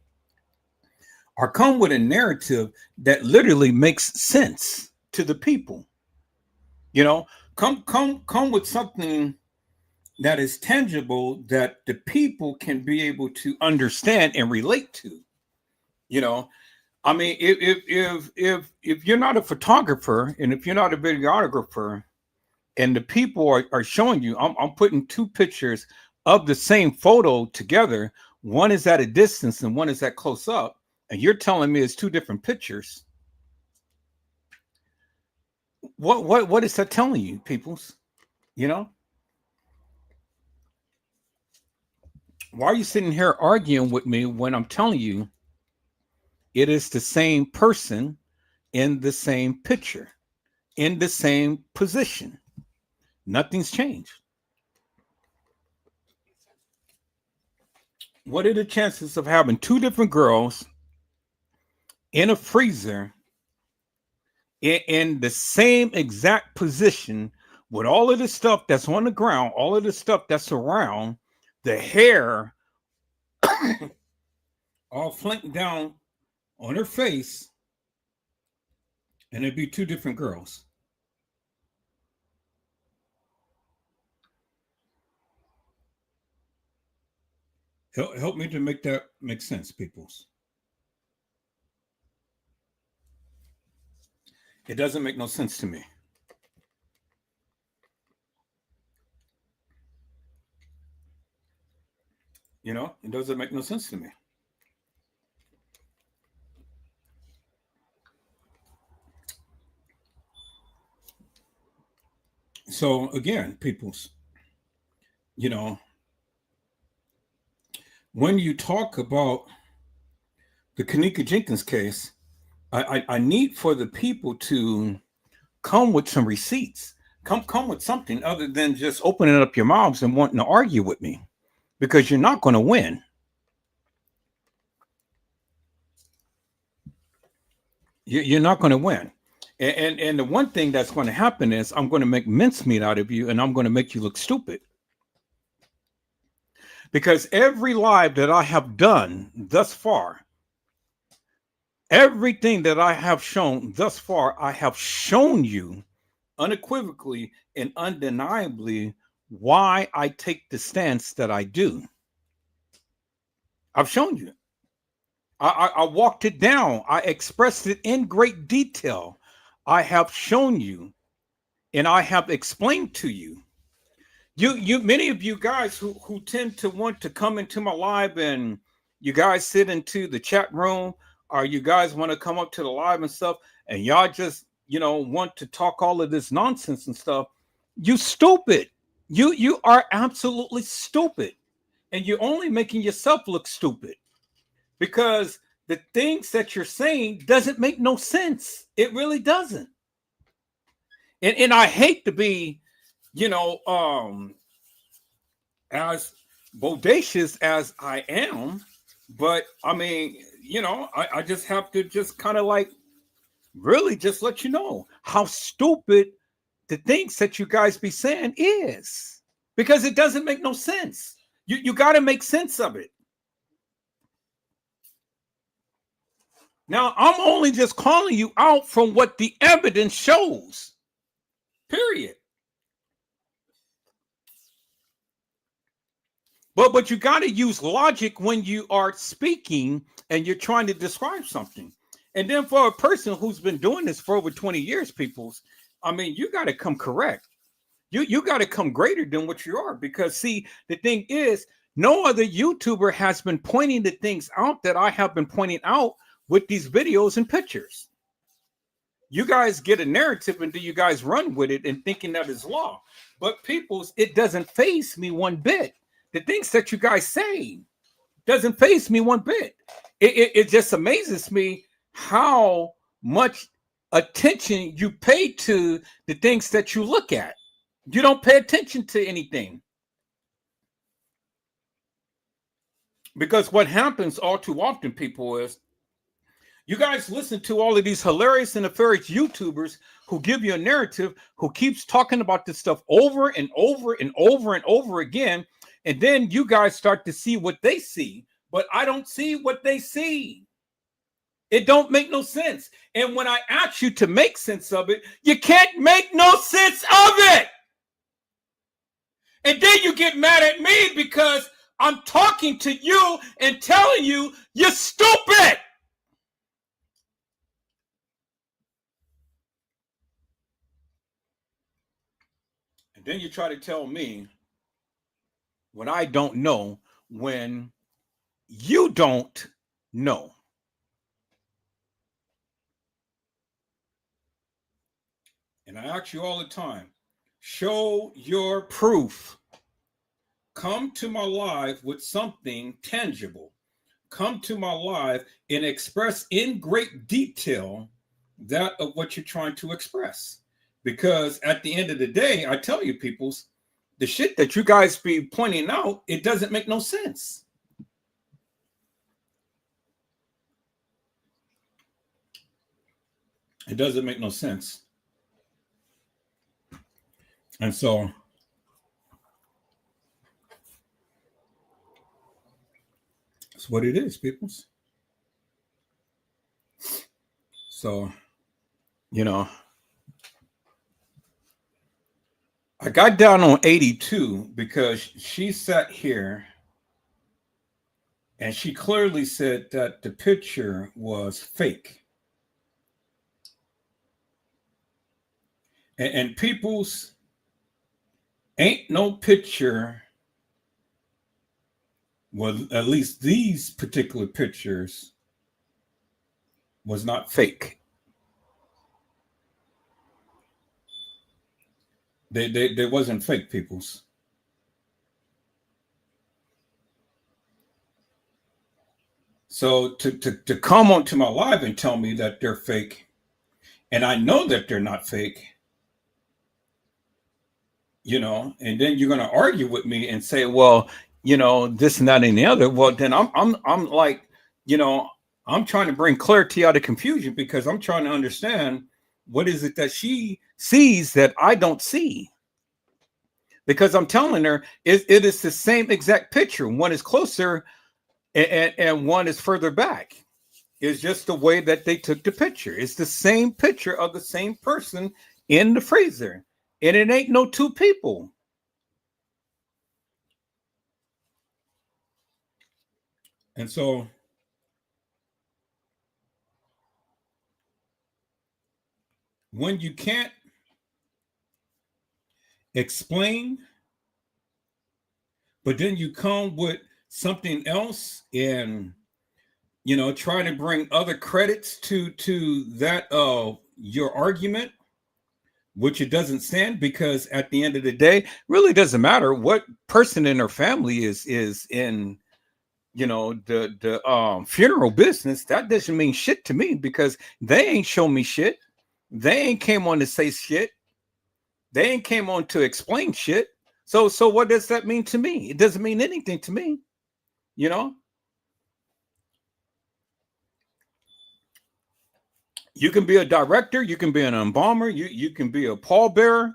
or come with a narrative that literally makes sense to the people. You know, come with something that is tangible that the people can be able to understand and relate to. You know, I mean, if you're not a photographer and if you're not a videographer, and the people are showing you, I'm putting two pictures of the same photo together. One is at a distance and one is at close up. And you're telling me it's two different pictures. What is that telling you, peoples? You know? Why are you sitting here arguing with me when I'm telling you it is the same person in the same picture, in the same position? Nothing's changed. What are the chances of having two different girls in a freezer in the same exact position with all of the stuff that's on the ground, all of the stuff that's around, the hair all flanked down on her face, and it'd be two different girls? Help me to make that make sense, peoples. It doesn't make no sense to me. You know, it doesn't make no sense to me. So again, peoples, you know, when you talk about the Kenneka Jenkins case, I need for the people to come with some receipts. Come with something other than just opening up your mouths and wanting to argue with me, because you're not going to win. You're not going to win. And the one thing that's going to happen is I'm going to make mincemeat out of you, and I'm going to make you look stupid. Because every live that I have done thus far, everything that I have shown thus far, I have shown you unequivocally and undeniably why I take the stance that I do. I've shown you. I walked it down. I expressed it in great detail. I have shown you, and I have explained to you. You many of you guys who tend to want to come into my live, and you guys sit into the chat room, or you guys want to come up to the live and stuff, and y'all just want to talk all of this nonsense and stuff. You stupid. You are absolutely stupid, and you're only making yourself look stupid, because the things that you're saying doesn't make no sense. It really doesn't. And I hate to be as bodacious as I am, but I mean, I just have to just kind of like really just let you know how stupid the things that you guys be saying is, because it doesn't make no sense. You got to make sense of it. Now, I'm only just calling you out from what the evidence shows. Period. But you got to use logic when you are speaking and you're trying to describe something. And then for a person who's been doing this for over 20 years, peoples, I mean, you got to come correct. You got to come greater than what you are, because see, the thing is, no other YouTuber has been pointing the things out that I have been pointing out with these videos and pictures. You guys get a narrative and do you guys run with it and thinking that is law. But peoples, it doesn't faze me one bit. The things that you guys say doesn't faze me one bit. It just amazes me how much attention you pay to the things that you look at. You don't pay attention to anything. Because what happens all too often, people, is you guys listen to all of these hilarious and nefarious YouTubers who give you a narrative, who keeps talking about this stuff over and over and over and over again. And then you guys start to see what they see, but I don't see what they see. It don't make no sense. And when I ask you to make sense of it, you can't make no sense of it. And then you get mad at me because I'm talking to you and telling you you're stupid. And then you try to tell me what I don't know when you don't know. And I ask you all the time, show your proof. Come to my live with something tangible. Come to my live and express in great detail that of what you're trying to express. Because at the end of the day, I tell you, peoples, the shit that you guys be pointing out, it doesn't make no sense. It doesn't make no sense. And so that's what it is, peoples. So, I got down on 82 because she sat here and she clearly said that the picture was fake. And people's ain't no picture, well, at least these particular pictures was not fake. They wasn't fake, peoples. So to come onto my live and tell me that they're fake, and I know that they're not fake, and then you're going to argue with me and say, well, this and that and the other. Well, then I'm like, I'm trying to bring clarity out of confusion because I'm trying to understand what is it that she sees that I don't see. Because I'm telling her it is the same exact picture. One is closer and one is further back. It's just the way that they took the picture. It's the same picture of the same person in the freezer. And it ain't no two people. And so when you can't explain, but then you come with something else and try to bring other credits to that your argument, which it doesn't stand, because at the end of the day, really doesn't matter what person in her family is in the funeral business. That doesn't mean shit to me because they ain't show me shit. They ain't came on to say shit. They ain't came on to explain shit. So what does that mean to me? It doesn't mean anything to me. You can be a director, you can be an embalmer, you can be a pallbearer,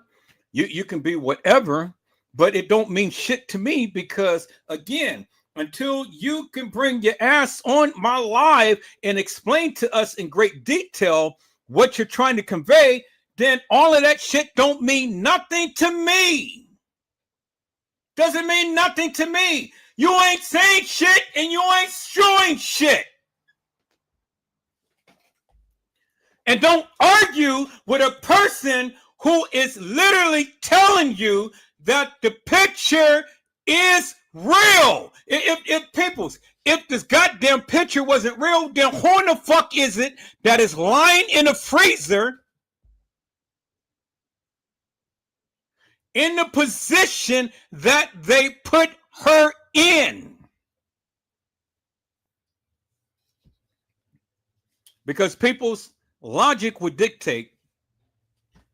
you can be whatever, but it don't mean shit to me because, again, until you can bring your ass on my live and explain to us in great detail what you're trying to convey, then all of that shit don't mean nothing to me. Doesn't mean nothing to me. You ain't saying shit and you ain't showing shit. And don't argue with a person who is literally telling you that the picture is real. If this goddamn picture wasn't real, then who the fuck is it that is lying in a freezer in the position that they put her in? Because people's logic would dictate,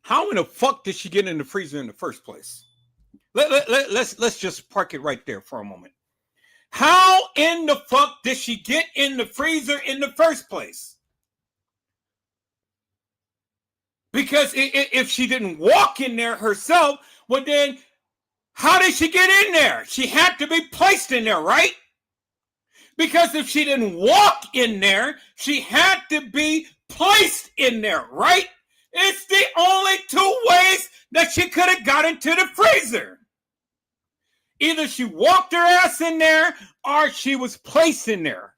how in the fuck did she get in the freezer in the first place? Let's just park it right there for a moment. How in the fuck did she get in the freezer in the first place? Because if she didn't walk in there herself, well then, how did she get in there? She had to be placed in there, right? Because if she didn't walk in there, she had to be placed in there, right? It's the only two ways that she could have got into the freezer. Either she walked her ass in there or she was placed in there.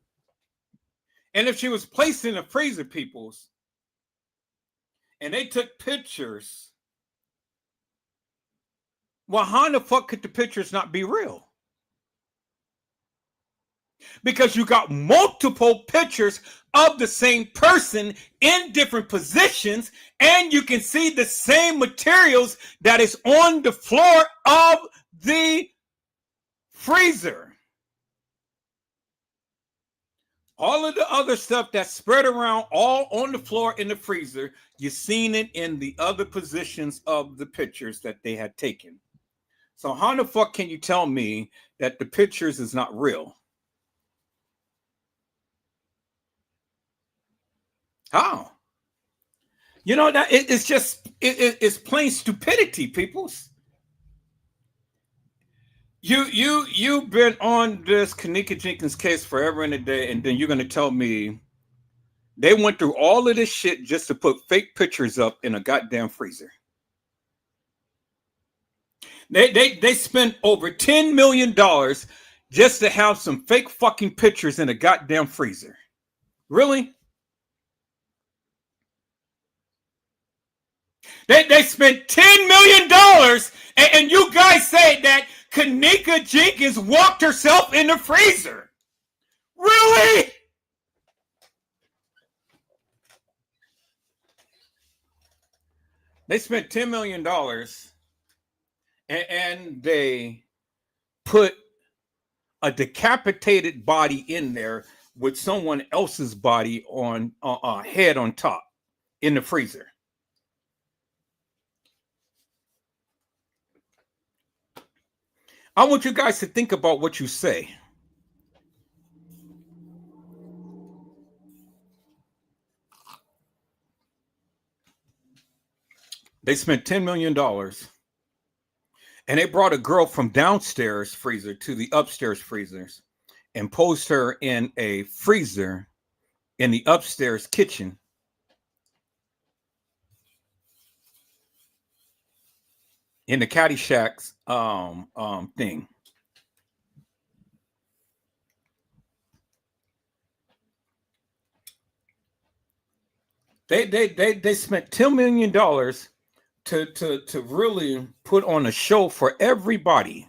And if she was placed in the freezer, peoples, and they took pictures, well, how the fuck could the pictures not be real? Because you got multiple pictures of the same person in different positions, and you can see the same materials that is on the floor of the freezer. All of the other stuff that's spread around all on the floor in the freezer, you've seen it in the other positions of the pictures that they had taken. So how the fuck can you tell me that the pictures is not real? How? That it's just it's plain stupidity, peoples. You've been on this Kenneka Jenkins case forever and a day, and then you're gonna tell me they went through all of this shit just to put fake pictures up in a goddamn freezer. They spent over $10 million just to have some fake fucking pictures in a goddamn freezer. Really? They spent $10 million, and you guys say that Kenneka Jenkins walked herself in the freezer. Really? They spent $10 million and they put a decapitated body in there with someone else's body on head on top in the freezer. I want you guys to think about what you say. They spent $10 million and they brought a girl from downstairs freezer to the upstairs freezers and posed her in a freezer in the upstairs kitchen. In the Caddyshack's thing. They spent $10 million to really put on a show for everybody.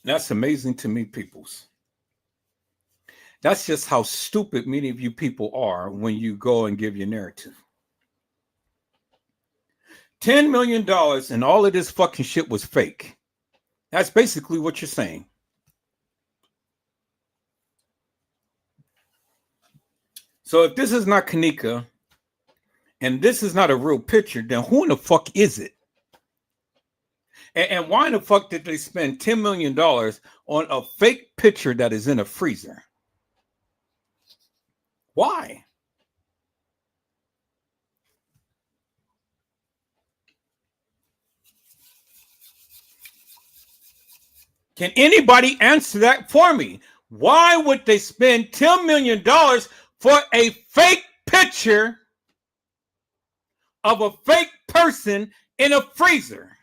That's amazing to me, peoples. That's just how stupid many of you people are when you go and give your narrative. $10 million and all of this fucking shit was fake. That's basically what you're saying. So if this is not Kenneka and this is not a real picture, then who in the fuck is it? And why in the fuck did they spend $10 million on a fake picture that is in a freezer? Why? Can anybody answer that for me? Why would they spend $10 million for a fake picture of a fake person in a freezer?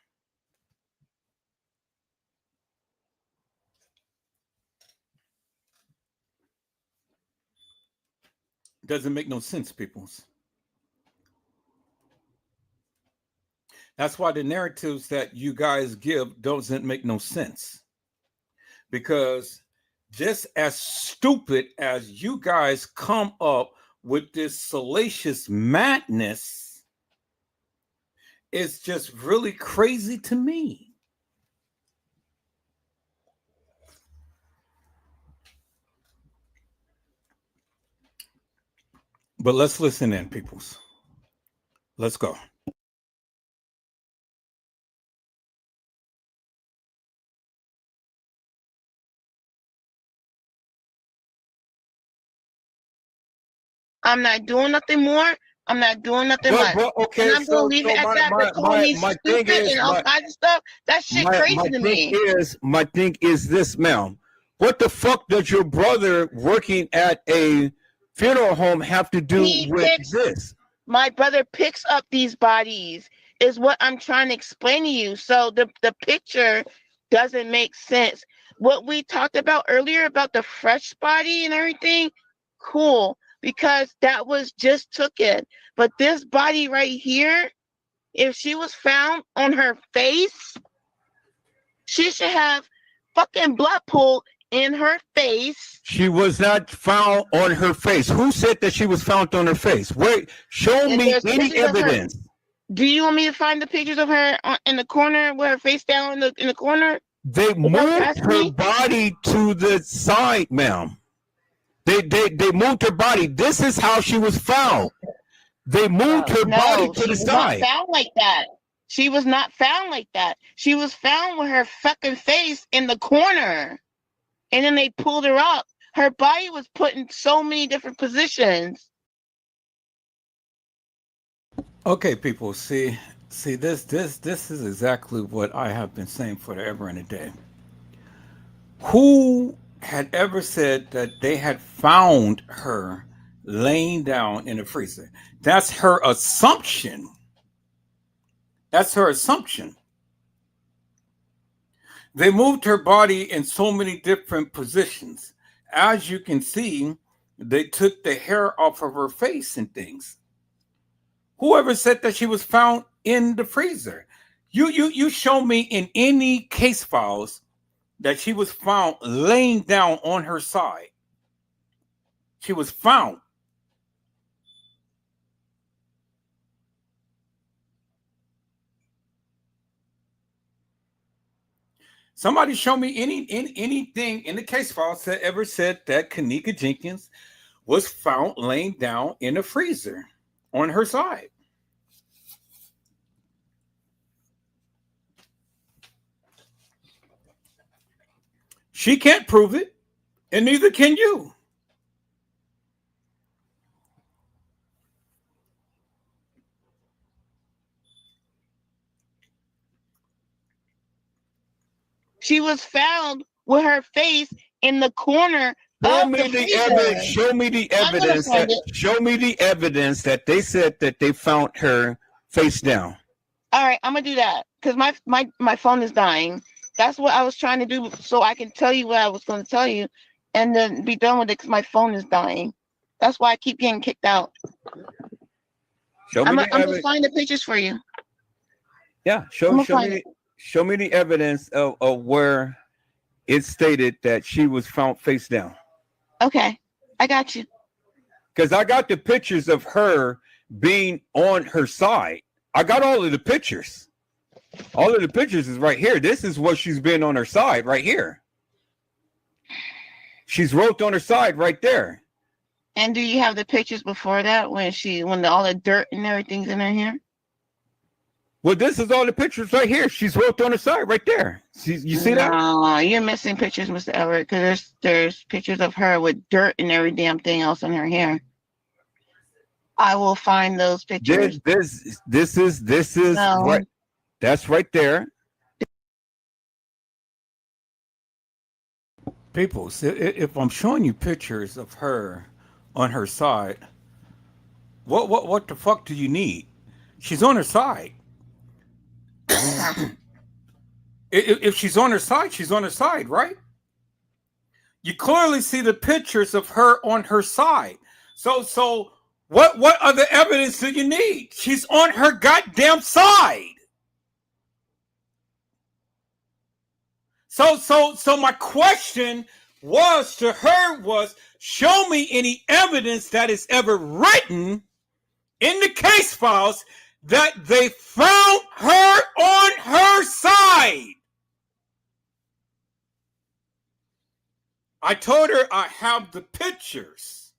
Doesn't make no sense, peoples. That's why the narratives that you guys give doesn't make no sense. Because just as stupid as you guys come up with this salacious madness, it's just really crazy to me. But let's listen in, peoples. Let's go. I'm not doing nothing more. I'm not doing nothing less. Okay, and I'm going to leave it at that. But calling me stupid and all kinds of stuff, that shit crazy to me. My thing is this, ma'am. What the fuck does your brother working at a funeral home have to do with this? My brother picks up these bodies, is what I'm trying to explain to you. So the picture doesn't make sense. What we talked about earlier about the fresh body and everything, cool. Because that was just taken. But this body right here, if she was found on her face, she should have fucking blood pool in her face. She was not found on her face. Who said that she was found on her face? Wait, show me any evidence. Do you want me to find the pictures of her in the corner with her face down in the corner? They moved her body to the side, ma'am. They moved her body. This is how she was found. They moved her body to the side. Not found like that. She was not found like that. She was found with her fucking face in the corner. And then they pulled her up. Her body was put in so many different positions. Okay, people, see this is exactly what I have been saying forever and a day. Who had ever said that they had found her laying down in a freezer? That's her assumption. That's her assumption. They moved her body in so many different positions. As you can see, they took the hair off of her face and things. Whoever said that she was found in the freezer? You show me in any case files that she was found laying down on her side. She was found. Somebody show me anything in the case files that ever said that Kenneka Jenkins was found laying down in a freezer on her side. She can't prove it, and neither can you. She was found with her face in the corner Show of me the the evidence. freezer. Show me the I'm gonna evidence. find it. Show me the evidence that they said that they found her face down. All right, I'm gonna do that because my phone is dying. That's what I was trying to do so I can tell you what I was going to tell you, and then be done with it because my phone is dying. That's why I keep getting kicked out. Show me I'm the gonna evidence. find the pictures for you. Yeah, show me the evidence of where it stated that she was found face down. Okay, I got you. Because I got the pictures of her being on her side. I got all of the pictures. All of the pictures is right here. This is what she's been on her side right here. She's roped on her side right there. And do you have the pictures before that when all the dirt and everything's in her hair? Well, this is all the pictures right here. She's roped on her side right there. You see that? No, you're missing pictures, Mr. Everett, because there's pictures of her with dirt and every damn thing else in her hair. I will find those pictures. This is No. right. That's right there. People, if I'm showing you pictures of her on her side, what the fuck do you need? She's on her side. If she's on her side, she's on her side, right? You clearly see the pictures of her on her side. So what other evidence do you need? She's on her goddamn side. So my question was to her was, show me any evidence that is ever written in the case files that they found her on her side. I told her I have the pictures,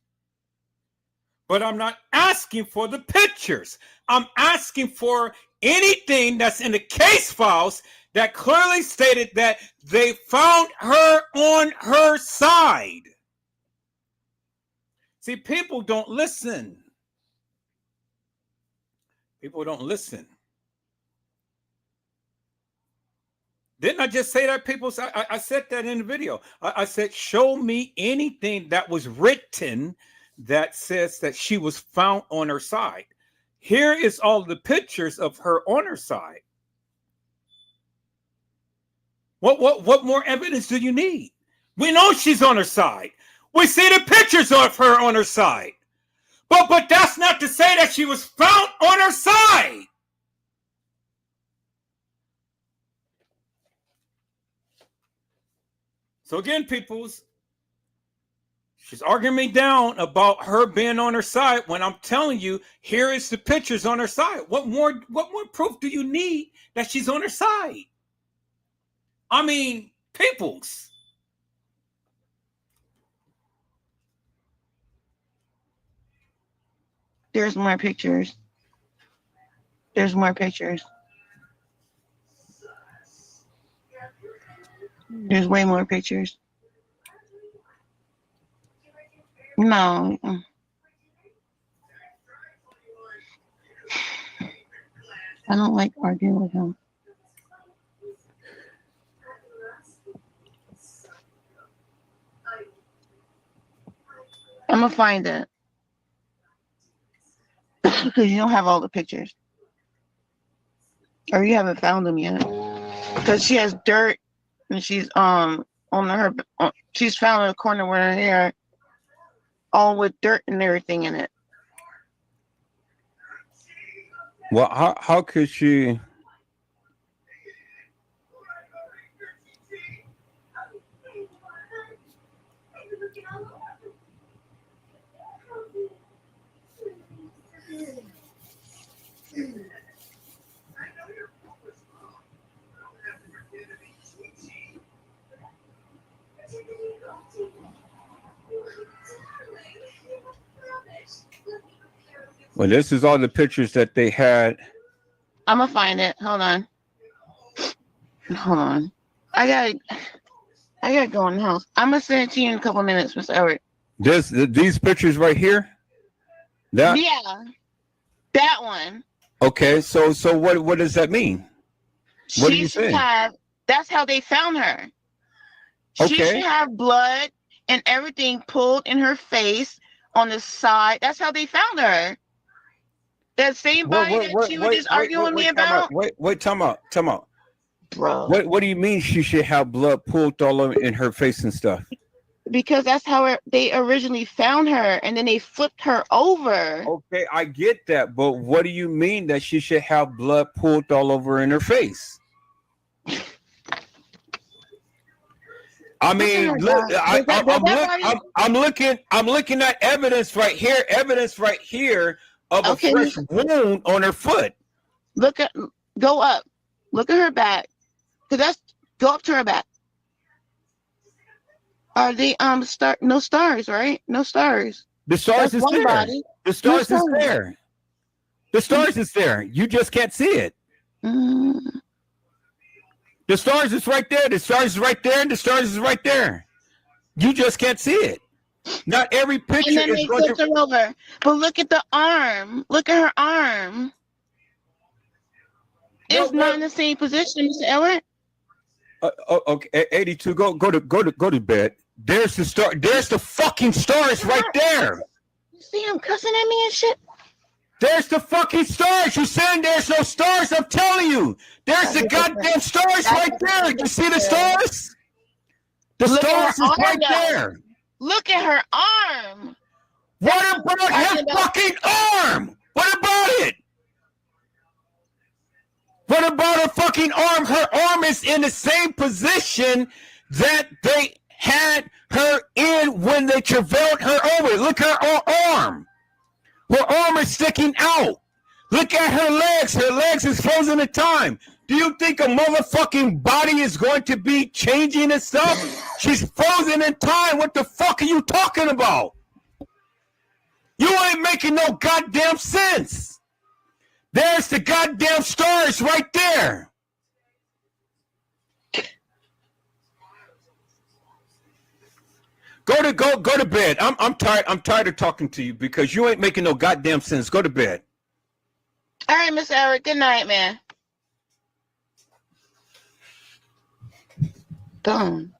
but I'm not asking for the pictures. I'm asking for anything that's in the case files that clearly stated that they found her on her side. See, people don't listen. People don't listen. Didn't I just say that, people? I said that in the video. I said, show me anything that was written that says that she was found on her side. Here is all the pictures of her on her side. What more evidence do you need? We know she's on her side. We see the pictures of her on her side. But that's not to say that she was found on her side. So again, peoples, she's arguing me down about her being on her side when I'm telling you, here is the pictures on her side. What more proof do you need that she's on her side? I mean, peoples. There's more pictures. There's more pictures. There's way more pictures. No. I don't like arguing with him. I'm gonna find it. Because you don't have all the pictures. Or you haven't found them yet. Because she has dirt and she's she's found in the corner with her hair all with dirt and everything in it. Well, how could she? Well, this is all the pictures that they had. I'm gonna find it. Hold on. I gotta go in the house. I'm gonna send it to you in a couple minutes, Mr. Everett. These pictures right here. Yeah, that one. Okay, so what does that mean? What do you say? That's how they found her. She Okay. should have blood and everything pulled in her face on the side. That's how they found her. That same body that you were just arguing with me about. Time out. Bro. What do you mean she should have blood pulled all over in her face and stuff? Because that's how they originally found her, and then they flipped her over. Okay, I get that, but what do you mean that she should have blood pulled all over in her face? I mean, look, I'm looking at evidence right here of a fresh wound on her foot. Go up, look at her back, go up to her back. Are they no stars, right? No stars. The stars is there. Body. The stars is there. The stars is there. You just can't see it. The stars is right there. The stars is right there, and the stars is right there. You just can't see it. Not every picture and then is they going flipped her over. But look at the arm. Look at her arm. It's not in the same position, Mr. Ellert. Okay, 82. Go to bed. There's the star. There's the fucking stars right there. You see him cussing at me and shit. There's the fucking stars. You're saying there's no stars. I'm telling you. There's the goddamn stars right there. You see the stars? The stars is right there. Look at her arm. What about her fucking arm? What about it? What about her fucking arm? Her arm is in the same position that they had her in when they travailed her over. Look at her arm. Her arm is sticking out. Look at her legs. Her legs is frozen in time. Do you think a motherfucking body is going to be changing itself? She's frozen in time. What the fuck are you talking about? You ain't making no goddamn sense. There's the goddamn stars right there. Go to bed. I'm tired. I'm tired of talking to you because you ain't making no goddamn sense. Go to bed. All right, Miss Eric. Good night, man. Done.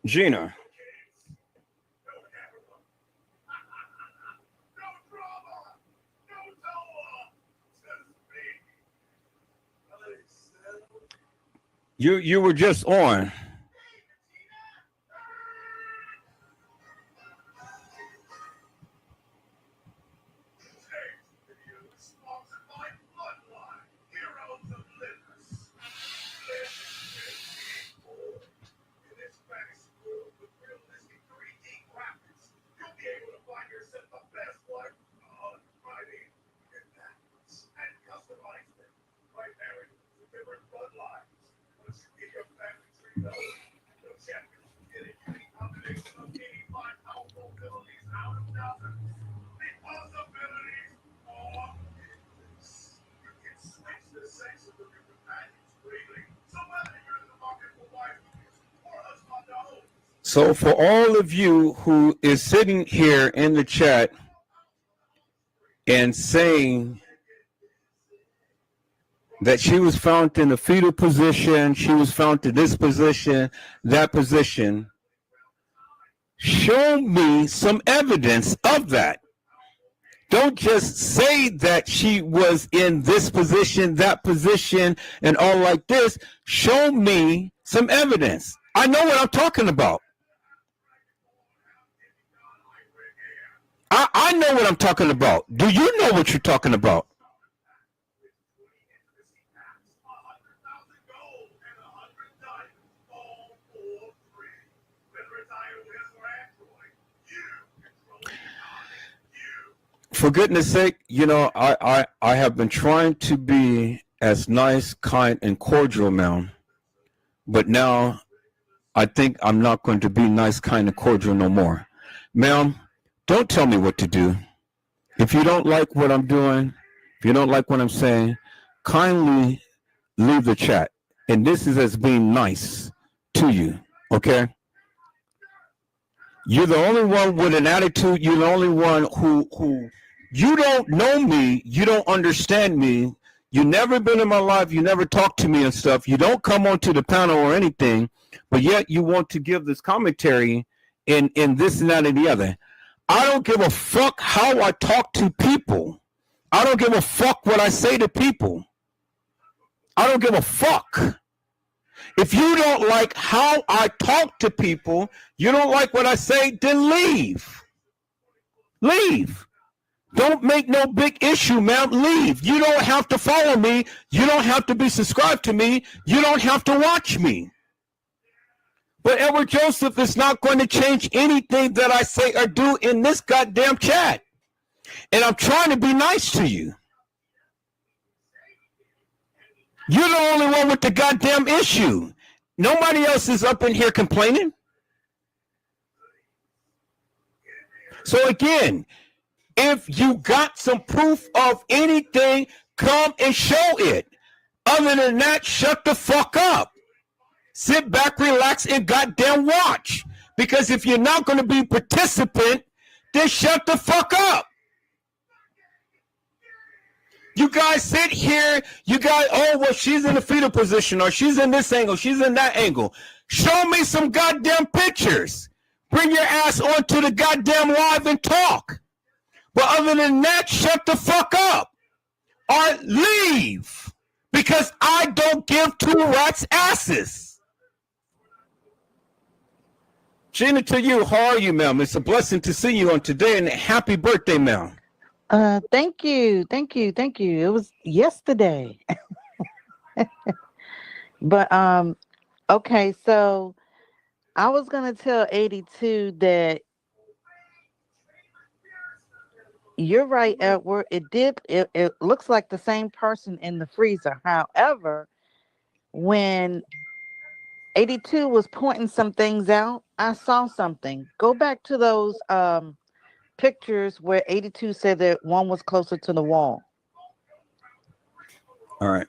Gina. You were just on. So for all of you who is sitting here in the chat and saying that she was found in a fetal position, she was found in this position, that position, show me some evidence of that. Don't just say that she was in this position, that position, and all like this. Show me some evidence. I know what I'm talking about. I know what I'm talking about. Do you know what you're talking about? For goodness sake, you know, I have been trying to be as nice, kind, and cordial now, but now I think I'm not going to be nice, kind, and cordial no more. Ma'am, don't tell me what to do. If you don't like what I'm doing, if you don't like what I'm saying, kindly leave the chat. And this is as being nice to you, okay? You're the only one with an attitude. You're the only one who you don't know me. You don't understand me. You never been in my life. You never talked to me and stuff. You don't come onto the panel or anything, but yet you want to give this commentary in this and that and the other. I don't give a fuck how I talk to people. I don't give a fuck what I say to people. I don't give a fuck. If you don't like how I talk to people, you don't like what I say, then leave. Leave. Don't make no big issue, man. Leave. You don't have to follow me. You don't have to be subscribed to me. You don't have to watch me. But Edward Joseph is not going to change anything that I say or do in this goddamn chat. And I'm trying to be nice to you. You're the only one with the goddamn issue. Nobody else is up in here complaining. So again, if you got some proof of anything, come and show it. Other than that, shut the fuck up. Sit back, relax, and goddamn watch. Because if you're not going to be a participant, then shut the fuck up. You guys sit here, you guys, oh, well, she's in the fetal position, or she's in this angle, she's in that angle. Show me some goddamn pictures. Bring your ass onto the goddamn live and talk. But other than that, shut the fuck up. Or leave. Because I don't give two rats' asses. Gina, to you, how are you, ma'am? It's a blessing to see you on today, and happy birthday, ma'am. Thank you. It was yesterday. But okay, so I was gonna tell 82 that you're right, Edward. It looks like the same person in the freezer. However, when 82 was pointing some things out, I saw something. Go back to those pictures where 82 said that one was closer to the wall. All right.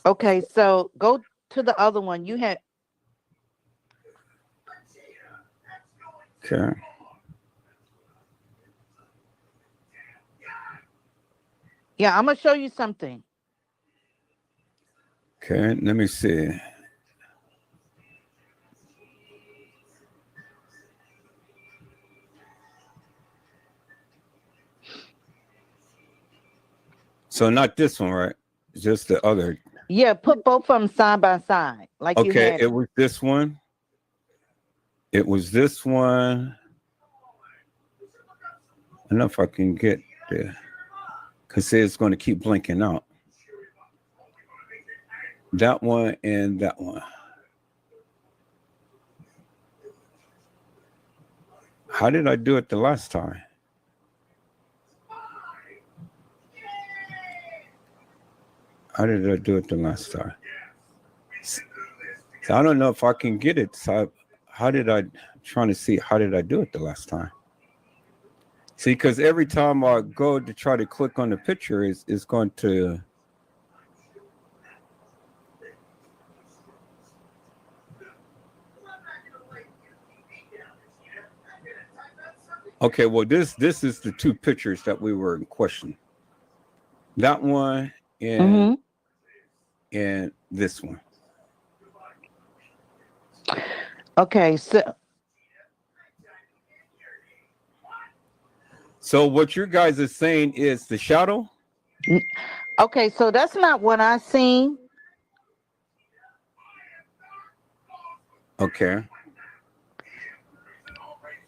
Okay, so go to the other one. You had. Okay. Yeah, I'm gonna show you something. Okay, let me see. So not this one, right? Just the other. Yeah, put both of them side by side. Like you Okay, had. it was this one. It was this one. I don't know if I can get there. Because it's going to keep blinking out. That one and that one. How did I do it the last time? How did I do it the last time? So I don't know if I can get it. So trying to see how did I do it the last time? See, because every time I go to try to click on the picture, it's going to. Okay, well, this is the two pictures that we were in question. That one and this one. Okay, So what you guys are saying is the shadow? Okay, so that's not what I seen. Okay.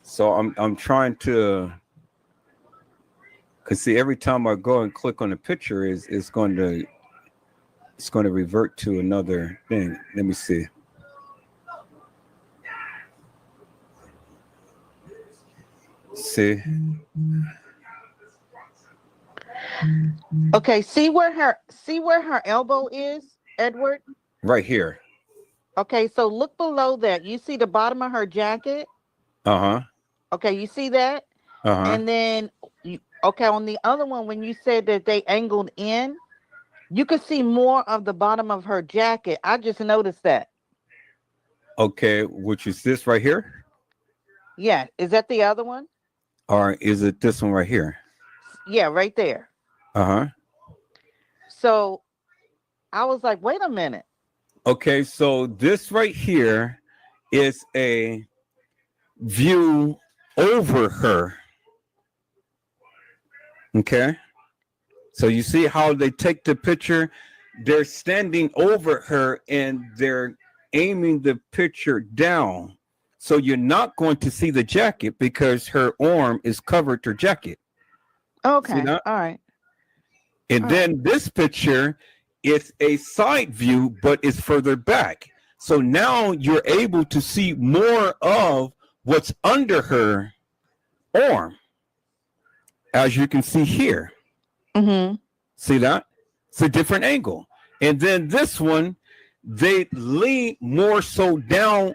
So I'm trying to, cause see, every time I go and click on the picture, it's going to revert to another thing. Let me see. See. Okay, see where her elbow is, Edward? Right here. Okay, so look below that. You see the bottom of her jacket? Uh-huh. Okay, you see that? Uh-huh. And then, okay, on the other one, when you said that they angled in, You could see more of the bottom of her jacket. I just noticed that. Okay, which is this right here? Yeah. Is that the other one? Or is it this one right here? Yeah, right there. Uh-huh. So I was like, wait a minute. Okay, so this right here is a view over her. Okay. So you see how they take the picture? They're standing over her and they're aiming the picture down. So you're not going to see the jacket because her arm is covered her jacket. Okay. See that? All right. And then this picture is a side view, but it's further back. So now you're able to see more of what's under her arm, as you can see here. Mm-hmm. See that? It's a different angle. And then this one, they lean more so down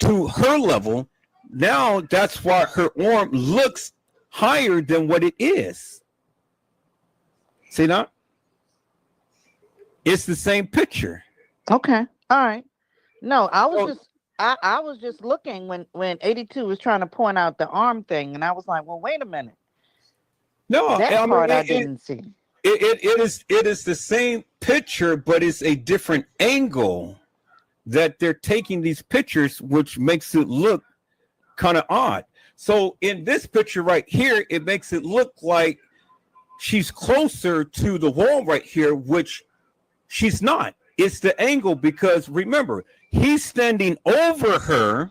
to her level. Now that's why her arm looks higher than what it is. See that? It's the same picture. Okay. All right. No, I was just looking when 82 was trying to point out the arm thing, and I was like, well, wait a minute. No, That part I didn't see. It is the same picture, but it's a different angle that they're taking these pictures, which makes it look kind of odd. So in this picture right here, it makes it look like she's closer to the wall right here, which she's not. It's the angle, because remember, he's standing over her,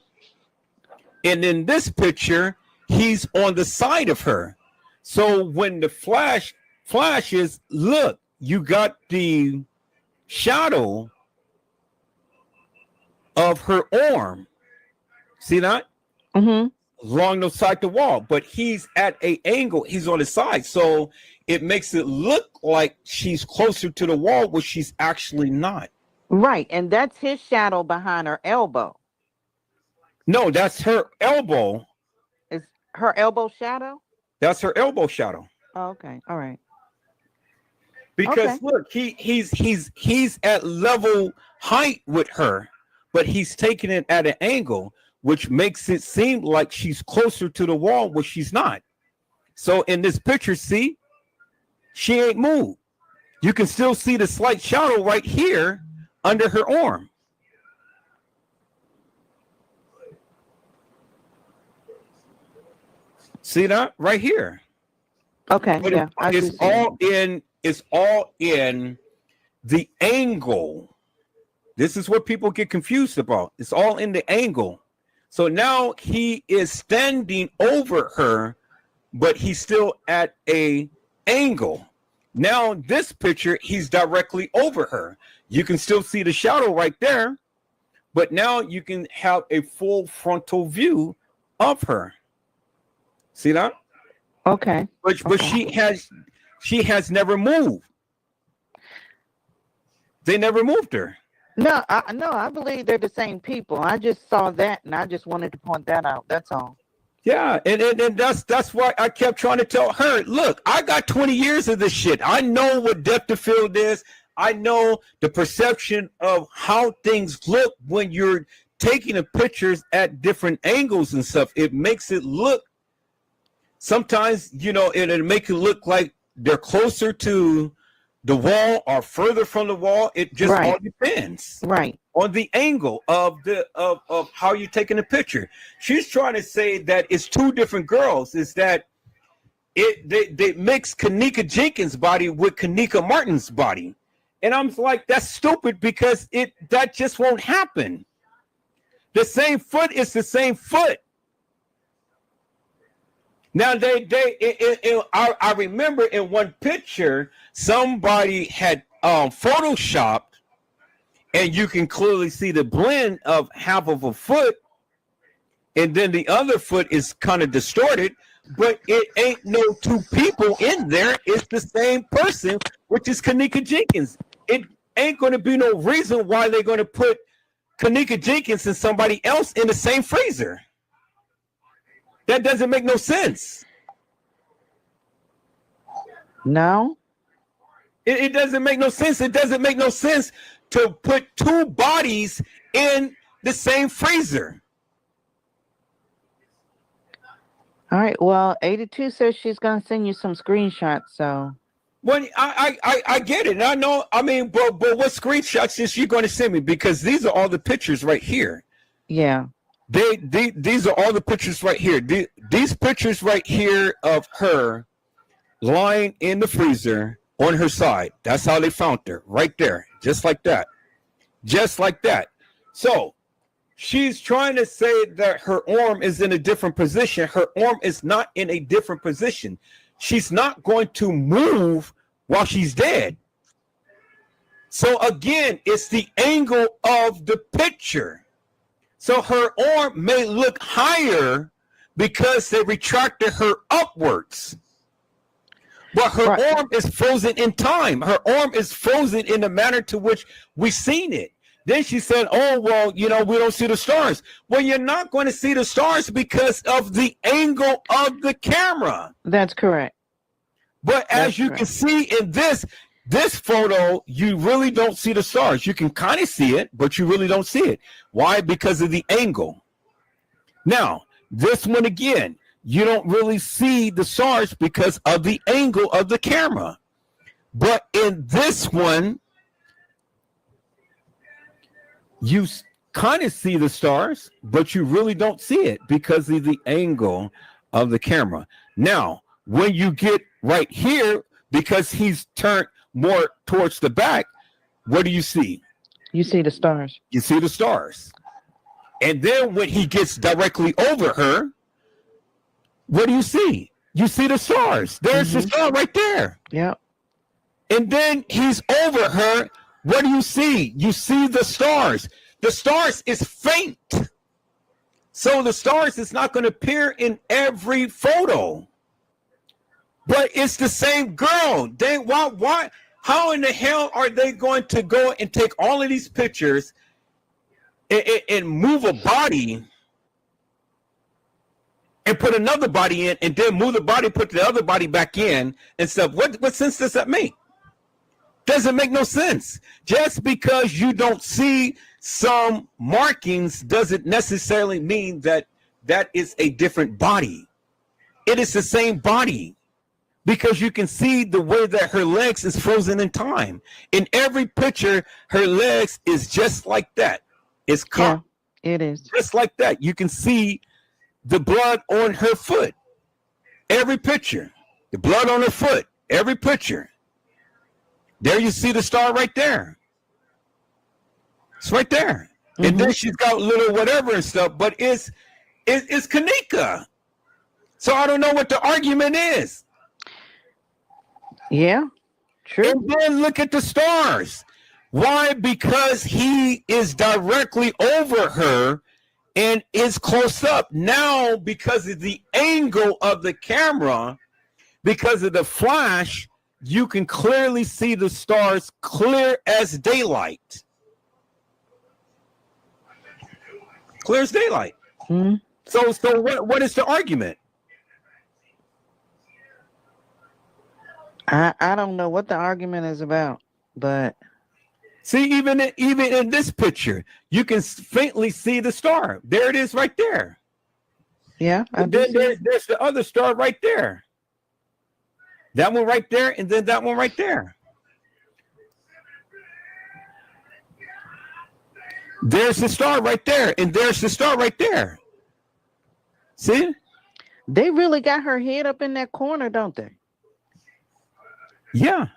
and in this picture, he's on the side of her. So when the flashes, look, you got the shadow of her arm. See that? Mm-hmm. Along the side of the wall, but he's at an angle. He's on the side, so it makes it look like she's closer to the wall, which she's actually not. Right, and that's his shadow behind her elbow. No, that's her elbow. Is her elbow shadow? That's her elbow shadow. Oh, okay, all right. Because Okay. look, he's at level height with her, but he's taking it at an angle, which makes it seem like she's closer to the wall, which she's not. So in this picture, see, she ain't moved. You can still see the slight shadow right here under her arm. See that right here? Okay, But yeah. I it's do see all in. It's all in the angle. This is what people get confused about. It's all in the angle. So now he is standing over her, but he's still at a angle. Now this picture, he's directly over her. You can still see the shadow right there, but now you can have a full frontal view of her. See that? Okay. But Okay. she has never moved. They never moved her. No, I believe they're the same people. I just saw that, and I just wanted to point that out. That's all. Yeah, and that's why I kept trying to tell her, look, I got 20 years of this shit. I know what depth of field is. I know the perception of how things look when you're taking the pictures at different angles and stuff. It makes it look, sometimes, it'll make it look like they're closer to the wall or further from the wall. It just Right. all depends Right. on the angle of how you're taking the picture. She's trying to say that it's two different girls. Is that they mix Kenneka Jenkins' body with Kenneka Martin's body, and I'm like, that's stupid, because that just won't happen. The same foot is the same foot. Now I remember in one picture somebody had photoshopped, and you can clearly see the blend of half of a foot, and then the other foot is kind of distorted, but it ain't no two people in there. It's the same person, which is Kenneka Jenkins. It ain't going to be no reason why they're going to put Kenneka Jenkins and somebody else in the same freezer. That doesn't make no sense. No. It doesn't make no sense. It doesn't make no sense to put two bodies in the same freezer. All right. Well, 82 says she's gonna send you some screenshots. So. Well, I get it. I know. I mean, but what screenshots is she going to send me? Because these are all the pictures right here. Yeah. These are all the pictures right here. These pictures right here of her lying in the freezer on her side. That's how they found her, right there, just like that, just like that. So she's trying to say that her arm is in a different position. Her arm is not in a different position. She's not going to move while she's dead. So again, it's the angle of the picture. So her arm may look higher because they retracted her upwards. But her arm is frozen in time. Her arm is frozen in the manner to which we've seen it. Then she said, oh, well, we don't see the stars. Well, you're not going to see the stars because of the angle of the camera. That's correct. But as you can see in this photo, you really don't see the stars. You can kind of see it, but you really don't see it. Why? Because of the angle. Now, this one again, you don't really see the stars because of the angle of the camera. But in this one, you kind of see the stars, but you really don't see it because of the angle of the camera. Now, when you get right here, because he's turned more towards the back, what do you see? You see the stars. You see the stars. And then when he gets directly over her, what do you see? You see the stars. There's the star right there. Yep. And then he's over her. What do you see? You see the stars. The stars is faint. So the stars is not going to appear in every photo. But it's the same girl. Why? How in the hell are they going to go and take all of these pictures and move a body and put another body in and then move the body, put the other body back in and stuff? What sense does that make? Doesn't make no sense. Just because you don't see some markings doesn't necessarily mean that that is a different body. It is the same body because you can see the way that her legs is frozen in time. In every picture, her legs is just like that. It's caught. Yeah, it is. Just like that. You can see the blood on her foot. Every picture. The blood on her foot. Every picture. There you see the star right there. It's right there. And then she's got little whatever and stuff, but it's Kenneka. So I don't know what the argument is. Yeah, true. And then look at the stars. Why? Because he is directly over her and is close up. Now, because of the angle of the camera, because of the flash, you can clearly see the stars clear as daylight. Clear as daylight. Mm-hmm. So what is the argument? I don't know what the argument is about, but see, even in this picture, you can faintly see the star. There it is, right there. Yeah, and then there's the other star right there. That one right there, and then that one right there. There's the star right there, and there's the star right there. See? They really got her head up in that corner, don't they? Yeah.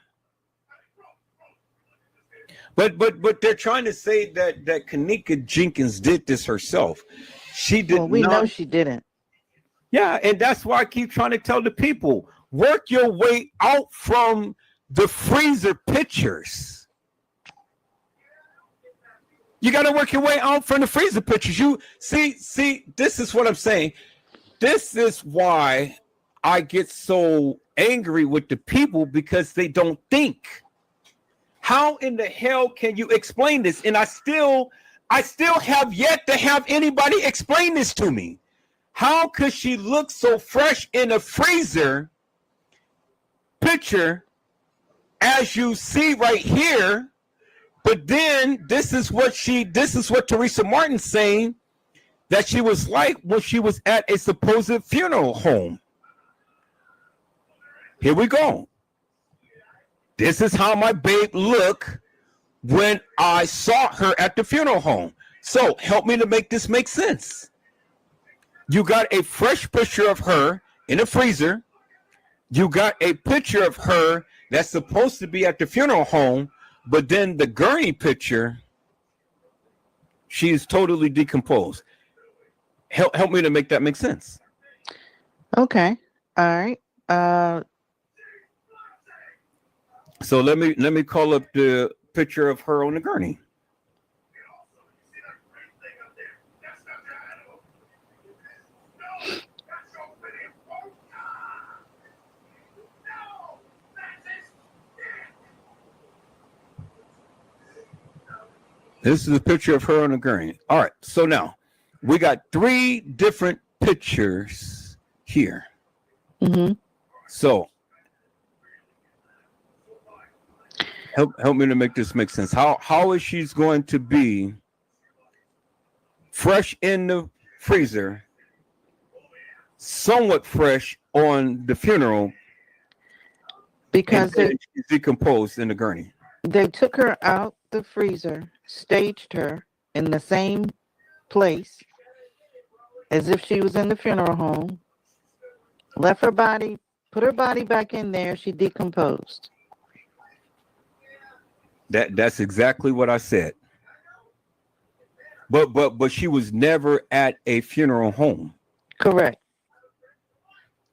But they're trying to say that Kenneka Jenkins did this herself. She did. Well, we know she didn't. Yeah, and that's why I keep trying to tell the people, work your way out from the freezer pictures. You got to work your way out from the freezer pictures. You see, this is what I'm saying. This is why I get so angry with the people, because they don't think. How in the hell can you explain this? And I still have yet to have anybody explain this to me. How could she look so fresh in a freezer picture as you see right here, but then this is what Teresa Martin's saying that she was like when she was at a supposed funeral home. Here we go. This is how my babe looked when I saw her at the funeral home. So help me to make this make sense. You got a fresh picture of her in a freezer. You got a picture of her that's supposed to be at the funeral home, but then the gurney picture, she is totally decomposed. Help me to make that make sense. Okay. All right. So let me call up the picture of her on the gurney. This is a picture of her on the gurney. All right. So now we got 3 different pictures here. Mm-hmm. So help me to make this make sense. How is she going to be fresh in the freezer, somewhat fresh on the funeral, Because she's decomposed in the gurney? they took her out the freezer, staged her in the same place as if she was in the funeral home, left her body, put her body back in there. She decomposed. That's exactly what I said. But she was never at a funeral home. Correct.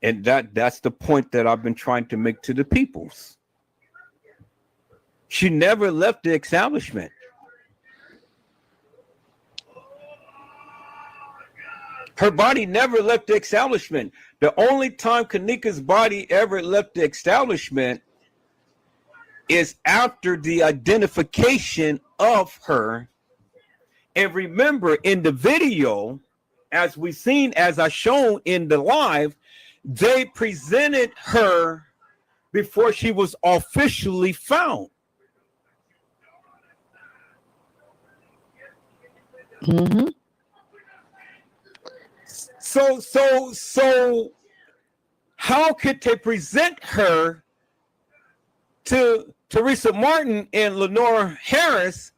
And that's the point that I've been trying to make to the peoples. She never left the establishment. Her body never left the establishment. The only time Kenneka's body ever left the establishment is after the identification of her. And remember, in the video, as we seen, as I shown in the live, they presented her before she was officially found. Mm-hmm. So how could they present her to Teresa Martin and Lenore Harris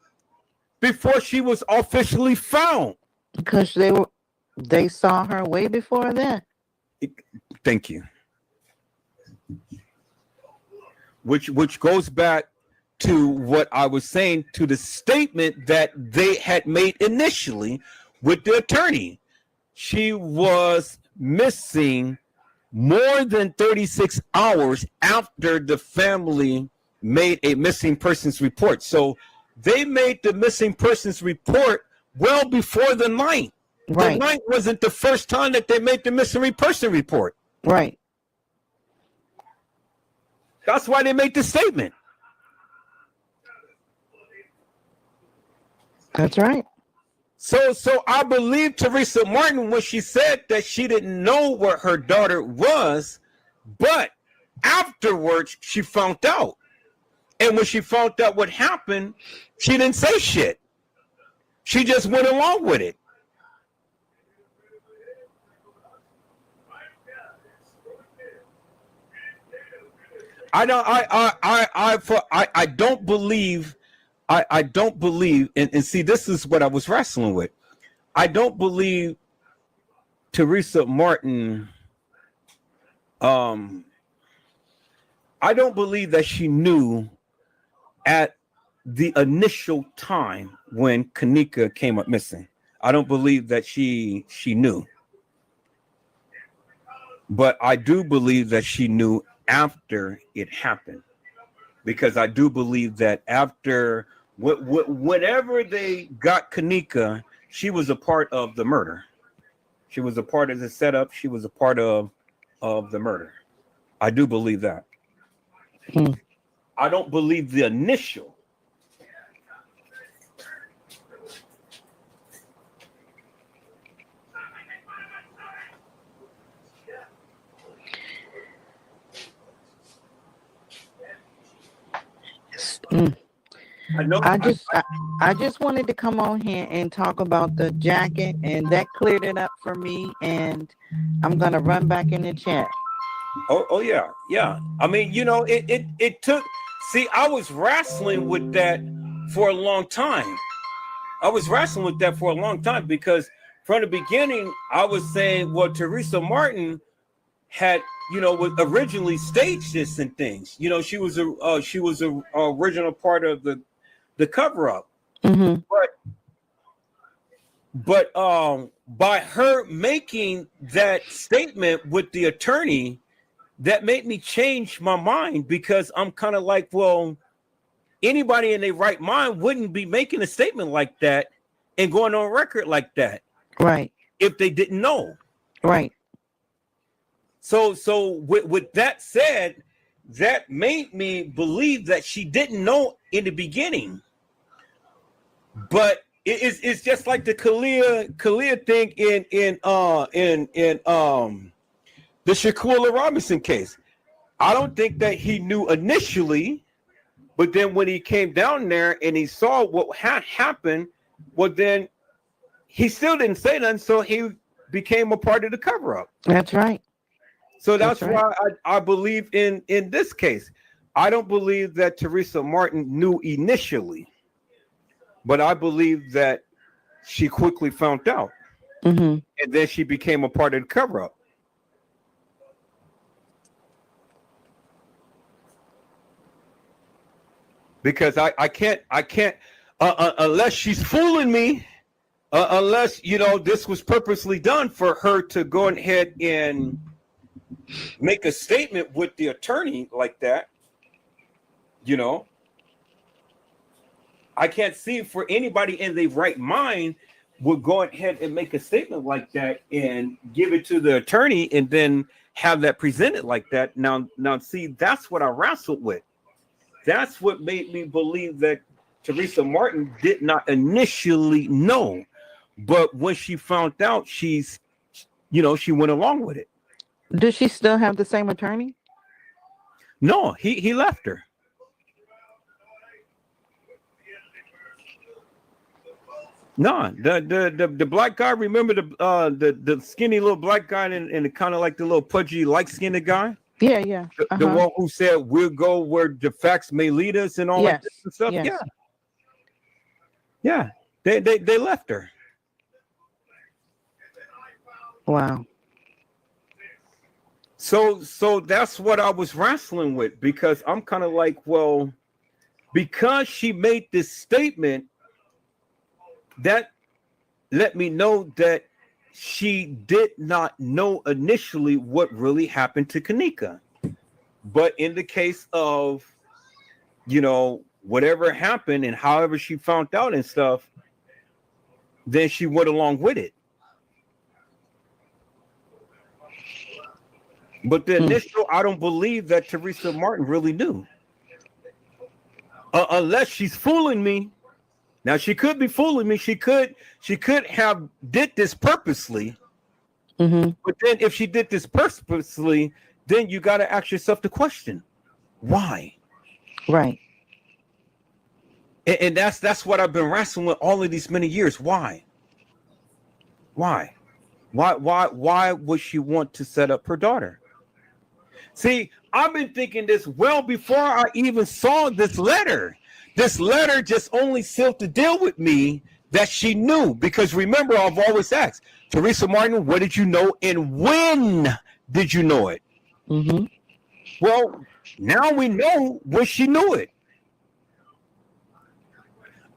before she was officially found? Because they saw her way before then. Thank you. Which goes back to what I was saying, to the statement that they had made initially with the attorney. She was missing more than 36 hours after the family made a missing persons report. So they made the missing persons report well before the night. Right. The night wasn't the first time that they made the missing person report. Right. That's why they made the statement. That's right. So I believe Teresa Martin when she said that she didn't know where her daughter was, but afterwards she found out. And when she found out what happened, she didn't say shit. She just went along with it. I don't believe, and see, this is what I was wrestling with. I don't believe Teresa Martin, I don't believe that she knew at the initial time when Kenneka came up missing. I don't believe that she knew. But I do believe that she knew after it happened, because I do believe that after whenever they got Kenneka, she was a part of the murder. She was a part of the setup. She was a part of the murder. I do believe that. I don't believe the initial. Mm. I know. I just wanted to come on here and talk about the jacket, and that cleared it up for me. And I'm gonna run back in the chat. Oh yeah. I mean, it took. See, I was wrestling with that for a long time. Because from the beginning, I was saying, well, Teresa Martin had, was originally staged this and things. She was a original part of the cover up. Mm-hmm. But by her making that statement with the attorney, that made me change my mind, because I'm kind of like, well, anybody in their right mind wouldn't be making a statement like that and going on record like that, Right. if they didn't know. Right. So with that said, that made me believe that she didn't know in the beginning. But it's just like the Kalia thing in the Shaquilla Robinson case. I don't think that he knew initially, but then when he came down there and he saw what had happened, well, then he still didn't say nothing, so he became a part of the cover-up. That's right. So that's why I believe in this case. I don't believe that Teresa Martin knew initially, but I believe that she quickly found out, Mm-hmm. and then she became a part of the cover-up. Because I can't unless she's fooling me, unless this was purposely done for her to go ahead and make a statement with the attorney like that. I can't see for anybody in their right mind would go ahead and make a statement like that and give it to the attorney and then have that presented like that. Now see, that's what I wrestled with. That's what made me believe that Teresa Martin did not initially know, but when she found out, she went along with it. Does she still have the same attorney? No, he left her. No, the black guy. Remember the skinny little black guy and kind of like the little pudgy light-skinned guy. Yeah. The one who said we'll go where the facts may lead us and all that stuff. Yes. Yeah. They left her. Wow. So that's what I was wrestling with, because I'm kind of like, well, because she made this statement, that let me know that she did not know initially what really happened to Kenneka. But in the case of, whatever happened and however she found out and stuff, then she went along with it. But the initial, I don't believe that Teresa Martin really knew. Unless she's fooling me. Now she could be fooling me. She could have did this purposely. Mm-hmm. But then if she did this purposely, then you got to ask yourself the question, why? Right. And that's what I've been wrestling with all of these many years. Why? Why would she want to set up her daughter? See, I've been thinking this well before I even saw this letter. This letter just only sealed the deal with me that she knew, because remember, I've always asked, Teresa Martin, what did you know and when did you know it? Mm-hmm. Well, now we know when she knew it.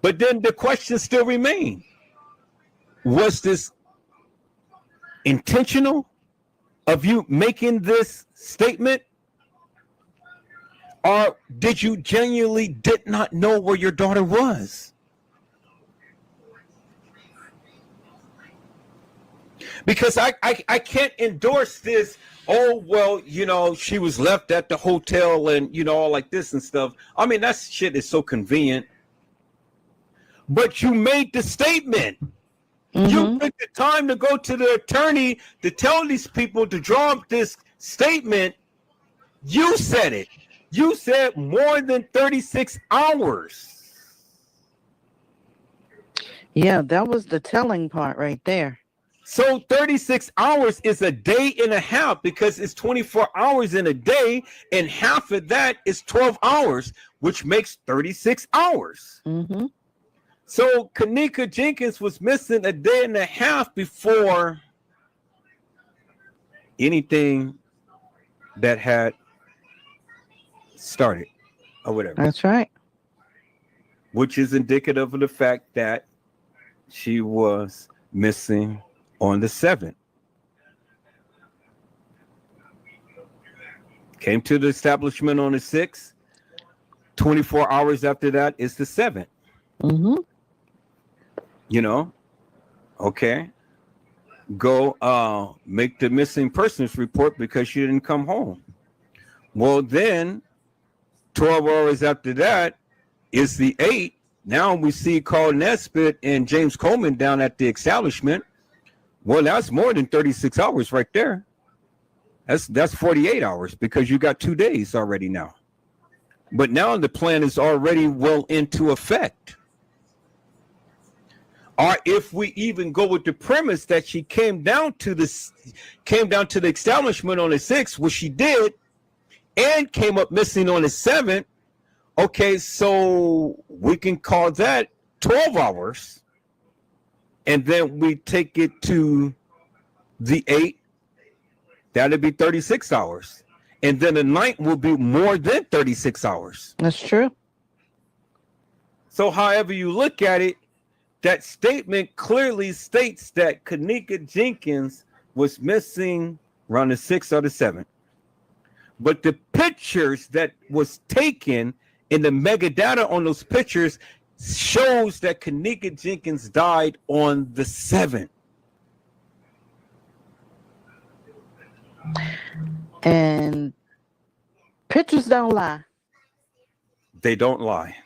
But then the question still remains. Was this intentional of you making this statement? Or did you genuinely did not know where your daughter was? Because I can't endorse this, oh, well, she was left at the hotel and, all like this and stuff. I mean, that shit is so convenient. But you made the statement. Mm-hmm. You took the time to go to the attorney to tell these people to draw up this statement. You said it. You said more than 36 hours. Yeah, that was the telling part right there. So 36 hours is a day and a half because it's 24 hours in a day, and half of that is 12 hours, which makes 36 hours. Mm-hmm. So Kenneka Jenkins was missing a day and a half before anything that had started or whatever. That's right. Which is indicative of the fact that she was missing on the 7th. Came to the establishment on the 6th. 24 hours after that is the 7th. Mm-hmm. You know, okay. Go make the missing persons report because she didn't come home. Well, then 12 hours after that is the 8th. Now we see Carl Nesbitt and James Coleman down at the establishment. Well, that's more than 36 hours right there. That's 48 hours because you got 2 days already now. But now the plan is already well into effect. Or if we even go with the premise that she came down to the establishment on the 6th, which she did, and came up missing on the 7th, okay, so we can call that 12 hours. And then we take it to the 8th, that'll be 36 hours. And then the 9th will be more than 36 hours. That's true. So however you look at it, that statement clearly states that Kenneka Jenkins was missing around the 6th or the 7th. But the pictures that was taken in the mega data on those pictures shows that Kenneka Jenkins died on the 7th. And pictures don't lie. They don't lie.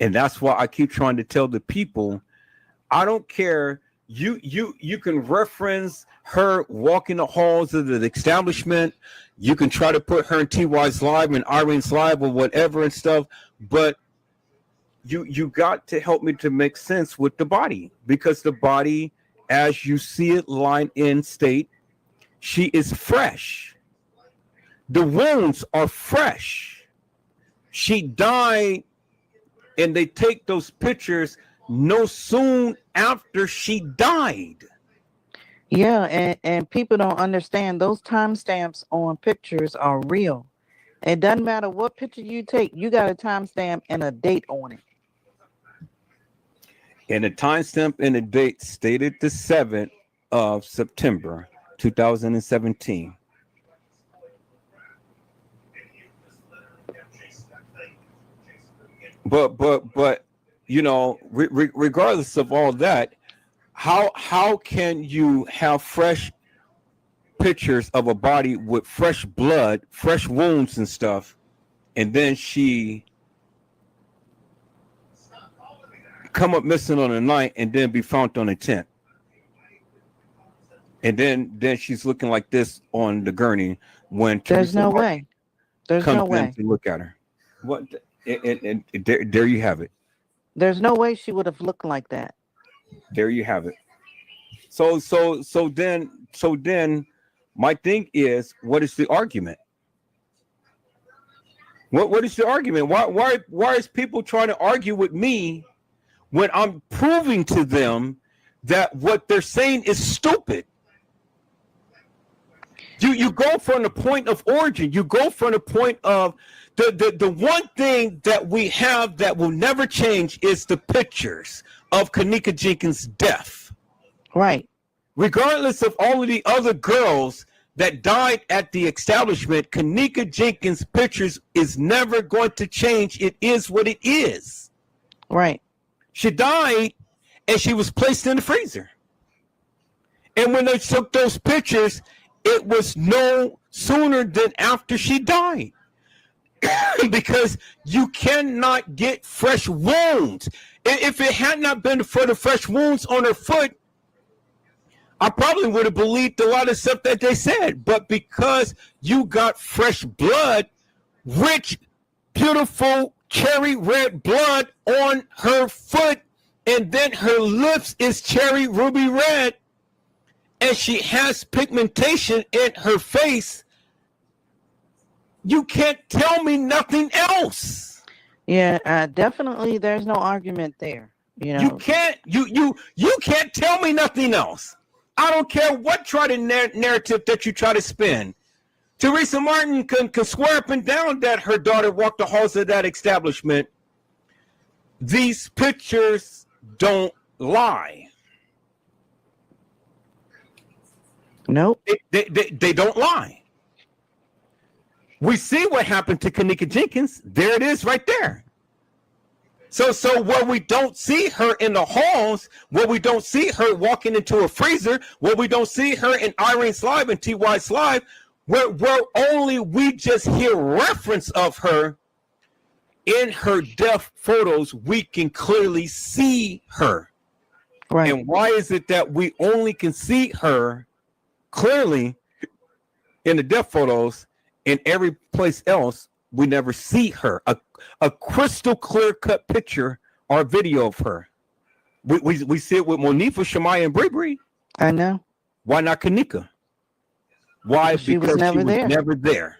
And that's why I keep trying to tell the people, I don't care. You can reference her walking the halls of the establishment. You can try to put her in TY's live and Irene's live or whatever and stuff. But you got to help me to make sense with the body, because the body, as you see it lying in state, she is fresh. The wounds are fresh. She died, and they take those pictures no soon after she died. Yeah, and people don't understand those timestamps on pictures are real. It doesn't matter what picture you take, you got a timestamp and a date on it. And the timestamp and the date stated the 7th of September, 2017. But you know, regardless of all that, how can you have fresh pictures of a body with fresh blood, fresh wounds and stuff, and then she come up missing on the 9th and then be found on the 10th? And then she's looking like this on the gurney when There's no way. There's no way. To look at her. What? And there you have it. There's no way she would have looked like that. There you have it. So then my thing is, what is the argument? What is the argument? Why is people trying to argue with me when I'm proving to them that what they're saying is stupid? You go from the point of origin. You go from the point of the one thing that we have that will never change is the pictures of Kenneka Jenkins' death. Right. Regardless of all of the other girls that died at the establishment, Kenneka Jenkins' pictures is never going to change. It is what it is. Right. She died and she was placed in the freezer. And when they took those pictures, it was no sooner than after she died. Because you cannot get fresh wounds. If it had not been for the fresh wounds on her foot, I probably would have believed a lot of stuff that they said. But because you got fresh blood rich, beautiful cherry red blood on her foot, and then her lips is cherry ruby red, and she has pigmentation in her face. You can't tell me nothing else. Yeah, definitely. There's no argument there. You know, You can't tell me nothing else. I don't care what narrative that you try to spin. Teresa Martin can swear up and down that her daughter walked the halls of that establishment. These pictures don't lie. nope. They don't lie. We see what happened to Kenneka Jenkins. There it is right there. So where we don't see her in the halls, where we don't see her walking into a freezer, where we don't see her in Irene's live and TY's live, where only we just hear reference of her in her death photos, we can clearly see her. Right. And why is it that we only can see her clearly in the death photos, and every place else we never see her? A crystal clear cut picture or video of her. We see it with Monifa, Shemaya, and Bree. I know. Why not Kenneka? Why? She because was never there. Never there.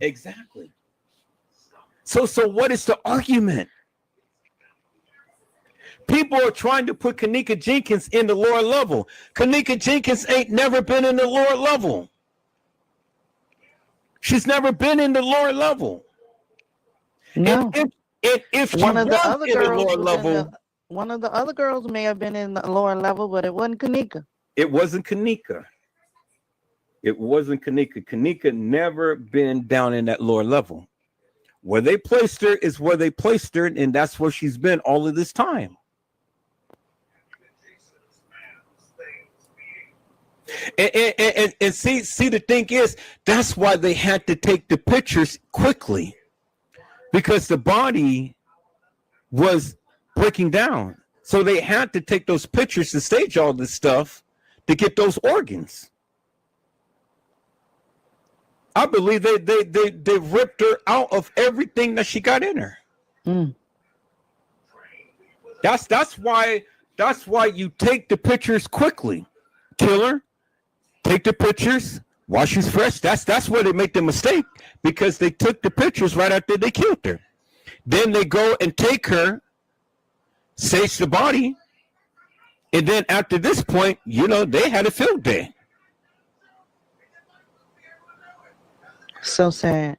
Exactly. So what is the argument? People are trying to put Kenneka Jenkins in the lower level. Kenneka Jenkins ain't never been in the lower level. She's never been in the lower level. No. If she One of the was other in the girls lower was level, one of the other girls may have been in the lower level, but it wasn't Kenneka. it wasn't Kenneka. It wasn't Kenneka. Kenneka never been down in that lower level. Where they placed her is where they placed her, and that's where she's been all of this time. And see, the thing is, that's why they had to take the pictures quickly, because the body was breaking down. So they had to take those pictures to stage all this stuff to get those organs. I believe they ripped her out of everything that she got in her. Mm. That's why you take the pictures quickly. Kill her, take the pictures while she's fresh. That's where they make the mistake, because they took the pictures right after they killed her. Then they go and take her, stage the body, and then after this point, they had a field day. So sad.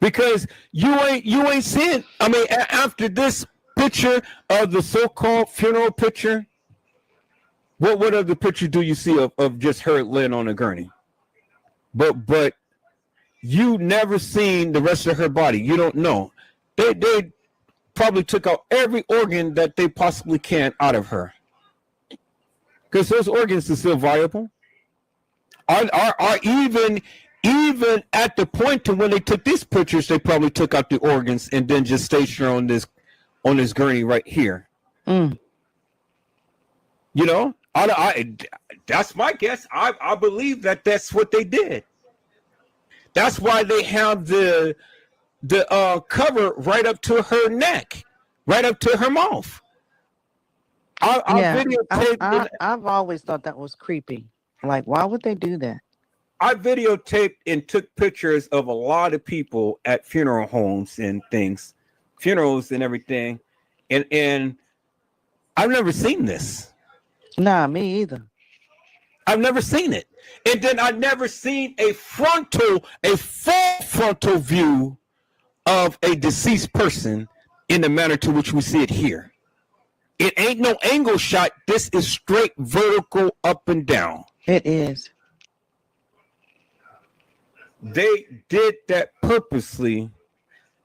Because you ain't seeing. I mean, after this picture of the so-called funeral picture, what other picture do you see of just her laying on a gurney? But you never seen the rest of her body. You don't know. They probably took out every organ that they possibly can out of her, because those organs are still viable. Are even at the point to when they took these pictures, they probably took out the organs and then just staged her on this gurney right here. Mm. That's my guess. I believe that's what they did. That's why they have the cover right up to her neck, right up to her mouth. I've always thought that was creepy. Like, why would they do that? I videotaped and took pictures of a lot of people at funeral homes and things, funerals and everything, and I've never seen this. Nah, me either. I've never seen it. And then I've never seen a full frontal view of a deceased person in the manner to which we see it here. It ain't no angle shot. This is straight vertical up and down. It is. They did that purposely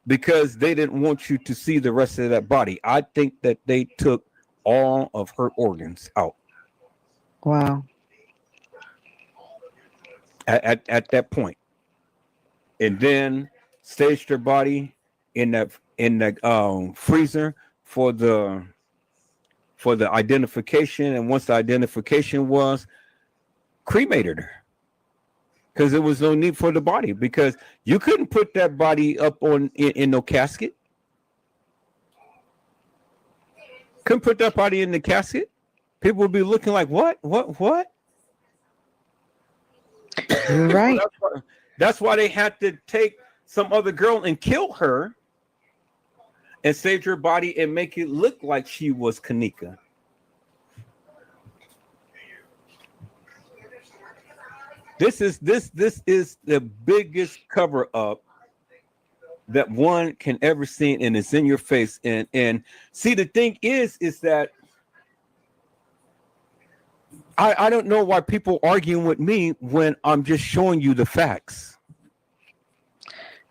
because they didn't want you to see the rest of that body. I think that they took all of her organs out. Wow. At that point. And then staged her body in the freezer for the identification, and once the identification was, cremated her. because there was no need for the body, because you couldn't put that body up in no casket. Couldn't put that body in the casket. People would be looking like, what? You're right. That's why they had to take some other girl and kill her and save her body and make it look like she was Kenneka. This is the biggest cover up that one can ever see, and it's in your face. And see, the thing is that I don't know why people arguing with me when I'm just showing you the facts.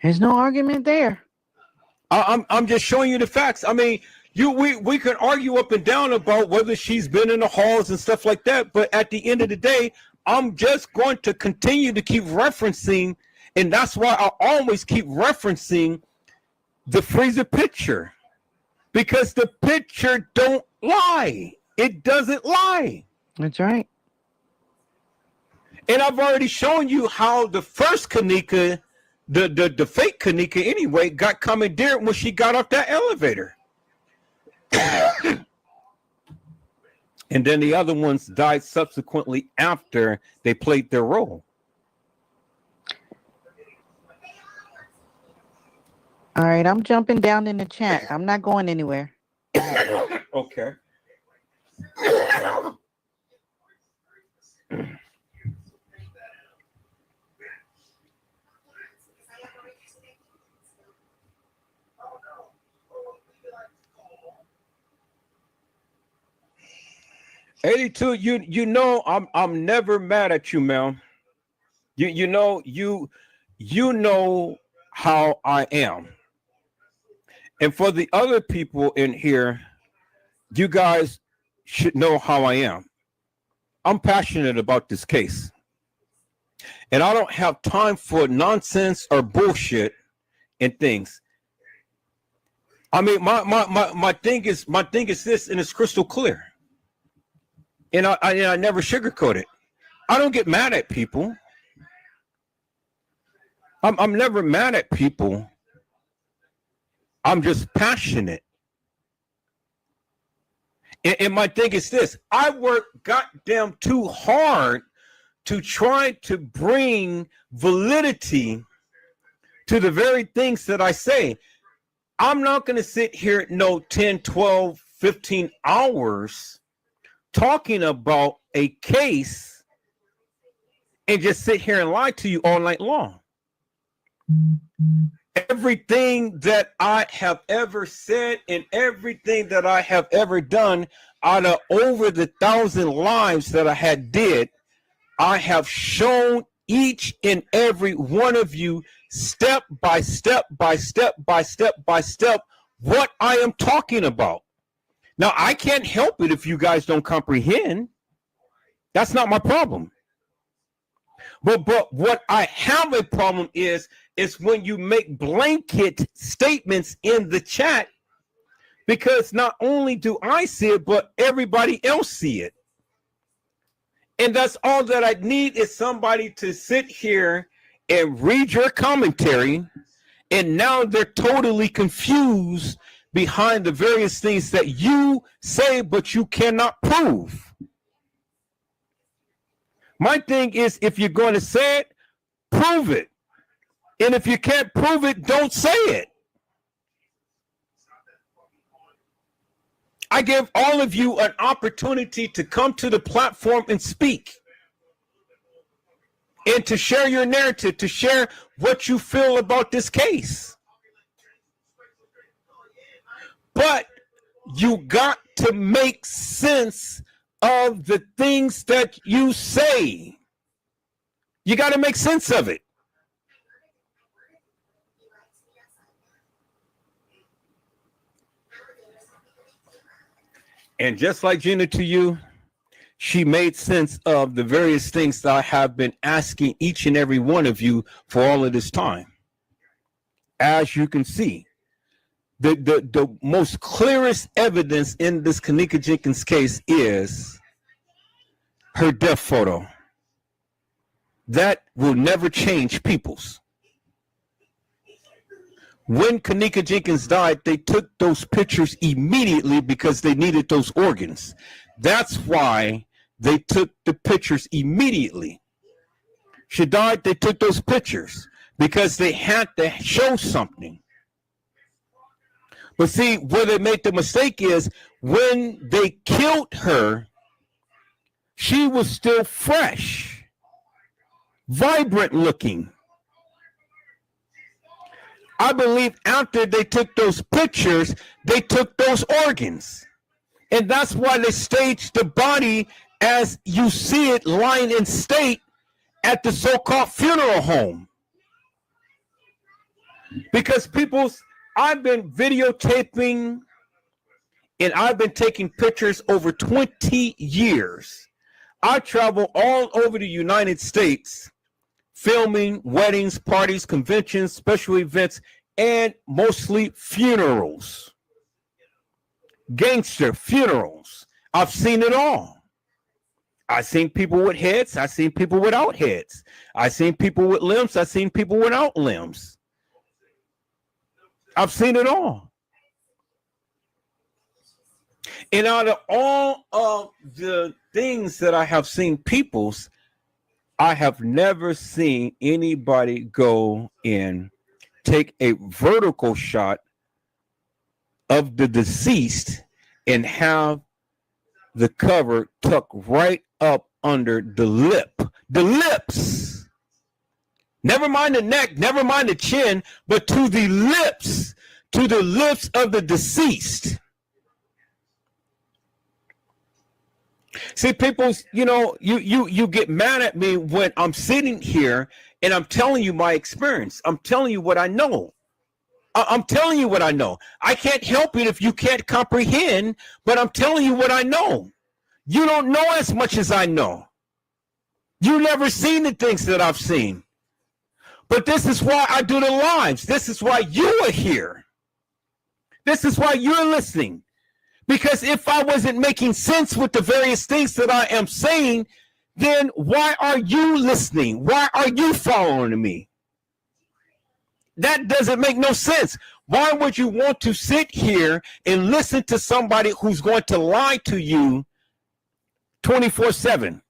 There's no argument there. I'm just showing you the facts. I mean, we can argue up and down about whether she's been in the halls and stuff like that, but at the end of the day, I'm just going to continue to keep referencing, and that's why I always keep referencing the freezer picture, because the picture don't lie. It doesn't lie. That's right. And I've already shown you how the first Kenneka, the fake Kenneka anyway, got commandeered when she got off that elevator. And then the other ones died subsequently after they played their role. All right, I'm jumping down in the chat. I'm not going anywhere. Okay. '82, you know I'm never mad at you, man. You know how I am. And for the other people in here, you guys should know how I am. I'm passionate about this case. And I don't have time for nonsense or bullshit and things. I mean, my thing is this, and it's crystal clear. And I never sugarcoat it. I don't get mad at people. I'm never mad at people. I'm just passionate. And my thing is this: I work goddamn too hard to try to bring validity to the very things that I say. I'm not going to sit here 10, 12, 15 hours talking about a case and just sit here and lie to you all night long. Everything that I have ever said and everything that I have ever done, out of over the 1,000 lives that I had did, I have shown each and every one of you step by step by step by step by step what I am talking about. Now, I can't help it if you guys don't comprehend. That's not my problem. But what I have a problem is when you make blanket statements in the chat, because not only do I see it, but everybody else see it. And that's all that I need, is somebody to sit here and read your commentary, and now they're totally confused behind the various things that you say, but you cannot prove. My thing is, if you're going to say it, prove it. And if you can't prove it, don't say it. I give all of you an opportunity to come to the platform and speak, and to share your narrative, to share what you feel about this case. But you got to make sense of the things that you say. You got to make sense of it. And just like Gina to you, she made sense of the various things that I have been asking each and every one of you for all of this time. As you can see, the most clearest evidence in this Kenneka Jenkins case is her death photo. that will never change peoples. When Kenneka Jenkins died, they took those pictures immediately because they needed those organs. That's why they took the pictures immediately. She died, they took those pictures because they had to show something. But see, where they made the mistake is when they killed her, she was still fresh, vibrant looking. I believe after they took those pictures, they took those organs. And that's why they staged the body as you see it lying in state at the so-called funeral home. Because I've been videotaping and I've been taking pictures over 20 years. I travel all over the United States, filming weddings, parties, conventions, special events, and mostly funerals. Gangster funerals. I've seen it all. I've seen people with heads. I've seen people without heads. I've seen people with limbs. I've seen people without limbs. I've seen it all. And out of all of the things that I have seen people's, I have never seen anybody go and take a vertical shot of the deceased and have the cover tucked right up under the lip. The lips. Never mind the neck, never mind the chin, but to the lips of the deceased. See, people, you get mad at me when I'm sitting here and I'm telling you my experience. I'm telling you what I know. I'm telling you what I know. I can't help it if you can't comprehend, but I'm telling you what I know. You don't know as much as I know. You've never seen the things that I've seen. But this is why I do the lives. This is why you are here. This is why you're listening. Because if I wasn't making sense with the various things that I am saying, then why are you listening? Why are you following me? That doesn't make no sense. Why would you want to sit here and listen to somebody who's going to lie to you 24/7?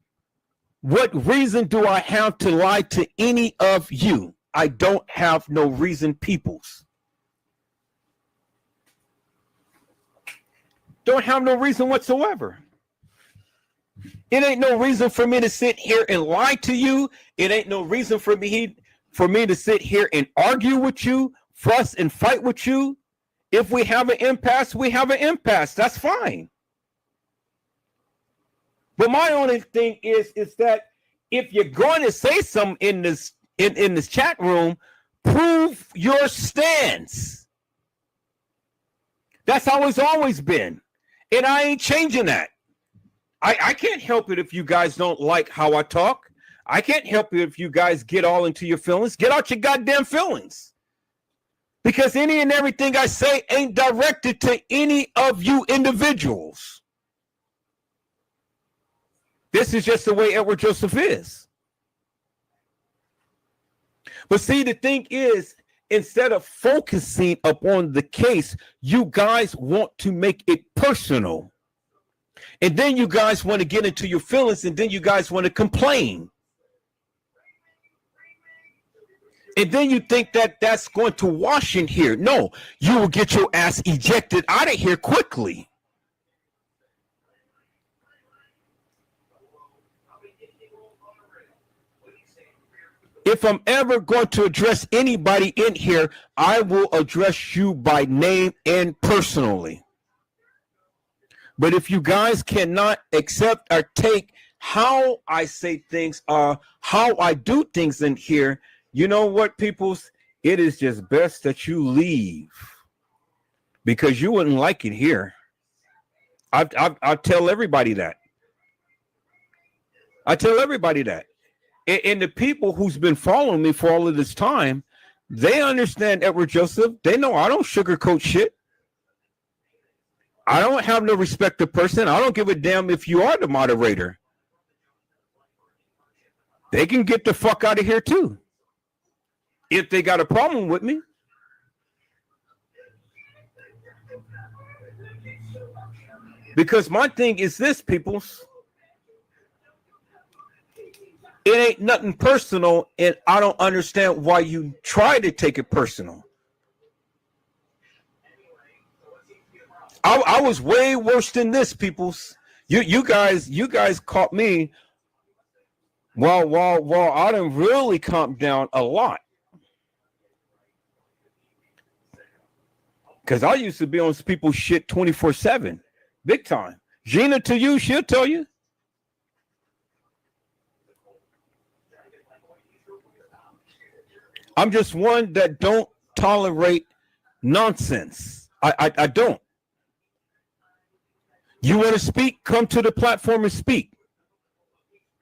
What reason do I have to lie to any of you? I don't have no reason, peoples. Don't have no reason whatsoever. It ain't no reason for me to sit here and lie to you. It ain't no reason for me to sit here and argue with you, fuss and fight with you. If we have an impasse, we have an impasse. That's fine. But my only thing is that if you're going to say something in this chat room, prove your stance. That's how it's always been. And I ain't changing that. I can't help it if you guys don't like how I talk. I can't help it if you guys get all into your feelings. Get out your goddamn feelings. Because any and everything I say ain't directed to any of you individuals. This is just the way Edward Joseph is. But see, the thing is, instead of focusing upon the case, you guys want to make it personal. And then you guys want to get into your feelings, and then you guys want to complain. And then you think that that's going to wash in here. No, you will get your ass ejected out of here quickly. If I'm ever going to address anybody in here, I will address you by name and personally. But if you guys cannot accept or take how I say things or how I do things in here, you know what, peoples? It is just best that you leave because you wouldn't like it here. I tell everybody that. I tell everybody that. And the people who's been following me for all of this time, they understand Edward Joseph. They know I don't sugarcoat shit. I don't have no respect to person. I don't give a damn if you are the moderator. they can get the fuck out of here too. If they got a problem with me. Because my thing is this, peoples. It ain't nothing personal, and I don't understand why you try to take it personal. I was way worse than this, peoples. You guys caught me while I done really calmed down a lot. Because I used to be on people's shit 24/7. Big time. Gina, to you, she'll tell you. I'm just one that don't tolerate nonsense. I don't. You want to speak? Come to the platform and speak.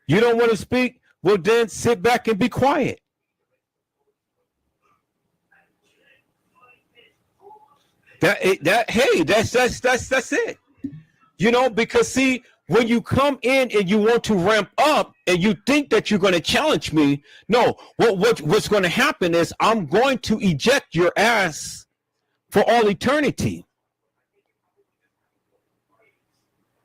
You don't want to speak? Well, then sit back and be quiet. Hey, that's it. You know, because see, when you come in and you want to ramp up and you think that you're going to challenge me, no, what's going to happen is I'm going to eject your ass for all eternity.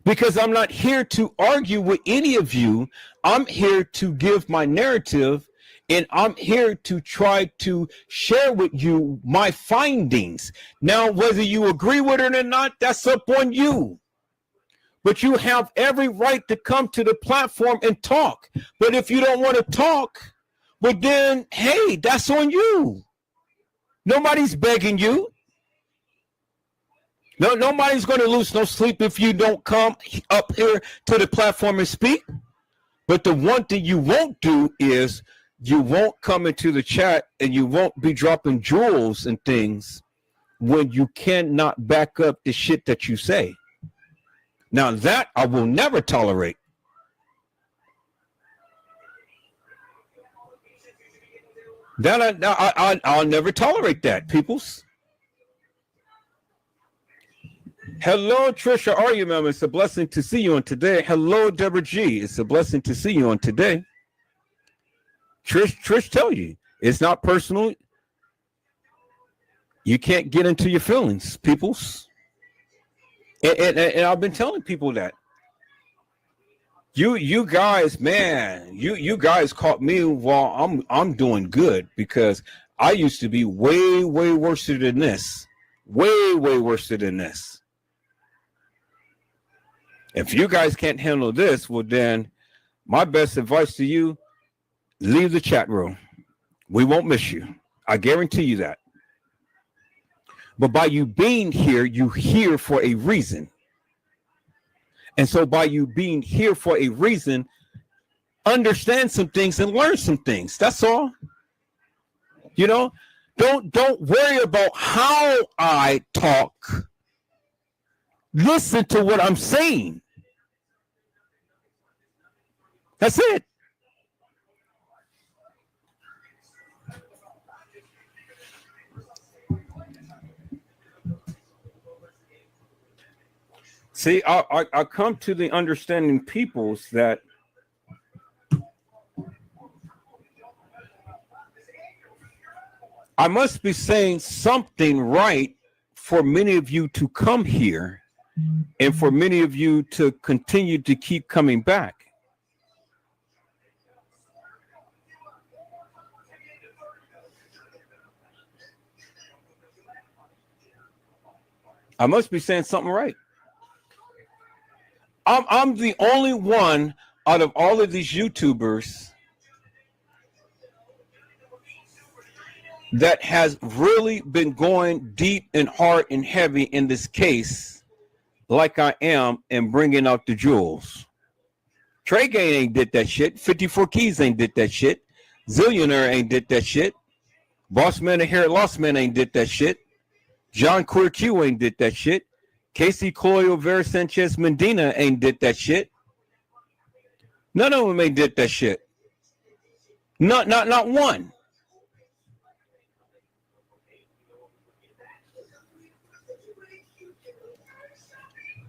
Because I'm not here to argue with any of you. I'm here to give my narrative, and I'm here to try to share with you my findings. Now, whether you agree with it or not, that's up on you. But you have every right to come to the platform and talk. But if you don't want to talk, well then, hey, that's on you. Nobody's begging you. No, nobody's going to lose no sleep if you don't come up here to the platform and speak. But the one thing you won't do is you won't come into the chat and you won't be dropping jewels and things when you cannot back up the shit that you say. Now that I will never tolerate. I'll never tolerate that, peoples. Hello, Trisha. Are you, ma'am? It's a blessing to see you on today. Hello, Deborah G. It's a blessing to see you on today. Trish, tell you, it's not personal. You can't get into your feelings, peoples. And I've been telling people that. You guys, man, you guys caught me while I'm doing good, because I used to be way worse than this. Way worse than this. If you guys can't handle this, well then my best advice to you, leave the chat room. We won't miss you. I guarantee you that. But by you being here, you're here for a reason. And so by you being here for a reason, understand some things and learn some things. That's all. You know, don't worry about how I talk. Listen to what I'm saying. That's it. See, I come to the understanding peoples that I must be saying something right for many of you to come here and for many of you to continue to keep coming back. I must be saying something right. I'm the only one out of all of these YouTubers that has really been going deep and hard and heavy in this case like I am and bringing out the jewels. Trey Gain ain't did that shit. 54 Keys ain't did that shit. Zillionaire ain't did that shit. Boss Man and Hair Lost Man ain't did that shit. John Queer Q ain't did that shit. Casey Cloyo Vera Sanchez Medina ain't did that shit. None of them ain't did that shit. Not one.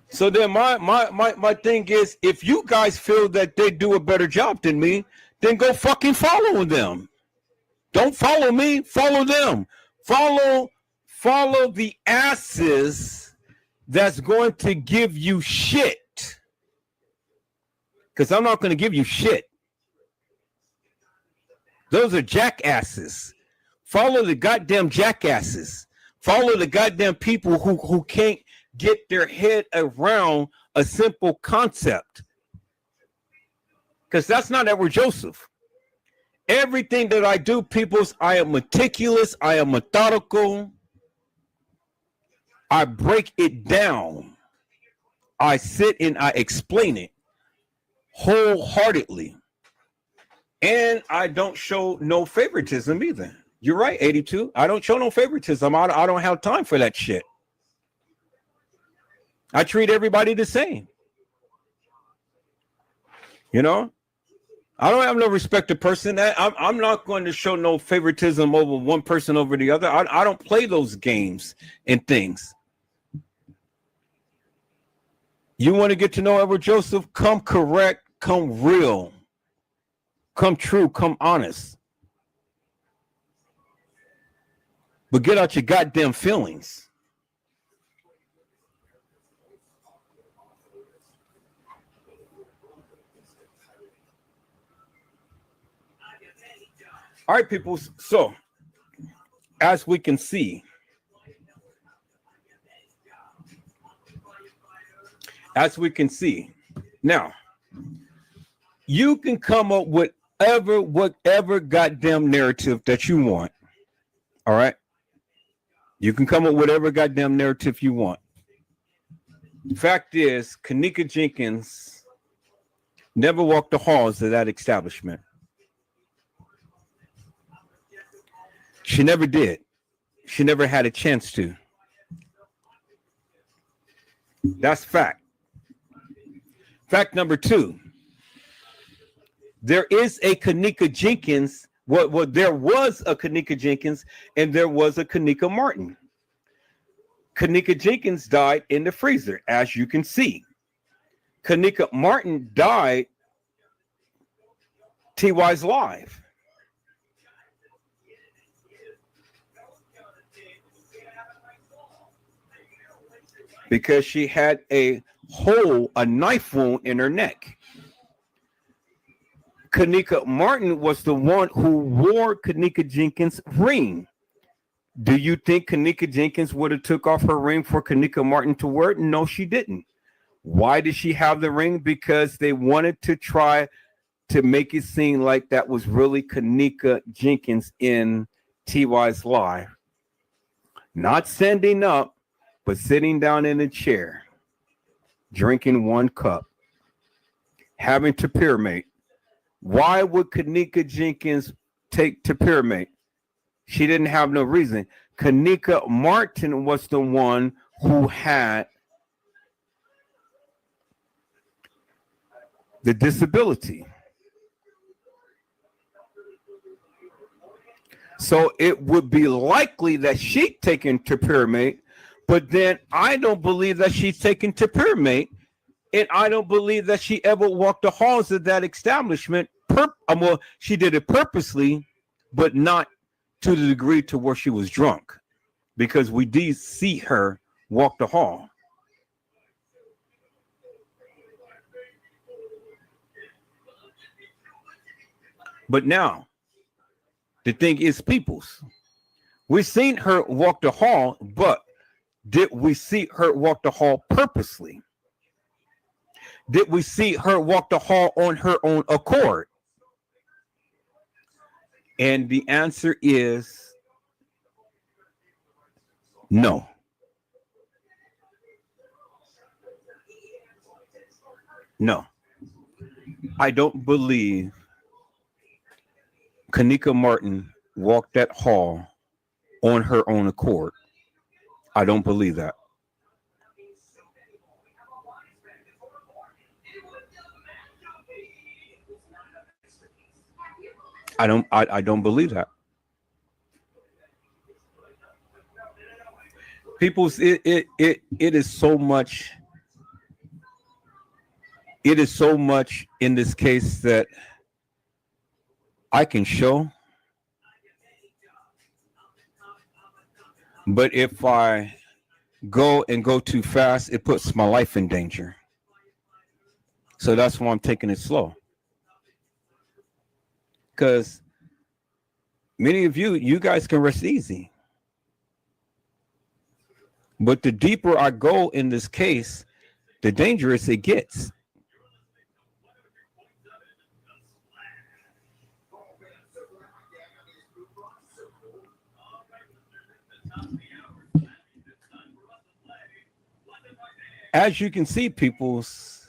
So then my thing is, if you guys feel that they do a better job than me, then go fucking follow them. Don't follow me, follow them. Follow the asses that's going to give you shit. Because I'm not going to give you shit. Those are jackasses. Follow the goddamn jackasses. Follow the goddamn people who can't get their head around a simple concept. Because that's not Edward Joseph. Everything that I do, peoples, I am meticulous. I am methodical. I break it down. I sit and I explain it wholeheartedly. And I don't show no favoritism either. You're right, 82. I don't show no favoritism. I don't have time for that shit. I treat everybody the same. You know? I don't have no respect to person. I'm not going to show no favoritism over one person over the other. I don't play those games and things. You want to get to know Edward Joseph? Come correct, come real, come true, come honest. But get out your goddamn feelings. All right, people. So, as we can see, now, you can come up with whatever goddamn narrative that you want. All right? You can come up with whatever goddamn narrative you want. The fact is, Kenneka Jenkins never walked the halls of that establishment. She never did. She never had a chance to. That's fact. Fact number 2. There is a Kenneka Jenkins. Well, there was a Kenneka Jenkins and there was a Kenneka Martin. Kenneka Jenkins died in the freezer, as you can see. Kenneka Martin died TY's live. Because she had a knife wound in her neck. Kenneka Martin was the one who wore Kenneka Jenkins' ring. Do you think Kenneka Jenkins would have took off her ring for Kenneka Martin to wear it? No, she didn't. Why did she have the ring? Because they wanted to try to make it seem like that was really Kenneka Jenkins in TY's live. Not standing up, but sitting down in a chair, drinking one cup, having Tapirmate. Why would Kenneka Jenkins take Tapirmate? She didn't have no reason. Kenneka Martin was the one who had the disability. So it would be likely that she'd taken Tapirmate. But then I don't believe that she's taken Tapirmate, and I don't believe that she ever walked the halls of that establishment. Well, she did it purposely, but not to the degree to where she was drunk, because we did see her walk the hall. But now, the thing is, peoples, we've seen her walk the hall, but did we see her walk the hall purposely? Did we see her walk the hall on her own accord? And the answer is no. No. I don't believe Kenneka Martin walked that hall on her own accord. I don't believe that. I don't believe that. People's it is so much. It is so much in this case that I can show, but if I go too fast, it puts my life in danger. So that's why I'm taking it slow. Because many of you guys can rest easy. But the deeper I go in this case, the dangerous it gets. As you can see, peoples,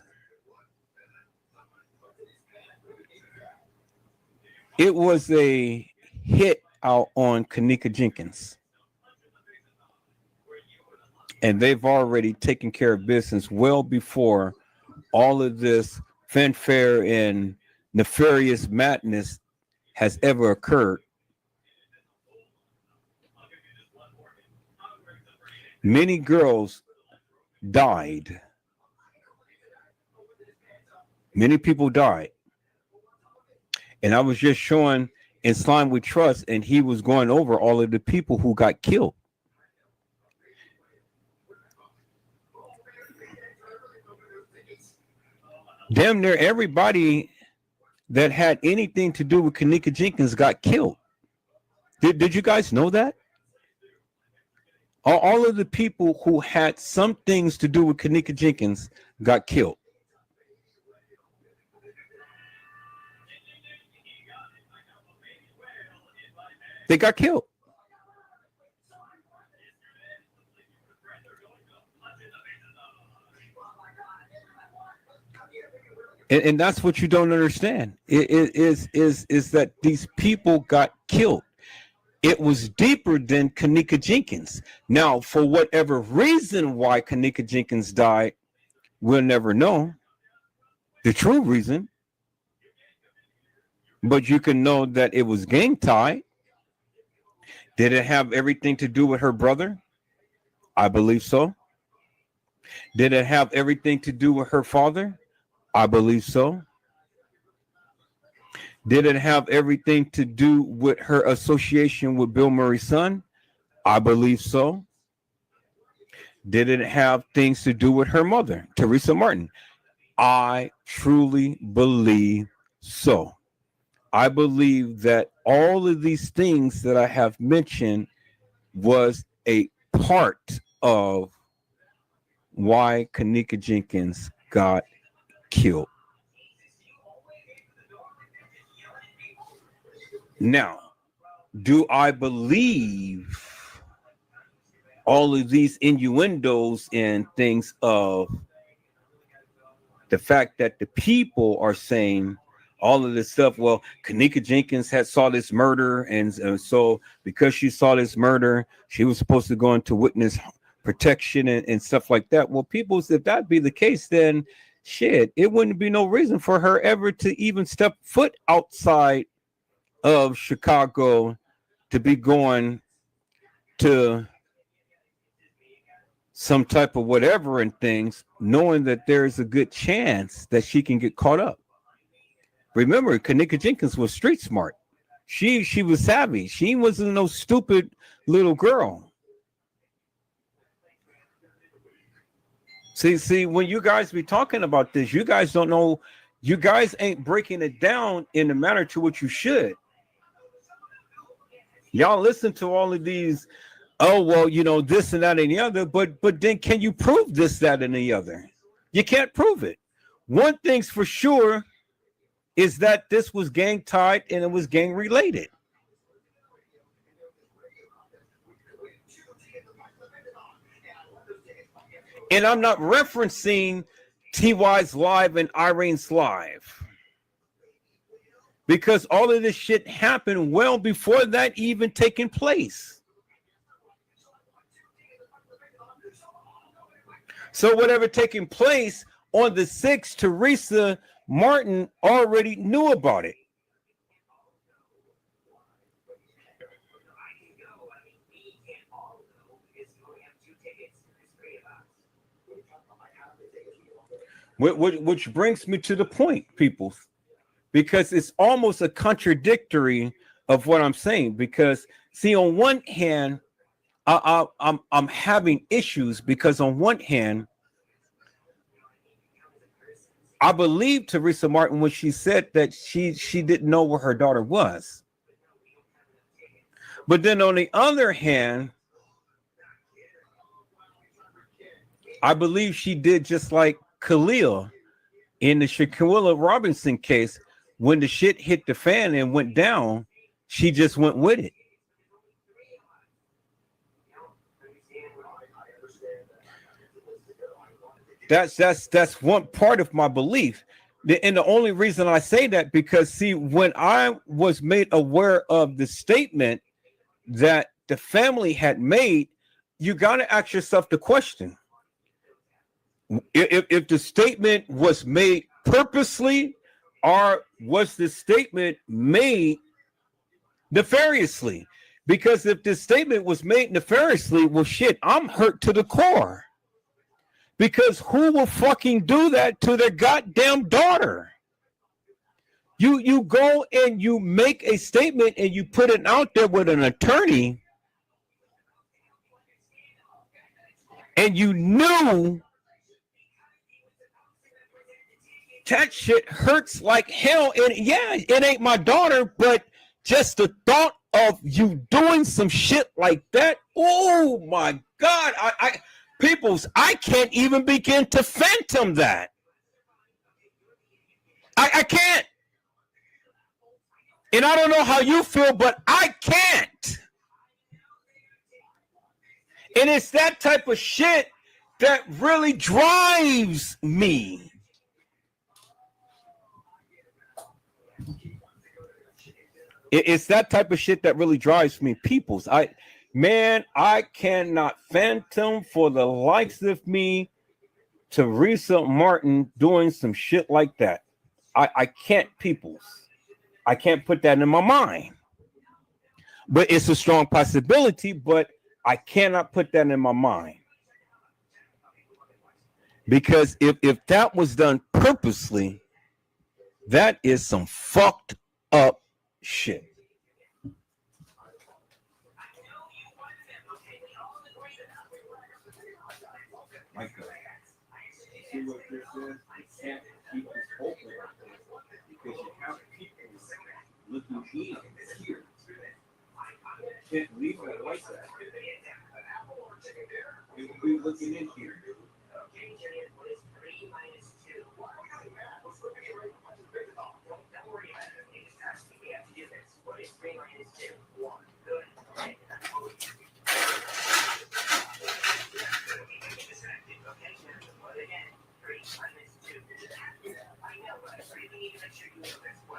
it was a hit out on Kenneka Jenkins. And they've already taken care of business well before all of this fanfare and nefarious madness has ever occurred. Many girls died. Many people died. And I was just showing in Slime We Trust, and he was going over all of the people who got killed. Damn near everybody that had anything to do with Kenneka Jenkins got killed. Did you guys know that? All of the people who had some things to do with Kenneka Jenkins got killed. They got killed. And that's what you don't understand. It is that these people got killed. It was deeper than Kenneka Jenkins. Now, for whatever reason why Kenneka Jenkins died, we'll never know the true reason. But you can know that it was gang tied. Did it have everything to do with her brother? I believe so. Did it have everything to do with her father? I believe so. Did it have everything to do with her association with Bill Murray's son? I believe so. Did it have things to do with her mother, Teresa Martin? I truly believe so. I believe that all of these things that I have mentioned was a part of why Kenneka Jenkins got killed. Now, do I believe all of these innuendos and things of the fact that the people are saying all of this stuff? Well, Kenneka Jenkins had saw this murder, and so because she saw this murder, she was supposed to go into witness protection and stuff like that. Well, people, if that be the case, then shit, it wouldn't be no reason for her ever to even step foot outside of Chicago to be going to some type of whatever and things, knowing that there's a good chance that she can get caught up. Remember, Kenneka Jenkins was street smart. She was savvy. She wasn't no stupid little girl. See, when you guys be talking about this, you guys don't know, you guys ain't breaking it down in the manner to which you should. Y'all listen to all of these, oh, well, you know, this and that and the other, but then can you prove this, that, and the other? You can't prove it. One thing's for sure is that this was gang tied and it was gang related. And I'm not referencing TY's live and Irene's live, because all of this shit happened well before that even taking place. So whatever taking place on the 6th, Teresa Martin already knew about it. Which brings me to the point, people. because it's almost a contradictory of what I'm saying. Because see, on one hand, I'm having issues because on one hand, I believe Teresa Martin when she said that she didn't know where her daughter was. But then on the other hand, I believe she did just like Khalil in the Shaquilla Robinson case. When the shit hit the fan and went down, she just went with it. That's one part of my belief. And the only reason I say that because see, when I was made aware of the statement that the family had made, you got to ask yourself the question. If the statement was made purposely or was the statement made nefariously? Because if the statement was made nefariously, well, shit, I'm hurt to the core. Because who will fucking do that to their goddamn daughter? You go and you make a statement and you put it out there with an attorney and you knew that shit hurts like hell. And yeah, it ain't my daughter, but just the thought of you doing some shit like that, oh my God, I can't even begin to fathom that. I can't. And I don't know how you feel, but I can't. And it's that type of shit that really drives me. It's that type of shit that really drives me. Peoples, I cannot fathom for the likes of me Teresa Martin doing some shit like that. I can't, peoples. I can't put that in my mind. But it's a strong possibility, but I cannot put that in my mind. Because if that was done purposely, that is some fucked up shit. See what this is? You can't keep this open because you have people looking in here. You can't leave it like that. You will be looking in here.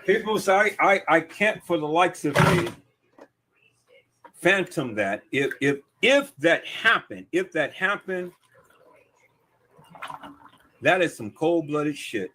People say I can't for the likes of me phantom that if that happened, that is some cold-blooded shit.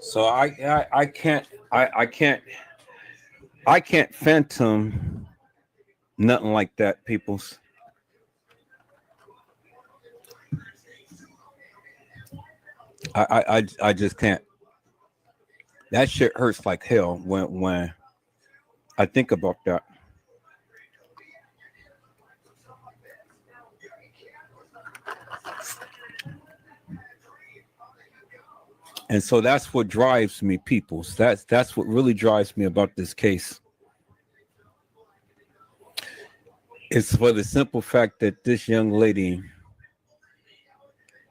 So I can't phantom nothing like that, peoples. I just can't. That shit hurts like hell when I think about that. And so that's what drives me, peoples. That's what really drives me about this case. It's for the simple fact that this young lady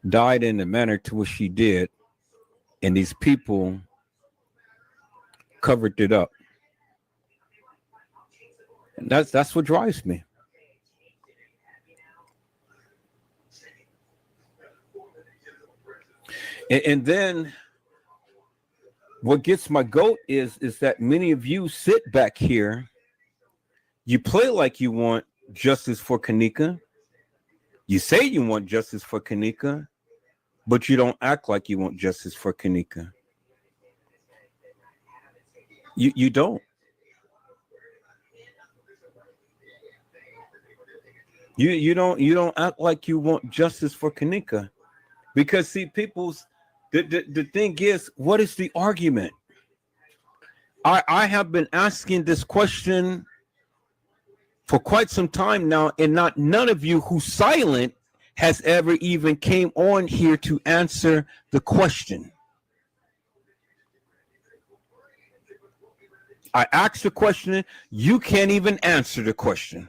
died in the manner to which she did, and these people covered it up. And that's what drives me. And then what gets my goat is that many of you sit back here, you play like you want justice for Kenneka. You say you want justice for Kenneka, but you don't act like you want justice for Kenneka. You don't. You don't act like you want justice for Kenneka. Because see, the thing is, what is the argument? I have been asking this question for quite some time now, and none of you who's silent has ever even came on here to answer the question. I asked the question, you can't even answer the question.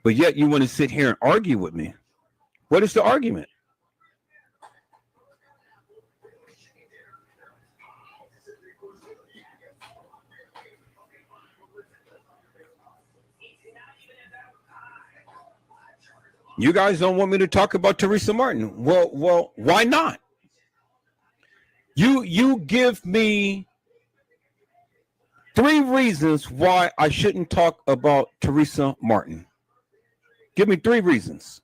But yet you want to sit here and argue with me. What is the argument? You guys don't want me to talk about Teresa Martin. Well, why not? You give me 3 reasons why I shouldn't talk about Teresa Martin. Give me 3 reasons.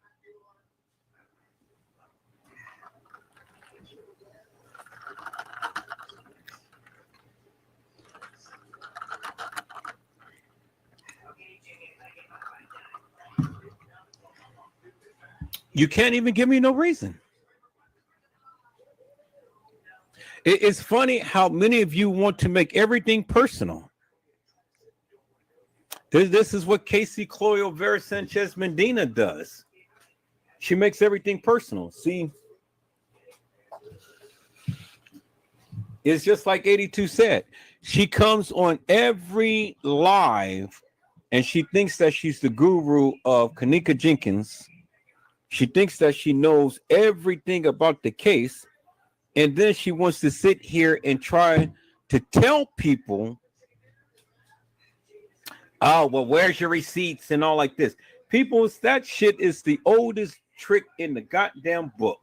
You can't even give me no reason. It's funny how many of you want to make everything personal. This is what Casey Cloyo Vera Sanchez Medina does. She makes everything personal. See, it's just like 82 said. She comes on every live and she thinks that she's the guru of Kenneka Jenkins. She thinks that she knows everything about the case. And then she wants to sit here and try to tell people, oh, well, where's your receipts and all like this. People, that shit is the oldest trick in the goddamn book.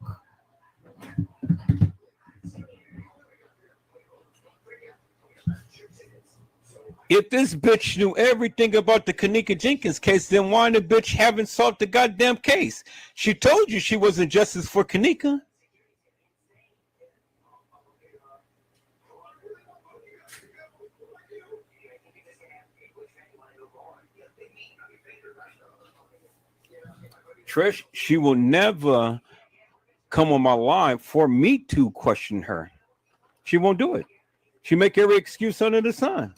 If this bitch knew everything about the Kenneka Jenkins case, then why the bitch haven't solved the goddamn case? She told you she wasn't justice for Kenneka. Trish, she will never come on my live for me to question her. She won't do it. She make every excuse under the sun.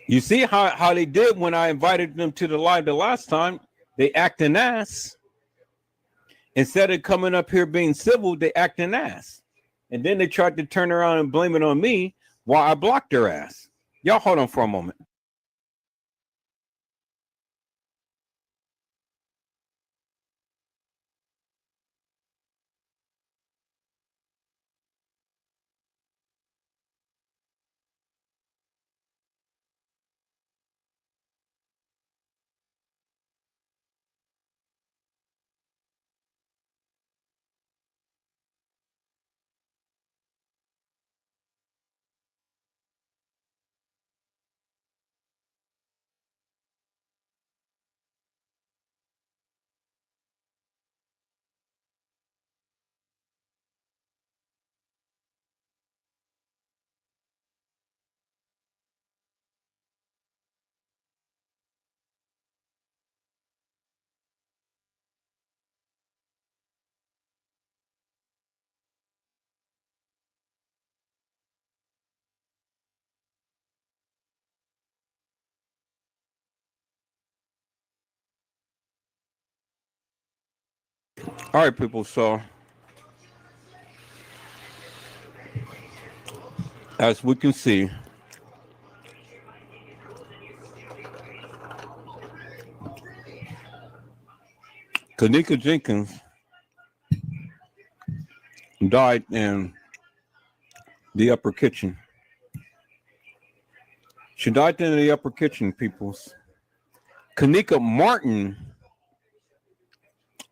You see how they did when I invited them to the live the last time? They act an ass. Instead of coming up here being civil, they act an ass. And then they tried to turn around and blame it on me while I blocked their ass. Y'all hold on for a moment. All right, people. So as we can see, Kenneka Jenkins died in the upper kitchen. She died in the upper kitchen, peoples. Kenneka Martin,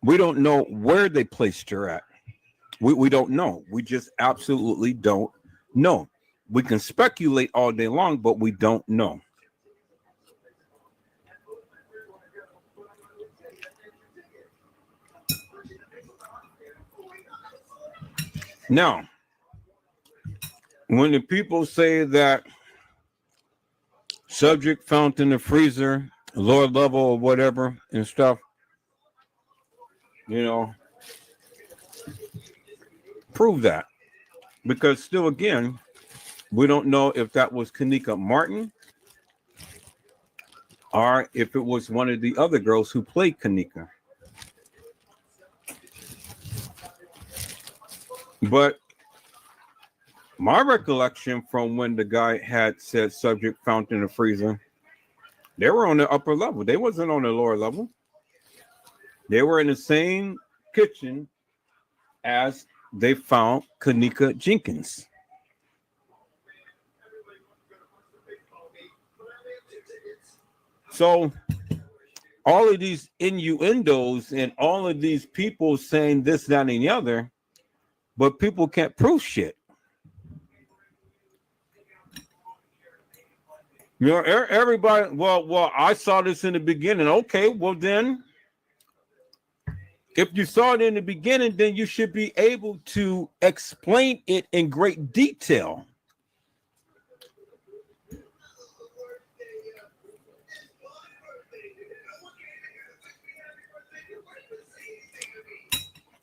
we don't know where they placed her at. We don't know. We just absolutely don't know. We can speculate all day long, but we don't know. Now, when the people say that subject found in the freezer, lower level or whatever and stuff, you know, prove that. Because still, again, we don't know if that was Kenneka Martin or if it was one of the other girls who played Kenneka. But my recollection from when the guy had said subject found in the freezer, they were on the upper level. They wasn't on the lower level. They were in the same kitchen as they found Kenneka Jenkins. So all of these innuendos and all of these people saying this, that, and the other, but people can't prove shit. You know, everybody, well, I saw this in the beginning. Okay, well then, if you saw it in the beginning, then you should be able to explain it in great detail.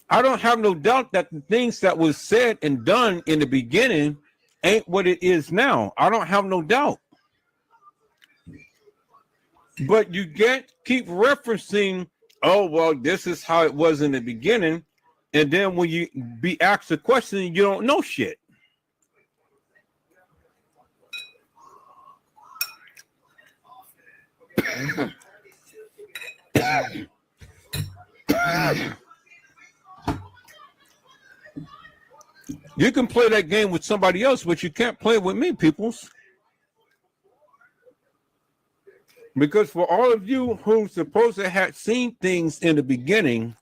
I don't have no doubt that the things that was said and done in the beginning ain't what it is now. I don't have no doubt. But you keep referencing, oh, well, this is how it was in the beginning. And then when you be asked a question, you don't know shit. You can play that game with somebody else, but you can't play it with me, peoples. Because for all of you who supposed to have seen things in the beginning,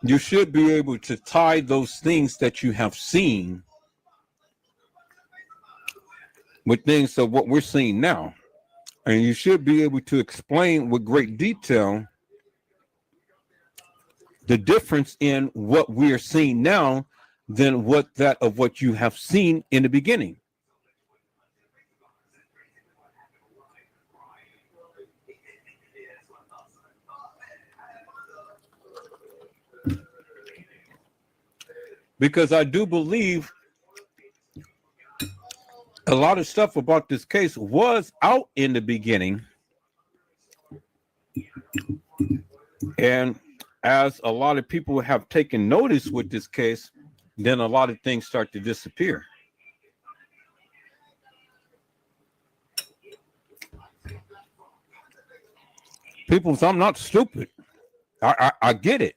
you should be able to tie those things that you have seen with things of what we're seeing now. And you should be able to explain with great detail the difference in what we are seeing now than what you have seen in the beginning. Because I do believe a lot of stuff about this case was out in the beginning. And as a lot of people have taken notice with this case, then a lot of things start to disappear. People, I'm not stupid. I get it.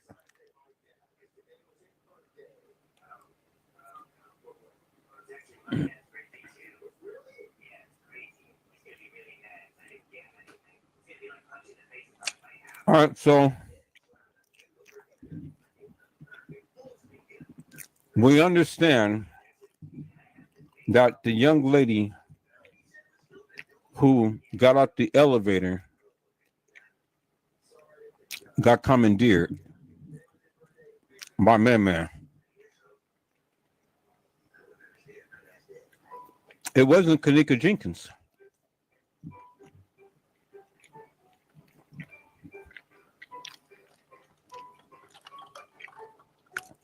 All right, so we understand that the young lady who got out the elevator got commandeered by Man. It wasn't Kenneka Jenkins.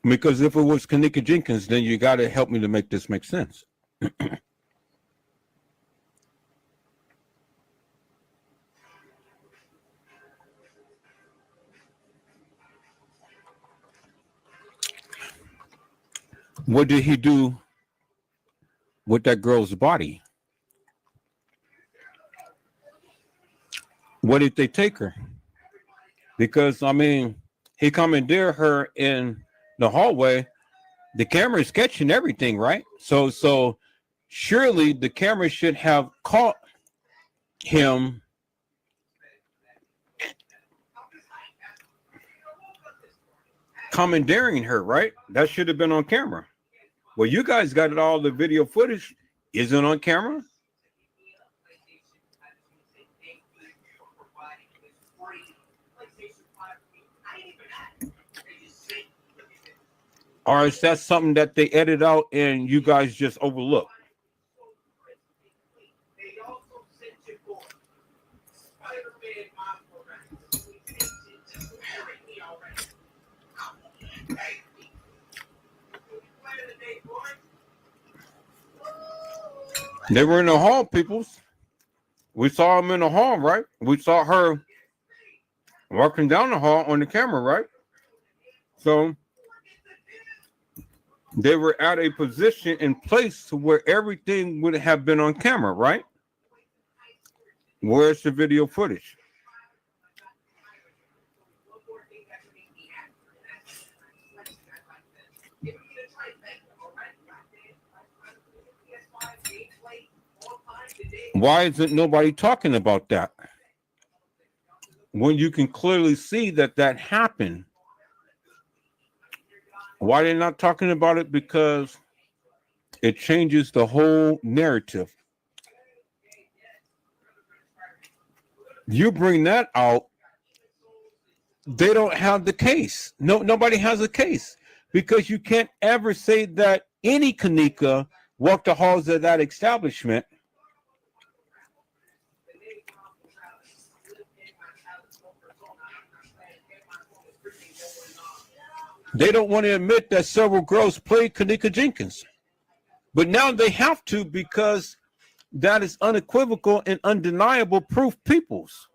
Because if it was Kenneka Jenkins, then you got to help me to make this make sense. What did he do with that girl's body? What did they take her? Because, I mean, he commandeered her in the hallway, the camera is catching everything, right? So surely the camera should have caught him commandeering her, right? That should have been on camera. Well, you guys got it all. The video footage isn't on camera. Or is that something that they edit out and you guys just overlook? They were in the hall, peoples. We saw them in the hall, right? We saw her walking down the hall on the camera, right? So they were at a position in place to where everything would have been on camera, right? Where's the video footage? Why isn't nobody talking about that? When you can clearly see that that happened. Why they're not talking about it? Because it changes the whole narrative. You bring that out, they don't have the case. Nobody has a case, because you can't ever say that any Kenneka walked the halls of that establishment. They don't want to admit that several girls played Kenneka Jenkins. But now they have to, because that is unequivocal and undeniable proof, peoples.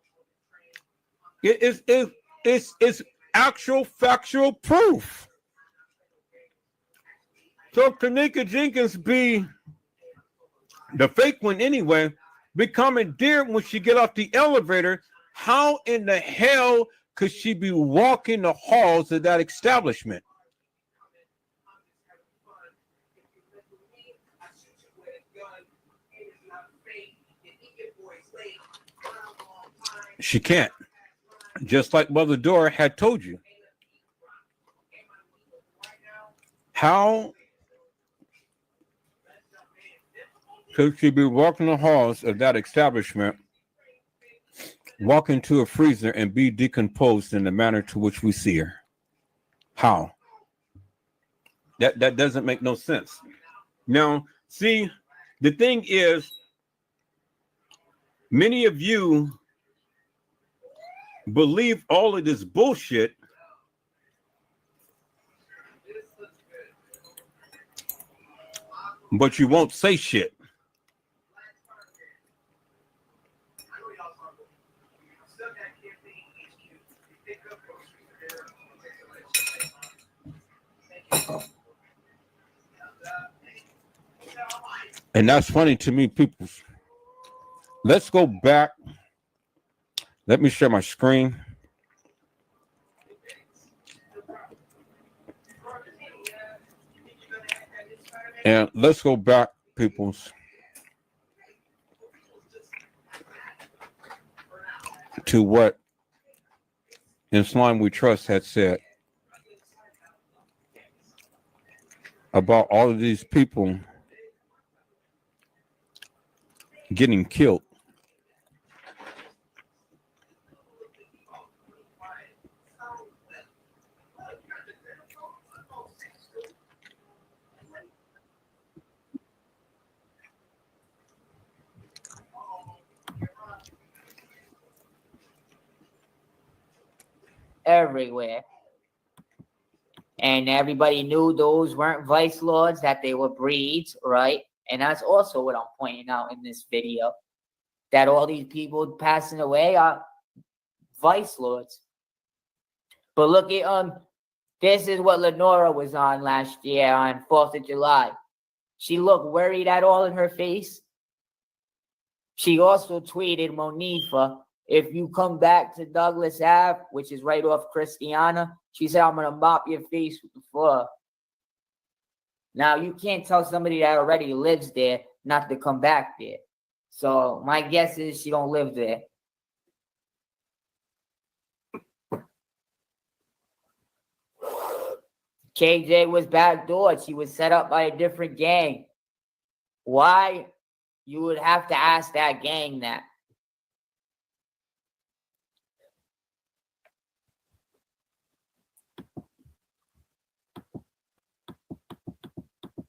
It's actual factual proof. So Kenneka Jenkins be the fake one anyway, be commandeered when she get off the elevator. How in the hell could she be walking the halls of that establishment? She can't. Just like Mother Dora had told you. How could she be walking the halls of that establishment, walk into a freezer and be decomposed in the manner to which we see her? How? That doesn't make no sense. Now, see, the thing is, many of you believe all of this bullshit, but you won't say shit. And that's funny to me, people. Let's go back. Let me share my screen. And let's go back, peoples, to what In Slime We Trust had said about all of these people getting killed. Everywhere. And everybody knew those weren't vice lords, that they were breeds, right? And that's also what I'm pointing out in this video, that all these people passing away are vice lords. But look at this is what Lenora was on last year on 4th of July. She looked worried at all in her face. She also tweeted Monifa if you come back to Douglas Ave, which is right off Christiana, she said, I'm going to mop your face with the floor. Now, you can't tell somebody that already lives there not to come back there. So my guess is she don't live there. KJ was backdoored. She was set up by a different gang. Why? You would have to ask that gang that.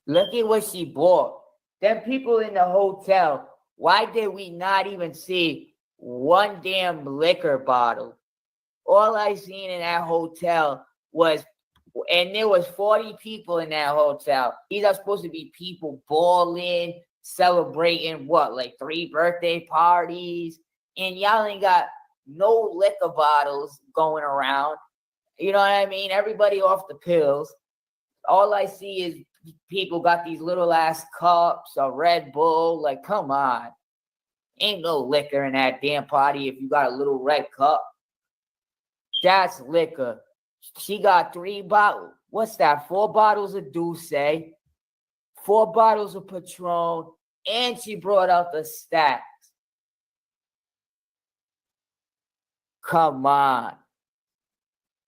Look at what she bought. Them people in the hotel, why did we not even see one damn liquor bottle? All I seen in that hotel was, and there was 40 people in that hotel. These are supposed to be people balling, celebrating what, like 3 birthday parties? And y'all ain't got no liquor bottles going around. You know what I mean? Everybody off the pills. All I see is people got these little ass cups, a Red Bull. Like, come on. Ain't no liquor in that damn party if you got a little red cup. That's liquor. She got 3 bottles. What's that? 4 bottles of Douce, 4 bottles of Patron, and she brought out the stacks. Come on.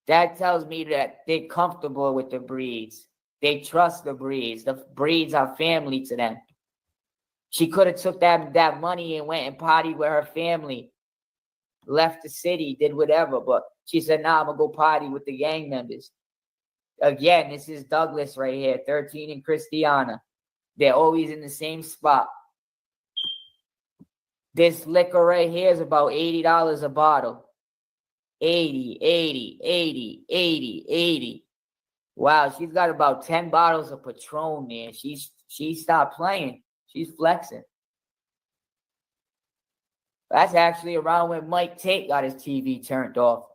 That tells me that they're comfortable with the breeds. They trust the breeds. The breeds are family to them. She could have took that money and went and partied with her family, left the city, did whatever, but she said, nah, I'm going to go party with the gang members. Again, this is Douglas right here, 13 and Christiana. They're always in the same spot. This liquor right here is about $80 a bottle. 80, 80, 80, 80, 80. Wow, she's got about 10 bottles of Patron there. She stopped playing. She's flexing. That's actually around when Mike Tate got his TV turned off.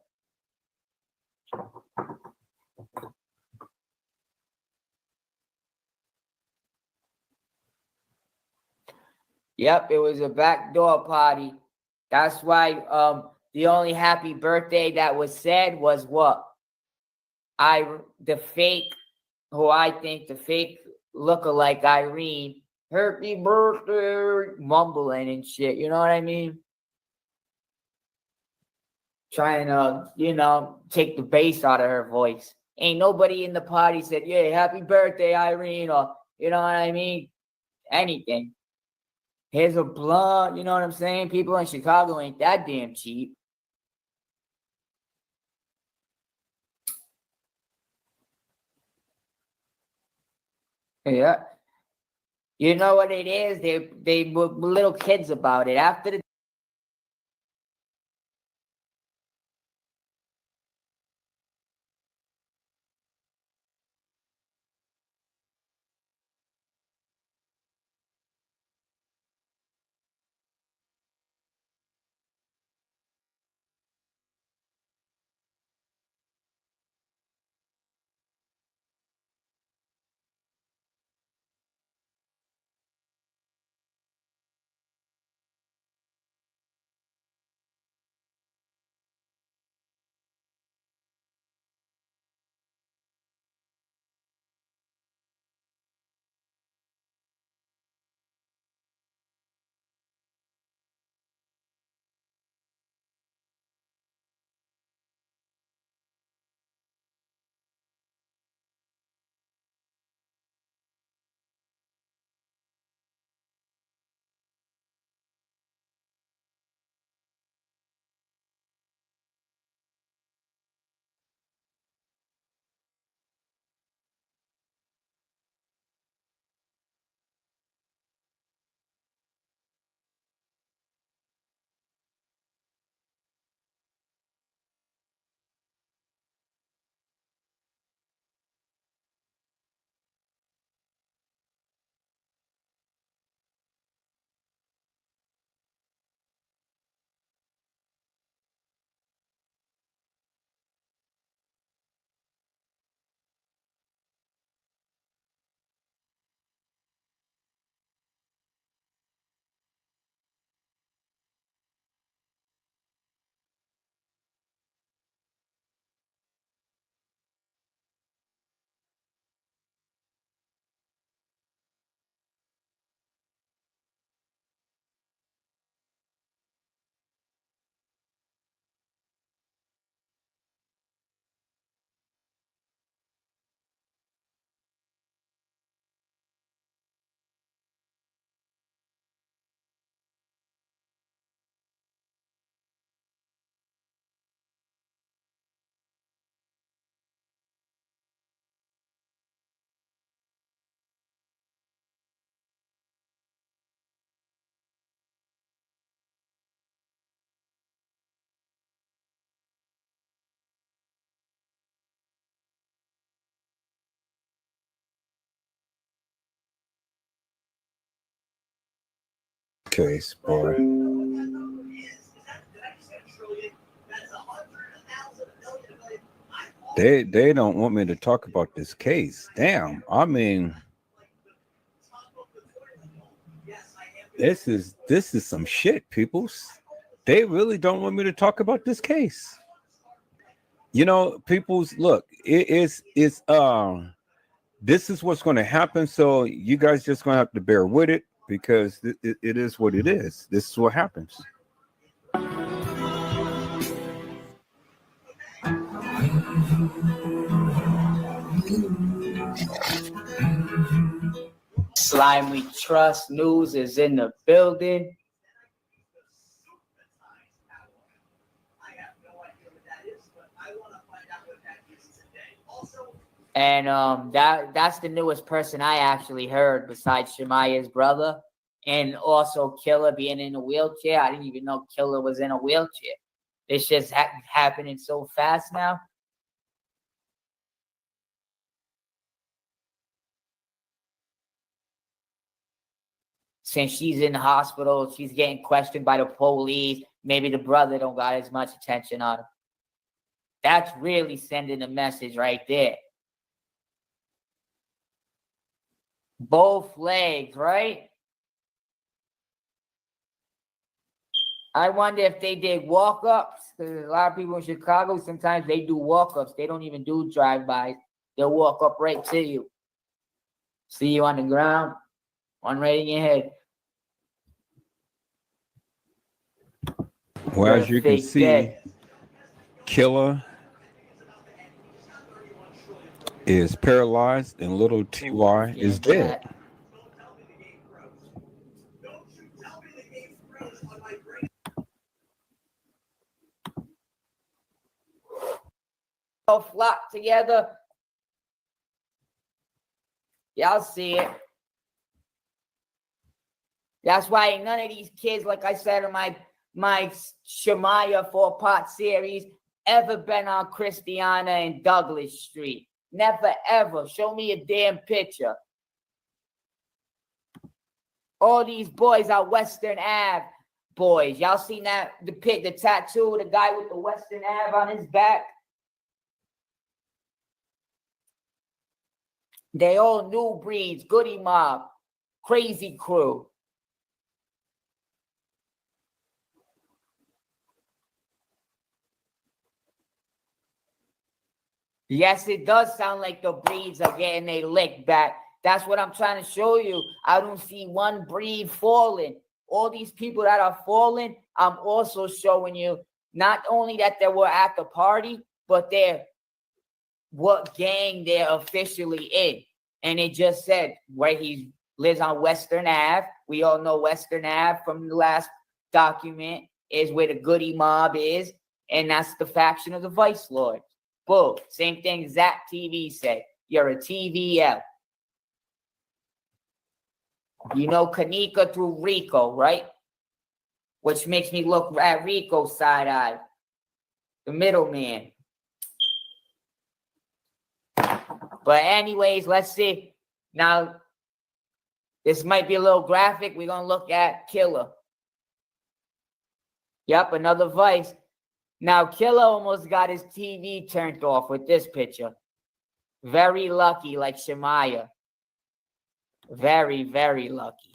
Yep, it was a backdoor party. That's why the only happy birthday that was said was what? The fake lookalike Irene, happy birthday, mumbling and shit. You know what I mean? Trying to, take the bass out of her voice. Ain't nobody in the party said, yeah, happy birthday, Irene, or, you know what I mean? Anything. Here's a blunt, you know what I'm saying? People in Chicago ain't that damn cheap. Yeah. You know what it is? They were little kids about it. After the case, boy. They don't want me to talk about this case. Damn. I mean, this is some shit, peoples. They really don't want me to talk about this case. You know, people's look, it's this is what's going to happen. So you guys just going to have to bear with it because it is what it is. This is what happens. Slime We Trust News is in the building. And that's the newest person I actually heard besides Shemaya's brother, and also Killer being in a wheelchair. I didn't even know Killer was in a wheelchair. It's just happening so fast now. Since she's in the hospital, she's getting questioned by the police. Maybe the brother don't got as much attention on her. That's really sending a message right there. Both legs, right? I wonder if they did walk-ups, because a lot of people in Chicago, sometimes they do walk-ups. They don't even do drive-bys. They'll walk up right to you. See you on the ground, one right in your head. Well, as you can see, Killer is paralyzed and little TY is dead. All flock together. Y'all see it. That's why none of these kids, like I said in my Shemaya 4-part series, ever been on Christiana and Douglas Street. Never, ever. Show me a damn picture. All these boys are Western Ave boys. Y'all seen that? The tattoo, the guy with the Western Ave on his back? They all new breeds, Goody Mob, Crazy Crew. Yes, it does sound like the breeds are getting a lick back. That's what I'm trying to show you. I don't see one breed falling. All these people that are falling, I'm also showing you not only that they were at the party, but they're what gang they're officially in. And it just said where he lives on Western Ave. We all know Western Ave from the last document is where the Goody Mob is. And that's the faction of the Vice Lords. Boom. Same thing Zap TV said. You're a TVL. You know Kenneka through Rico, right? Which makes me look at Rico side-eye. The middleman. But anyways, let's see. Now, this might be a little graphic. We're going to look at Killer. Yep, another Vice. Now, Killer almost got his TV turned off with this picture. Very lucky, like Shemaya. Very, very lucky.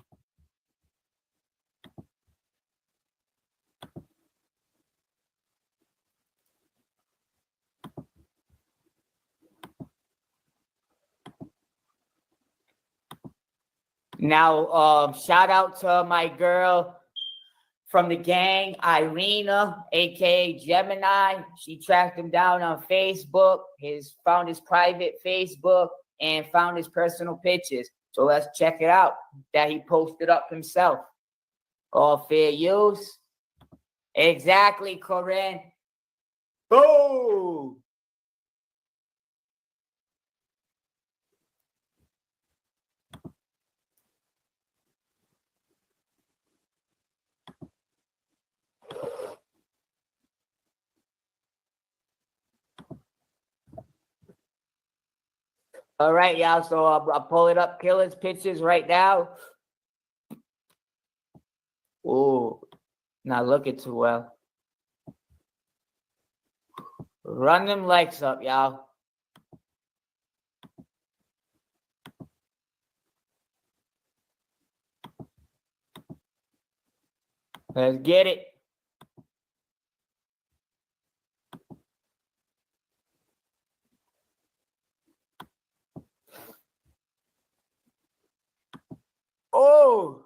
Now, shout out to my girl from the gang, Irina, aka Gemini. She tracked him down on Facebook, found his private Facebook, and found his personal pictures. So let's check it out that he posted up himself. All fair use. Exactly, Corinne. Boom! All right, y'all. So I'll pull it up, Killer's pictures right now. Not looking too well. Run them legs up, y'all. Let's get it. Oh.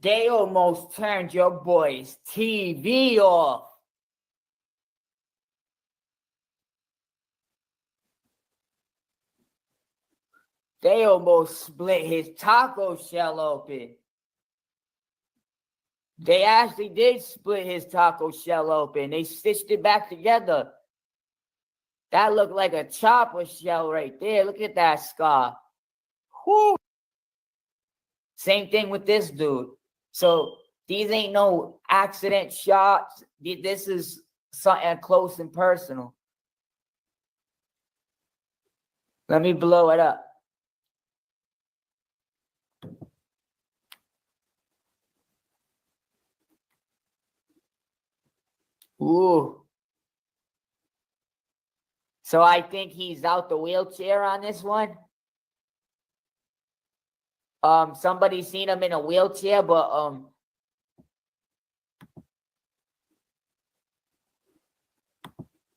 They almost turned your boy's TV off. They almost split his taco shell open. They actually did split his taco shell open. They stitched it back together. That looked like a chopper shell right there. Look at that scar. Whew. Same thing with this dude. So these ain't no accident shots. This is something close and personal. Let me blow it up. Ooh. So I think he's out the wheelchair on this one. Somebody seen him in a wheelchair, but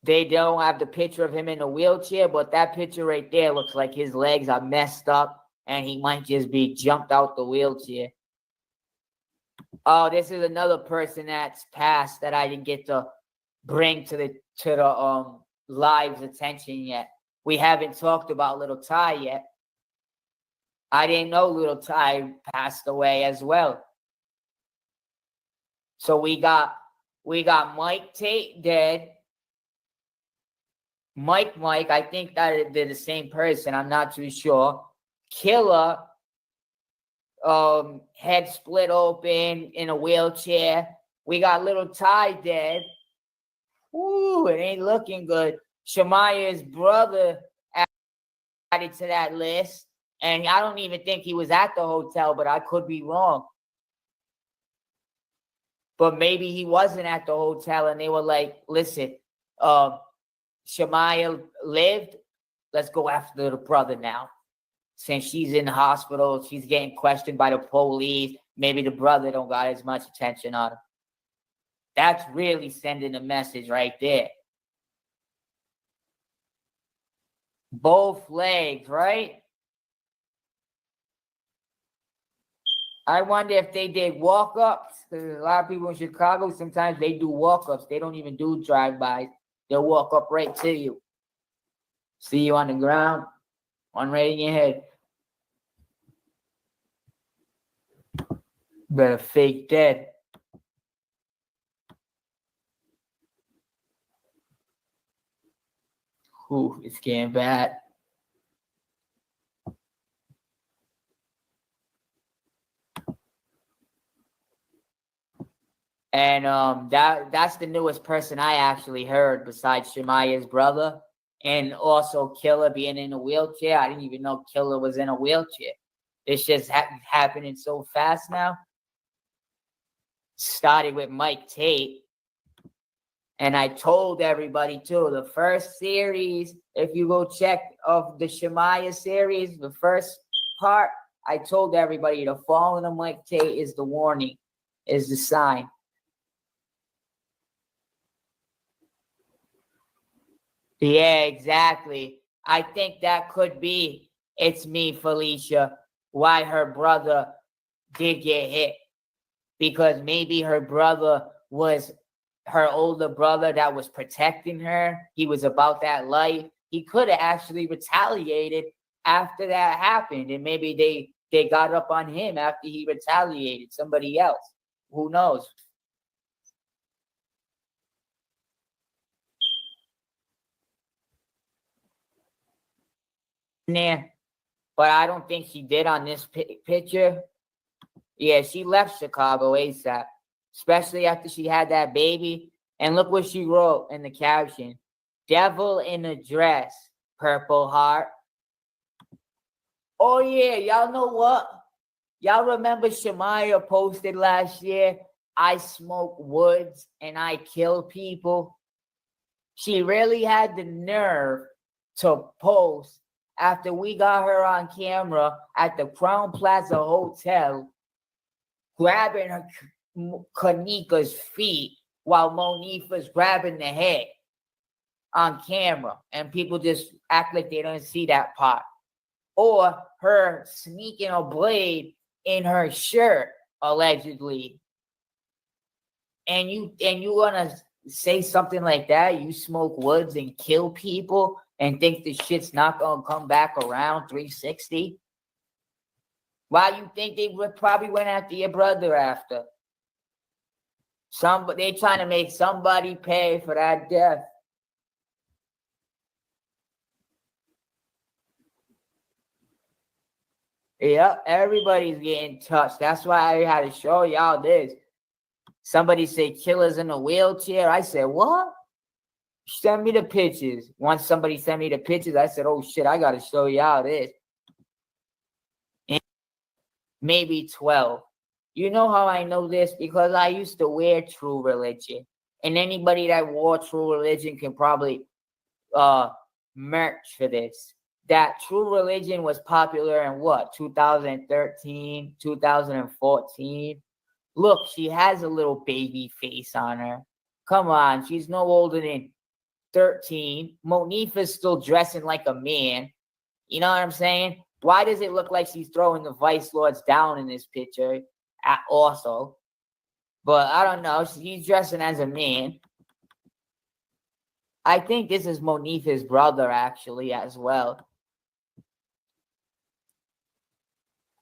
they don't have the picture of him in a wheelchair, but that picture right there looks like his legs are messed up and he might just be jumped out the wheelchair. Oh, this is another person that's passed that I didn't get to bring to the live's attention yet. We haven't talked about Little Ty yet. I didn't know Little Ty passed away as well. So we got Mike Tate dead. Mike, I think that they're the same person. I'm not too sure. Killer, head split open in a wheelchair. We got Little Ty dead. Ooh, it ain't looking good. Shemaya's brother added to that list. And I don't even think he was at the hotel, but I could be wrong. But maybe he wasn't at the hotel and they were like, listen, Shemaya lived. Let's go after the brother now. Since she's in the hospital, she's getting questioned by the police. Maybe the brother don't got as much attention on him. That's really sending a message right there. Both legs, right? I wonder if they did walk-ups. Because a lot of people in Chicago, sometimes they do walk-ups. They don't even do drive-bys. They'll walk up right to you. See you on the ground, one right in your head. Better fake dead. Ooh, it's getting bad. And that's the newest person I actually heard besides Shemaya's brother, and also Killer being in a wheelchair. I didn't even know Killer was in a wheelchair. It's just happening so fast now. Started with Mike Tate. And I told everybody too, the first series, if you go check of the Shemaya series, the first part, I told everybody the falling of Mike Tate is the warning, is the sign. Yeah, exactly. I think that could be It's Me, Felicia, why her brother did get hit. Because maybe her brother was her older brother that was protecting her. He was about that life. He could have actually retaliated after that happened. And maybe they got up on him after he retaliated, somebody else. Who knows? Nah, but I don't think she did on this picture. Yeah, she left Chicago ASAP, especially after she had that baby. And look what she wrote in the caption. Devil in a dress, Purple Heart. Oh, yeah, y'all know what? Y'all remember Shamaya posted last year, I smoke woods and I kill people? She really had the nerve to post after we got her on camera at the Crown Plaza Hotel, grabbing her Kenneka's feet while Monifa's grabbing the head on camera, and people just act like they don't see that part. Or her sneaking a blade in her shirt, allegedly. And you wanna say something like that? You smoke woods and kill people and think the shit's not gonna come back around 360? Why you think they probably went after your brother after? They trying to make somebody pay for that death. Yep, everybody's getting touched. That's why I had to show y'all this. Somebody said killers in a wheelchair. I said, what? Send me the pictures. Once somebody sent me the pictures, I said, oh shit, I got to show y'all this. And maybe 12. You know how I know this? Because I used to wear True Religion. And anybody that wore True Religion can probably merch for this. That True Religion was popular in what? 2013, 2014. Look, she has a little baby face on her. Come on, she's no older than 13. Monifa's still dressing like a man. You know what I'm saying? Why does it look like she's throwing the Vice Lords down in this picture also? But I don't know. She's dressing as a man. I think this is Monifa's brother, actually, as well.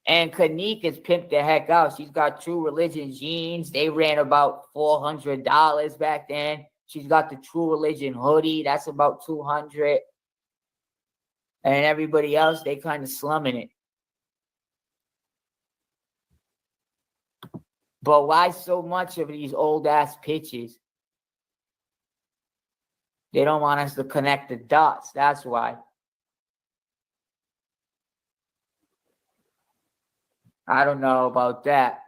And Kenneka's pimped the heck out. She's got True Religion jeans. They ran about $400 back then. She's got the True Religion hoodie. That's about $200. And everybody else, they kind of slumming it. But why so much of these old-ass pictures? They don't want us to connect the dots. That's why. I don't know about that.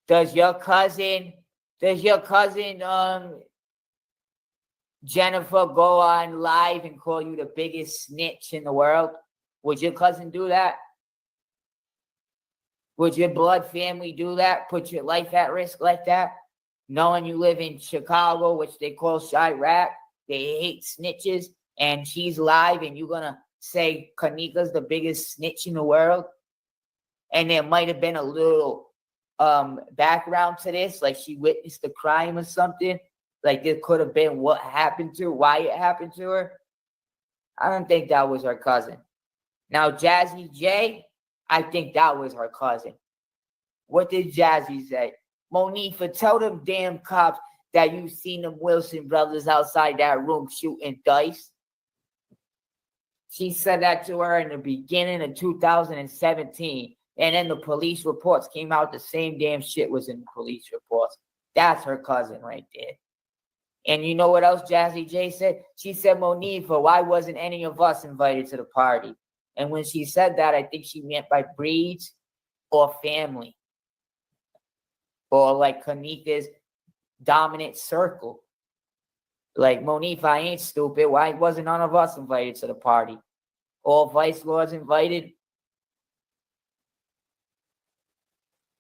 Does your cousin Jennifer go on live and call you the biggest snitch in the world? Would your cousin do that? Would your blood family do that? Put your life at risk like that? Knowing you live in Chicago, which they call Chirac, they hate snitches, and she's live and you're gonna say Kenneka's the biggest snitch in the world? And there might have been a little background to this, like she witnessed a crime or something. Like it could have been what happened to her, why it happened to her. I don't think that was her cousin. Now, Jazzy J, I think that was her cousin. What did Jazzy say? Monifa, tell them damn cops that you've seen them Wilson brothers outside that room shooting dice. She said that to her in the beginning of 2017. And then the police reports came out, the same damn shit was in the police reports. That's her cousin right there. And you know what else Jazzy J said? She said, Monifa, why wasn't any of us invited to the party? And when she said that, I think she meant by breeds or family. Or like Kenneka's dominant circle. Like, Monifa, I ain't stupid. Why wasn't none of us invited to the party? All Vice Lords invited?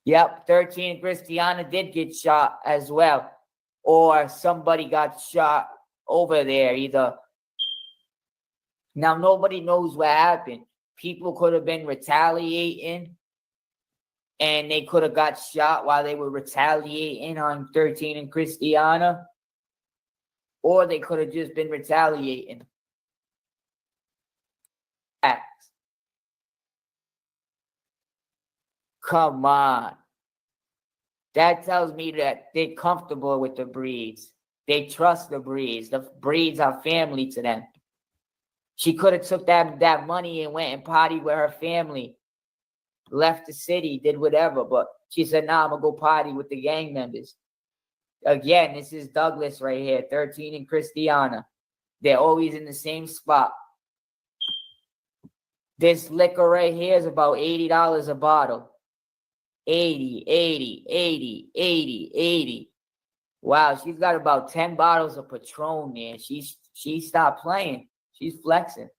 Yep, 13 Christiana did get shot as well. Or somebody got shot over there either. Now, nobody knows what happened. People could have been retaliating and they could have got shot while they were retaliating on 13 and Christiana. Or they could have just been retaliating. Come on. That tells me that they're comfortable with the breeds. They trust the breeds. The breeds are family to them. She could have took that money and went and partied with her family. Left the city, did whatever. But she said, nah, I'm going to go party with the gang members. Again, this is Douglas right here, 13 and Christiana. They're always in the same spot. This liquor right here is about $80 a bottle. 80, 80, 80, 80, 80. Wow, she's got about 10 bottles of Patron there. She stopped playing. She's flexing.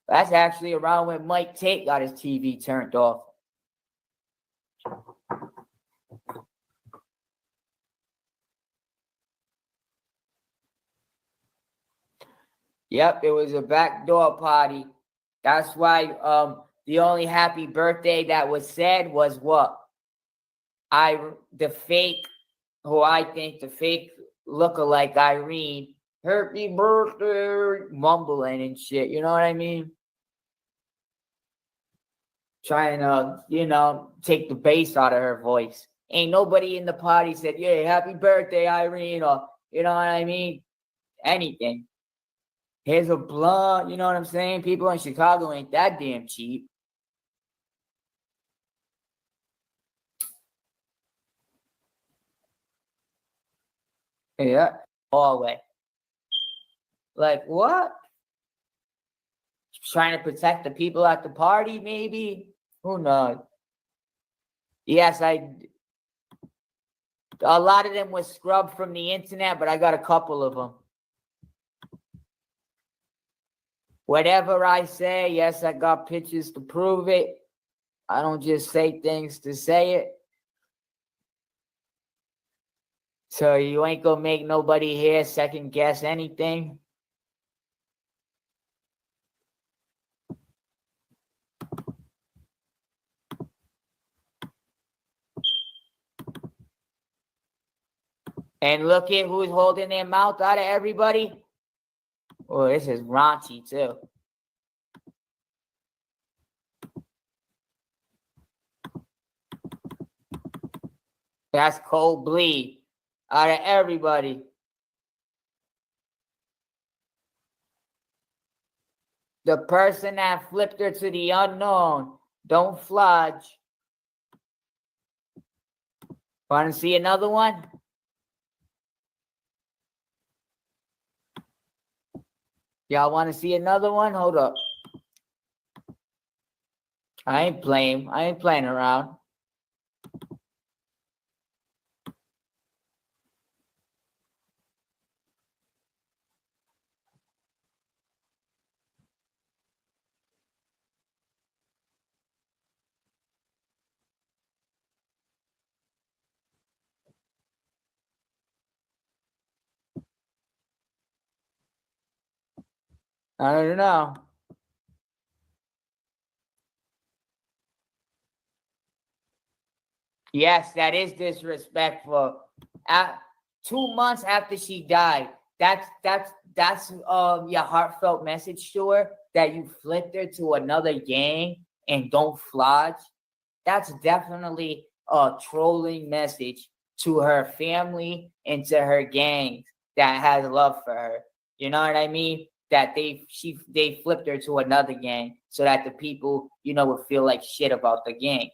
That's actually around when Mike Tate got his TV turned off. Yep, it was a backdoor party. That's why the only happy birthday that was said was what? The fake lookalike Irene, happy birthday, mumbling and shit. You know what I mean? Trying to, take the bass out of her voice. Ain't nobody in the party said, yeah, happy birthday, Irene, or, you know what I mean? Anything. Here's a blunt, you know what I'm saying? People in Chicago ain't that damn cheap. Yeah, hallway. Like, what? Trying to protect the people at the party, maybe? Who knows? Yes, a lot of them was scrubbed from the internet, but I got a couple of them. Whatever I say, yes, I got pictures to prove it. I don't just say things to say it. So you ain't gonna make nobody here second guess anything. And look at who's holding their mouth out of everybody. Oh, this is raunchy too. That's cold bleed out of everybody. The person that flipped her to the unknown, don't fludge. Want to see another one? Y'all want to see another one? Hold up. I ain't playing around. I don't know. Yes, that is disrespectful. 2 months after she died, that's your heartfelt message to her, that you flipped her to another gang and don't flodge. That's definitely a trolling message to her family and to her gangs that has love for her. You know what I mean? That they flipped her to another gang so that the people, would feel like shit about the gang.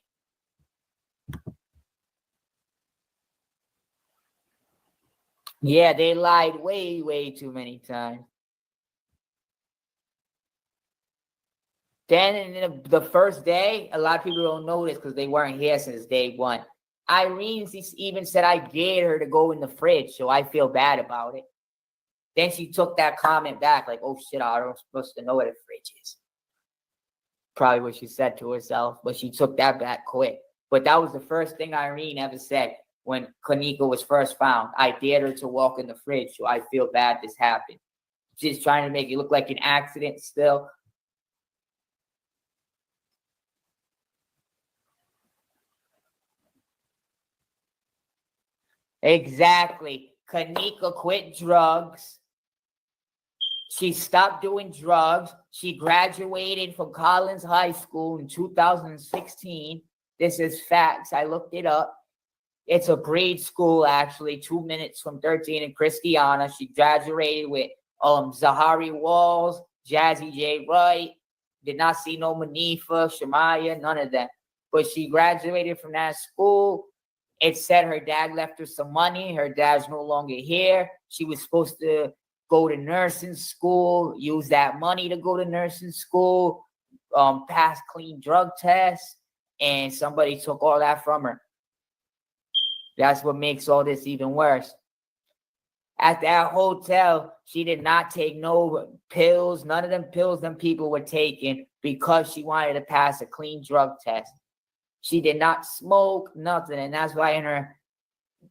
Yeah, they lied way, way too many times. Then in the first day, a lot of people don't know this because they weren't here since day one. Irene even said I dared her to go in the fridge, so I feel bad about it. Then she took that comment back, like, oh shit, I'm supposed to know where the fridge is. Probably what she said to herself, but she took that back quick. But that was the first thing Irene ever said when Kenneka was first found. I dared her to walk in the fridge, so I feel bad this happened. Just trying to make it look like an accident still. Exactly. Kenneka quit drugs. She stopped doing drugs. She graduated from Collins High School in 2016. This is facts. I looked it up. It's a breed school, actually, 2 minutes from 13 and Christiana. She graduated with Zahari Walls, Jazzy J. Wright. Did not see no Manifa, Shemaya, none of that. But she graduated from that school. It said her dad left her some money. Her dad's no longer here. She was supposed to go to nursing school, use that money to go to nursing school, pass clean drug tests. and somebody took all that from her. That's what makes all this even worse. At that hotel, she did not take no pills. None of them pills them people were taking because she wanted to pass a clean drug test. She did not smoke, nothing. And that's why in her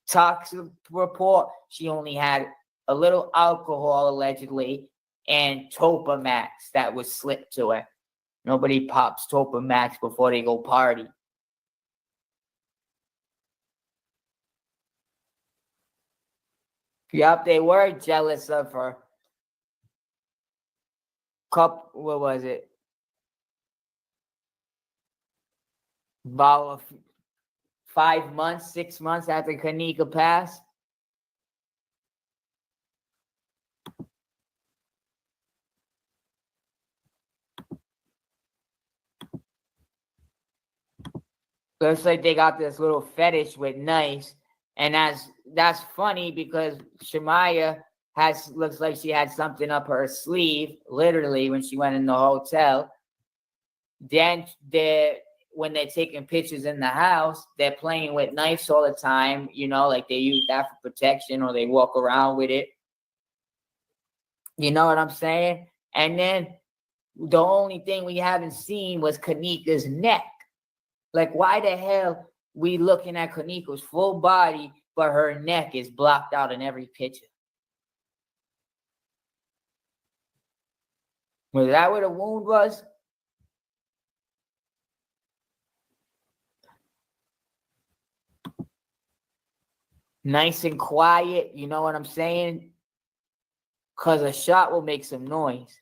toxic report, she only had a little alcohol, allegedly, and Topamax that was slipped to her. Nobody pops Topamax before they go party. Yep, they were jealous of her. What was it? About 5 months, 6 months after Kenneka passed. Looks like they got this little fetish with knives. And that's funny because Shemaya looks like she had something up her sleeve, literally, when she went in the hotel. Then when they're taking pictures in the house, they're playing with knives all the time, you know, like they use that for protection or they walk around with it. You know what I'm saying? And then the only thing we haven't seen was Kenneka's neck. Like, why the hell we looking at Kenneka's full body, but her neck is blocked out in every picture? Was that where the wound was? Nice and quiet, you know what I'm saying? Because a shot will make some noise.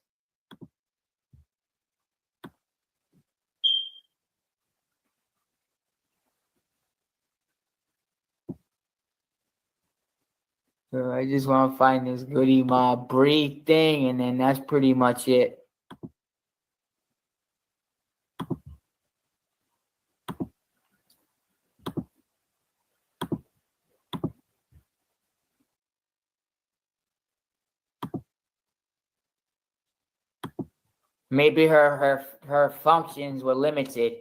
So I just want to find this Goody Mob Bree thing, and then that's pretty much it. Maybe her functions were limited.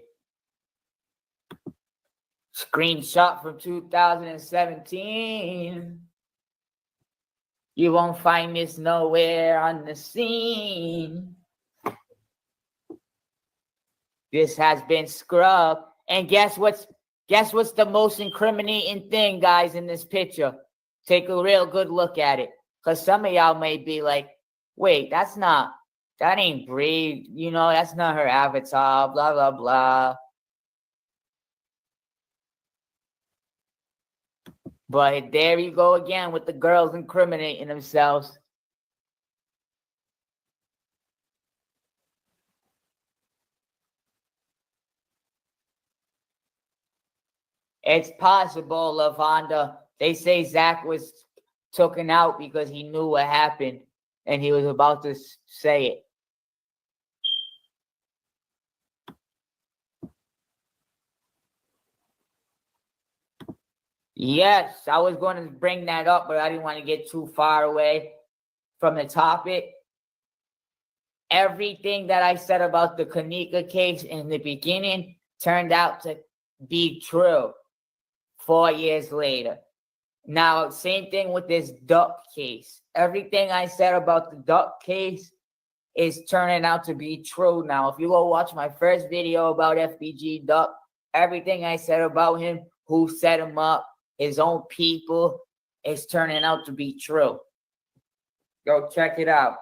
Screenshot from 2017. You won't find this nowhere on the scene. This has been scrubbed. And guess what's the most incriminating thing, guys, in this picture? Take a real good look at it. Because some of y'all may be like, wait, that ain't Bree. You know, that's not her avatar, blah, blah, blah. But there you go again with the girls incriminating themselves. It's possible, Lavonda. They say Zach was taken out because he knew what happened and he was about to say it. Yes, I was going to bring that up, but I didn't want to get too far away from the topic. Everything that I said about the Kenneka case in the beginning turned out to be true 4 years later. Now, same thing with this duck case. Everything I said about the duck case is turning out to be true now. If you go watch my first video about FBG Duck, everything I said about him, who set him up, his own people, is turning out to be true. Go check it out.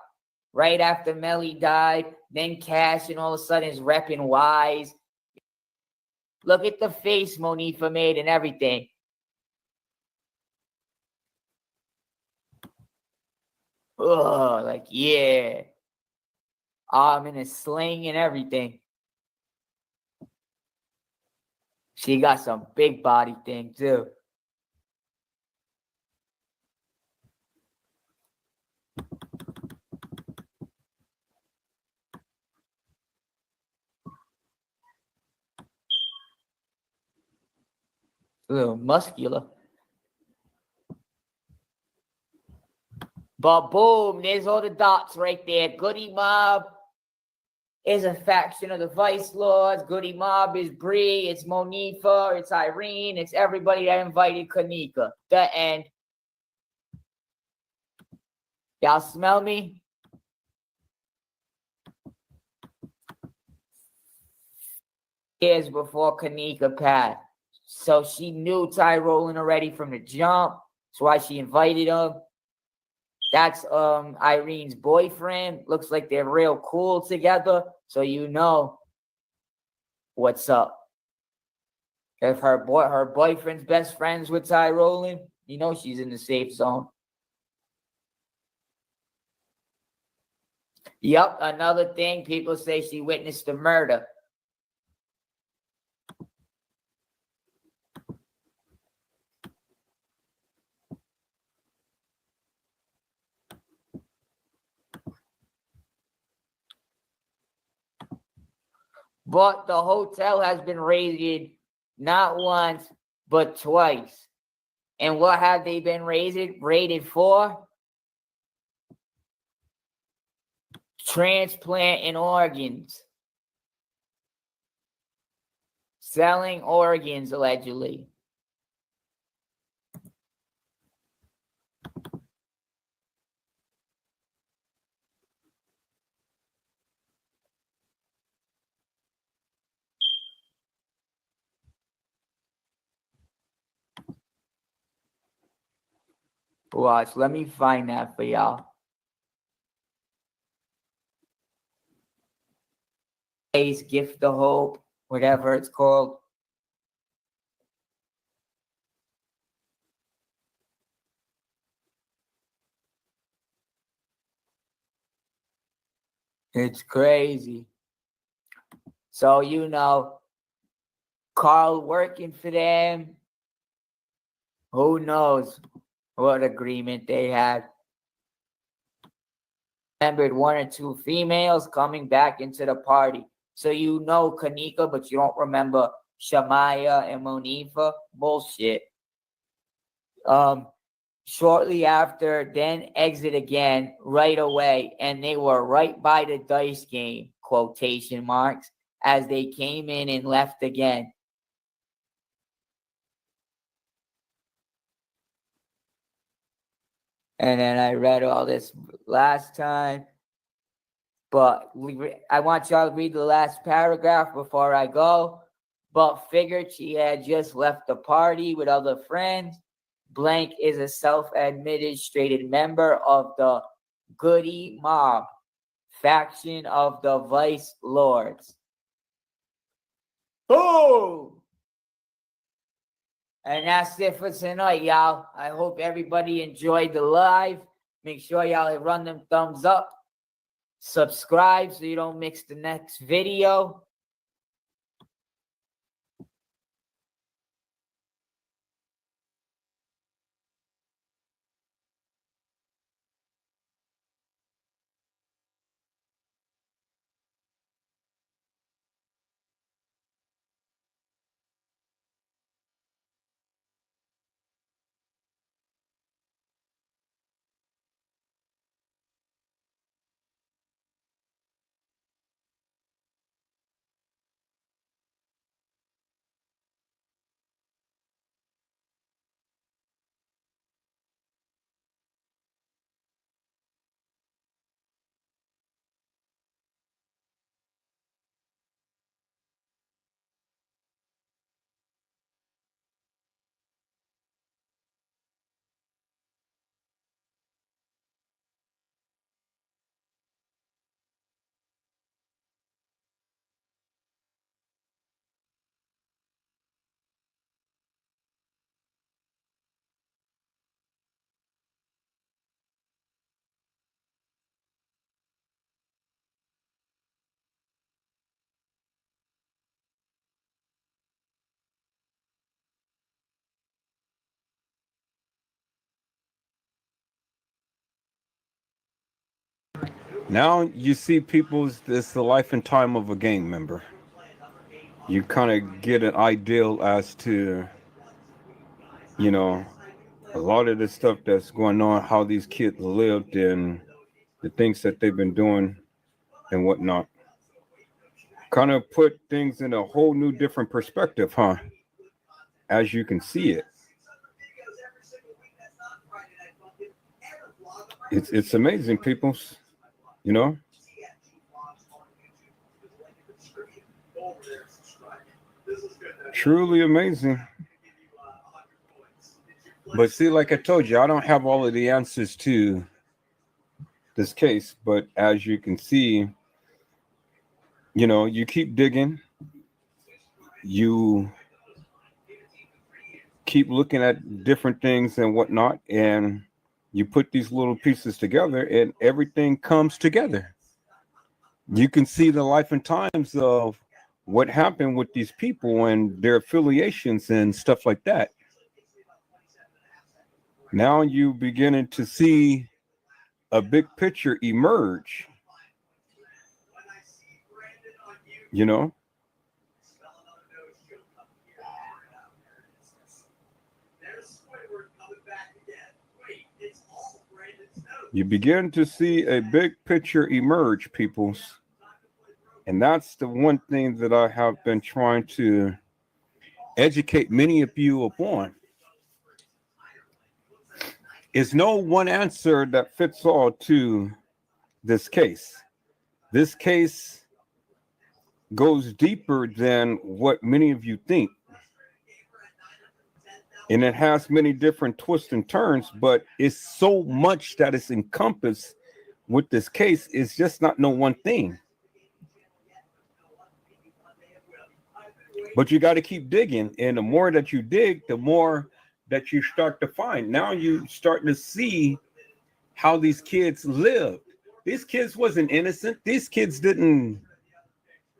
Right after Melly died, then Cash, and all of a sudden is repping Wise. Look at the face Monifa made and everything. Oh, like, yeah. I'm in a sling and everything. She got some big body thing, too. A little muscular. But boom, there's all the dots right there. Goody Mob is a faction of the Vice Lords. Goody Mob is Bree. It's Monifa. It's Irene. It's everybody that invited Kenneka. The end. Y'all smell me? Years before Kenneka passed. So she knew Ty Rowland already from the jump. That's why she invited him. That's Irene's boyfriend. Looks like they're real cool together. So you know what's up. If her boyfriend's best friends with Ty Rowland, you know she's in the safe zone. Yup, another thing, people say she witnessed the murder. But the hotel has been raided not once, but twice. And what have they been raided for? Transplanting organs. Selling organs, allegedly. Watch, let me find that for y'all. Gift of Hope, whatever it's called. It's crazy. So, you know, Carl working for them. Who knows what agreement they had. Remembered one or two females coming back into the party. So you know Kenneka, but you don't remember Shamaya and Monifa. Bullshit. Shortly after, then exit again right away. And they were right by the dice game, quotation marks, as they came in and left again. And then I read all this last time. But I want y'all to read the last paragraph before I go. But figured she had just left the party with other friends. Blank is a self-administrated member of the Goody Mob, faction of the Vice Lords. Boom! And that's it for tonight, y'all. I hope everybody enjoyed the live. Make sure y'all run them thumbs up. Subscribe so you don't miss the next video. Now you see people's, it's the life and time of a gang member. You kind of get an ideal as to, you know, a lot of the stuff that's going on, how these kids lived and the things that they've been doing and whatnot. kind of put things in a whole new different perspective, huh? As you can see it. It's amazing, peoples, you know? Truly amazing. But see, like I told you, I don't have all of the answers to this case, but as you can see, you know, you keep digging, you keep looking at different things and whatnot, and you put these little pieces together and everything comes together. You can see the life and times of what happened with these people and their affiliations and stuff like that. Now you beginning to see a big picture emerge, you know? You begin to see a big picture emerge, peoples. And that's the one thing that I have been trying to educate many of you upon. Is no one answer that fits all to this case. This case goes deeper than what many of you think. And it has many different twists and turns, but it's so much that is encompassed with this case. It's just not no one thing. But you got to keep digging. And the more that you dig, the more that you start to find. Now you starting to see how these kids lived. These kids wasn't innocent. These kids didn't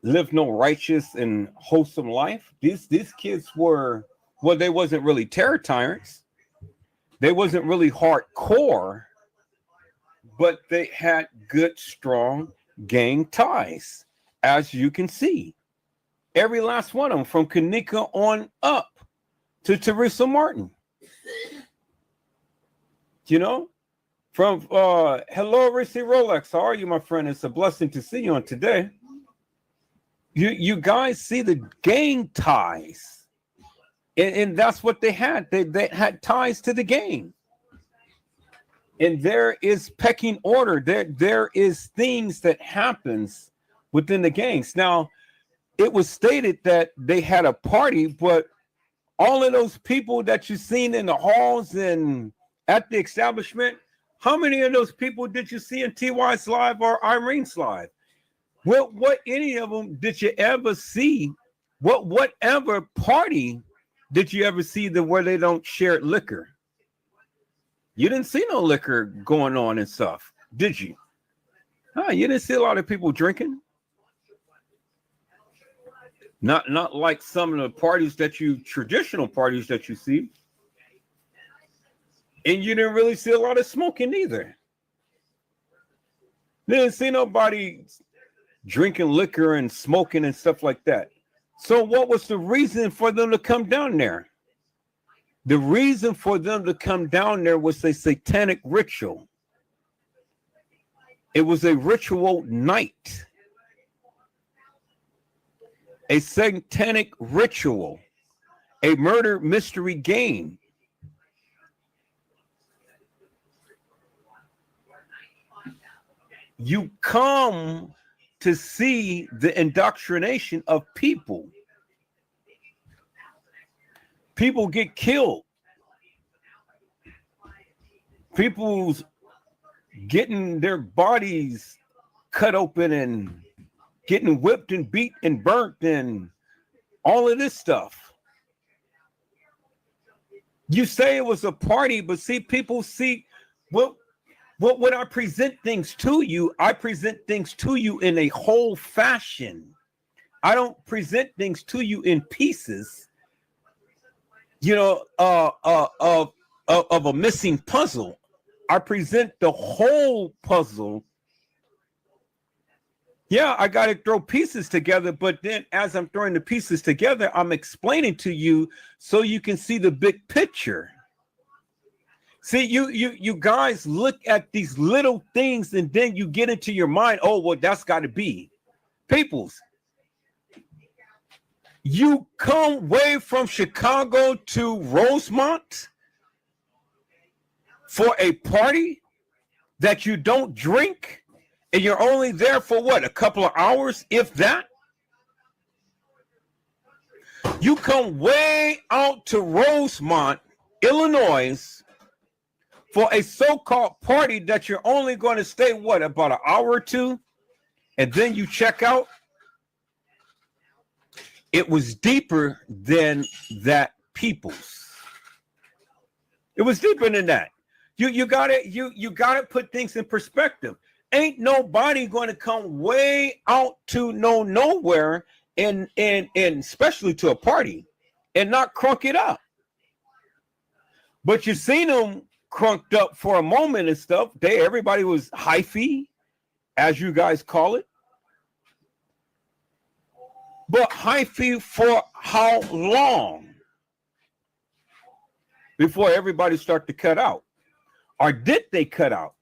live no righteous and wholesome life. These kids were, well, they wasn't really terror tyrants. They wasn't really hardcore, but they had good, strong gang ties, as you can see. Every last one of them, from Kenneka on up to Teresa Martin. You know, from hello, Rissy Rolex. How are you, my friend? It's a blessing to see you on today. You guys see the gang ties, and that's what they had. They had ties to the gang, and there is pecking order. There is things that happens within the gangs. Now, it was stated that they had a party, but all of those people that you've seen in the halls and at the establishment, how many of those people did you see in TY's live or Irene's live? Well, what any of them did you ever see? Whatever party did you ever see where they don't share liquor? You didn't see no liquor going on and stuff, did you? Oh, you didn't see a lot of people drinking. Not like some of the parties traditional parties that you see. And you didn't really see a lot of smoking either. Didn't see nobody drinking liquor and smoking and stuff like that. So what was the reason for them to come down there? The reason for them to come down there was a satanic ritual. It was a ritual night. A satanic ritual, a murder mystery game. You come to see the indoctrination of people. People get killed. People's getting their bodies cut open and getting whipped and beat and burnt and all of this stuff. You say it was a party, but see, people see, well, when I present things to you, I present things to you in a whole fashion. I don't present things to you in pieces, you know, of a missing puzzle. I present the whole puzzle. Yeah, I got to throw pieces together, but then as I'm throwing the pieces together, I'm explaining to you so you can see the big picture. See, you guys look at these little things and then you get into your mind, oh, well, that's got to be. Peoples, You come way from Chicago to Rosemont for a party that you don't drink, and you're only there for what, a couple of hours, if that? You come way out to Rosemont, Illinois, for a so-called party that you're only going to stay, what, about an hour or two, and then you check out? It was deeper than that, peoples. It was deeper than that. You gotta put things in perspective. Ain't nobody going to come way out to nowhere and especially to a party and not crunk it up. But you seen them crunked up for a moment and stuff. Everybody was hyphy, as you guys call it. But hyphy for how long before everybody start to cut out? Or did they cut out?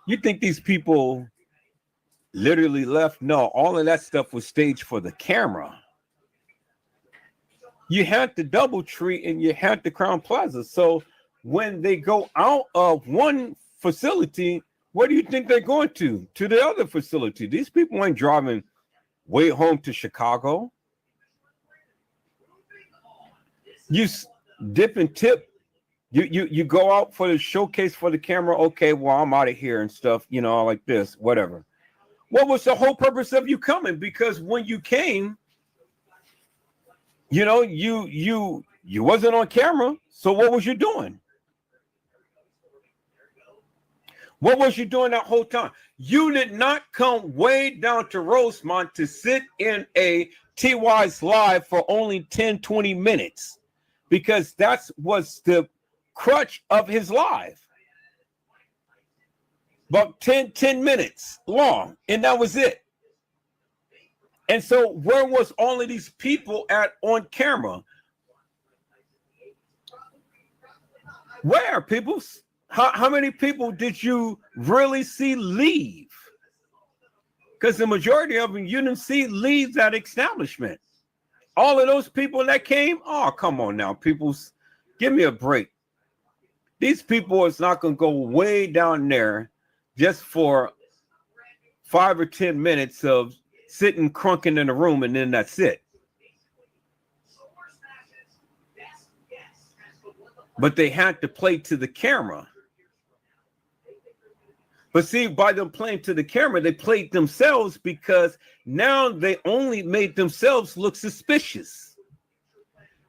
You think these people literally left? No, all of that stuff was staged for the camera. You had the DoubleTree and you had the Crown Plaza. So when they go out of one facility, where do you think they're going to? To the other facility. These people ain't driving way home to Chicago. You dip and tip. You go out for the showcase for the camera. Okay, well, I'm out of here and stuff, like this, whatever. What was the whole purpose of you coming? Because when you came, you wasn't on camera. So what was you doing? What was you doing that whole time? You did not come way down to Rosemont to sit in a TY's live for only 10, 20 minutes, because that was the crutch of his live. About 10 minutes long, and that was it. And so where was all of these people at on camera? Where, people? How many people did you really see leave? Because the majority of them you didn't see leave that establishment. All of those people that came, oh, come on now, people, give me a break. These people is not going to go way down there just for 5 or 10 minutes of sitting crunking in a room, and then that's it. But they had to play to the camera. But see, by them playing to the camera, they played themselves, because now they only made themselves look suspicious.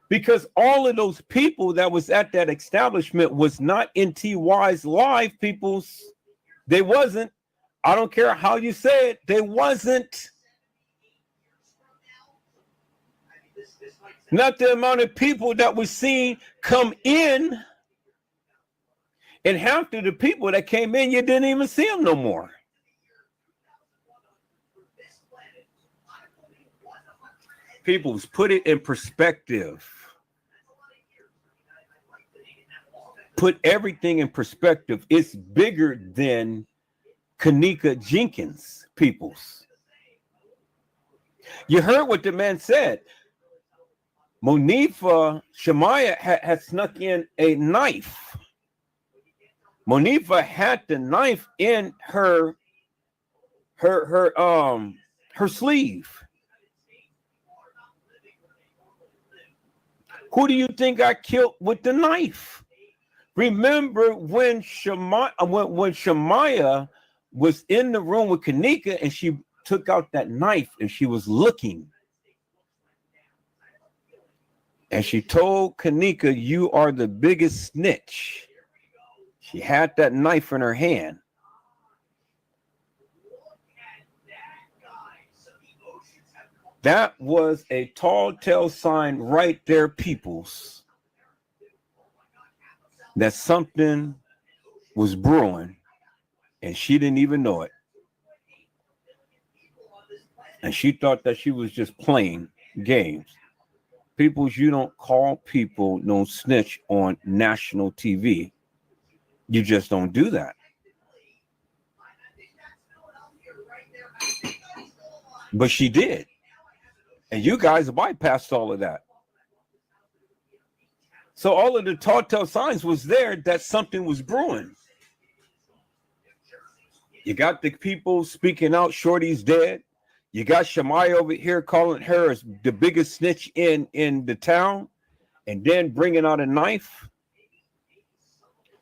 Because all of those people that was at that establishment was not in TY's live, peoples. They wasn't. I don't care how you say it. They wasn't. Not the amount of people that we seen come in. And half of the people that came in, you didn't even see them no more. Peoples, put it in perspective. Put everything in perspective. It's bigger than Kenneka Jenkins, peoples. You heard what the man said. Monifa Shemaya had snuck in a knife. Monifa had the knife in her sleeve. Who do you think got killed with the knife? Remember when Shemaya was in the room with Kenneka and she took out that knife and she was looking. And she told Kenneka, "You are the biggest snitch." She had that knife in her hand. That was a tall tale sign right there, peoples, that something was brewing and she didn't even know it. And she thought that she was just playing games. Peoples, you don't call people no snitch on national TV. You just don't do that. But she did. And you guys bypassed all of that. So all of the telltale signs was there that something was brewing. You got the people speaking out, Shorty's dead. You got Shamai over here calling her as the biggest snitch in the town, and then bringing out a knife.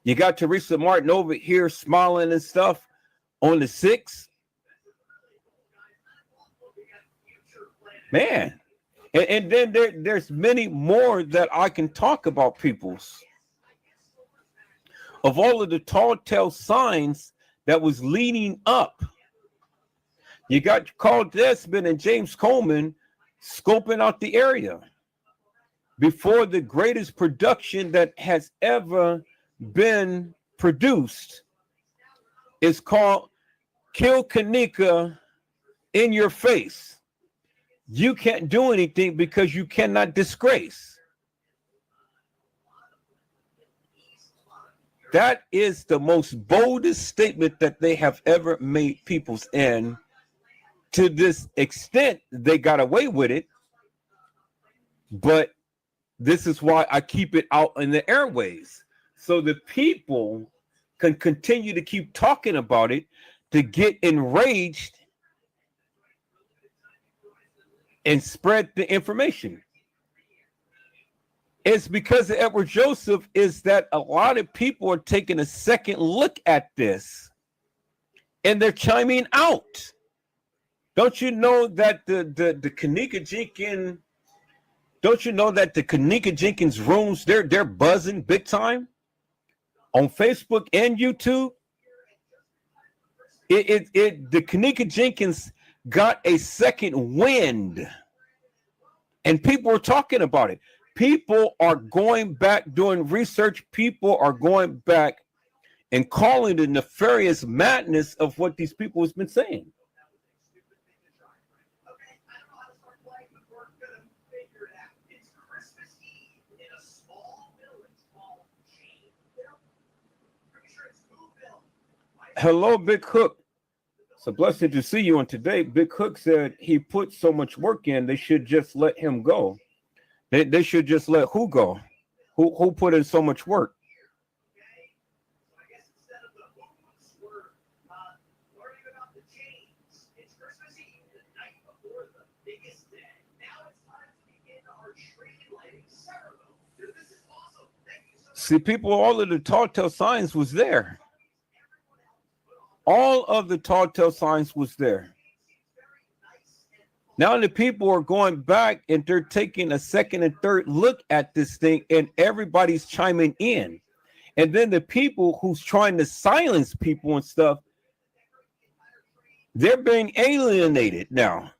You got Teresa Martin over here smiling and stuff on the 6th. Man. And then there's many more that I can talk about, peoples. Of all of the telltale signs that was leading up. You got Carl Desmond and James Coleman scoping out the area before the greatest production that has ever been produced is called Kill Kenneka in Your Face. You can't do anything because you cannot disgrace. That is the most boldest statement that they have ever made, peoples. And to this extent, they got away with it. But this is why I keep it out in the airways. So the people can continue to keep talking about it, to get enraged and spread the information. It's because of Edward Joseph is that a lot of people are taking a second look at this and they're chiming out. Don't you know that the Kenneka Jenkins, don't you know that the Kenneka Jenkins rooms, they're buzzing big time on Facebook and YouTube? The Kenneka Jenkins got a second wind and people are talking about it. People are going back doing research. People are going back and calling the nefarious madness of what these people has been saying. Hello, Big Hook. It's a blessing to see you. And today, Big Hook said he put so much work in, they should just let him go. They should just let who go? Who put in so much work? See, people, all of the telltale signs was there. All of the telltale signs was there. Now the people are going back and they're taking a second and third look at this thing, and everybody's chiming in. And then the people who's trying to silence people and stuff, they're being alienated now.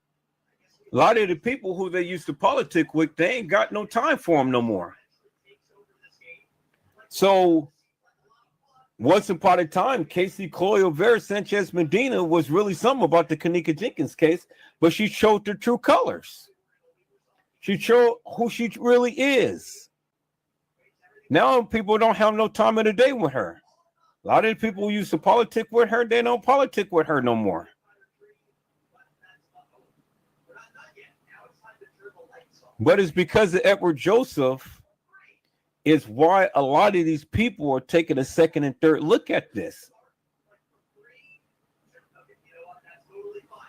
A lot of the people who they used to politic with, they ain't got no time for them no more. So once upon a time, Casey Cloyo Vera Sanchez Medina was really something about the Kenneka Jenkins case, but she showed the true colors. She showed who she really is. Now people don't have no time in the day with her. A lot of the people who used to politic with her, they don't politic with her no more. But it's because of Edward Joseph is why a lot of these people are taking a second and third look at this.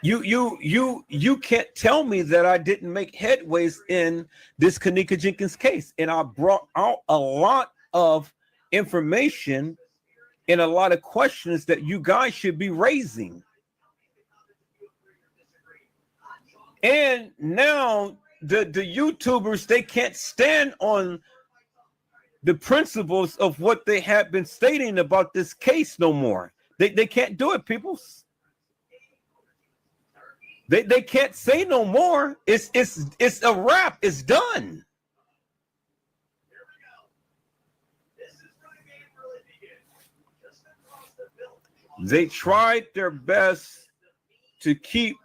You can't tell me that I didn't make headways in this Kenneka Jenkins case, and I brought out a lot of information and a lot of questions that you guys should be raising. And now the YouTubers, they can't stand on the principles of what they have been stating about this case no more. They can't do it, people. They can't say no more. It's a wrap. It's done. They tried their best to keep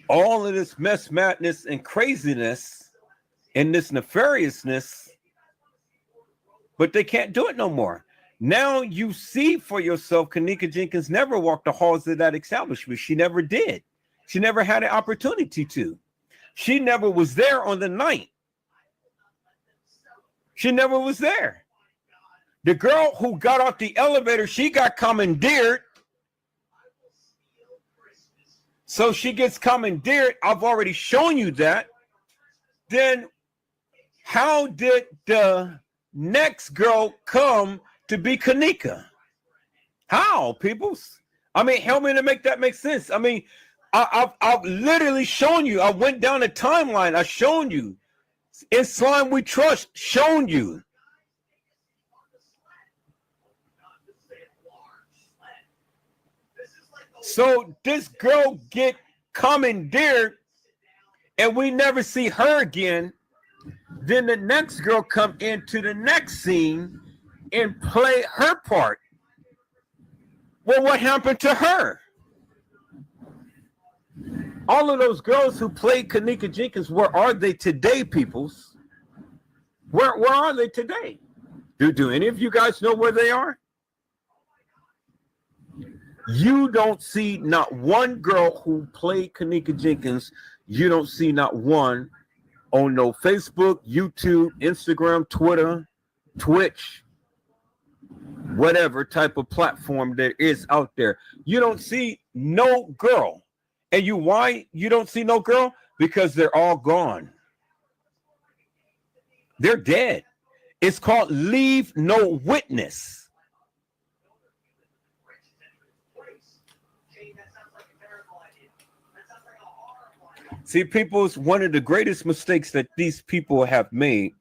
all of this mess, madness, and craziness and this nefariousness, but they can't do it no more. Now you see for yourself, Kenneka Jenkins never walked the halls of that establishment. She never did. She never had an opportunity to. She never was there on the night. She never was there. The girl who got off the elevator, she got commandeered. So she gets commandeered. I've already shown you that. Then how did the next girl come to be Kenneka? How, peoples? I mean, help me to make that make sense. I mean, I've literally shown you. I went down the timeline. I've shown you. In Slime We Trust, shown you. So this girl get commandeered and we never see her again. Then the next girl come into the next scene and play her part. Well, what happened to her? All of those girls who played Kenneka Jenkins, where are they today, peoples? Where are they today? Do any of you guys know where they are? You don't see not one girl who played Kenneka Jenkins. You don't see not one on no Facebook, YouTube, Instagram, Twitter, Twitch, whatever type of platform there is out there. You don't see no girl. And why you don't see no girl? Because they're all gone. They're dead. It's called leave no witness. See, people's one of the greatest mistakes that these people have made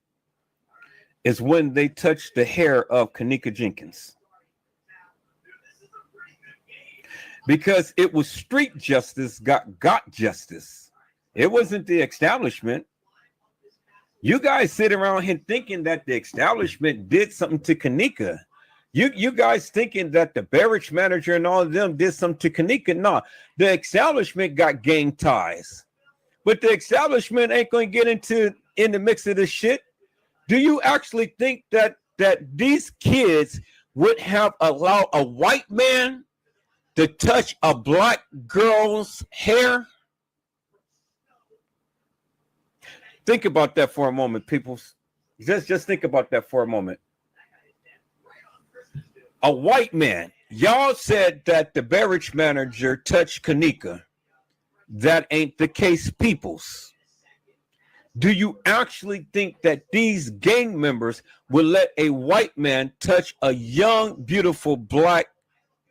is when they touch the hair of Kenneka Jenkins. Because it was street justice got justice. It wasn't the establishment. You guys sit around here thinking that the establishment did something to Kenneka. You guys thinking that the barracks manager and all of them did something to Kenneka. No, the establishment got gang ties. But the establishment ain't going to get in the mix of this shit. Do you actually think that these kids would have allowed a white man to touch a black girl's hair? Think about that for a moment, people. Just think about that for a moment. A white man. Y'all said that the barracks manager touched Kenneka. That ain't the case, peoples. Do you actually think that these gang members will let a white man touch a young, beautiful black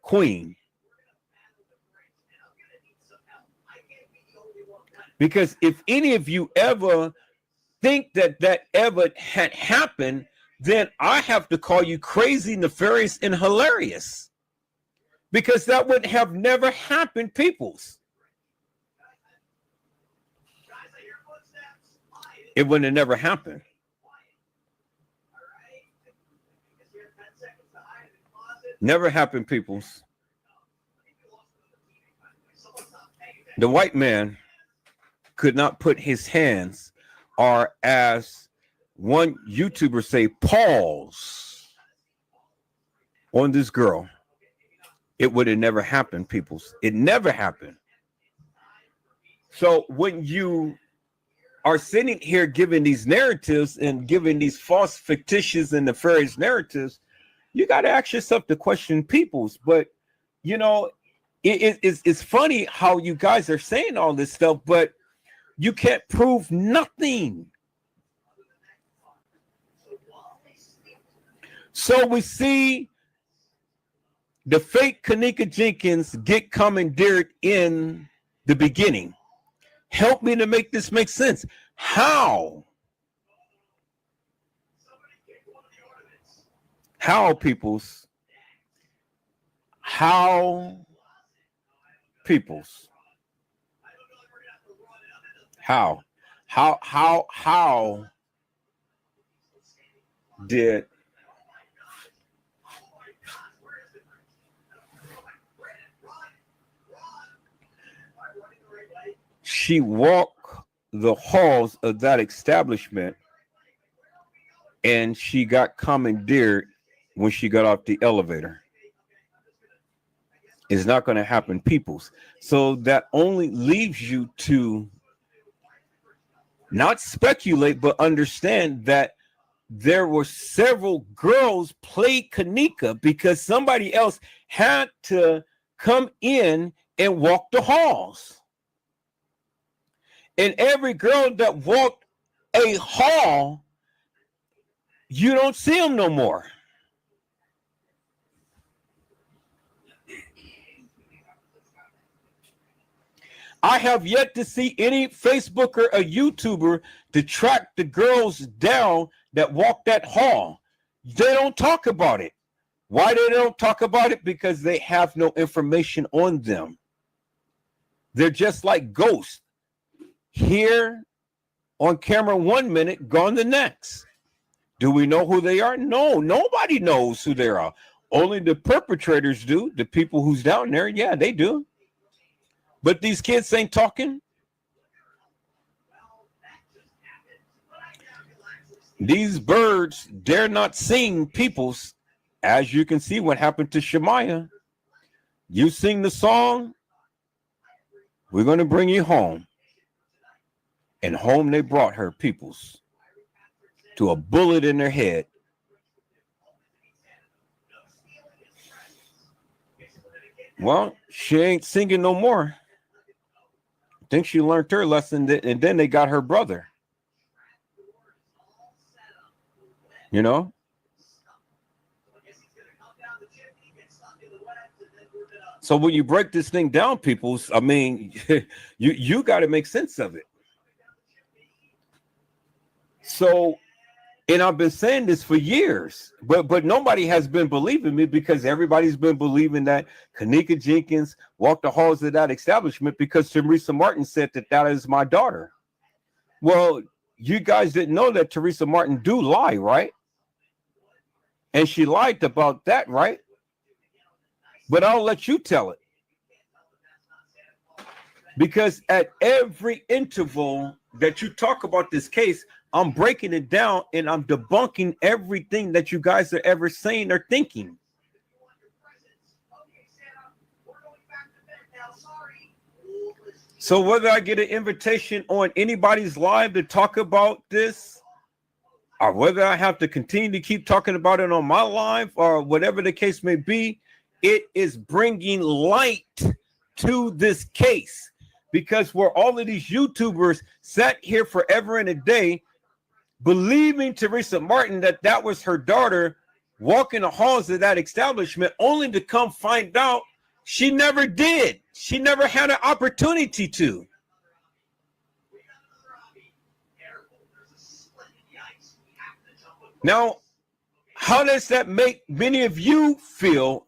queen? Because if any of you ever think that ever had happened, then I have to call you crazy, nefarious, and hilarious. Because that would have never happened, peoples. It would have never happened. Never happened, peoples. The white man could not put his hands, or as one YouTuber say, pause on this girl. It would have never happened, peoples. It never happened. So when you are sitting here giving these narratives and giving these false, fictitious, and nefarious narratives, you got to ask yourself the question, peoples. But, you know, it's funny how you guys are saying all this stuff, but you can't prove nothing. So we see the fake Kenneka Jenkins get commandeered in the beginning. Help me to make this make sense. How? How, peoples? How, peoples? How did she walk the halls of that establishment and she got commandeered when she got off the elevator? It's not going to happen, peoples. So that only leaves you to not speculate, but understand that there were several girls played Kenneka because somebody else had to come in and walk the halls. And every girl that walked a hall, you don't see them no more. I have yet to see any Facebooker or YouTuber to track the girls down that walk that hall. They don't talk about it. Why they don't talk about it? Because they have no information on them. They're just like ghosts. Here on camera 1 minute, gone the next. Do we know who they are? No, nobody knows who they are. Only the perpetrators do. The people who's down there, yeah, they do. But these kids ain't talking. These birds dare not sing peoples. As you can see what happened to Shemaiah. You sing the song, we're going to bring you home. And home they brought her, peoples, to a bullet in their head. Well, she ain't singing no more. I think she learned her lesson, and then they got her brother. You know? So when you break this thing down, peoples, I mean, you got to make sense of it. So, and I've been saying this for years, but nobody has been believing me because everybody's been believing that Kenneka Jenkins walked the halls of that establishment because Teresa Martin said that is my daughter. Well, you guys didn't know that Teresa Martin do lie, right? And she lied about that, right? But I'll let you tell it. Because at every interval that you talk about this case, I'm breaking it down and I'm debunking everything that you guys are ever saying or thinking. So whether I get an invitation on anybody's live to talk about this, or whether I have to continue to keep talking about it on my live, or whatever the case may be, it is bringing light to this case. Because where all of these YouTubers sat here forever and a day, believing Teresa Martin that was her daughter walking the halls of that establishment, only to come find out she never did. She never had an opportunity to. Now, how does that make many of you feel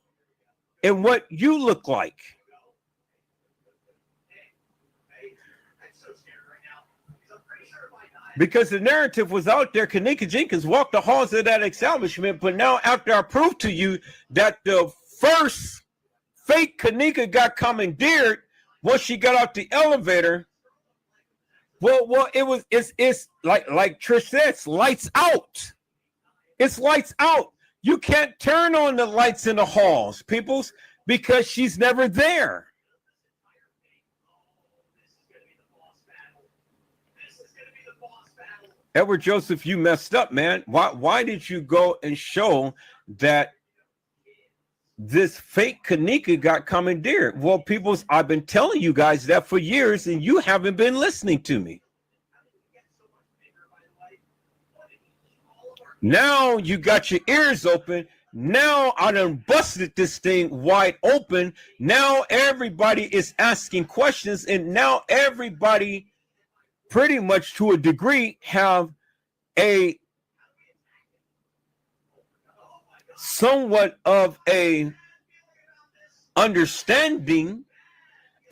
and what you look like? Because the narrative was out there, Kenneka Jenkins walked the halls of that establishment, but now after I proved to you that the first fake Kenneka got commandeered once she got out the elevator, well, it's like Trish said, it's lights out. It's lights out. You can't turn on the lights in the halls, peoples, because she's never there. Edward Joseph, you messed up, man. Why did you go and show that this fake Kenneka got commandeered? Well, peoples, I've been telling you guys that for years, and you haven't been listening to me. Now you got your ears open. Now I done busted this thing wide open. Now everybody is asking questions, and now everybody pretty much to a degree have a somewhat of a understanding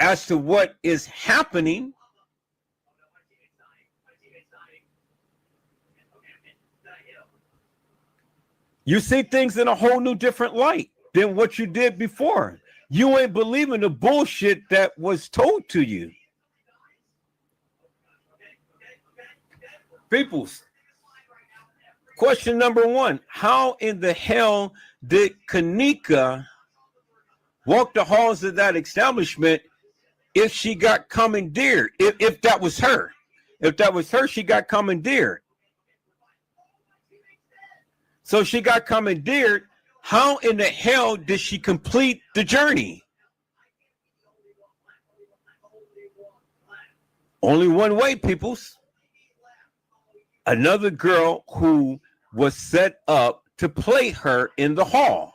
as to what is happening. You see things in a whole new different light than what you did before. You ain't believing the bullshit that was told to you. Peoples, question number one, how in the hell did Kenneka walk the halls of that establishment if she got commandeered, if that was her? if that was her, she got commandeered. So she got commandeered. How in the hell did she complete the journey? Only one way, peoples. Another girl who was set up to play her in the hall.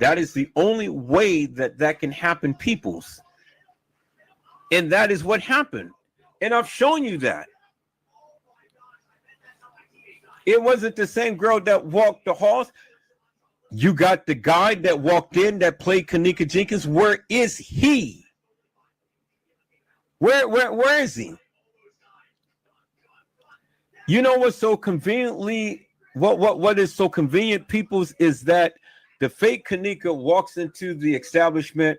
That is the only way that that can happen, peoples. And that is what happened. And I've shown you that. It wasn't the same girl that walked the halls. You got the guy that walked in that played Kenneka Jenkins. Where is he? Where is he? You know what's so conveniently, what is so convenient, peoples, is that the fake Kenneka walks into the establishment,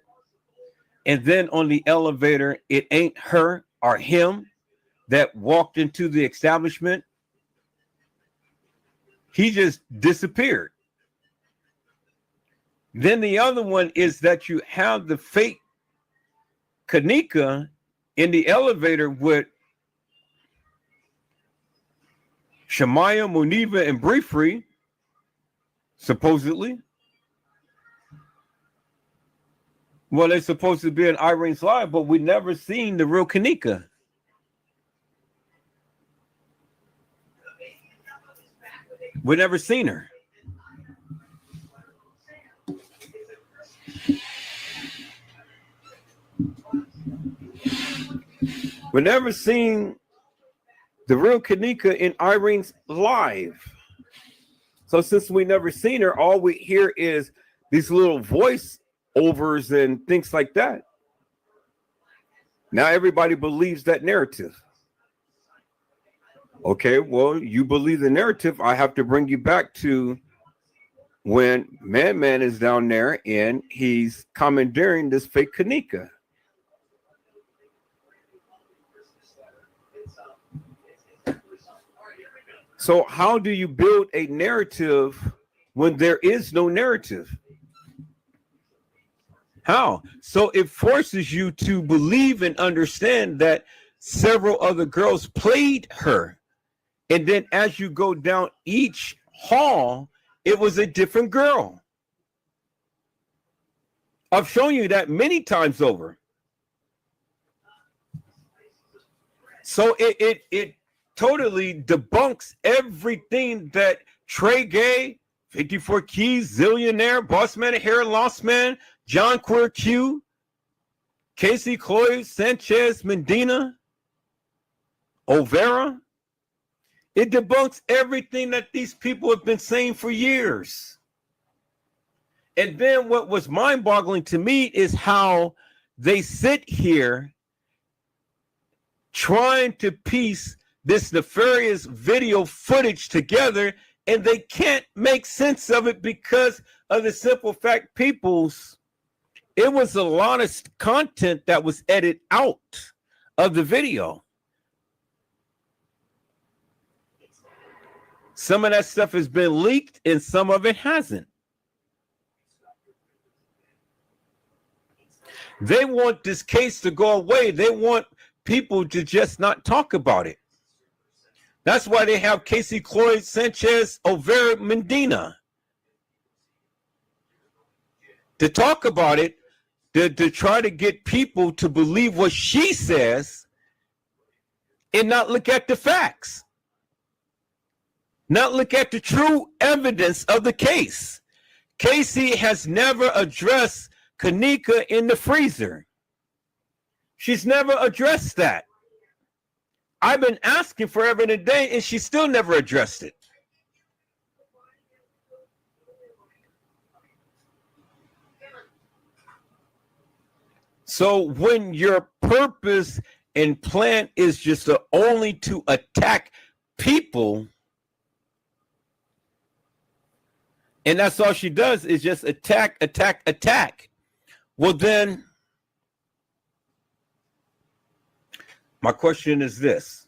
and then on the elevator, it ain't her or him that walked into the establishment. He just disappeared. Then the other one is that you have the fake Kenneka in the elevator with Shamaya, Muniva, and Briefree, supposedly. Well, they're supposed to be in Irene's live, but we never seen the real Kenneka. We never seen her. We never seen the real Kenneka in Irene's live. So since we never seen her, all we hear is these little voice overs and things like that. Now everybody believes that narrative. Okay, well, you believe the narrative. I have to bring you back to when Man is down there and he's commandeering this fake Kenneka. So how do you build a narrative when there is no narrative? How? So it forces you to believe and understand that several other girls played her. And then as you go down each hall, it was a different girl. I've shown you that many times over. So it totally debunks everything that Trey Gay, 54 Keys, Zillionaire, Boss Man, Hair Lost Man, John Queer Q, Casey Chloe, Sanchez, Medina, Overa. It debunks everything that these people have been saying for years. And then what was mind-boggling to me is how they sit here trying to piece this nefarious video footage together, and they can't make sense of it because of the simple fact, peoples, it was a lot of content that was edited out of the video. Some of that stuff has been leaked and some of it hasn't. They want this case to go away. They want people to just not talk about it. That's why they have Casey Cloyd, Sanchez, Overa, Medina to talk about it, to try to get people to believe what she says and not look at the facts. Not look at the true evidence of the case. Casey has never addressed Kenneka in the freezer. She's never addressed that. I've been asking forever and a day, and she still never addressed it. So when your purpose and plan is just only to attack people, and that's all she does is just attack, attack, attack. Well, then, my question is this.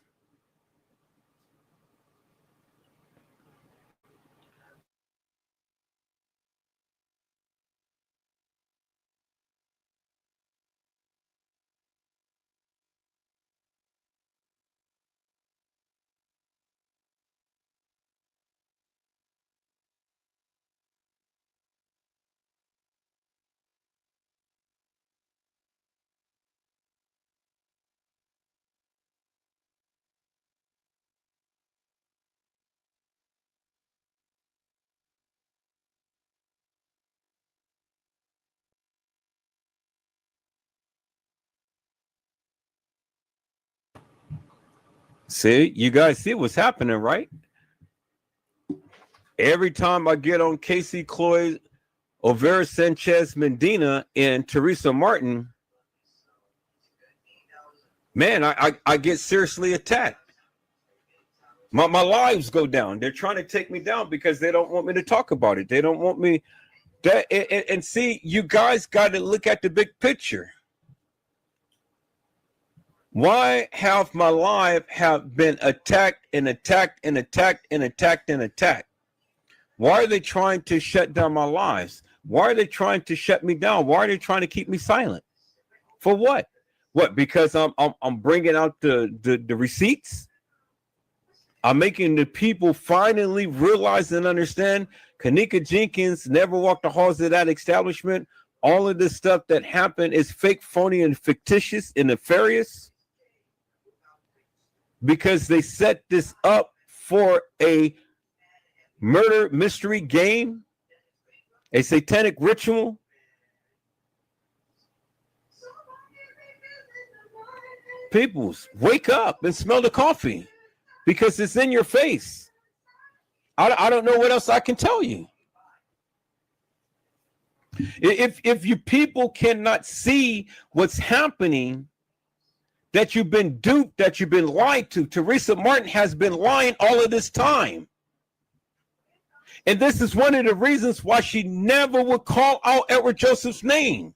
See, you guys see what's happening, right? Every time I get on Casey Cloyd, Overa Sanchez Medina, and Teresa Martin, man, I get seriously attacked. My lives go down. They're trying to take me down because they don't want me to talk about it. They don't want me that. And see, you guys got to look at the big picture. Why have my life have been attacked and attacked and attacked and attacked and attacked? Why are they trying to shut down my lives? Why are they trying to shut me down? Why are they trying to keep me silent? For what? What? Because I'm bringing out the receipts. I'm making the people finally realize and understand Kenneka Jenkins never walked the halls of that establishment. All of this stuff that happened is fake, phony, and fictitious and nefarious because they set this up for a murder mystery game, a satanic ritual. Peoples, wake up and smell the coffee. Because it's in your face. I don't know what else I can tell you. If you people cannot see what's happening, that you've been duped, that you've been lied to. Teresa Martin has been lying all of this time. And this is one of the reasons why she never would call out Edward Joseph's name.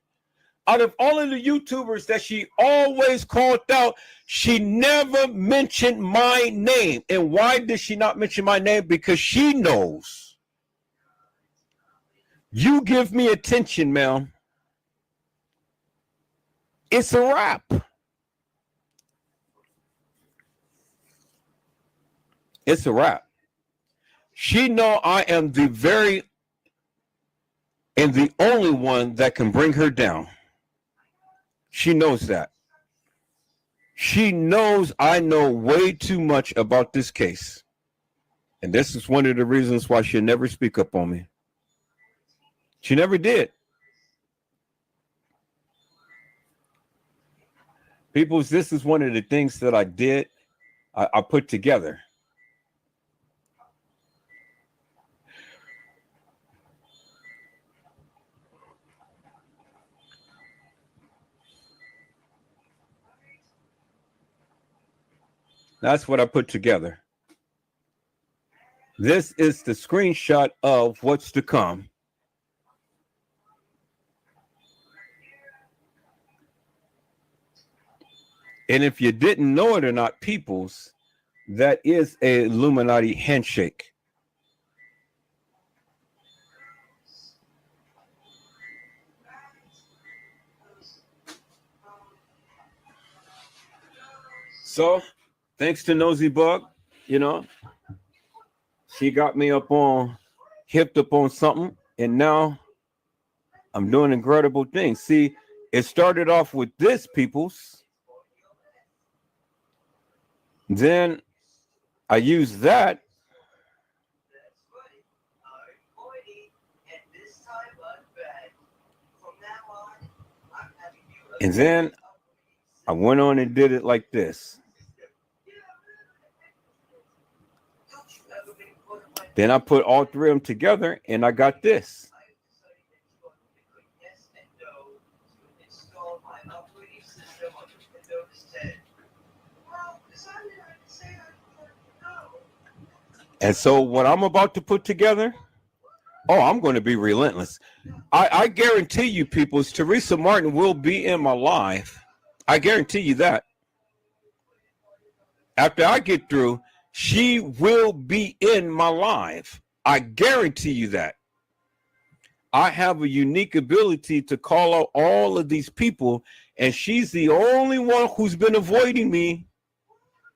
Out of all of the YouTubers that she always called out, she never mentioned my name. And why did she not mention my name? Because she knows. You give me attention, ma'am. It's a wrap. It's a wrap. She know I am the very and the only one that can bring her down. She knows that. She knows I know way too much about this case. And this is one of the reasons why she'll never speak up on me. She never did. People, this is one of the things that I did, I put together. That's what I put together. This is the screenshot of what's to come. And if you didn't know it or not, peoples, that is a Illuminati handshake. So, thanks to Nosy Bug, you know, she got me hipped up on something, and now I'm doing incredible things. See, it started off with this, peoples. Then I used that. And then I went on and did it like this. Then I put all three of them together and I got this. And so what I'm about to put together, I'm going to be relentless. I guarantee you, people, Teresa Martin will be in my life. I guarantee you that. After I get through, she will be in my life. I guarantee you that. I have a unique ability to call out all of these people, and she's the only one who's been avoiding me.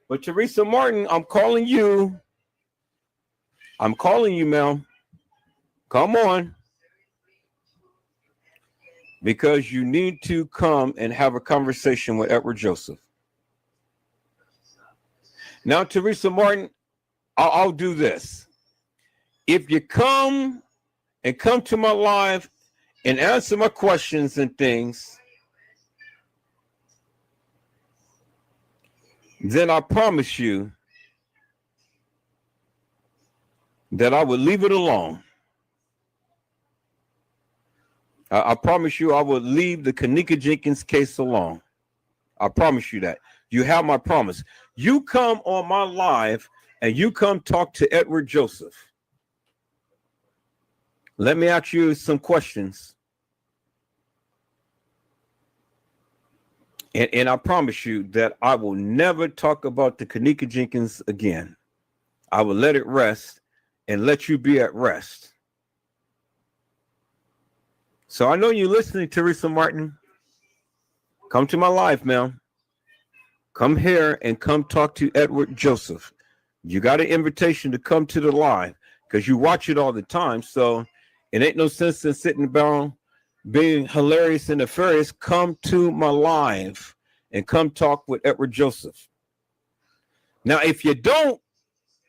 But Teresa Martin, I'm calling you. I'm calling you, ma'am. Come on. Because you need to come and have a conversation with Edward Joseph. Now, Teresa Martin, I'll do this. If you come to my live and answer my questions and things, then I promise you that I would leave it alone. I promise you I would leave the Kenneka Jenkins case alone. I promise you that. You have my promise. You come on my live and you come talk to Edward Joseph. Let me ask you some questions. And I promise you that I will never talk about the Kenneka Jenkins again. I will let it rest and let you be at rest. So I know you're listening, Teresa Martin. Come to my live, ma'am. Come here and come talk to Edward Joseph. You got an invitation to come to the live because you watch it all the time. So it ain't no sense in sitting down being hilarious and nefarious. Come to my live and come talk with Edward Joseph. Now, if you don't,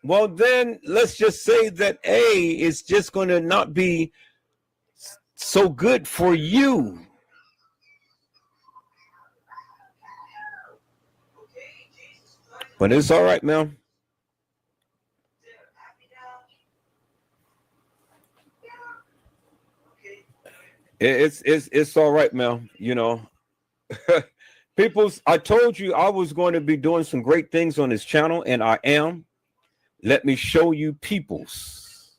well, then let's just say that it's just going to not be so good for you. But it's all right, ma'am. It's all right, ma'am. You know, peoples, I told you I was going to be doing some great things on this channel, and I am. Let me show you, peoples.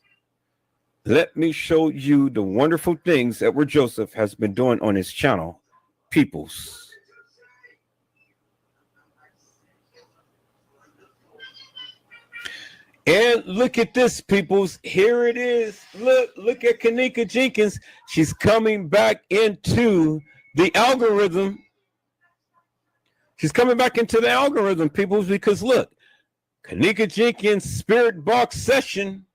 Let me show you the wonderful things Edward Joseph has been doing on his channel, peoples. And look at this, peoples. Here it is. Look at Kenneka Jenkins. She's coming back into the algorithm. She's coming back into the algorithm, peoples, because look, Kenneka Jenkins Spirit Box Session.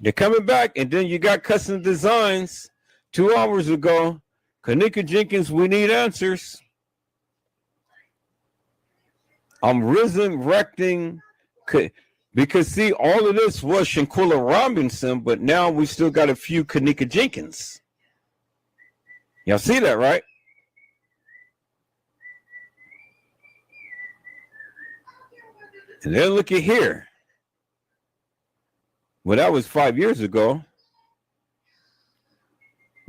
They're coming back, and then you got Custom Designs 2 hours ago. Kenneka Jenkins, we need answers. I'm resurrecting, because see, all of this was Shanquilla Robinson, but now we still got a few Kenneka Jenkins. Y'all see that, right? And then look at here. Well, that was 5 years ago.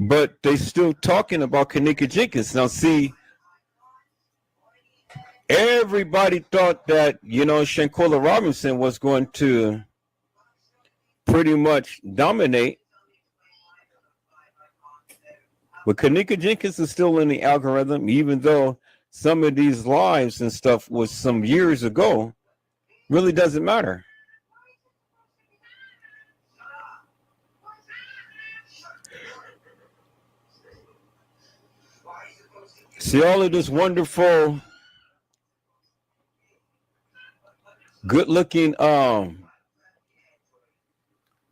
But they still talking about Kenneka Jenkins. Now, see, everybody thought that, you know, Shanquilla Robinson was going to pretty much dominate. But Kenneka Jenkins is still in the algorithm, even though some of these lives and stuff was some years ago. Really doesn't matter. See all of this wonderful, good-looking,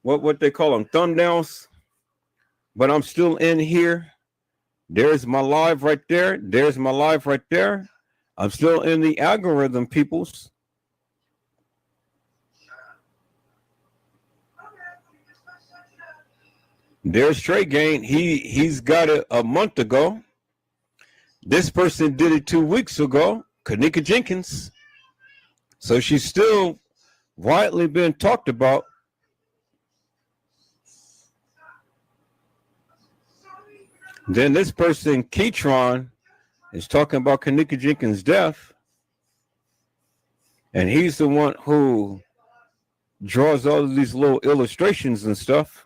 what they call them, thumbnails. But I'm still in here. There's my live right there. There's my live right there. I'm still in the algorithm, peoples. There's Trey Gain. He's got it a month ago. This person did it 2 weeks ago, Kenneka Jenkins. So she's still widely being talked about. Then this person, Keytron, is talking about Kenneka Jenkins' death. And he's the one who draws all of these little illustrations and stuff.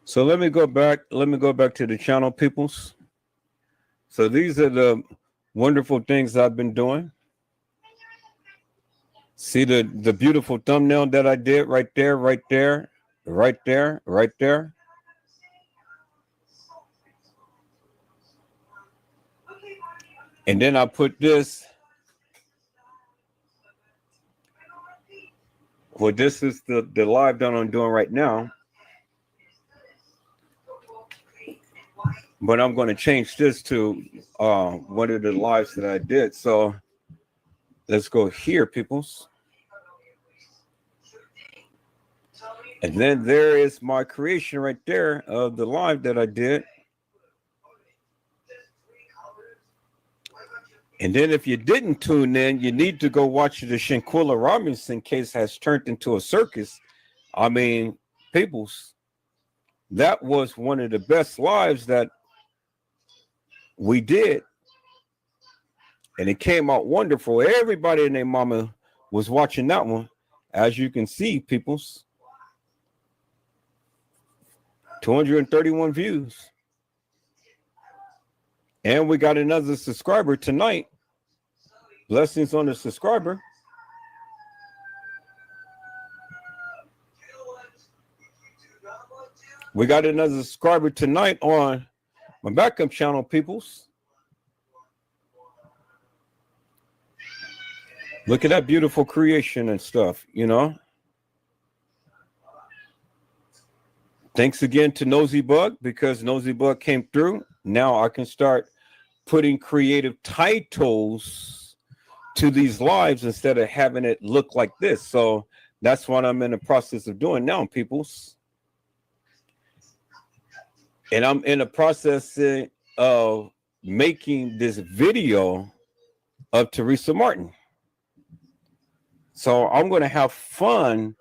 So let me go back. Let me go back to the channel, peoples. So these are the wonderful things I've been doing. See the beautiful thumbnail that I did right there, right there, right there, right there. And then I put this. Well, this is the live that I'm doing right now. But I'm going to change this to one of the lives that I did. So let's go here, peoples. And then there is my creation right there of the live that I did. And then if you didn't tune in, you need to go watch the Shanquilla Robinson case has turned into a circus. I mean, peoples, that was one of the best lives that we did. And it came out wonderful. Everybody and their mama was watching that one. As you can see, peoples, 231 views. And we got another subscriber tonight. Blessings on the subscriber. We got another subscriber tonight on my backup channel, peoples. Look at that beautiful creation and stuff, you know. Thanks again to Nosy Bug, because Nosy Bug came through. Now I can start putting creative titles to these lives instead of having it look like this. So that's what I'm in the process of doing now, peoples. And I'm in the process of making this video of Teresa Martin. So I'm going to have fun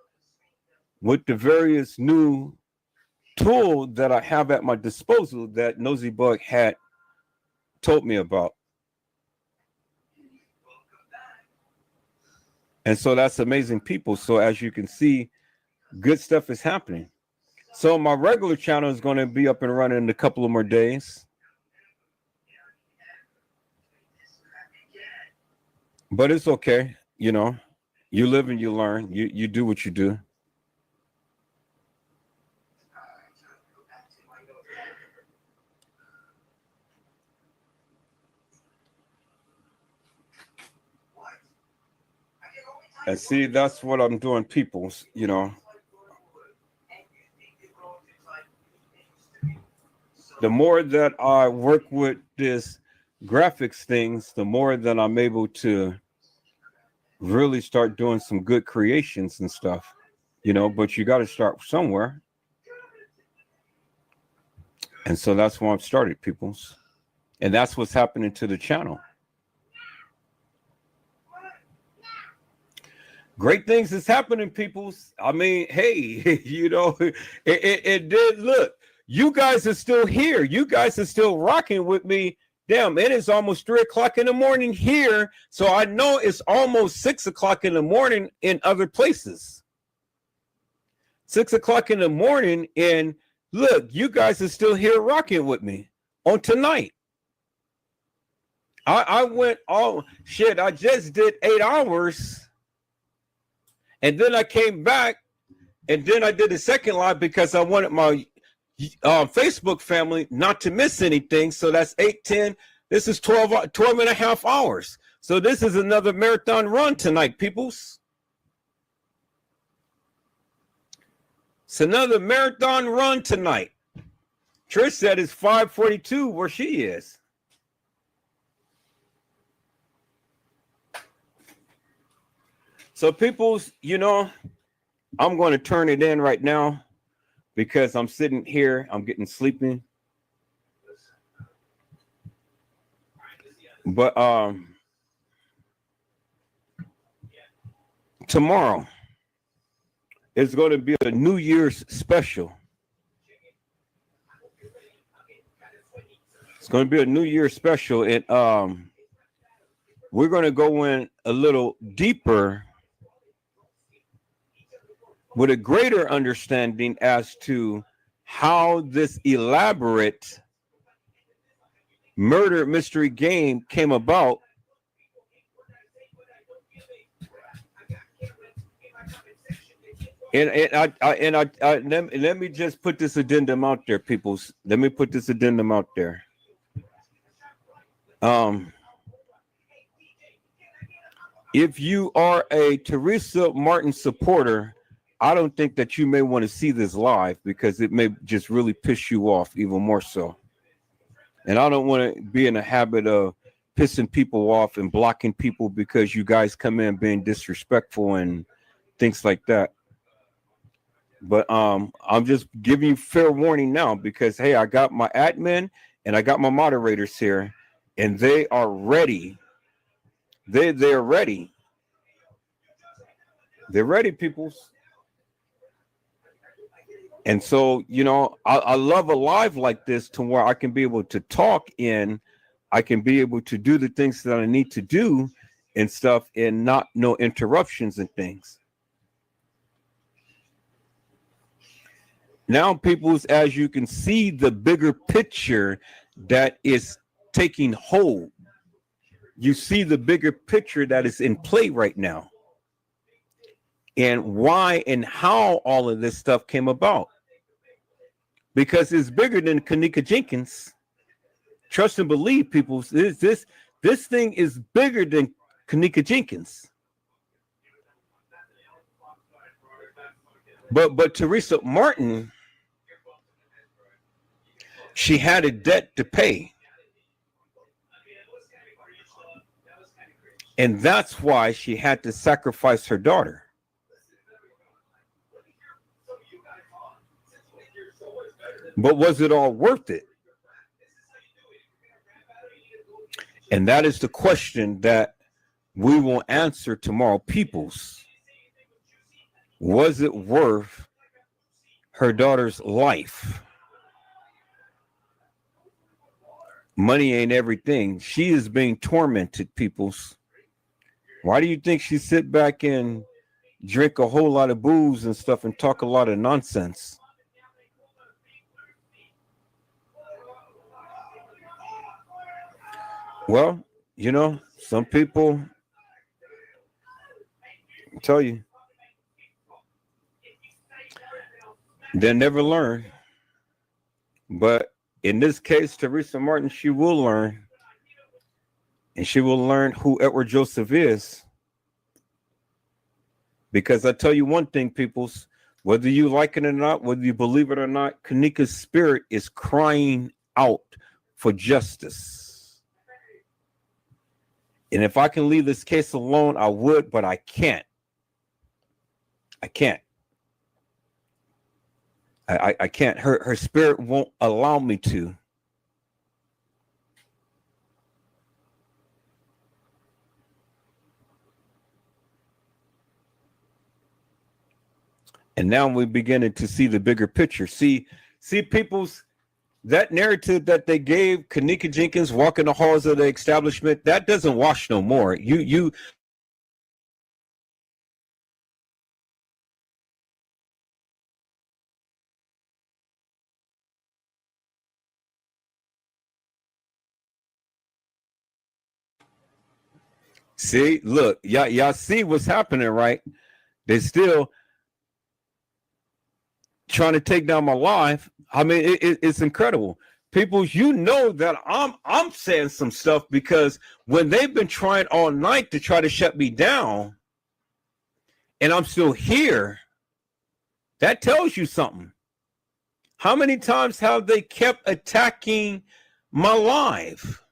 with the various new tools that I have at my disposal that Nosy Bug had told me about. And so that's amazing, people. So as you can see, good stuff is happening. So my regular channel is going to be up and running in a couple of more days. But it's okay, you know. You live and you learn. You do what you do. And see, that's what I'm doing, peoples, you know. The more that I work with this graphics things, the more that I'm able to really start doing some good creations and stuff, you know, but you got to start somewhere. And so that's why I've started, peoples. And that's what's happening to the channel. Great things is happening, peoples. I mean, hey, you know, it did look. You guys are still here. You guys are still rocking with me. Damn, it is almost 3 o'clock in the morning here. So I know it's almost 6 o'clock in the morning in other places. 6 o'clock in the morning. And look, you guys are still here rocking with me on tonight. I went all shit. I just did 8 hours. And then I came back. And then I did a second live because I wanted my Facebook family not to miss anything. So that's 8, 10. This is 12 and a half hours. So this is another marathon run tonight, peoples. It's another marathon run tonight. Trish said it's 5:42 where she is. So peoples, you know, I'm going to turn it in right now. Because I'm sitting here, I'm getting sleepy. But tomorrow is going to be a New Year's special. It's going to be a New Year's special, and we're going to go in a little deeper with a greater understanding as to how this elaborate murder mystery game came about. And let me just put this addendum out there, people. Let me put this addendum out there. if you are a Teresa Martin supporter, I don't think that you may want to see this live because it may just really piss you off even more so. And I don't want to be in a habit of pissing people off and blocking people because you guys come in being disrespectful and things like that. But I'm just giving you fair warning now because, hey, I got my admin and I got my moderators here and they are ready. They're ready. They're ready, peoples. And so, you know, I love a live like this to where I can be able to talk in, I can be able to do the things that I need to do and stuff and not no interruptions and things. Now, peoples, as you can see, the bigger picture that is taking hold. You see the bigger picture that is in play right now. And why and how all of this stuff came about. Because it's bigger than Kenneka Jenkins. Trust and believe, people. This thing is bigger than Kenneka Jenkins. But Teresa Martin, she had a debt to pay. And that's why she had to sacrifice her daughter. But was it all worth it? And that is the question that we will answer tomorrow, peoples. Was it worth her daughter's life? Money ain't everything. She is being tormented, peoples. Why do you think she sit back and drink a whole lot of booze and stuff and talk a lot of nonsense? Well, you know, some people, I tell you, they never learn. But in this case, Teresa Martin, she will learn. And she will learn who Edward Joseph is. Because I tell you one thing, peoples, whether you like it or not, whether you believe it or not, Kenneka's spirit is crying out for justice. And if I can leave this case alone, I would, but I can't. I can't. I can't. Her spirit won't allow me to. And now we're beginning to see the bigger picture. See, people's that narrative that they gave Kenneka Jenkins walking the halls of the establishment, that doesn't wash no more. You see, look, y'all see what's happening, right? They still trying to take down my life. I mean, it's incredible. People, you know that I'm saying some stuff because when they've been trying all night to try to shut me down and I'm still here, that tells you something. How many times have they kept attacking my life?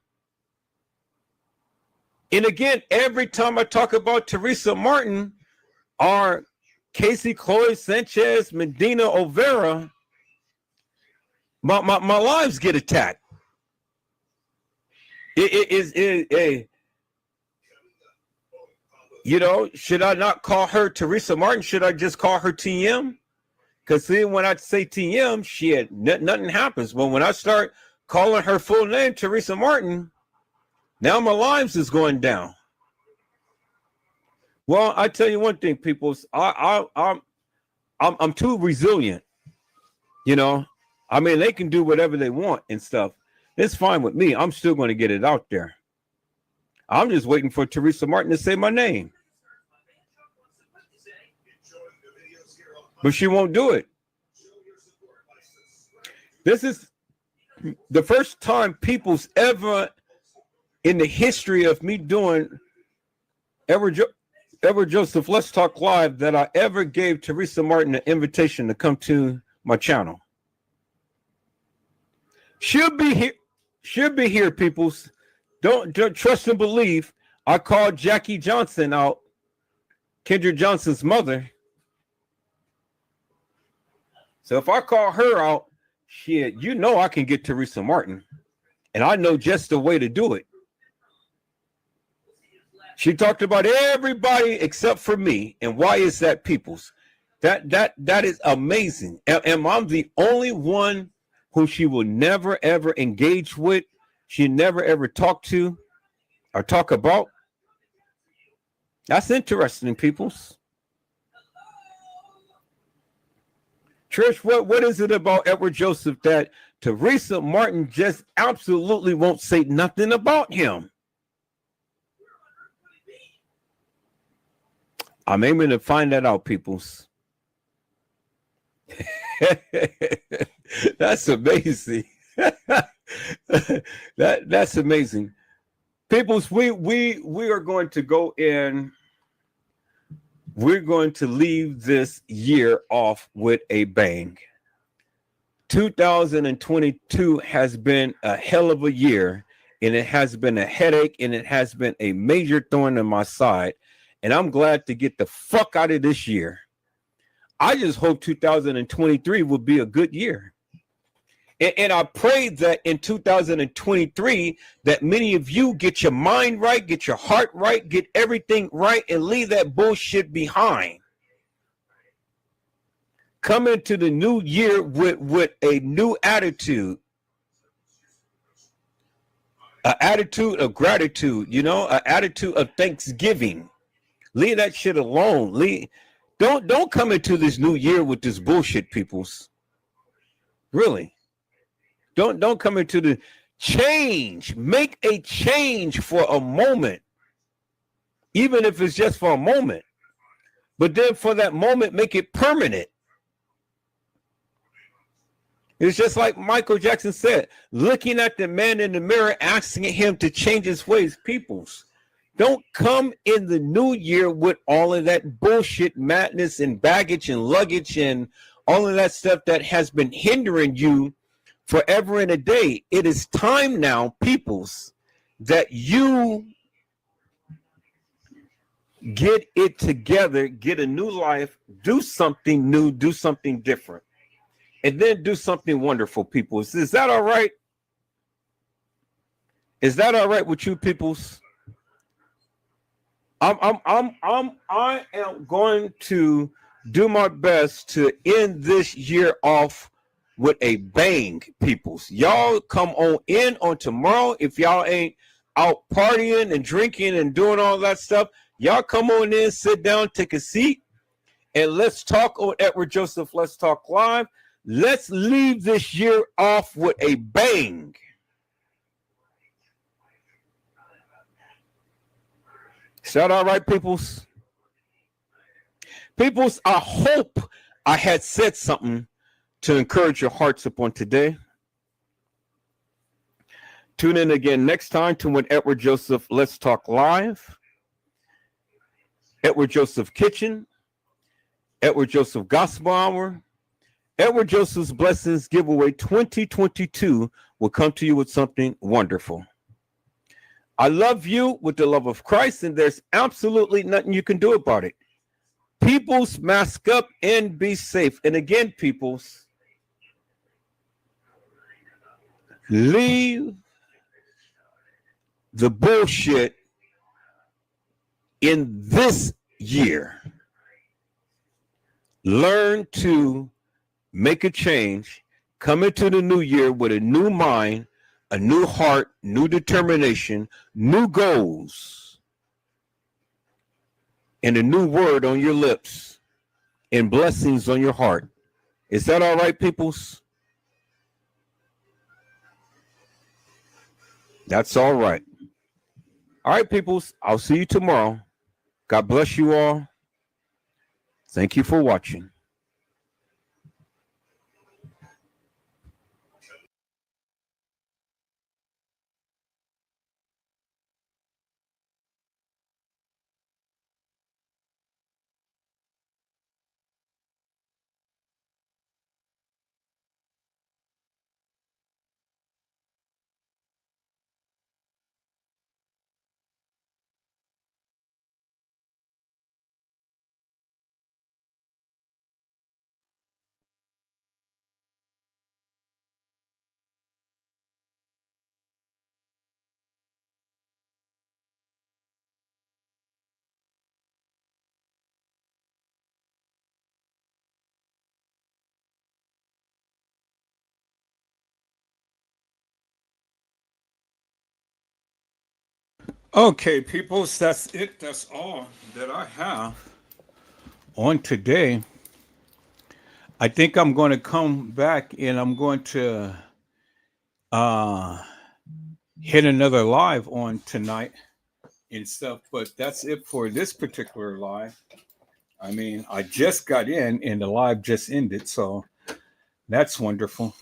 And again, every time I talk about Teresa Martin or Casey Chloe Sanchez Medina Olvera, my lives get attacked. It is you know, should I not call her Teresa Martin? Should I just call her TM? Because see, when I say TM, shit, nothing happens. But when I start calling her full name, Teresa Martin, now my lives is going down. Well, I tell you one thing, people, I'm too resilient. You know, I mean, they can do whatever they want and stuff. It's fine with me. I'm still going to get it out there. I'm just waiting for Teresa Martin to say my name. But she won't do it. This is the first time people's ever in the history of me doing Edward Joseph, let's talk live, that I ever gave Teresa Martin an invitation to come to my channel. She'll be here. She'll be here, peoples. Don't trust and believe. I called Jackie Johnson out, Kendra Johnson's mother. So if I call her out, shit, you know I can get Teresa Martin. And I know just the way to do it. She talked about everybody except for me. And why is that, peoples? That is amazing. And I'm the only one who she will never ever engage with. She never ever talk to or talk about. That's interesting, peoples. Trish, what is it about Edward Joseph that Teresa Martin just absolutely won't say nothing about him? I'm aiming to find that out, peoples. That's amazing. That's amazing. Peoples, we are going to go in. We're going to leave this year off with a bang. 2022 has been a hell of a year, and it has been a headache, and it has been a major thorn in my side. And I'm glad to get the fuck out of this year. I just hope 2023 will be a good year. And I pray that in 2023 that many of you get your mind right, get your heart right, get everything right, and leave that bullshit behind. Come into the new year with a new attitude. An attitude of gratitude, you know, an attitude of thanksgiving. Leave that shit alone. Don't come into this new year with this bullshit, peoples. Really. Don't come into the change. Make a change for a moment. Even if it's just for a moment. But then for that moment, make it permanent. It's just like Michael Jackson said, looking at the man in the mirror, asking him to change his ways. Peoples, don't come in the new year with all of that bullshit madness and baggage and luggage and all of that stuff that has been hindering you forever and a day. It is time now, peoples, that you get it together, get a new life, do something new, do something different, and then do something wonderful, peoples. Is that all right? Is that all right with you, peoples? I am going to do my best to end this year off with a bang, peoples. Y'all come on in on tomorrow. If y'all ain't out partying and drinking and doing all that stuff, y'all come on in, sit down, take a seat, and let's talk on Edward Joseph. Let's talk live. Let's leave this year off with a bang. Is that all right, peoples? Peoples, I hope I had said something to encourage your hearts upon today. Tune in again next time to when Edward Joseph Let's Talk Live. Edward Joseph Kitchen. Edward Joseph Gospel Hour. Edward Joseph's Blessings Giveaway 2022 will come to you with something wonderful. I love you with the love of Christ, and there's absolutely nothing you can do about it. Peoples, mask up and be safe. And again, peoples, leave the bullshit in this year. Learn to make a change. Come into the new year with a new mind, a new heart, new determination, new goals, and a new word on your lips and blessings on your heart. Is that all right, peoples? That's all right. All right, peoples. I'll see you tomorrow. God bless you all. Thank you for watching. Okay, peoples, that's it. That's all that I have on today. I think I'm going to come back and I'm going to uh hit another live on tonight and stuff, but that's it for this particular live. I mean, I just got in and the live just ended, so that's wonderful.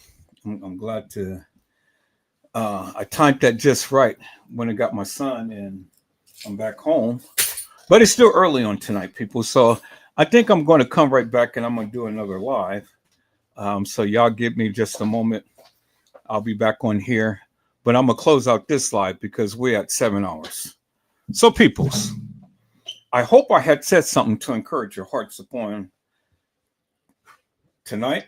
I'm glad to I timed that just right when I got my son and I'm back home. But it's still early on tonight, people. So I think I'm going to come right back and I'm going to do another live. So y'all give me just a moment. I'll be back on here. But I'm going to close out this live because we're at 7 hours. So, peoples, I hope I had said something to encourage your hearts upon tonight.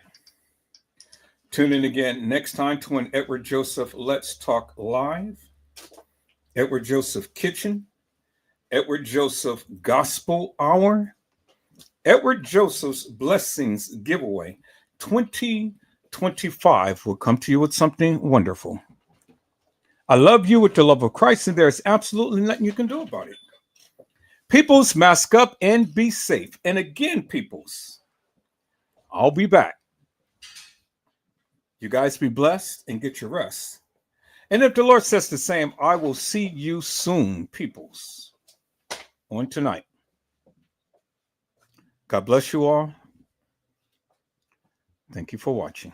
Tune in again next time to an Edward Joseph Let's Talk Live. Edward Joseph Kitchen. Edward Joseph Gospel Hour. Edward Joseph's Blessings Giveaway 2025 will come to you with something wonderful. I love you with the love of Christ, and there's absolutely nothing you can do about it. Peoples, mask up and be safe. And again, peoples, I'll be back. You guys be blessed and get your rest. And if the Lord says the same, I will see you soon, peoples, on tonight. God bless you all. Thank you for watching.